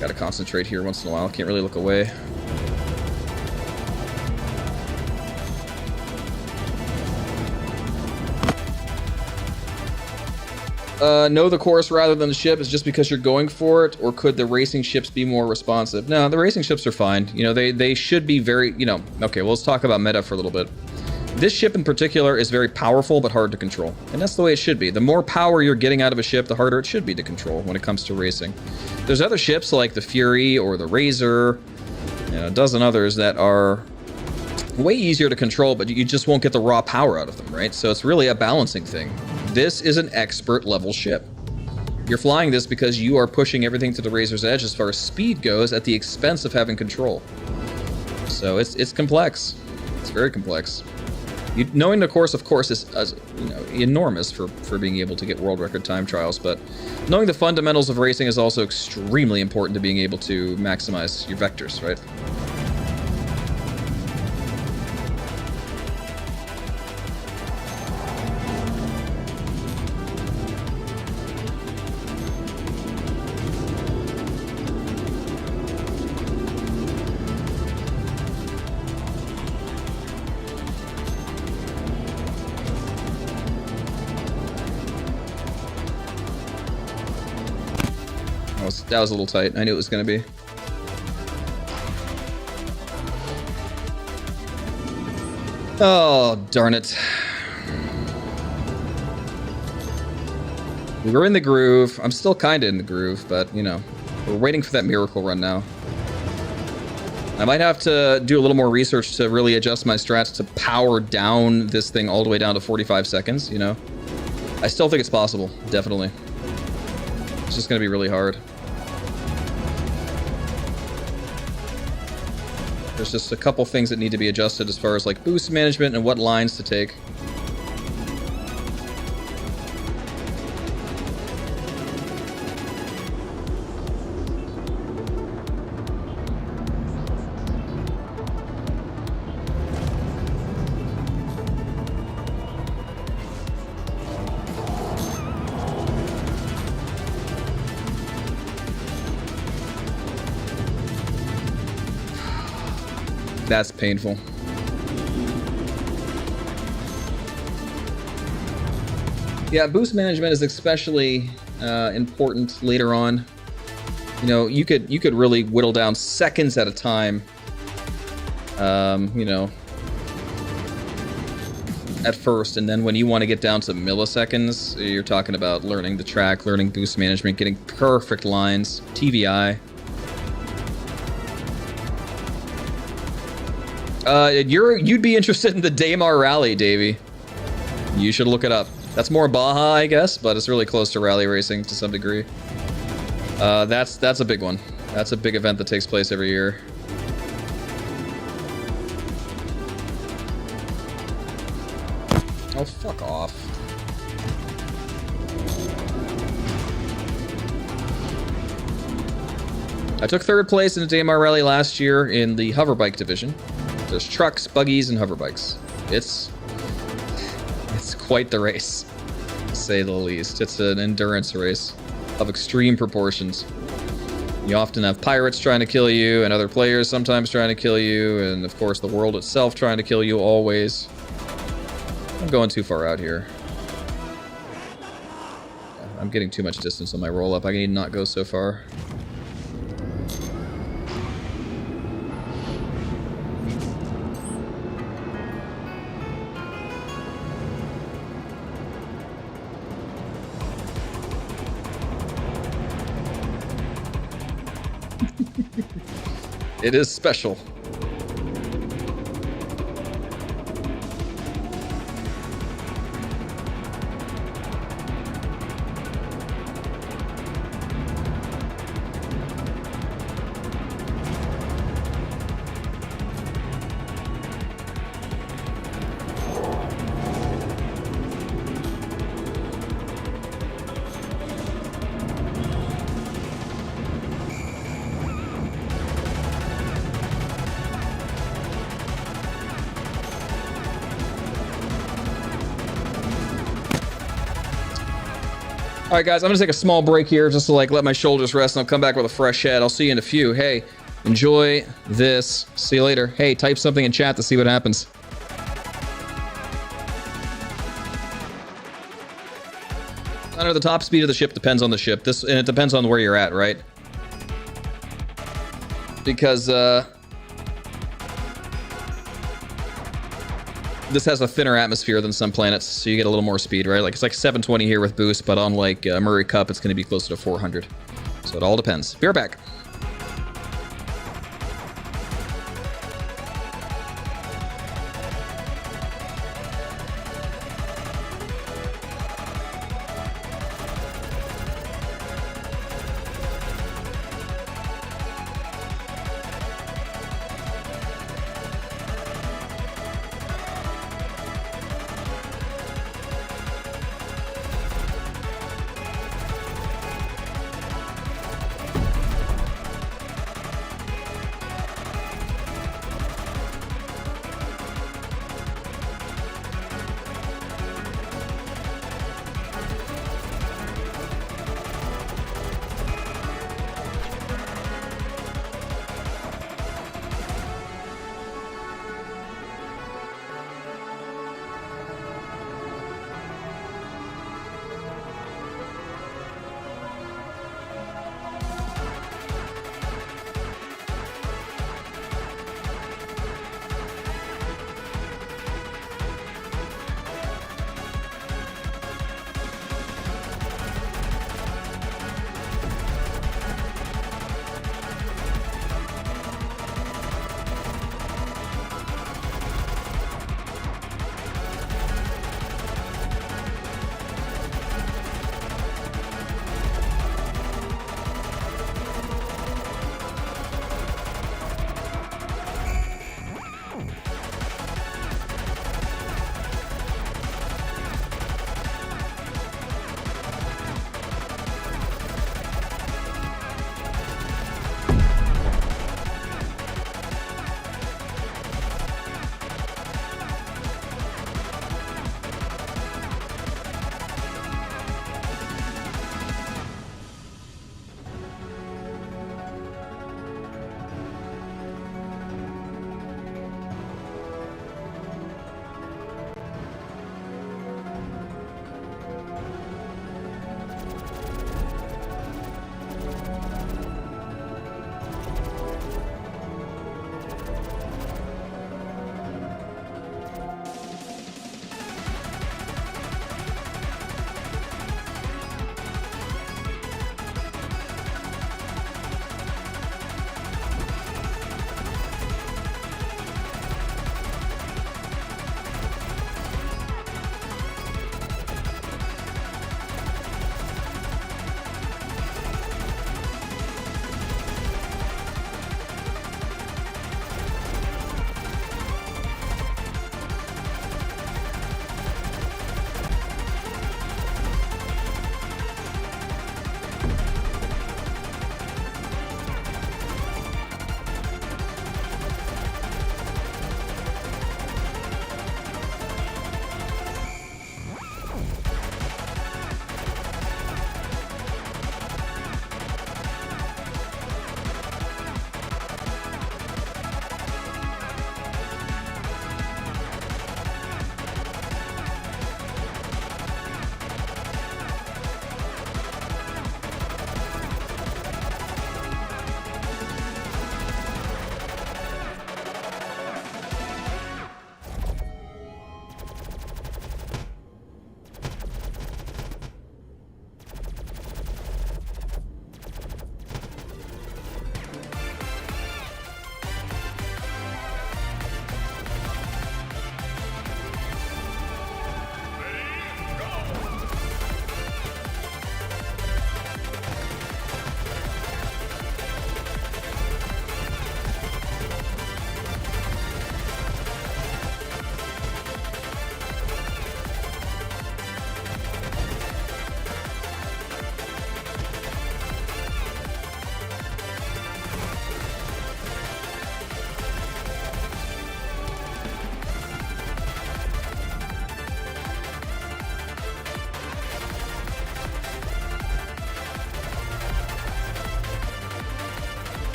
A: Gotta concentrate here once in a while, can't really look away. Know the course rather than the ship is just because you're going for it, or could the racing ships be more responsive? No, the racing ships are fine. You know, they should be very, you know, okay, well, let's talk about meta for a little bit. This ship in particular is very powerful, but hard to control. And that's the way it should be. The more power you're getting out of a ship, the harder it should be to control when it comes to racing. There's other ships like the Fury or the Razor, you know, a dozen others that are way easier to control, but you just won't get the raw power out of them, right? So it's really a balancing thing. This is an expert level ship. You're flying this because you are pushing everything to the razor's edge as far as speed goes at the expense of having control. So it's complex. It's very complex. Knowing the course, of course, is you know, enormous for being able to get world record time trials, but knowing the fundamentals of racing is also extremely important to being able to maximize your vectors, right? That was a little tight. I knew it was going to be. Oh, darn it. We were in the groove. I'm still kind of in the groove, but, you know, we're waiting for that miracle run now. I might have to do a little more research to really adjust my strats to power down this thing all the way down to 45 seconds, you know? I still think it's possible, definitely. It's just going to be really hard. There's just a couple things that need to be adjusted as far as like boost management and what lines to take. that's painful. Yeah, boost management is especially important later on. You know, you could really whittle down seconds at a time. You know, at first, and then when you want to get down to milliseconds, you're talking about learning the track, learning boost management, getting perfect lines, TVI. You'd be interested in the Daymar Rally, Davey. You should look it up. That's more Baja, I guess, but it's really close to rally racing to some degree. That's a big one. That's a big event that takes place every year. Oh, fuck off. I took 3rd place in the Daymar Rally last year in the hoverbike division. There's trucks, buggies, and hoverbikes. It's quite the race, to say the least. It's an endurance race of extreme proportions. You often have pirates trying to kill you, and other players sometimes trying to kill you, and of course the world itself trying to kill you always. I'm going too far out here. I'm getting too much distance on my roll-up. I need to not go so far. It is special. All right, guys, I'm gonna take a small break here just to like let my shoulders rest, and I'll come back with a fresh head. I'll see you in a few. Hey, enjoy this. See you later. Hey, type something in chat to see what happens. I know the top speed of the ship depends on the ship. And it depends on where you're at, right? Because this has a thinner atmosphere than some planets, so you get a little more speed, right? Like, it's like 720 here with boost, but on like Murray Cup, it's going to be closer to 400. So it all depends. Be right back.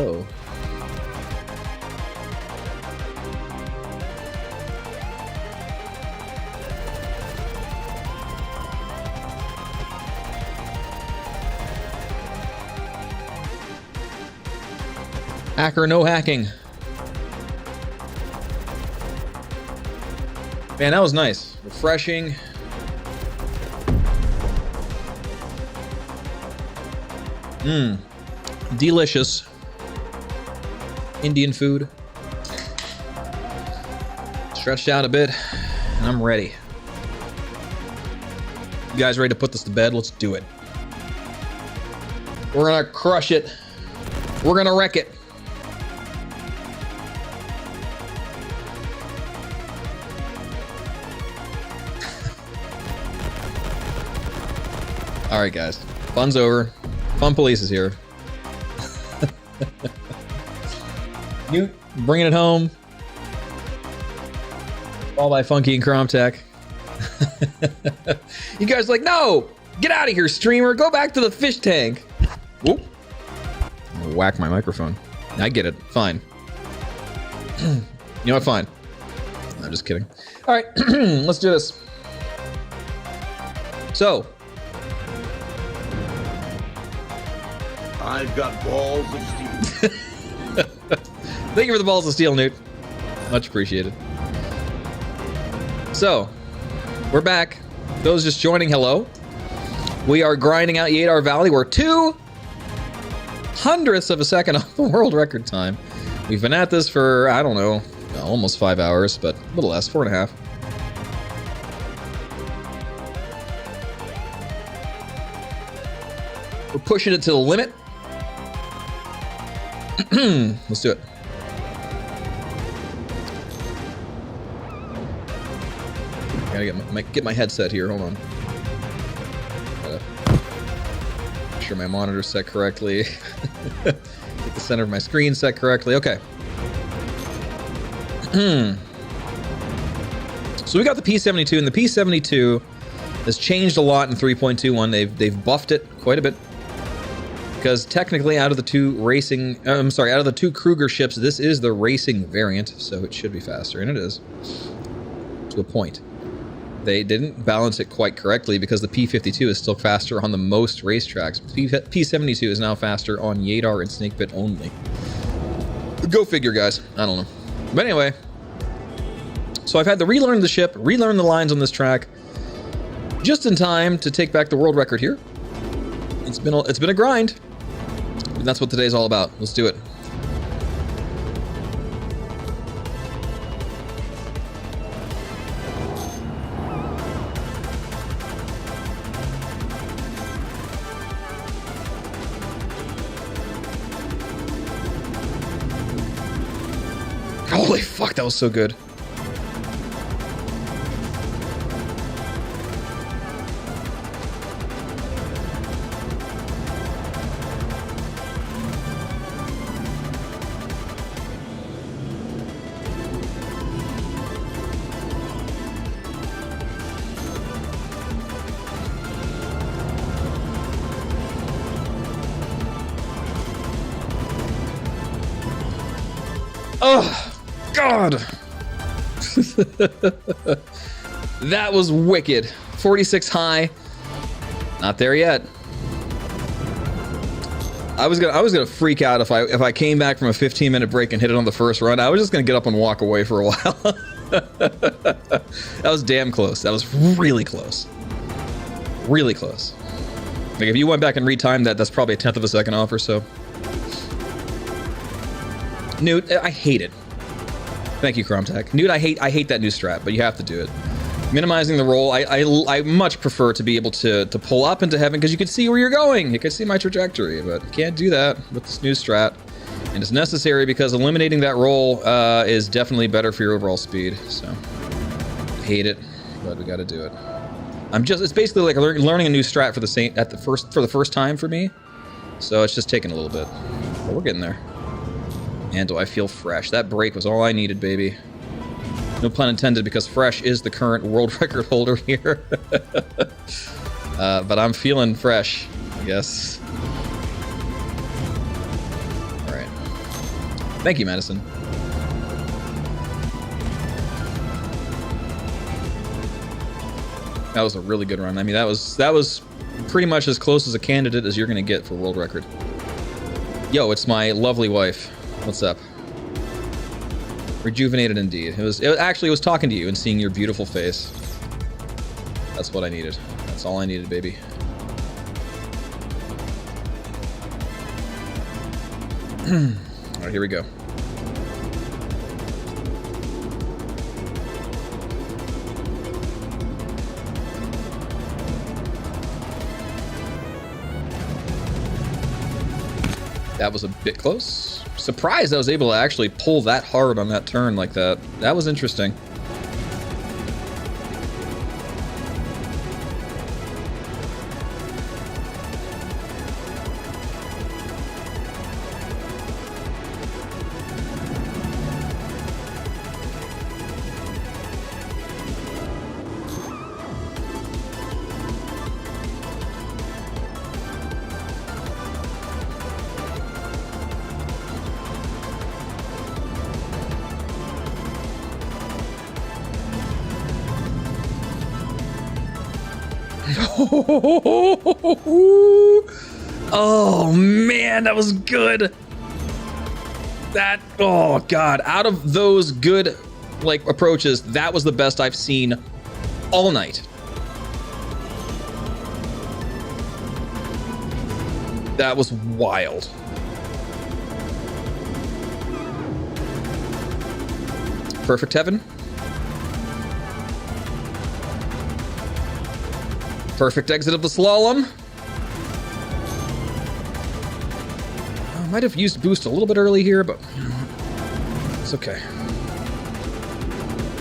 A: Oh. Hacker, no hacking. Man, that was nice. Refreshing. Mmm. Delicious. Indian food. Stretched out a bit, and I'm ready. You guys ready to put this to bed? Let's do it. We're gonna crush it. We're gonna wreck it. All right, guys. Fun's over. Fun Police is here. Newt, bringing it home. All by Funky and Cromtech. You guys are like, no! Get out of here, streamer! Go back to the fish tank! Whoop. Whack my microphone. I get it. Fine. You know what? Fine. I'm just kidding. Alright, let's do this. So.
B: I've got balls of steel.
A: Thank you for the balls of steel, Newt. Much appreciated. So, we're back. Those just joining, hello. We are grinding out Yadar Valley. We're 2/100ths of a second off the world record time. We've been at this for, I don't know, almost 5 hours, but a little less, 4.5. We're pushing it to the limit. Let's do it. Gotta get my headset here. Hold on. Gotta make sure my monitor's set correctly. Get the center of my screen set correctly. Okay. So we got the P72, and the P72 has changed a lot in 3.21. They've buffed it quite a bit. Because technically, out of the two Kruger ships, this is the racing variant, so it should be faster, and it is. To a point. They didn't balance it quite correctly because the P52 is still faster on the most racetracks. P72 is now faster on Yadar and Snakebit only. Go figure, guys. I don't know. But anyway, so I've had to relearn the ship, relearn the lines on this track, just in time to take back the world record here. It's been a grind. And that's what today's all about. Let's do it. Holy fuck, that was so good. Oh, God. That was wicked. 46 high. Not there yet. I was gonna freak out if I came back from a 15-minute break and hit it on the first run. I was just gonna get up and walk away for a while. That was damn close. That was really close. Really close. Like if you went back and retimed that, that's probably a 1/10 of a second off or so. Newt, I hate it. Thank you, Cromtech. Newt, I hate that new strat, but you have to do it. Minimizing the roll, I much prefer to be able to pull up into heaven because you can see where you're going. You can see my trajectory, but you can't do that with this new strat. And it's necessary because eliminating that roll is definitely better for your overall speed. So, hate it, but we got to do it. It's basically like learning a new strat for the first time for me. So it's just taking a little bit, but we're getting there. And do I feel fresh? That break was all I needed, baby. No pun intended, because Fresh is the current world record holder here. But I'm feeling fresh. Yes. All right. Thank you, Madison. That was a really good run. I mean, that was pretty much as close as a candidate as you're gonna get for world record. Yo, it's my lovely wife. What's up? Rejuvenated indeed. It actually was talking to you and seeing your beautiful face. That's what I needed. That's all I needed, baby. All right, here we go. That was a bit close. Surprised I was able to actually pull that hard on that turn like that. That was interesting. Oh man, that was good. That, oh god, out of those good like approaches, that was the best I've seen all night. That was wild. Perfect heaven. Perfect exit of the slalom. I might have used boost a little bit early here, but it's okay.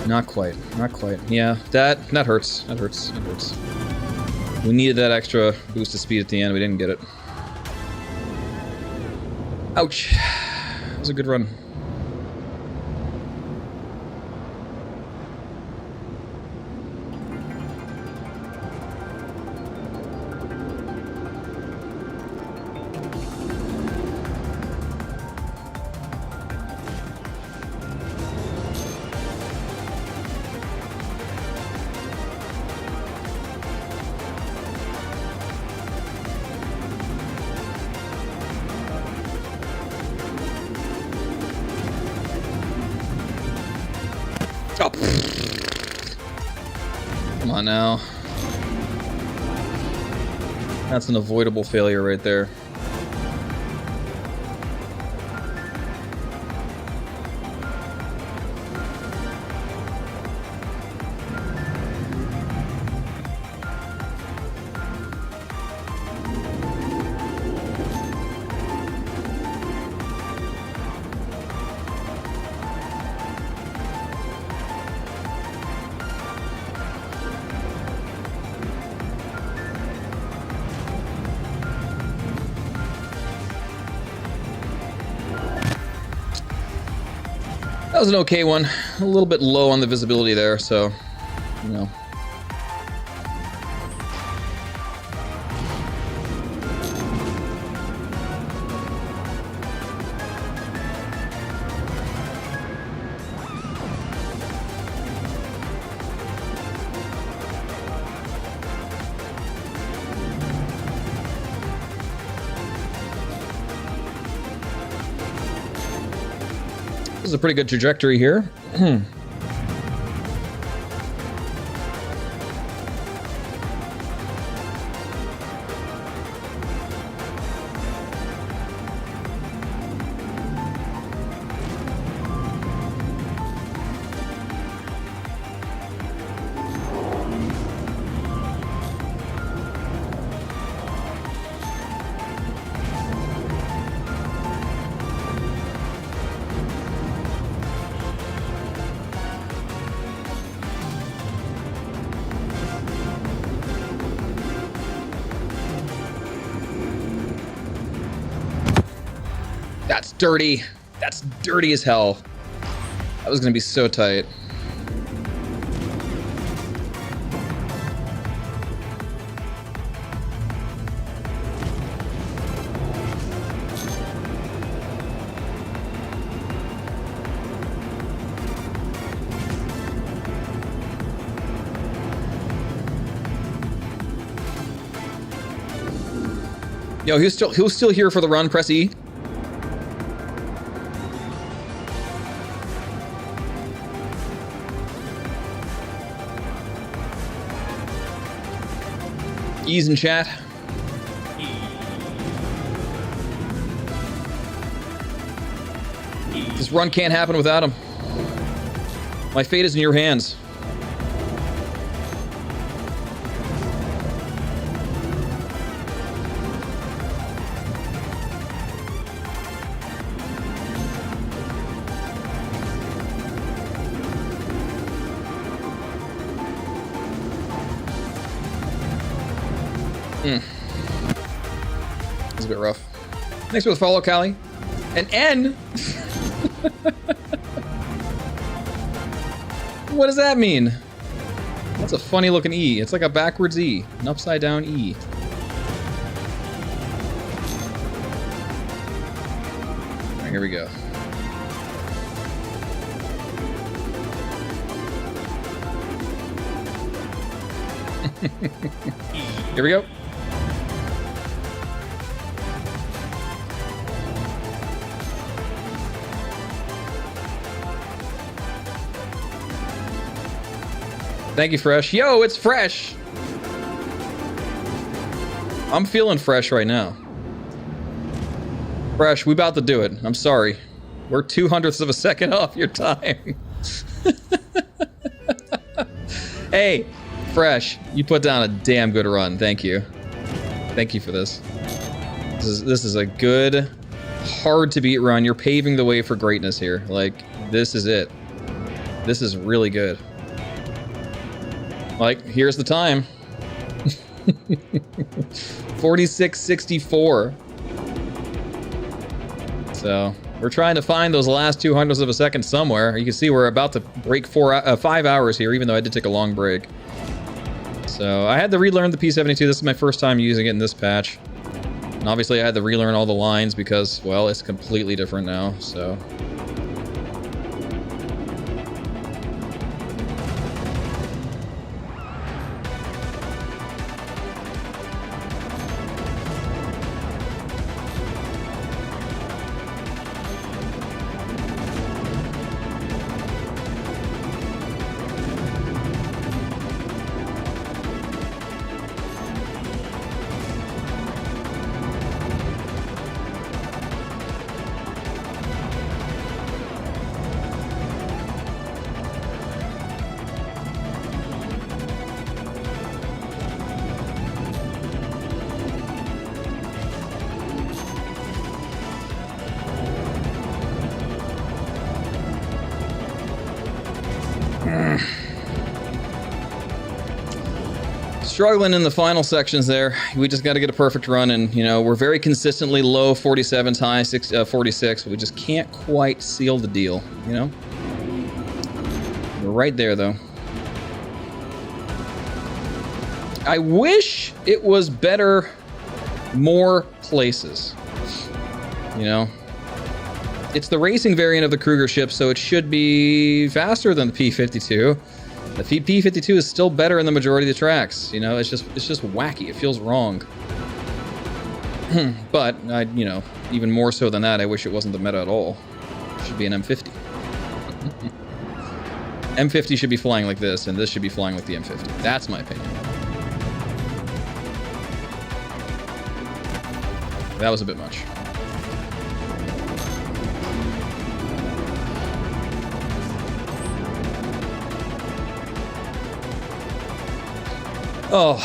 A: Not quite. Not quite. Yeah, that hurts. That hurts. That hurts. We needed that extra boost of speed at the end. We didn't get it. Ouch. That was a good run. Oh. Come on now. That's an avoidable failure right there. That was an okay one. A little bit low on the visibility there, so, you know. This is a pretty good trajectory here. That's dirty. That's dirty as hell. That was gonna be so tight. Yo, he was still here for the run. Press E. E's in chat. This run can't happen without him. My fate is in your hands. It's a bit rough. Thanks for the follow, Callie. An N? What does that mean? That's a funny looking E. It's like a backwards E. An upside down E. Alright, here we go. Here we go. Thank you, Fresh. Yo, it's Fresh! I'm feeling fresh right now. Fresh, we about to do it. I'm sorry. We're 0.02 of a second off your time. Hey, Fresh, you put down a damn good run. Thank you. Thank you for this. This is a good, hard to beat run. You're paving the way for greatness here. Like, this is it. This is really good. Like, here's the time. 46.64. So, we're trying to find those last 0.02 of a second somewhere. You can see we're about to break 5 hours here, even though I did take a long break. So, I had to relearn the P72. This is my first time using it in this patch. And obviously I had to relearn all the lines because, well, it's completely different now, so... Struggling in the final sections there. We just got to get a perfect run, and you know we're very consistently low 47s, high 46. But we just can't quite seal the deal. You know, we're right there though. I wish it was better, more places. You know, it's the racing variant of the Kruger ship, so it should be faster than the P-52. The P-52 is still better in the majority of the tracks. You know, it's just wacky. It feels wrong. But you know, even more so than that, I wish it wasn't the meta at all. It should be an M50. M50 should be flying like this, and this should be flying like the M50. That's my opinion. That was a bit much. Oh.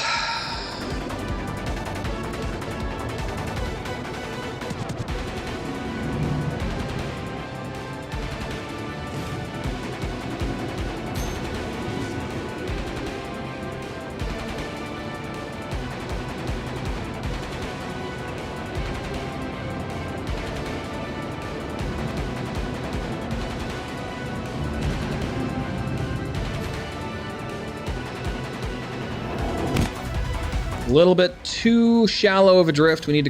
A: A little bit too shallow of a drift. We need to